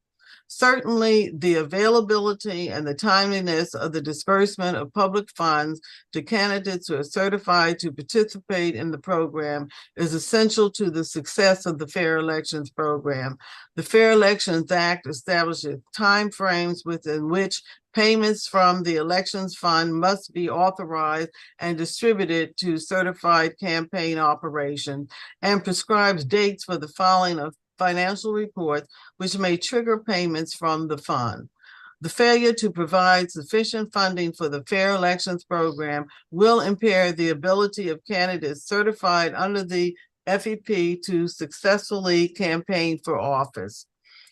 Certainly, the availability and the timeliness of the disbursement of public funds to candidates who are certified to participate in the program is essential to the success of the Fair Elections program. The Fair Elections Act establishes timeframes within which payments from the Elections Fund must be authorized and distributed to certified campaign operations, and prescribes dates for the filing of financial reports which may trigger payments from the fund. The failure to provide sufficient funding for the Fair Elections program will impair the ability of candidates certified under the FEP to successfully campaign for office.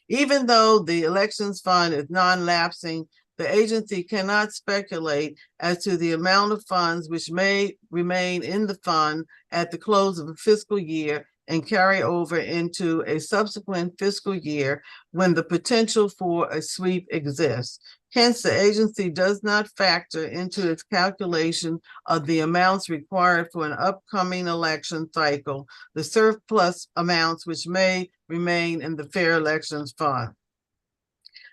Even though the elections fund is non-lapsing, the agency cannot speculate as to the amount of funds which may remain in the fund at the close of a fiscal year and carry over into a subsequent fiscal year when the potential for a sweep exists. Hence, the agency does not factor into its calculation of the amounts required for an upcoming election cycle the surplus amounts which may remain in the Fair Elections Fund.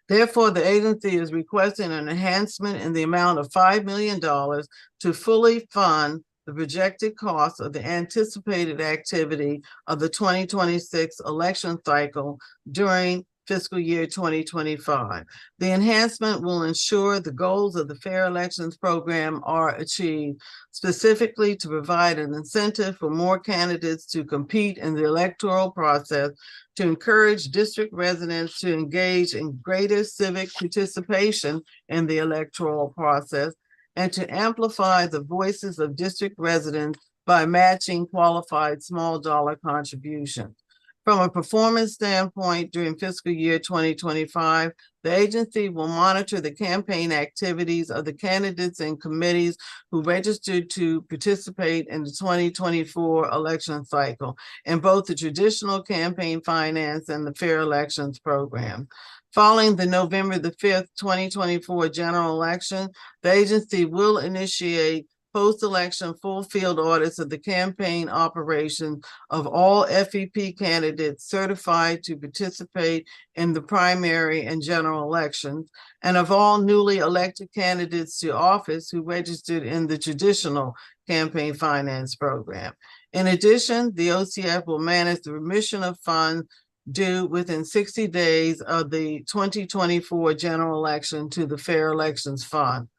Therefore, the agency is requesting an enhancement in the amount of $5 million to fully fund the projected cost of the anticipated activity of the 2026 election cycle during fiscal year 2025. The enhancement will ensure the goals of the Fair Elections Program are achieved, specifically to provide an incentive for more candidates to compete in the electoral process, to encourage district residents to engage in greater civic participation in the electoral process, and to amplify the voices of district residents by matching qualified small dollar contributions. From a performance standpoint, during fiscal year 2025, the agency will monitor the campaign activities of the candidates and committees who registered to participate in the 2024 election cycle in both the traditional campaign finance and the Fair Elections Program. Following the November the 5th, 2024 general election, the agency will initiate post-election full field audits of the campaign operations of all FEP candidates certified to participate in the primary and general elections, and of all newly elected candidates to office who registered in the traditional campaign finance program. In addition, the OCF will manage the remission of funds due within 60 days of the 2024 general election to the Fair Elections Fund.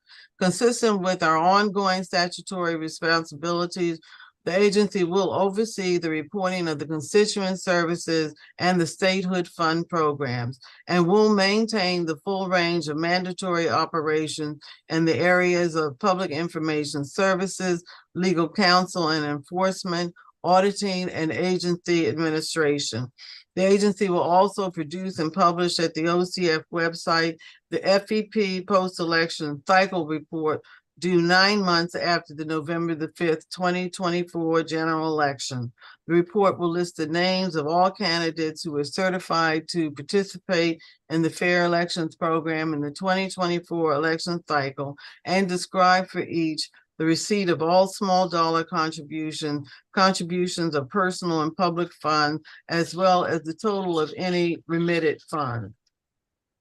Consistent with our ongoing statutory responsibilities, the agency will oversee the reporting of the constituent services and the statehood fund programs, and will maintain the full range of mandatory operations in the areas of public information services, legal counsel and enforcement, auditing, and agency administration. The agency will also produce and publish at the OCF website the FEP post-election cycle report due 9 months after the November the 5th, 2024 general election. The report will list the names of all candidates who are certified to participate in the Fair Elections Program in the 2024 election cycle and describe for each the receipt of all small dollar contributions of personal and public funds, as well as the total of any remitted fund.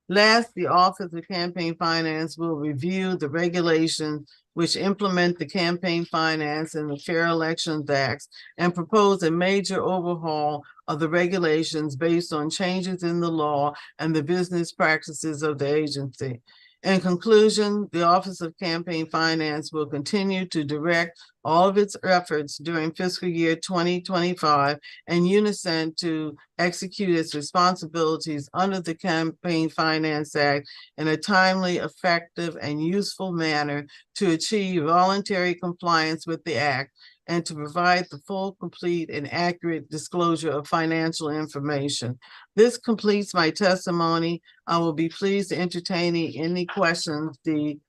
Last, the Office of Campaign Finance will review the regulations which implement the Campaign Finance and the Fair Elections Acts and propose a major overhaul of the regulations based on changes in the law and the business practices of the agency. In conclusion, the Office of Campaign Finance will continue to direct all of its efforts during fiscal year 2025 in unison to execute its responsibilities under the Campaign Finance Act in a timely, effective, and useful manner to achieve voluntary compliance with the Act and to provide the full, complete, and accurate disclosure of financial information. This completes my testimony. I will be pleased to entertain any questions the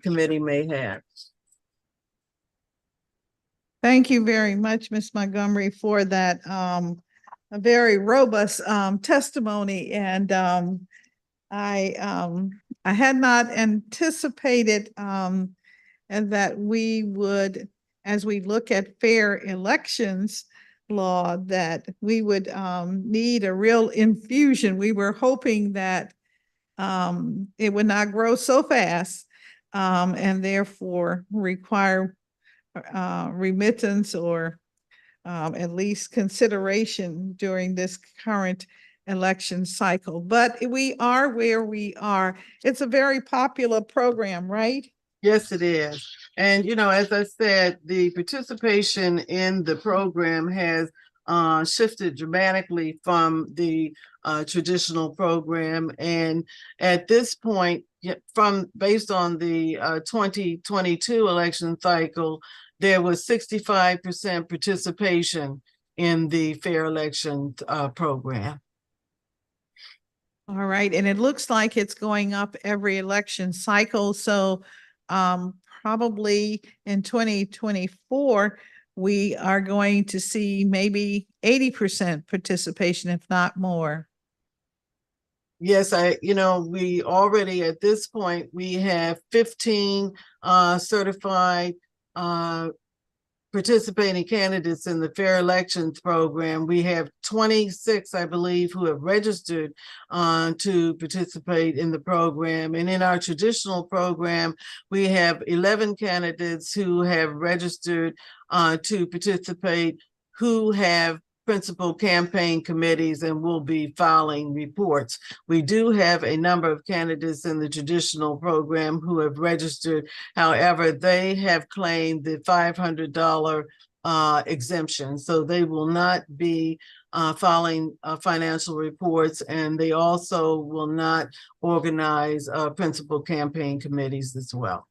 committee may have. Thank you very much, Ms. Montgomery, for that a very robust testimony. And I had not anticipated and that we would, as we look at fair elections law, that we would need a real infusion. We were hoping that it would not grow so fast and therefore require remittance or at least consideration during this current election cycle. But we are where we are. It's a very popular program, right? Yes, it is. And, you know, as I said, the participation in the program has shifted dramatically from the traditional program. And at this point, based on the 2022 election cycle, there was 65% participation in the Fair Election program. All right, and it looks like it's going up every election cycle, so probably in 2024, we are going to see maybe 80% participation, if not more. Yes, we already at this point, we have 15 certified participating candidates in the Fair Elections program. We have 26, I believe, who have registered to participate in the program. And in our traditional program, we have 11 candidates who have registered to participate, who have principal campaign committees and will be filing reports. We do have a number of candidates in the traditional program who have registered. However, they have claimed the $500 exemption, so they will not be filing financial reports, and they also will not organize principal campaign committees as well.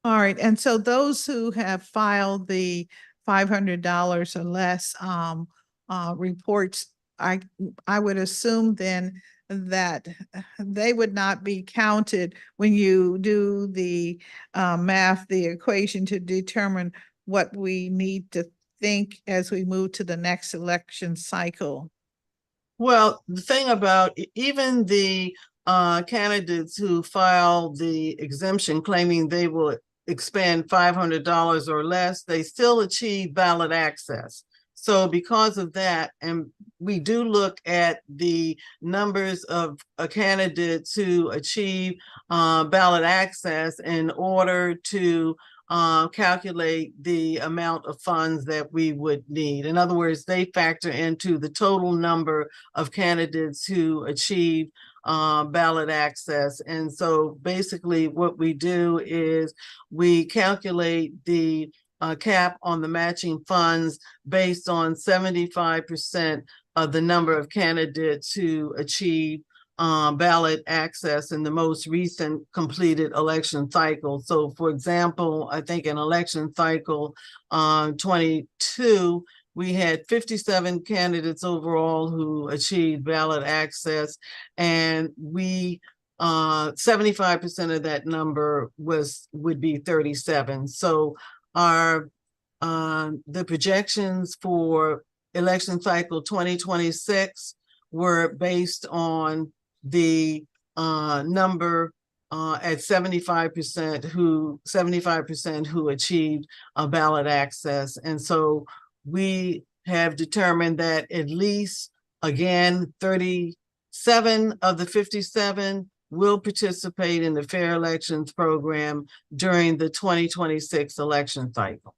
All right, and so those who have filed the $500 or less reports, I would assume then that they would not be counted when you do the math, the equation to determine what we need to think as we move to the next election cycle. Well, the thing about even the candidates who file the exemption claiming they will expend $500 or less, they still achieve ballot access. So because of that, and we do look at the numbers of candidates who achieve ballot access in order to calculate the amount of funds that we would need. In other words, they factor into the total number of candidates who achieve ballot access. And so basically what we do is we calculate the cap on the matching funds based on 75% of the number of candidates who achieve ballot access in the most recent completed election cycle. So for example, I think in election cycle 22, we had 57 candidates overall who achieved ballot access, and we 75% of that number would be 37. So our the projections for election cycle 2026 were based on the number at 75% who achieved ballot access. And so we have determined that at least, again, 37 of the 57 will participate in the Fair Elections program during the 2026 election cycle.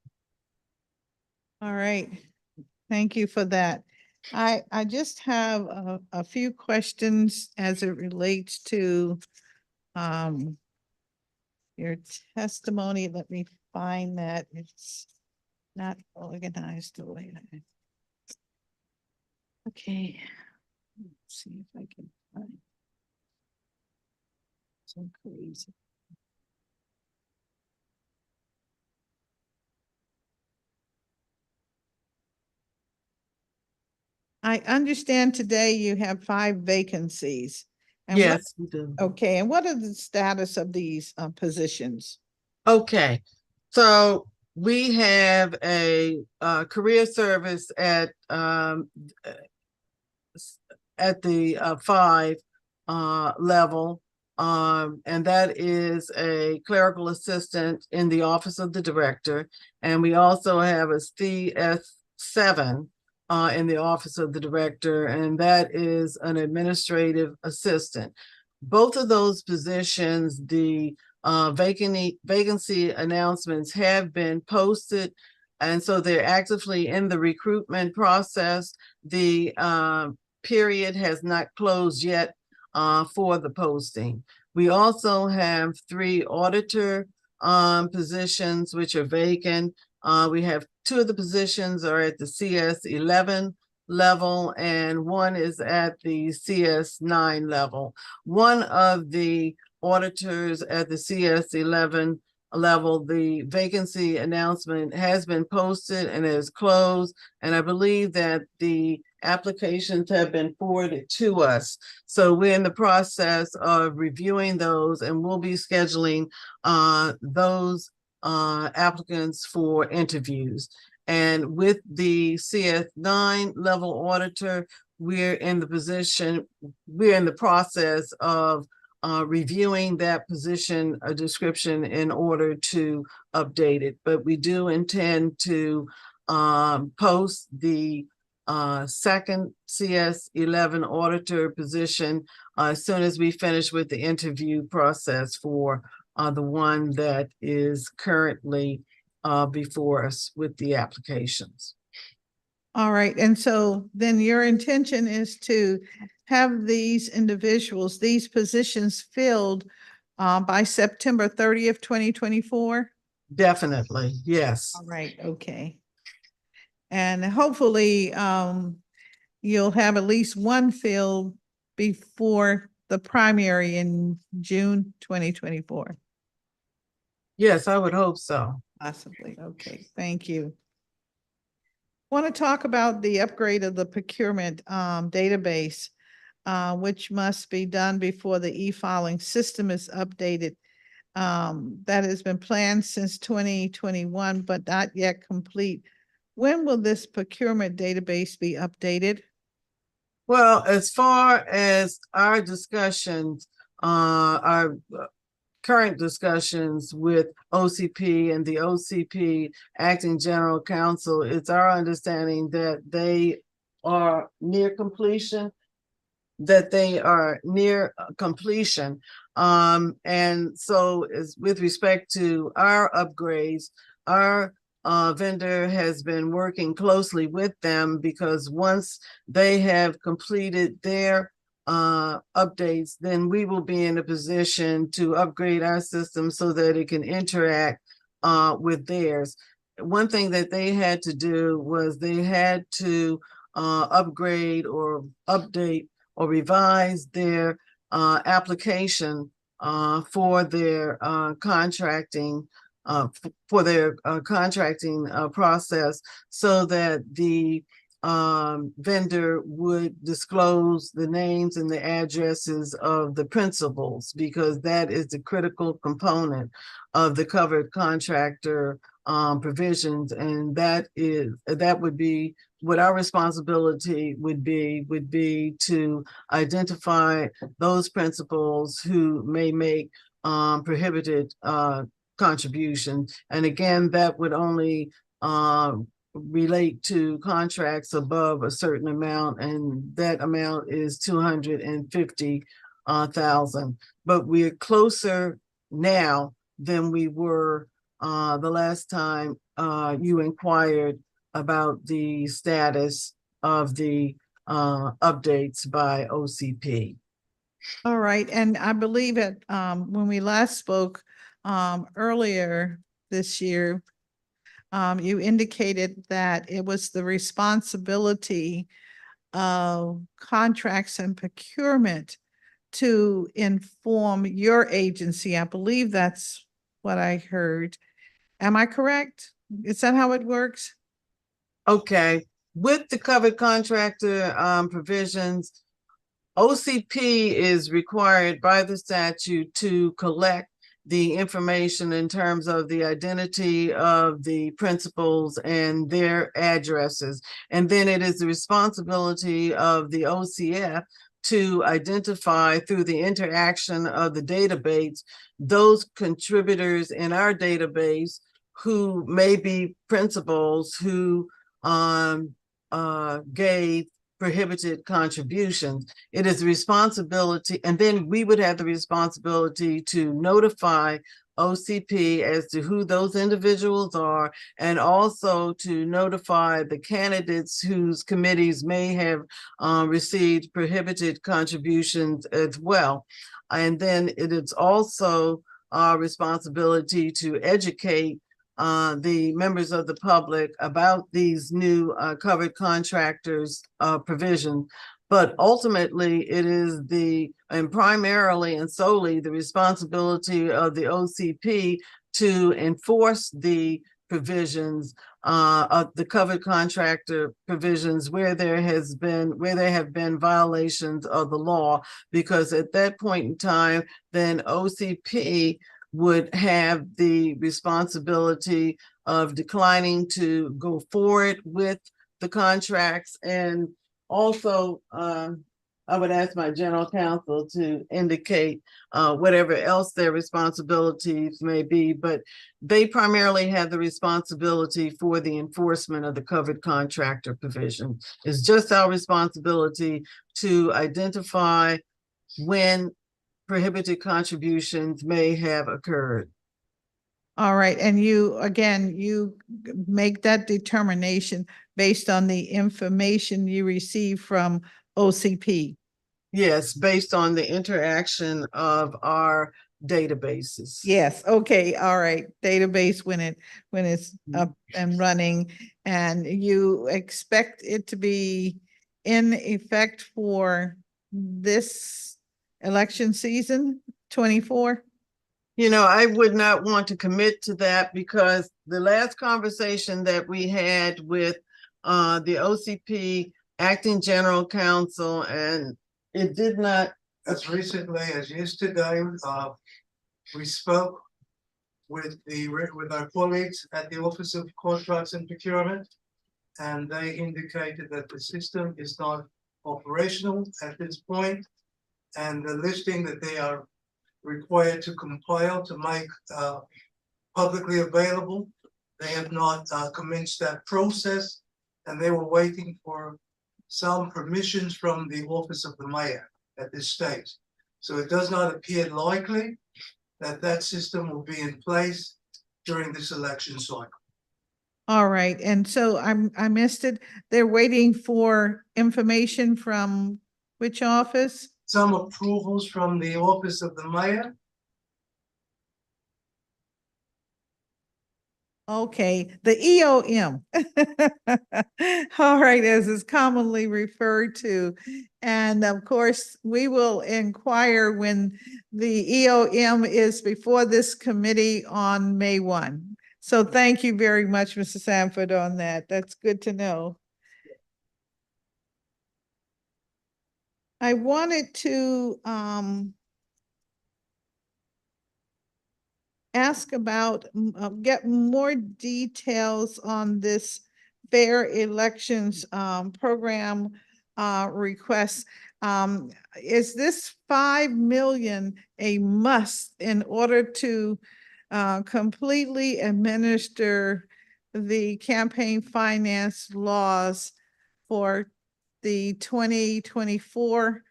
All right, thank you for that. I just have a few questions as it relates to your testimony. Let me find that. It's not organized the way I. Okay. Let's see if I can find. So crazy. I understand today you have 5 vacancies. And Yes, we do. okay, and what are the status of these positions? Okay, so we have a career service at the 5 level, and that is a clerical assistant in the office of the director, and we also have a CS7 in the office of the director, and that is an administrative assistant. Both of those positions, the vacancy announcements have been posted, and so they're actively in the recruitment process. The period has not closed yet for the posting. We also have 3 auditor positions which are vacant. We have 2 of the positions are at the CS11 level, and 1 is at the CS9 level. One of the auditors at the CS11 level, the vacancy announcement has been posted and is closed, and I believe that the applications have been forwarded to us. So we're in the process of reviewing those, and we'll be scheduling those applicants for interviews. And with the CS9 level auditor, we're in the process of reviewing that position description in order to update it. But we do intend to post the second CS11 auditor position as soon as we finish with the interview process for the one that is currently before us with the applications. All right, and so then your intention is to have these individuals, these positions filled by September 30th, 2024? Definitely, yes. All right, okay. And hopefully you'll have at least one filled before the primary in June 2024. Yes, I would hope so. Possibly, okay, thank you. Want to talk about the upgrade of the procurement database, which must be done before the e-filing system is updated. That has been planned since 2021, but not yet complete. When will this procurement database be updated? Well, as far as our discussions, our current discussions with OCP and the OCP Acting General Counsel, it's our understanding that they are near completion. And so is with respect to our upgrades, our vendor has been working closely with them, because once they have completed their updates, then we will be in a position to upgrade our system so that it can interact with theirs. One thing that they had to do was they had to upgrade or update or revise their application for their contracting process, so that the vendor would disclose the names and the addresses of the principals, because that is the critical component of the covered contractor provisions. And that would be what our responsibility would be to identify those principals who may make prohibited contributions. And again, that would only relate to contracts above a certain amount, and that amount is 250,000. But we're closer now than we were the last time you inquired about the status of the updates by OCP. All right, and I believe that when we last spoke earlier this year, you indicated that it was the responsibility of contracts and procurement to inform your agency. I believe that's what I heard. Am I correct? Is that how it works? Okay, with the covered contractor provisions, OCP is required by the statute to collect the information in terms of the identity of the principals and their addresses. And then it is the responsibility of the OCF to identify, through the interaction of the database, those contributors in our database who may be principals who gave prohibited contributions. It is a responsibility, and then we would have the responsibility to notify OCP as to who those individuals are, and also to notify the candidates whose committees may have received prohibited contributions as well. And then it is also our responsibility to educate the members of the public about these new covered contractors provision. But ultimately, it is and primarily and solely the responsibility of the OCP to enforce the provisions, of the covered contractor provisions where there have been violations of the law, because at that point in time, then OCP would have the responsibility of declining to go forward with the contracts. And also, I would ask my general counsel to indicate whatever else their responsibilities may be, but they primarily have the responsibility for the enforcement of the covered contractor provision. It's just our responsibility to identify when prohibited contributions may have occurred. All right, and you, again, you make that determination based on the information you receive from OCP. Yes, based on the interaction of our databases. Yes, okay, all right, database when it's up and running, and you expect it to be in effect for this election season, 24? You know, I would not want to commit to that, because the last conversation that we had with the OCP acting general counsel, and it did not. As recently as yesterday, we spoke with our colleagues at the Office of Contracts and Procurement, and they indicated that the system is not operational at this point, and the listing that they are required to compile to make publicly available, they have not commenced that process, and they were waiting for some permissions from the Office of the Mayor at this stage. So it does not appear likely that that system will be in place during this election cycle. All right, and so I missed it. They're waiting for information from which office? Some approvals from the Office of the Mayor. Okay, the EOM. All right, as is commonly referred to. And of course, we will inquire when the EOM is before this committee on May 1. So thank you very much, Mr. Sanford, on that. That's good to know. I wanted to ask about, get more details on this fair elections program request. Is this 5 million a must in order to completely administer the campaign finance laws for the 2024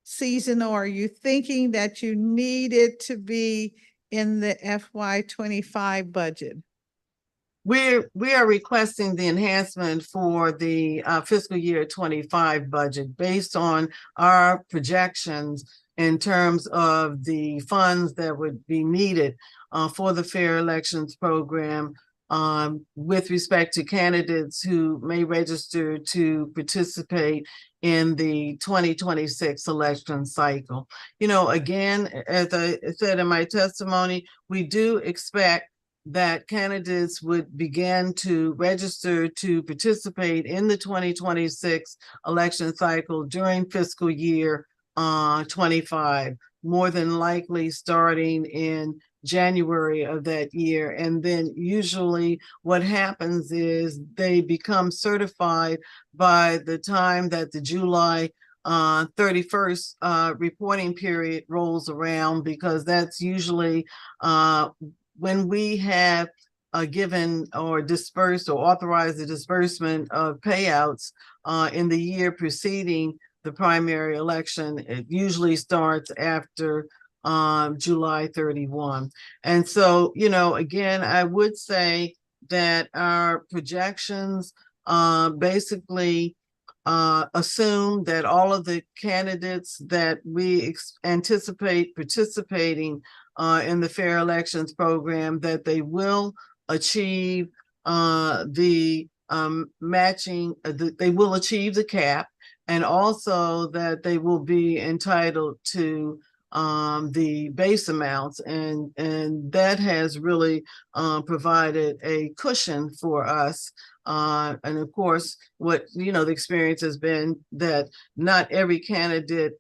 season, or are you thinking that you need it to be in the FY25 budget? We are requesting the enhancement for the fiscal year 25 budget based on our projections in terms of the funds that would be needed for the fair elections program with respect to candidates who may register to participate in the 2026 election cycle. You know, again, as I said in my testimony, we do expect that candidates would begin to register to participate in the 2026 election cycle during fiscal year 25, more than likely starting in January of that year. And then usually what happens is they become certified by the time that the July 31st reporting period rolls around, because that's usually when we have given or dispersed or authorized the disbursement of payouts in the year preceding the primary election. It usually starts after July 31. And so, you know, again, I would say that our projections basically assume that all of the candidates that we anticipate participating in the fair elections program, that they will achieve the matching, they will achieve the cap, and also that they will be entitled to the base amounts, and that has really provided a cushion for us. And of course, what the experience has been that not every candidate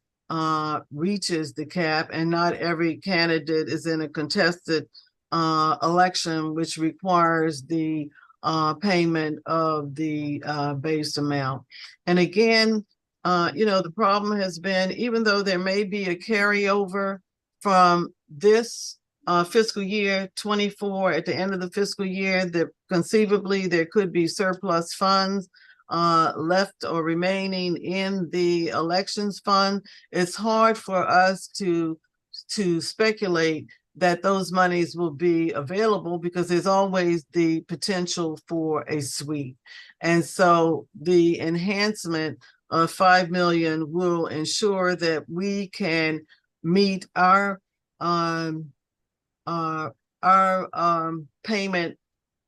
reaches the cap, and not every candidate is in a contested election, which requires the payment of the base amount. And again, the problem has been, even though there may be a carryover from this fiscal year 24 at the end of the fiscal year, that conceivably there could be surplus funds left or remaining in the elections fund. It's hard for us to speculate that those monies will be available, because there's always the potential for a sweep. And so the enhancement of 5 million will ensure that we can meet our payment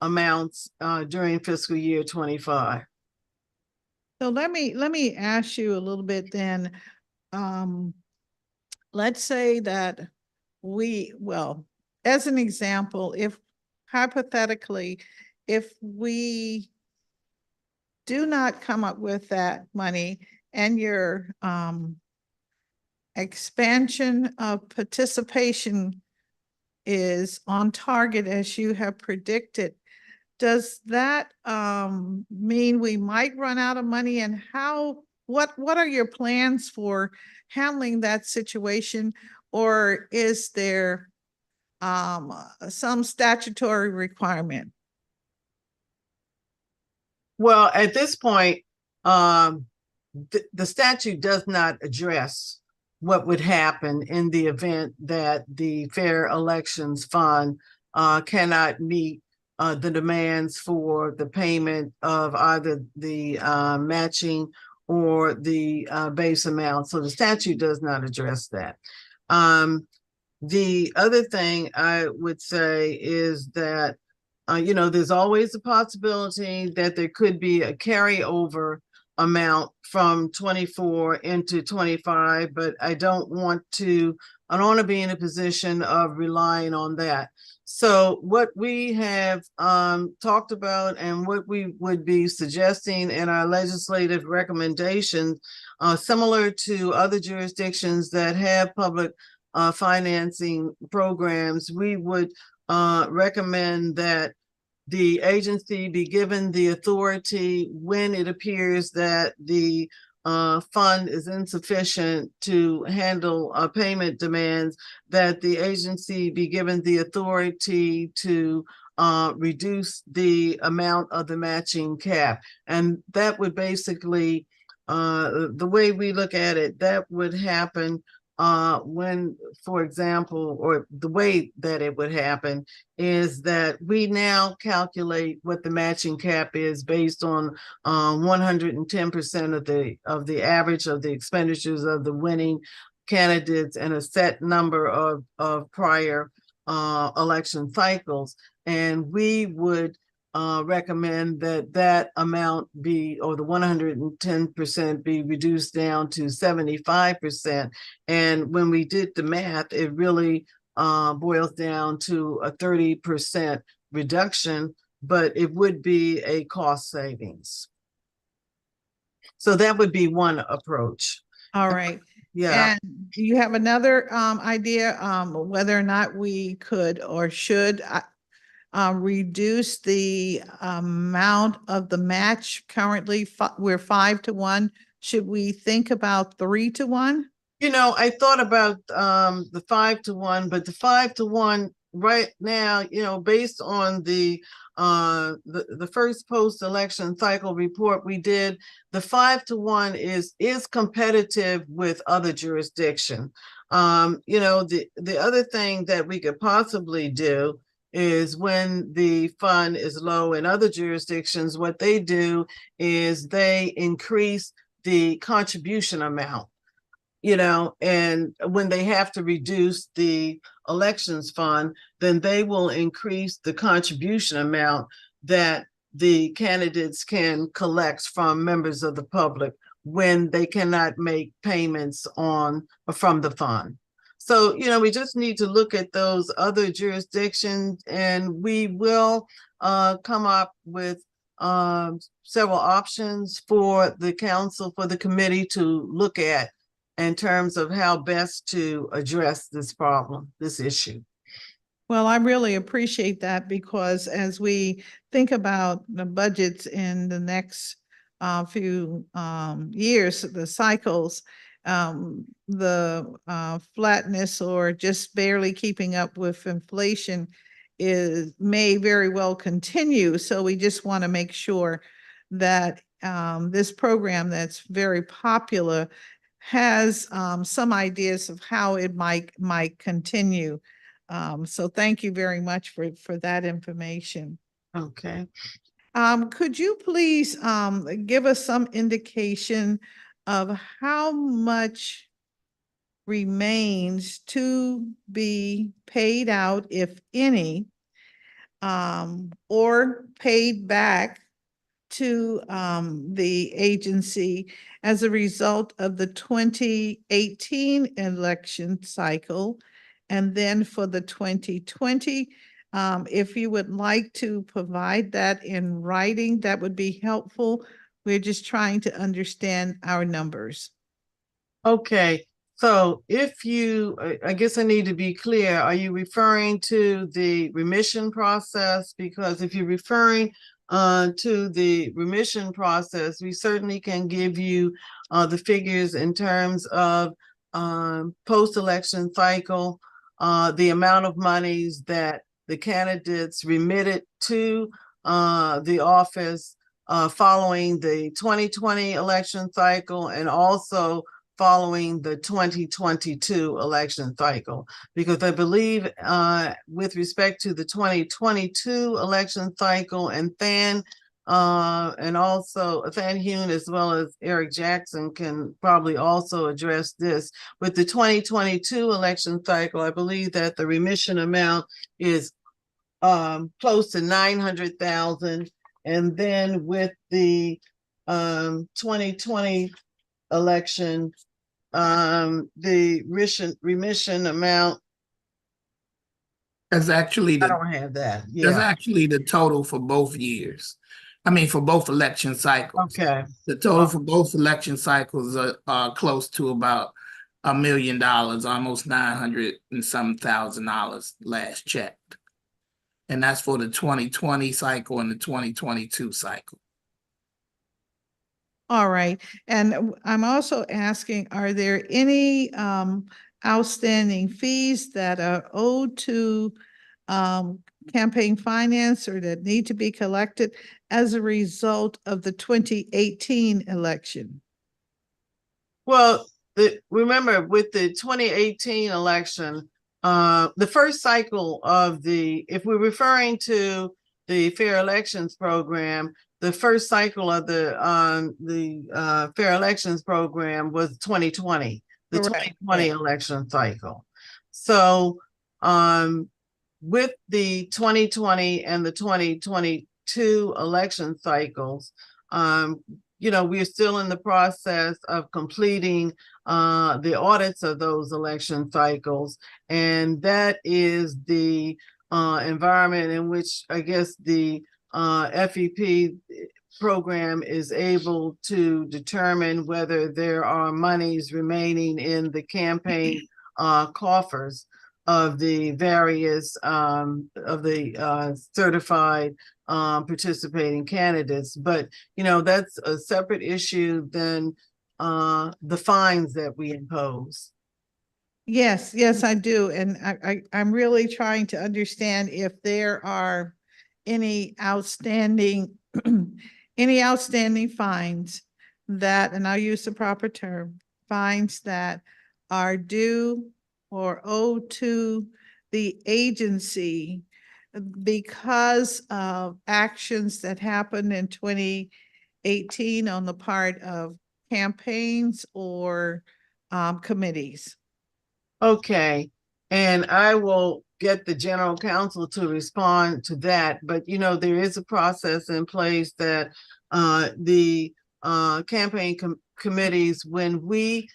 amounts during fiscal year 25. So let me ask you a little bit then. Let's say that as an example, if hypothetically, if we do not come up with that money, and your expansion of participation is on target as you have predicted, does that mean we might run out of money? And what are your plans for handling that situation? Or is there some statutory requirement? Well, at this point, the statute does not address what would happen in the event that the Fair Elections Fund cannot meet the demands for the payment of either the matching or the base amount. So the statute does not address that. The other thing I would say is that there's always a possibility that there could be a carryover amount from 24 into 25, but I don't want to be in a position of relying on that. So what we have talked about, and what we would be suggesting in our legislative recommendations, similar to other jurisdictions that have public financing programs, we would recommend that the agency be given the authority, when it appears that the fund is insufficient to handle payment demands, that the agency be given the authority to reduce the amount of the matching cap. And that would basically, the way we look at it, that would happen when, for example, or the way that it would happen is that we now calculate what the matching cap is based on 110% of the average of the expenditures of the winning candidates and a set number of prior election cycles. And we would recommend that amount be, or the 110% be reduced down to 75%. And when we did the math, it really boils down to a 30% reduction, but it would be a cost savings. So that would be one approach. All right. Yeah. And do you have another idea whether or not we could or should reduce the amount of the match? Currently, we're 5-1. Should we think about 3-1? I thought about the 5-1, but the 5-1 right now, based on the first post-election cycle report we did, the 5-1 is competitive with other jurisdictions. The other thing that we could possibly do is, when the fund is low in other jurisdictions, what they do is they increase the contribution amount, and when they have to reduce the elections fund, then they will increase the contribution amount that the candidates can collect from members of the public when they cannot make payments from the fund. So, we just need to look at those other jurisdictions, and we will come up with several options for the council, for the committee to look at in terms of how best to address this problem, this issue. Well, I really appreciate that, because as we think about the budgets in the next few years, the cycles, the flatness or just barely keeping up with inflation may very well continue. So we just want to make sure that this program that's very popular has some ideas of how it might continue. So thank you very much for that information. Okay. Could you please give us some indication of how much remains to be paid out, if any, or paid back to the agency as a result of the 2018 election cycle? And then for the 2020, if you would like to provide that in writing, that would be helpful. We're just trying to understand our numbers. Okay, so if I guess I need to be clear, are you referring to the remission process? Because if you're referring to the remission process, we certainly can give you the figures in terms of post-election cycle, the amount of monies that the candidates remitted to the office following the 2020 election cycle, and also following the 2022 election cycle. Because I believe with respect to the 2022 election cycle, and also Than Hune as well as Eric Jackson can probably also address this. With the 2022 election cycle, I believe that the remission amount is close to 900,000. And then with the 2020 election, the remission amount, That's actually I don't have that. that's Yeah. actually the total for both years. I mean, for both election cycles. Okay. The total for both election cycles are close to about $1 million, almost 900 and some thousand last checked. And that's for the 2020 cycle and the 2022 cycle. All right. And I'm also asking, are there any outstanding fees that are owed to campaign finance or that need to be collected as a result of the 2018 election? Well, remember with the 2018 election, the first cycle of if we're referring to the Fair Elections Program, the first cycle of the Fair Elections Program was 2020, the Correct. 2020 election cycle. So with the 2020 and the 2022 election cycles, we're still in the process of completing the audits of those election cycles. And that is the environment in which I guess the FEP program is able to determine whether there are monies remaining in the campaign coffers of the various certified participating candidates. But that's a separate issue than the fines that we impose. Yes, I do. And I'm really trying to understand if there are any outstanding fines that, and I'll use the proper term, fines that are due or owed to the agency because of actions that happened in 2018 on the part of campaigns or committees. Okay, and I will get the general counsel to respond to that. But there is a process in place that the campaign committees, when we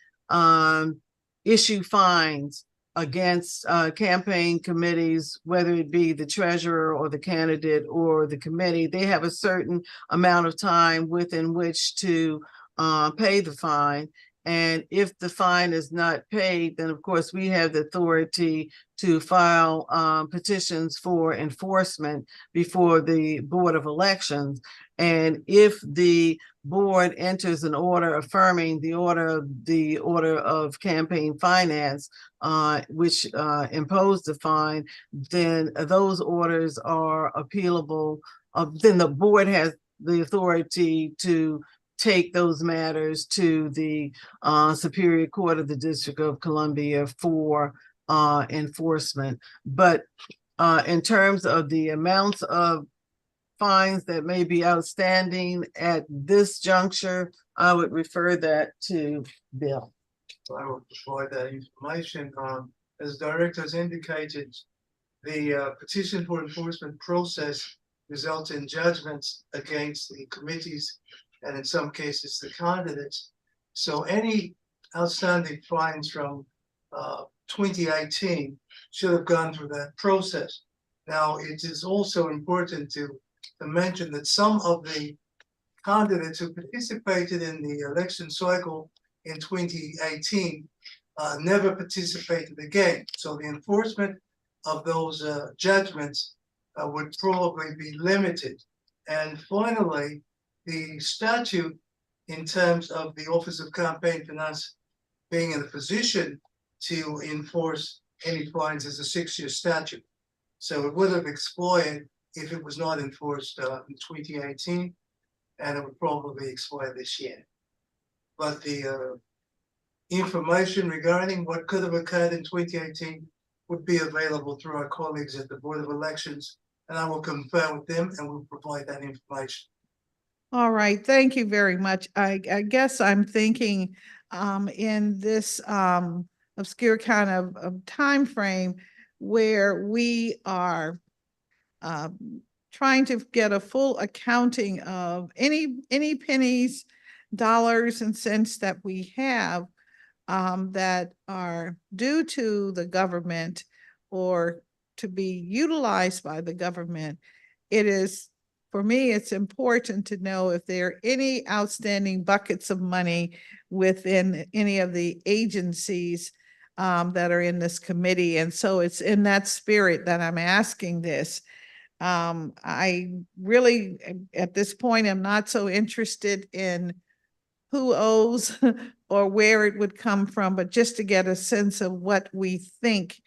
issue fines against campaign committees, whether it be the treasurer or the candidate or the committee. They have a certain amount of time within which to pay the fine. And if the fine is not paid, then of course we have the authority to file petitions for enforcement before the Board of Elections. And if the board enters an order affirming the order of campaign finance, which imposed the fine, then those orders are appealable. Then the board has the authority to take those matters to the Superior Court of the District of Columbia for enforcement. But in terms of the amounts of fines that may be outstanding at this juncture, I would refer that to Bill. I will provide that information. As directors indicated, the petition for enforcement process results in judgments against the committees and in some cases the candidates. So any outstanding fines from 2018 should have gone through that process. Now, it is also important to mention that some of the candidates who participated in the election cycle in 2018 never participated again. So the enforcement of those judgments would probably be limited. And finally, the statute in terms of the Office of Campaign Finance being in a position to enforce any fines is a 6-year statute. So it would have expired if it was not enforced in 2018, and it would probably expire this year. But the information regarding what could have occurred in 2018 would be available through our colleagues at the Board of Elections, and I will confer with them and we'll provide that information. All right, thank you very much. I guess I'm thinking in this obscure kind of time frame where we are trying to get a full accounting of any pennies, dollars and cents that we have that are due to the government or to be utilized by the government. It is, for me, it's important to know if there are any outstanding buckets of money within any of the agencies that are in this committee. And so it's in that spirit that I'm asking this. I really, at this point, am not so interested in who owes or where it would come from, but just to get a sense of what we think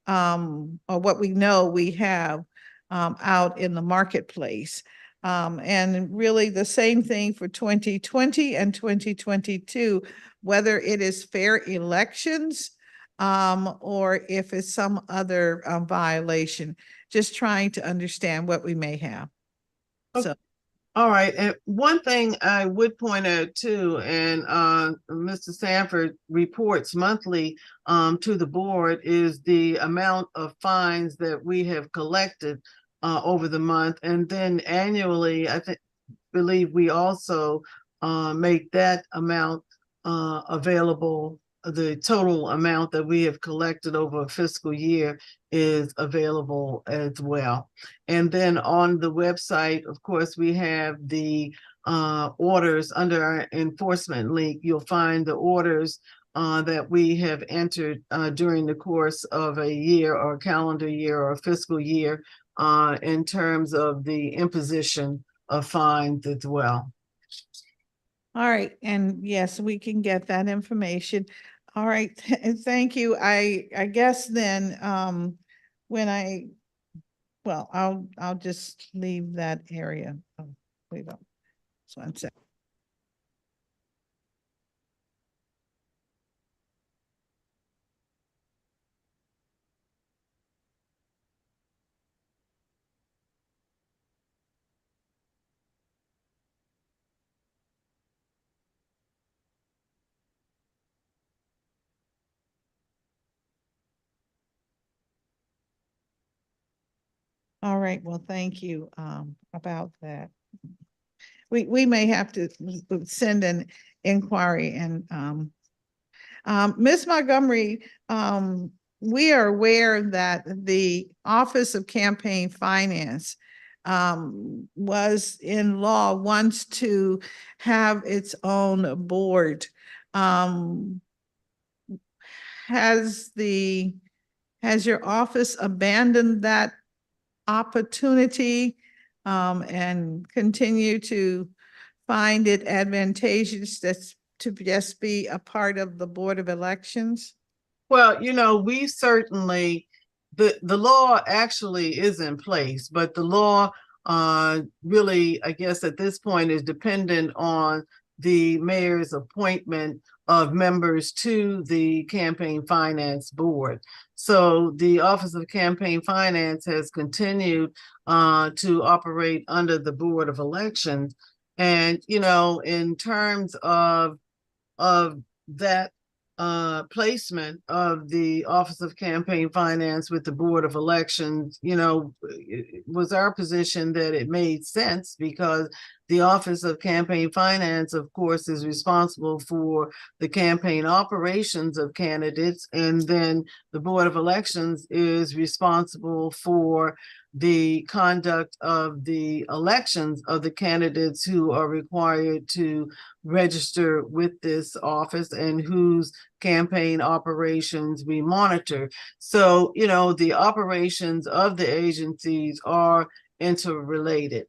or what we know we have out in the marketplace. And really the same thing for 2020 and 2022, whether it is fair elections or if it's some other violation, just trying to understand what we may have. So. All right, and one thing I would point out too, and Mr. Sanford reports monthly to the board, is the amount of fines that we have collected over the month, and then annually, believe we also make that amount available. The total amount that we have collected over a fiscal year is available as well. And then on the website, of course, we have the orders under our enforcement link. You'll find the orders that we have entered during the course of a year or a calendar year or a fiscal year in terms of the imposition of fines as well. All right, and yes, we can get that information. All right, thank you. I guess then I'll just leave that area. Oh, wait up. So one second. All right, well, thank you about that. We may have to send an inquiry and Ms. Montgomery, we are aware that the Office of Campaign Finance was in law wants to have its own board. Has your office abandoned that opportunity and continue to find it advantageous to just be a part of the Board of Elections? Well, we certainly, the law actually is in place, but the law really, I guess at this point, is dependent on the mayor's appointment of members to the Campaign Finance Board. So the Office of Campaign Finance has continued to operate under the Board of Elections. And, in terms of that placement of the Office of Campaign Finance with the Board of Elections, it was our position that it made sense because the Office of Campaign Finance, of course, is responsible for the campaign operations of candidates, and then the Board of Elections is responsible for the conduct of the elections of the candidates who are required to register with this office and whose campaign operations we monitor. So, the operations of the agencies are interrelated.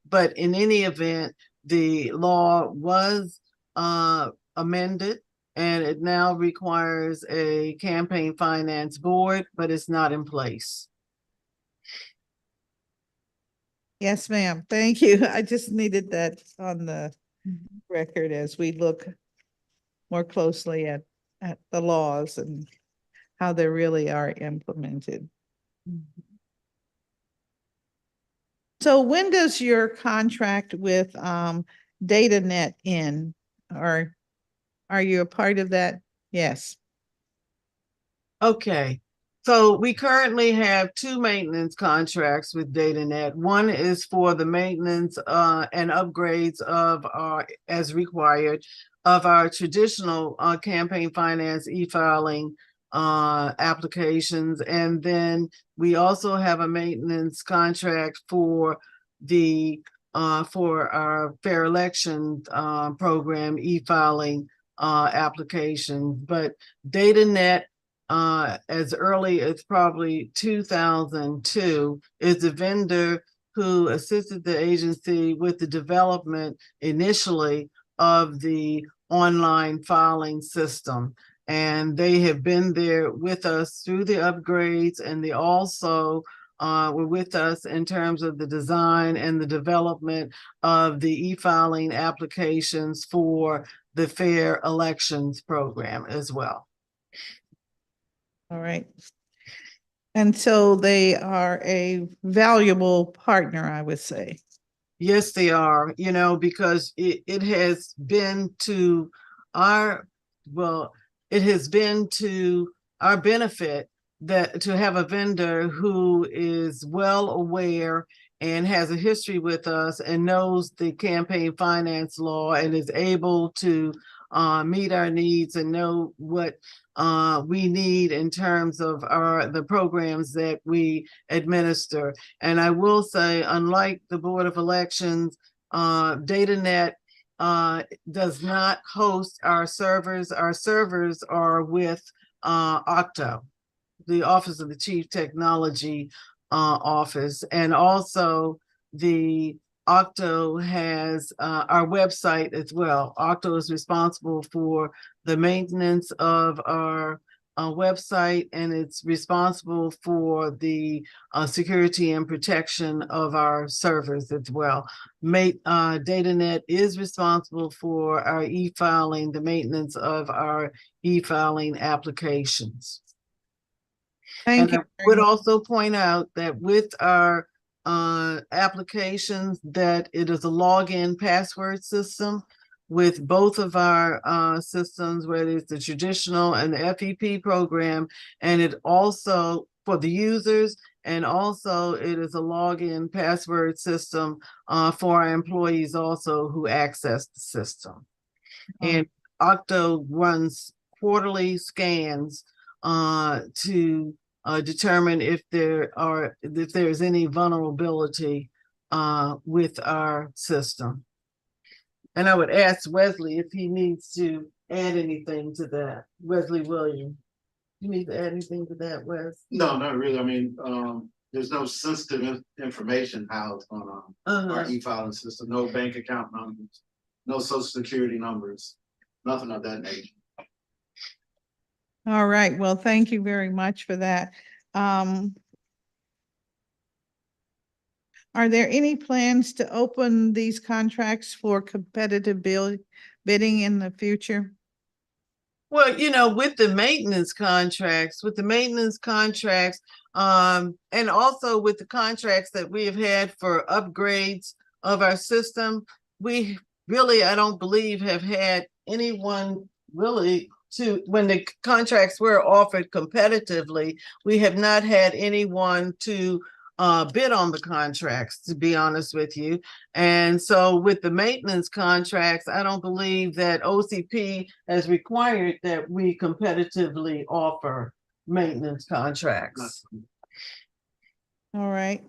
But in any event, the law was amended, and it now requires a campaign finance board, but it's not in place. Yes, ma'am. Thank you. I just needed that on the record as we look more closely at the laws and how they really are implemented. So when does your contract with DataNet end? Or are you a part of that? Yes. Okay. So we currently have two maintenance contracts with DataNet. One is for the maintenance and upgrades of our, as required, of our traditional campaign finance e-filing applications. And then we also have a maintenance contract for the for our fair election program e-filing application. But DataNet, as early as probably 2002, is a vendor who assisted the agency with the development initially of the online filing system. And they have been there with us through the upgrades, and they also were with us in terms of the design and the development of the e-filing applications for the fair elections program as well. All right. And so they are a valuable partner, I would say. Yes, they are, because it has been to our, it has been to our benefit that to have a vendor who is well aware and has a history with us and knows the campaign finance law and is able to meet our needs and know what we need in terms of the programs that we administer. And I will say, unlike the Board of Elections, DataNet does not host our servers. Our servers are with Octo, the Office of the Chief Technology Office, and also the Octo has our website as well. Octo is responsible for the maintenance of our website, and it's responsible for the security and protection of our servers as well. DataNet is responsible for our e-filing, the maintenance of our e-filing applications. Thank you. I would also point out that with our applications, that it is a login password system with both of our systems, whether it's the traditional and the FEP program, and it also for the users, and also it is a login password system for our employees also who access the system. And Octo runs quarterly scans to determine if there's any vulnerability with our system. And I would ask Wesley if he needs to add anything to that. Wesley Williams. You need to add anything to that, Wes? No, not really. I mean, there's no sensitive information housed on our e-filing system, no bank account numbers, no social security numbers, nothing of that nature. All right, well, thank you very much for that. Are there any plans to open these contracts for competitive bidding in the future? Well, with the maintenance contracts, and also with the contracts that we have had for upgrades of our system, we really, I don't believe, have had anyone really when the contracts were offered competitively, we have not had anyone to bid on the contracts, to be honest with you. And so with the maintenance contracts, I don't believe that OCP has required that we competitively offer maintenance contracts. All right.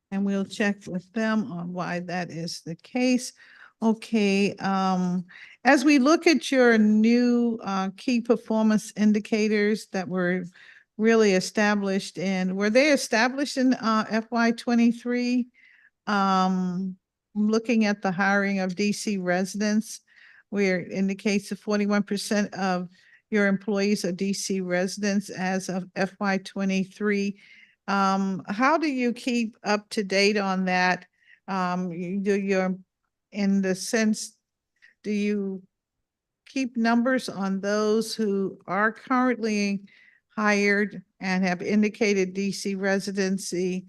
And we'll check with them on why that is the case. Okay, as we look at your new key performance indicators that were really established were they established in FY23? Looking at the hiring of DC residents, where it indicates that 41% of your employees are DC residents as of FY23. How do you keep up to date on that? In the sense, do you keep numbers on those who are currently hired and have indicated DC residency,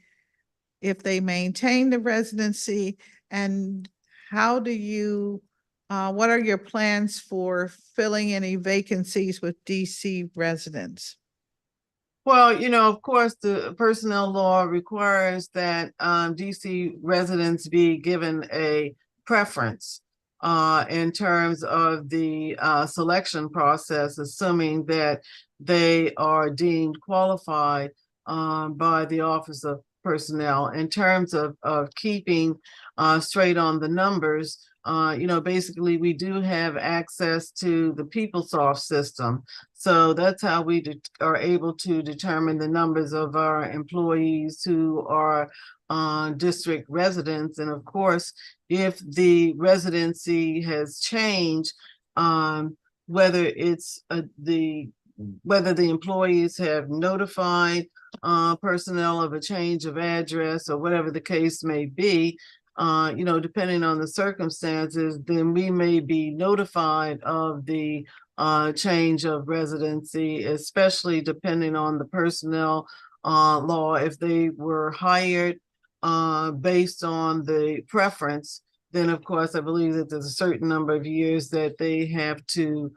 if they maintain the residency, and how do you, what are your plans for filling any vacancies with DC residents? Well, of course, the personnel law requires that DC residents be given a preference in terms of the selection process, assuming that they are deemed qualified by the Office of Personnel. In terms of keeping straight on the numbers, basically we do have access to the PeopleSoft system. So that's how we are able to determine the numbers of our employees who are district residents. And of course, if the residency has changed, whether it's whether the employees have notified personnel of a change of address or whatever the case may be, depending on the circumstances, then we may be notified of the change of residency, especially depending on the personnel law. If they were hired based on the preference, then of course I believe that there's a certain number of years that they have to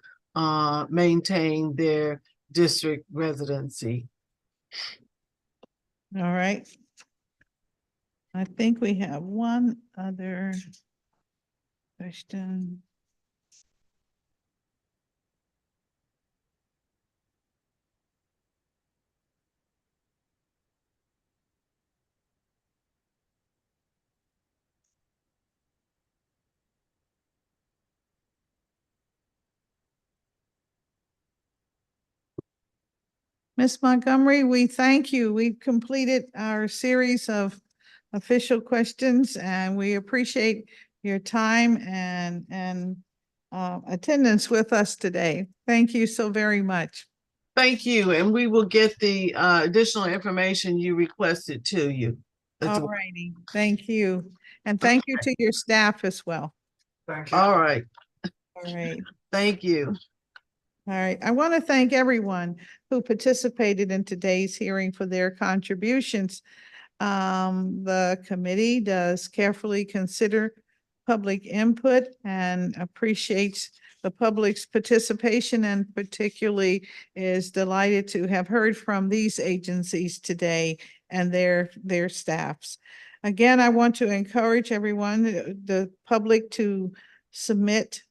maintain their district residency. All right. I think we have one other question. Ms. Montgomery, we thank you. We've completed our series of official questions, and we appreciate your time and attendance with us today. Thank you so very much. Thank you, and we will get the additional information you requested to you. All righty, thank you. And thank you to your staff as well. Thank you. All right. All right. Thank you. All right. I want to thank everyone who participated in today's hearing for their contributions. The committee does carefully consider public input and appreciates the public's participation, and particularly is delighted to have heard from these agencies today and their staffs. Again, I want to encourage everyone, the public, to submit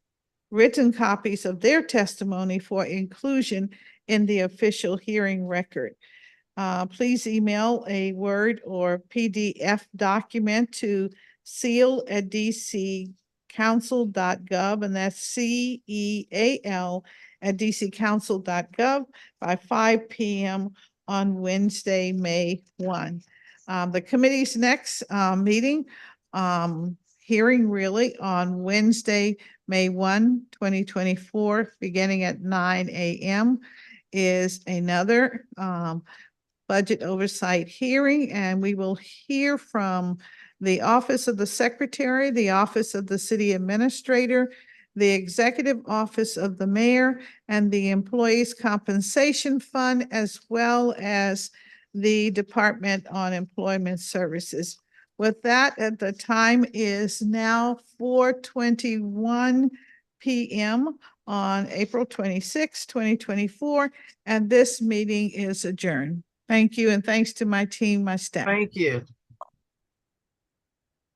written copies of their testimony for inclusion in the official hearing record. Please email a Word or PDF document to seal@dccouncil.gov, and that's CEAL@dccouncil.gov by 5 p.m. on Wednesday, May 1. The committee's next meeting, hearing really on Wednesday, May 1, 2024, beginning at 9 a.m. is another budget oversight hearing, and we will hear from the Office of the Secretary, the Office of the City Administrator, the Executive Office of the Mayor, and the Employees Compensation Fund, as well as the Department on Employment Services. With that, at the time is now 4:21 p.m. on April 26, 2024, and this meeting is adjourned. Thank you, and thanks to my team, my staff. Thank you.